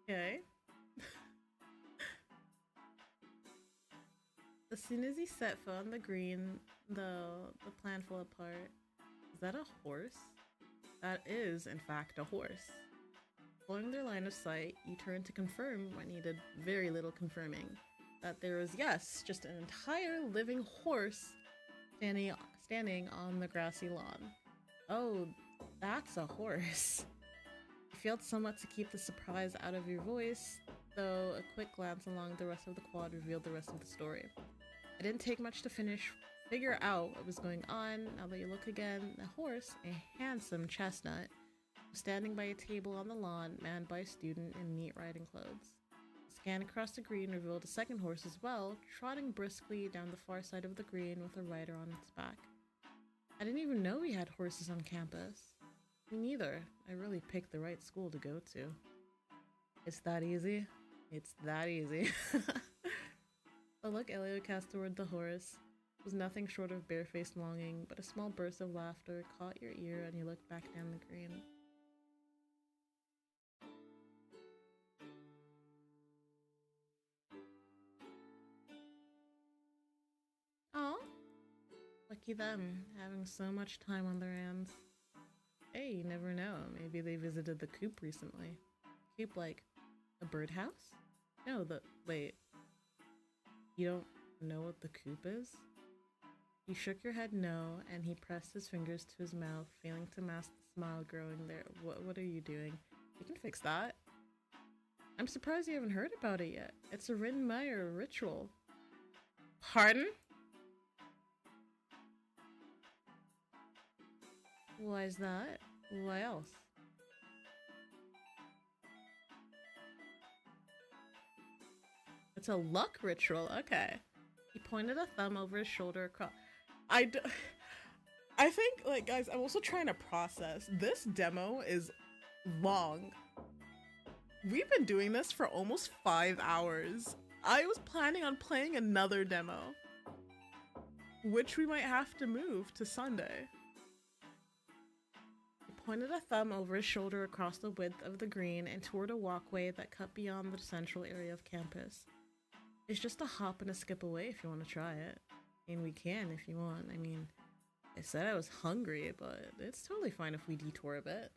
Okay. As soon as he set foot on the green, the plan fell apart. Is that a horse? That is, in fact, a horse. Following their line of sight, you turned to confirm what needed very little confirming. That there was, yes, just an entire living horse standing on the grassy lawn. Oh, that's a horse. You failed somewhat to keep the surprise out of your voice, though a quick glance along the rest of the quad revealed the rest of the story. It didn't take much to figure out what was going on. Now that you look again, the horse, a handsome chestnut, was standing by a table on the lawn, manned by a student in neat riding clothes. A scan across the green revealed a second horse as well, trotting briskly down the far side of the green with a rider on its back. I didn't even know we had horses on campus. Me neither. I really picked the right school to go to. It's that easy. It's that easy. The look Elio cast toward the horse was nothing short of barefaced longing, but a small burst of laughter caught your ear and you looked back down the green. Aw. Lucky them, having so much time on their hands. Hey, you never know. Maybe they visited the coop recently. Coop like a birdhouse? No, wait. You don't know what the coop is? You shook your head no, and he pressed his fingers to his mouth, failing to mask the smile growing there. What are you doing? You can fix that. I'm surprised you haven't heard about it yet. It's a Rinmeyer ritual. Pardon? Why is that? Why else? It's a luck ritual. Okay. He pointed a thumb over his shoulder across. I think, like, guys, I'm also trying to process. This demo is long. We've been doing this for almost 5 hours. I was planning on playing another demo, which we might have to move to Sunday. He pointed a thumb over his shoulder across the width of the green and toward a walkway that cut beyond the central area of campus. It's just a hop and a skip away if you want to try it. I mean, we can if you want. I mean, I said I was hungry, but it's totally fine if we detour a bit.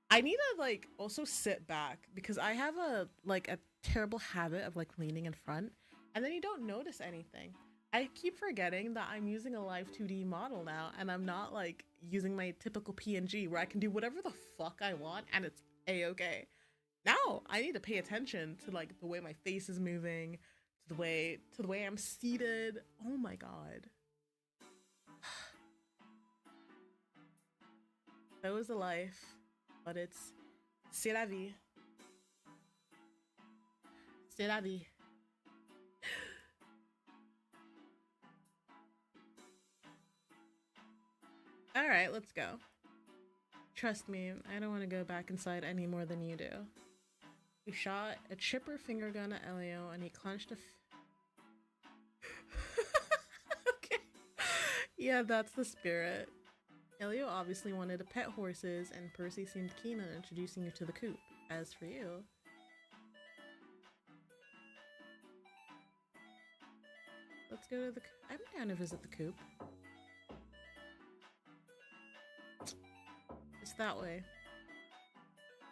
I need to like also sit back because I have a terrible habit of like leaning in front and then you don't notice anything. I keep forgetting that I'm using a live 2D model now and I'm not like using my typical PNG where I can do whatever the fuck I want and it's a-okay. Now I need to pay attention to like the way my face is moving, to the way I'm seated. Oh my god. That was a life, but c'est la vie. C'est la vie. All right, let's go. Trust me, I don't want to go back inside any more than you do. He shot a chipper finger gun at Elio and he clenched a okay. Yeah, that's the spirit. Elio obviously wanted to pet horses and Percy seemed keen on introducing you to the coop. As for you... Let's go to the... I'm down to visit the coop. It's that way.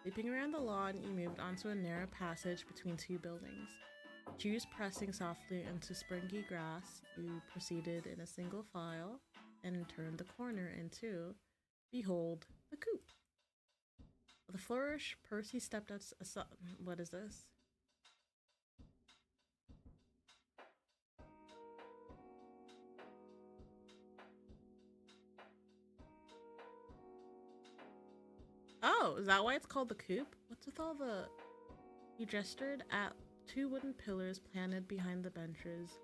Leaping around the lawn, you moved onto a narrow passage between two buildings. Shoes pressing softly into springy grass, you proceeded in a single file and turned the corner into, behold, the coop. With a flourish, Percy stepped out. What is this? Oh, is that why it's called the coop? What's with all the... He gestured at two wooden pillars planted behind the benches,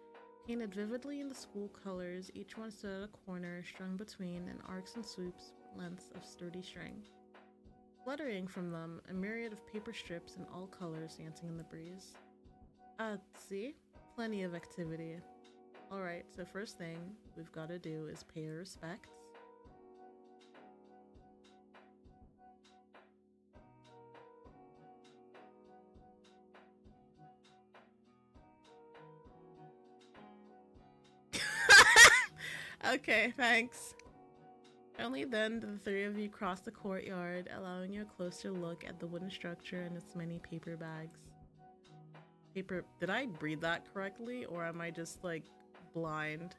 painted vividly in the school colors. Each one stood at a corner, strung between in arcs and swoops, lengths of sturdy string. Fluttering from them, a myriad of paper strips in all colors dancing in the breeze. See? Plenty of activity. Alright, so first thing we've got to do is pay our respects. Okay, thanks. Only then did the three of you cross the courtyard, allowing you a closer look at the wooden structure and its many paper bags. Did I read that correctly, or am I just, like, blind?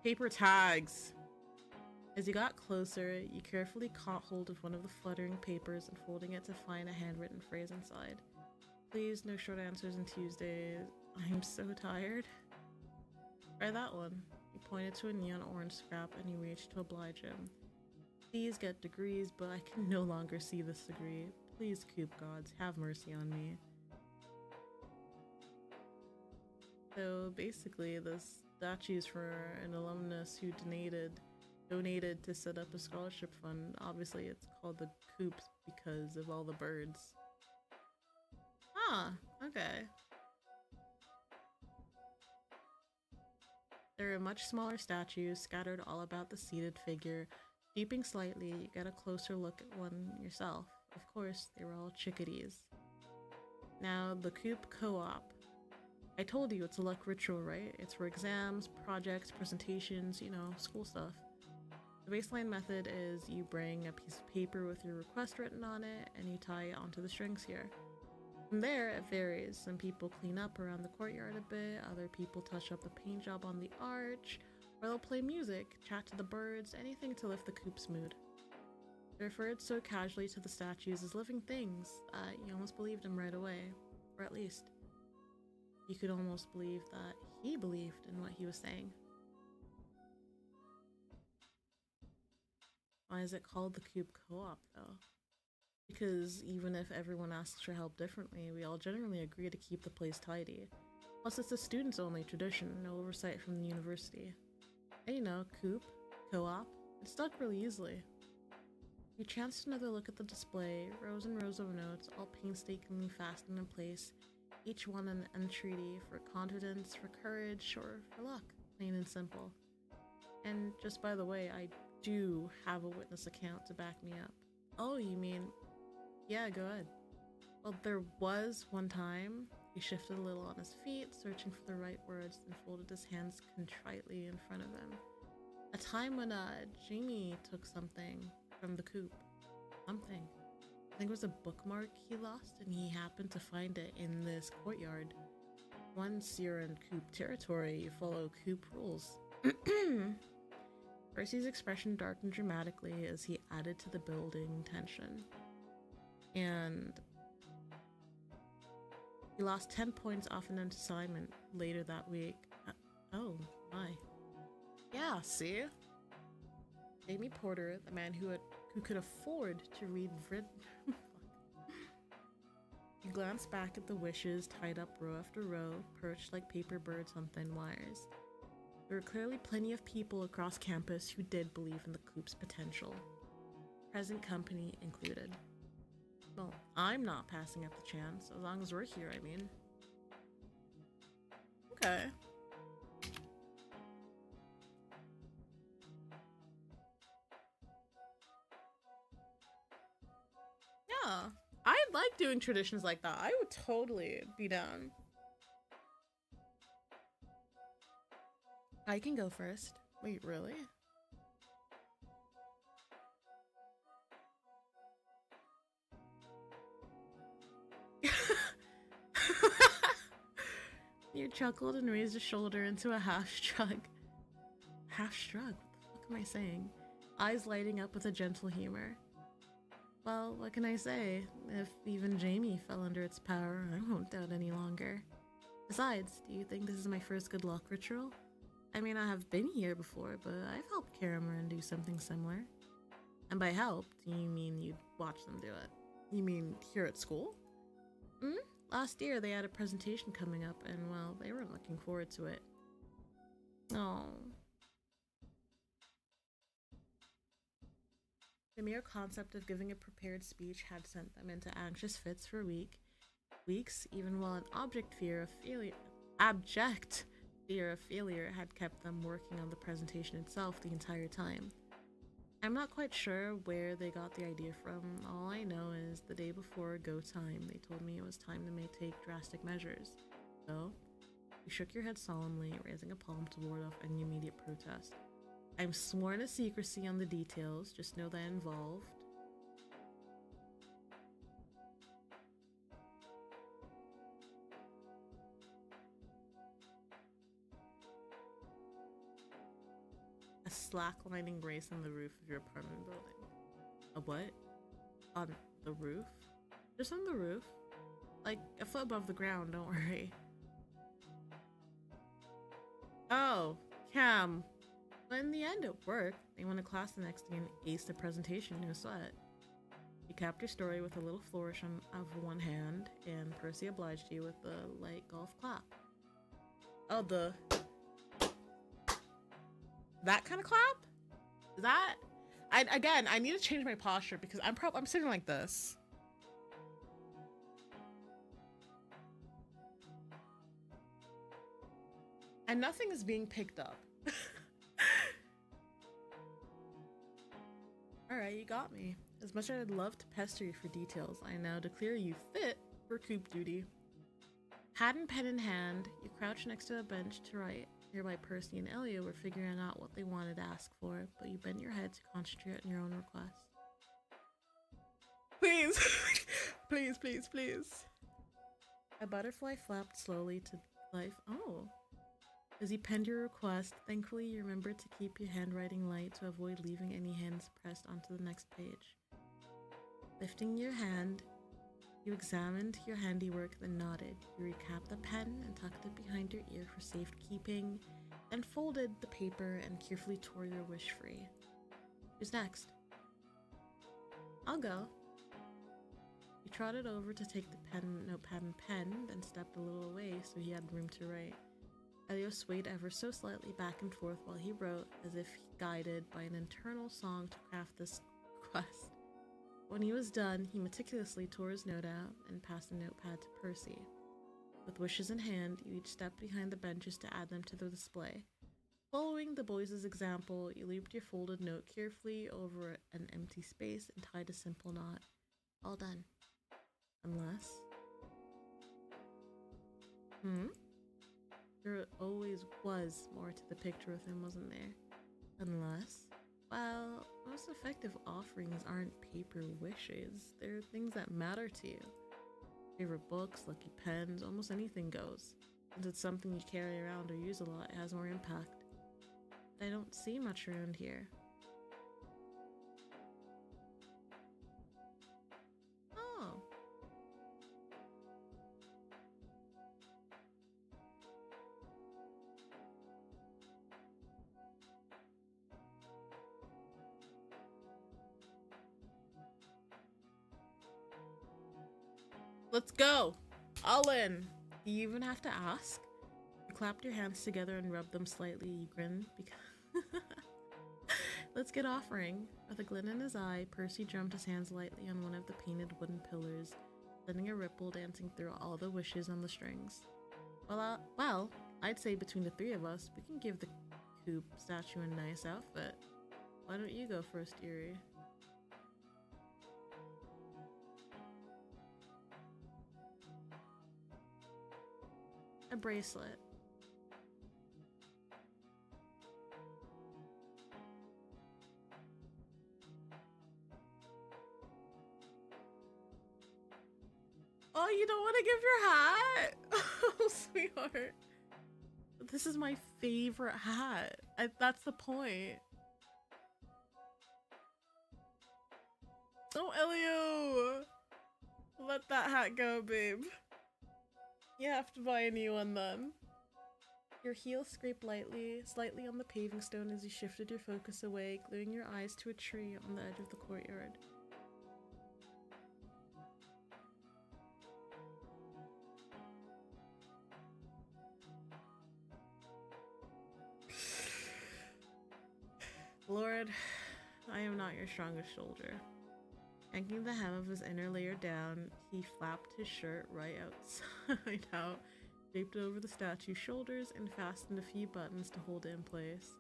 Paper tags! As you got closer, you carefully caught hold of one of the fluttering papers, unfolding it to find a handwritten phrase inside. Please, no short answers on Tuesdays. I'm so tired. Try that one. He pointed to a neon orange scrap and he reached to oblige him. Please get degrees, but I can no longer see this degree. Please, Coop Gods, have mercy on me. So basically, the statue's for an alumnus who donated to set up a scholarship fund. Obviously, it's called the Coop because of all the birds. Ah, okay. There are much smaller statues scattered all about the seated figure. Stooping slightly, you get a closer look at one yourself. Of course, they were all chickadees. Now, the Coop Co-op. I told you it's a luck ritual, right? It's for exams, projects, presentations, you know, school stuff. The baseline method is you bring a piece of paper with your request written on it and you tie it onto the strings here. From there, it varies. Some people clean up around the courtyard a bit, other people touch up the paint job on the arch, or they'll play music, chat to the birds, anything to lift the Coop's mood. They referred so casually to the statues as living things that you almost believed him right away, or at least, you could almost believe that he believed in what he was saying. Why is it called the Coop Co-op, though? Because even if everyone asks for help differently, we all generally agree to keep the place tidy. Plus, it's a students-only tradition, no oversight from the university. And you know, Coop, Co-op, it stuck really easily. You chanced another look at the display, rows and rows of notes, all painstakingly fastened in place, each one an entreaty for confidence, for courage, or for luck, plain and simple. And just by the way, I do have a witness account to back me up. Oh, you mean... Yeah, go ahead. Well, there was one time he shifted a little on his feet, searching for the right words, and folded his hands contritely in front of him. A time when Jamie took something from the coop. Something. I think it was a bookmark he lost, and he happened to find it in this courtyard. Once you're in coop territory, you follow coop rules. Percy's expression darkened dramatically as he added to the building tension. And he lost 10 points off an assignment later that week. Oh, my. Yeah, see? Jamie Porter, the man who could afford to read He glanced back at the wishes tied up row after row, perched like paper birds on thin wires. There were clearly plenty of people across campus who did believe in the coop's potential. Present company included. Well, I'm not passing up the chance, as long as we're here, I mean. Okay. Yeah, I like doing traditions like that. I would totally be down. I can go first. Wait, really? You chuckled and raised a shoulder into a half shrug. Half shrug? What the fuck am I saying? Eyes lighting up with a gentle humor. Well, what can I say? If even Jamie fell under its power, I won't doubt any longer. Besides, do you think this is my first good luck ritual? I mean, I have been here before, but I've helped Karamer do something similar. And by help, do you mean you'd watch them do it? You mean here at school? Last year, they had a presentation coming up, and, well, they weren't looking forward to it. Oh. The mere concept of giving a prepared speech had sent them into anxious fits for weeks, even while an abject fear of failure had kept them working on the presentation itself the entire time. I'm not quite sure where they got the idea from. All I know is the day before go time, they told me it was time to take drastic measures. So, you shook your head solemnly, raising a palm to ward off any immediate protest. I'm sworn to secrecy on the details, just know that involved. A slack-lining brace on the roof of your apartment building. A what? On the roof? Just on the roof. Like, a foot above the ground, don't worry. Oh, Cam. But in the end, it worked. They went to class the next day and aced the presentation, no sweat. You capped your story with a little flourish of one hand, and Percy obliged you with a light golf clap. Oh, that kind of clap? That? I need to change my posture because I'm sitting like this. And nothing is being picked up. Alright, you got me. As much as I'd love to pester you for details, I now declare you fit for coop duty. Hat and pen in hand, you crouch next to a bench to write. Nearby Percy and Elliot were figuring out what they wanted to ask for, but you bent your head to concentrate on your own request. Please! Please, please, please. A butterfly flapped slowly to life. Oh. As you penned your request, thankfully you remembered to keep your handwriting light to avoid leaving any hands pressed onto the next page. Lifting your hand, you examined your handiwork, then nodded. You recapped the pen and tucked it behind your ear for safekeeping, then folded the paper and carefully tore your wish free. Who's next? I'll go. You trotted over to take the notepad and pen, then stepped a little away so he had room to write. Elio swayed ever so slightly back and forth while he wrote, as if guided by an internal song to craft this quest. When he was done, he meticulously tore his note out and passed the notepad to Percy. With wishes in hand, you each stepped behind the benches to add them to the display. Following the boys' example, you looped your folded note carefully over an empty space and tied a simple knot. All done. Unless... There always was more to the picture with him, wasn't there? Unless... Well, most effective offerings aren't paper wishes. They're things that matter to you. Favorite books, lucky pens, almost anything goes. Since it's something you carry around or use a lot, it has more impact. But I don't see much around here. Oh. Let's go! All in! Do you even have to ask? You clapped your hands together and rubbed them slightly. You grinned because... Let's get offering. With a glint in his eye, Percy drummed his hands lightly on one of the painted wooden pillars, sending a ripple dancing through all the wishes on the strings. Well, I'd say between the three of us, we can give the Coop statue a nice outfit. Why don't you go first, Eerie? A bracelet. Oh, you don't want to give your hat? Oh, sweetheart. This is my favorite hat. That's the point. Oh, Elio! Let that hat go, babe. You have to buy a new one then. Your heel scraped slightly on the paving stone as you shifted your focus away, gluing your eyes to a tree on the edge of the courtyard. Lord, I am not your strongest soldier. Yanking the hem of his inner layer down, he flapped his shirt right outside out, draped it over the statue's shoulders, and fastened a few buttons to hold it in place.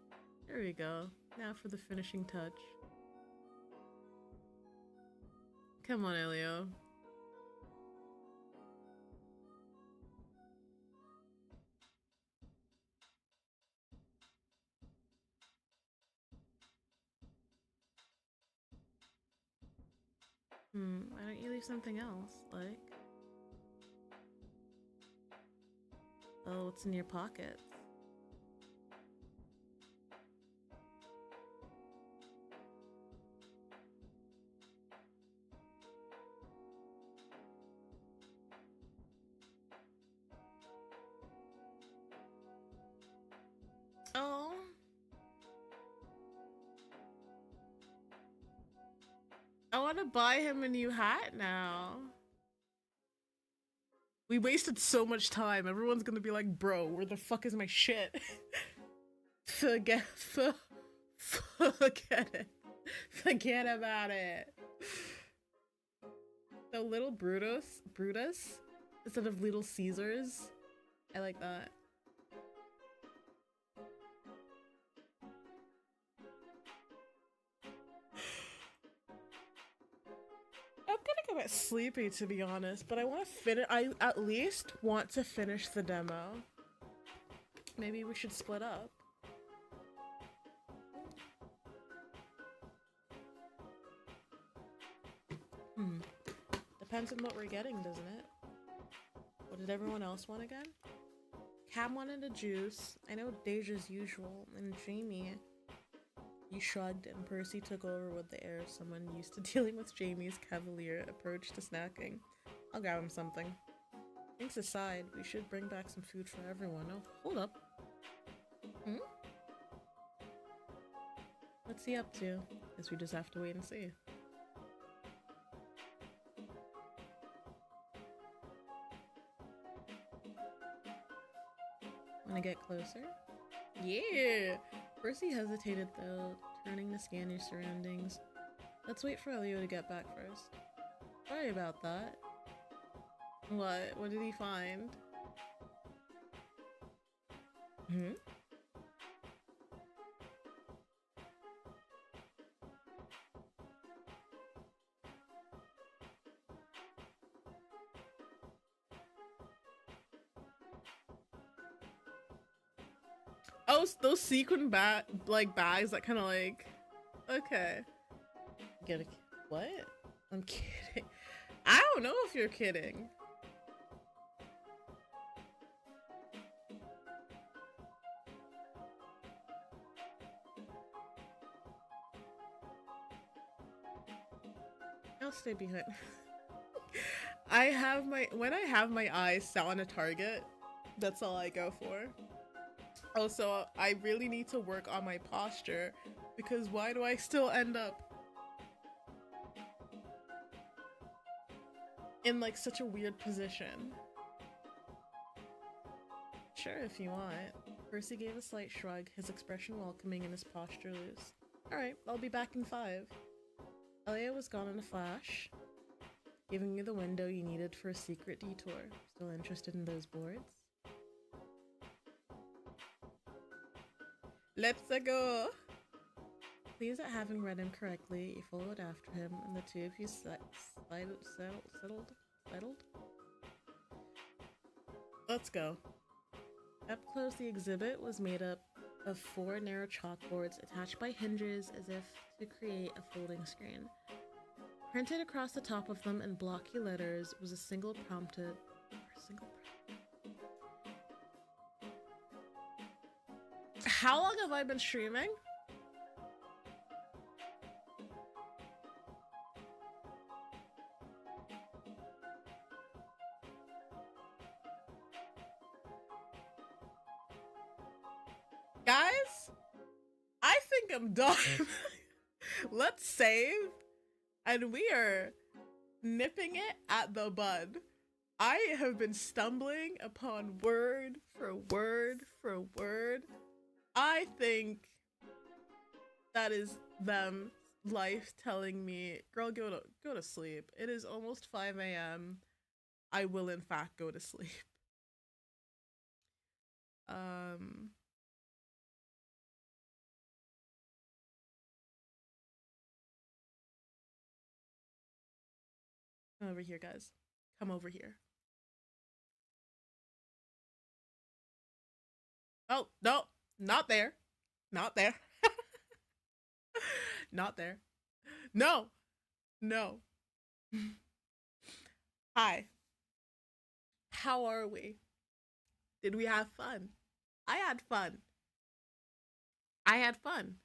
There we go. Now for the finishing touch. Come on, Elio. Why don't you leave something else, like? Oh, what's in your pockets? Oh. I want to buy him a new hat now. We wasted so much time. Everyone's gonna be like, bro, where the fuck is my shit? Forget it. Forget about it. The little Brutus instead of Little Caesars. I like that. I'm gonna go get sleepy, to be honest, but I want to finish. I at least want to finish the demo. Maybe we should split up. Depends on what we're getting, doesn't it? What did everyone else want again? Cam wanted a juice. I know Deja's usual, and Jamie. He shrugged, and Percy took over with the air of someone used to dealing with Jamie's cavalier approach to snacking. I'll grab him something. Things aside, we should bring back some food for everyone. Oh, hold up. What's he up to? Guess we just have to wait and see. Wanna get closer? Yeah! Percy hesitated though, turning to scan your surroundings. Let's wait for Elio to get back first. Sorry about that. What? What did he find? Oh, those sequin like bags that kind of like. Okay. Get a what? I'm kidding. I don't know if you're kidding. I'll stay behind. When I have my eyes set on a target, that's all I go for. Also, I really need to work on my posture because why do I still end up in like such a weird position? Sure, if you want. Percy gave a slight shrug, his expression welcoming and his posture loose. Alright, I'll be back in 5. Elia was gone in a flash, giving you the window you needed for a secret detour. Still interested in those boards? Let's go! Pleased at having read him correctly, you followed after him, and the two of you settled? Let's go. Up close, the exhibit was made up of 4 narrow chalkboards attached by hinges as if to create a folding screen. Printed across the top of them in blocky letters was a single prompted. How long have I been streaming? Guys, I think I'm done. Let's save. And we are nipping it at the bud. I have been stumbling upon word for word for word. I think that is them life telling me, girl, go to sleep. It is almost 5 a.m. I will in fact go to sleep. Come over here, guys. Come over here. Oh, no, not there. Not there. Not there. No. No. Hi. How are we? Did we have fun? I had fun. I had fun.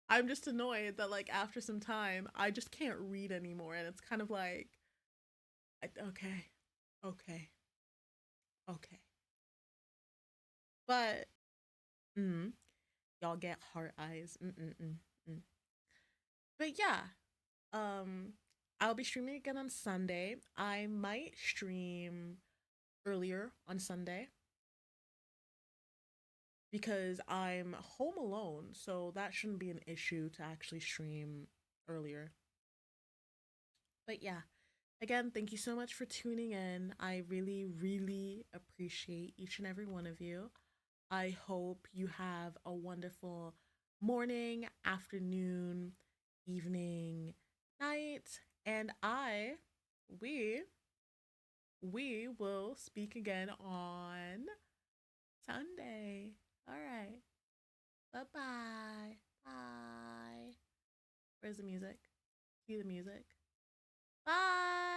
I'm just annoyed that like after some time I just can't read anymore, and it's kind of like okay. But y'all get heart eyes. But yeah, I'll be streaming again on Sunday. I might stream earlier on Sunday because I'm home alone, so that shouldn't be an issue to actually stream earlier. But yeah, again, thank you so much for tuning in. I really, really appreciate each and every one of you. I hope you have a wonderful morning, afternoon, evening, night, and we will speak again on Sunday. All right. Bye-bye. Bye. Where's the music? Cue the music. Bye.